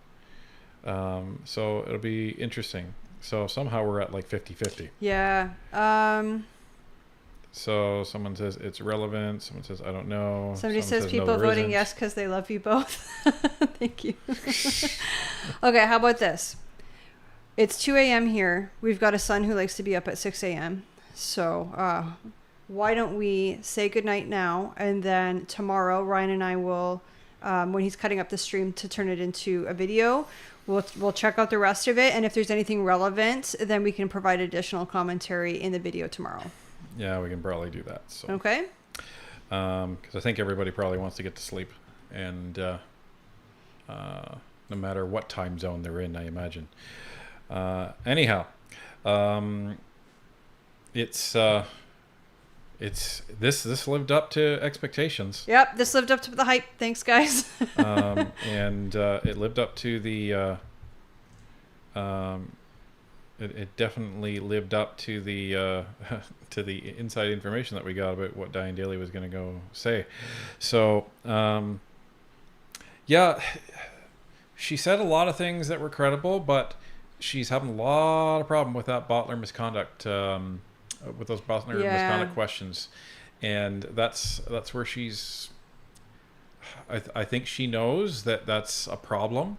So it'll be interesting. So somehow we're at 50-50. Yeah. So someone says it's relevant. Someone says I don't know. Somebody Someone says no, people there voting isn't. yes because they love you both. Thank you. Okay, how about this? It's 2 a.m. here. We've got a son who likes to be up at 6 a.m. So why don't we say goodnight now, and then tomorrow Ryan and I will, when he's cutting up the stream to turn it into a video, we'll check out the rest of it, and if there's anything relevant, then we can provide additional commentary in the video tomorrow. Yeah, we can probably do that. So. Okay. Because I think everybody probably wants to get to sleep, and no matter what time zone they're in, I imagine. Anyhow, it's this lived up to expectations. Yep, this lived up to the hype. Thanks, guys. And it lived up to the. It definitely lived up to the to the inside information that we got about what Diane Daly was going to go say. So yeah, she said a lot of things that were credible, but she's having a lot of problem with that bottler misconduct, with those bottler misconduct questions, and that's where she's. I think she knows that that's a problem,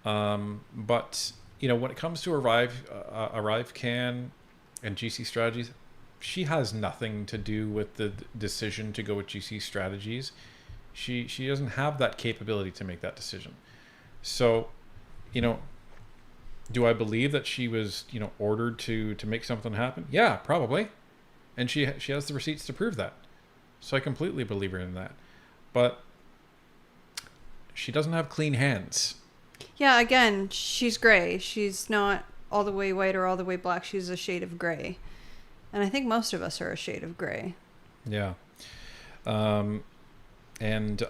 but. You know, when it comes to ArriveCan and GC Strategies, she has nothing to do with the decision to go with GC Strategies. She doesn't have that capability to make that decision. So, you know, do I believe that she was, you know, ordered to make something happen? Yeah, probably. And she has the receipts to prove that. So I completely believe her in that. But she doesn't have clean hands. Yeah, again, she's gray. She's not all the way white or all the way black. She's a shade of gray. And I think most of us are a shade of gray. Yeah. And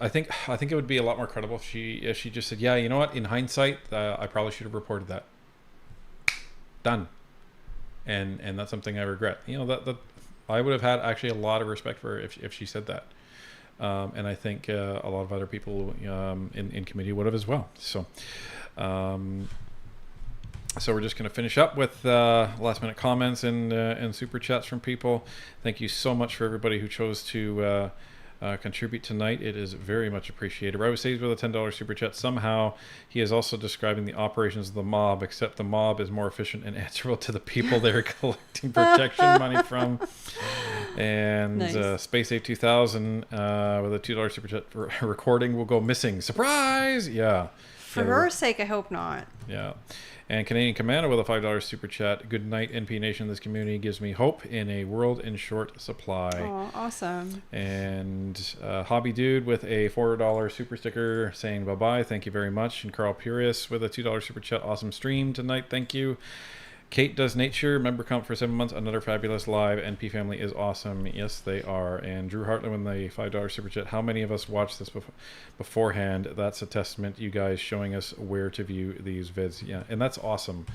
I think it would be a lot more credible if she just said, yeah, you know what, in hindsight, I probably should have reported that. Done. And that's something I regret. You know, that I would have had actually a lot of respect for her if she said that. And I think a lot of other people in committee would have as well. So we're just going to finish up with last minute comments and super chats from people. Thank you so much for everybody who chose to contribute tonight. It is very much appreciated. Robert says with a $10 super chat, somehow he is also describing the operations of the mob, except the mob is more efficient and answerable to the people they're collecting protection money from. And Nice. Space 2000 with a $2 super chat for recording will go missing. Surprise! Yeah. For her sake, I hope not. Yeah. And Canadian Commander with a $5 super chat. Good night, NP Nation. This community gives me hope in a world in short supply. Oh, awesome. And Hobby Dude with a $4 super sticker saying bye-bye. Thank you very much. And Carl Purius with a $2 super chat. Awesome stream tonight. Thank you. Kate Does Nature, member count for 7 months. Another fabulous live. NP family is awesome. Yes, they are. And Drew Hartland with the $5 super chat. How many of us watched this beforehand? That's a testament, you guys showing us where to view these vids. Yeah, and that's awesome.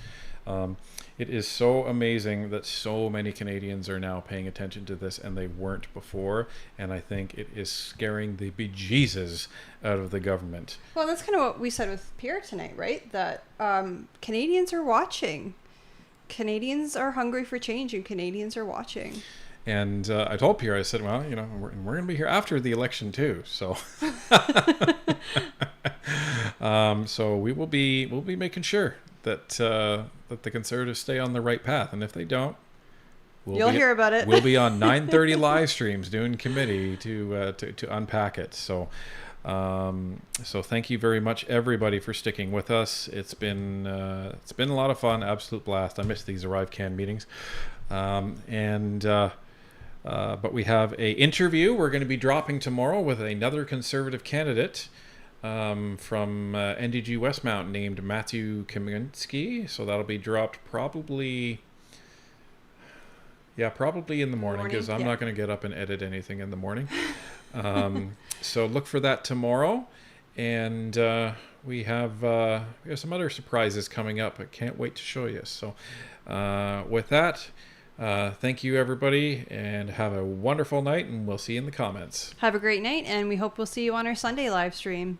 It is so amazing that so many Canadians are now paying attention to this, and they weren't before. And I think it is scaring the bejesus out of the government. Well, that's kind of what we said with Pierre tonight, right? That Canadians are watching. Canadians are hungry for change, and Canadians are watching. And I told Pierre, I said, well, you know, we're going to be here after the election too, so so we'll be making sure that that the Conservatives stay on the right path, and if they don't, you'll hear about it. We'll be on 9:30 live streams doing committee to unpack it. So. So thank you very much, everybody, for sticking with us. It's been a lot of fun, absolute blast. I miss these ArriveCan meetings, but we have a interview we're going to be dropping tomorrow with another Conservative candidate from NDG Westmount named Matthew Kaminsky. So that'll be dropped probably in the morning, because I'm not going to get up and edit anything in the morning. So look for that tomorrow, and we have some other surprises coming up. I can't wait to show you. So with that, thank you, everybody, and have a wonderful night, and we'll see you in the comments. Have a great night, and we hope we'll see you on our Sunday live stream.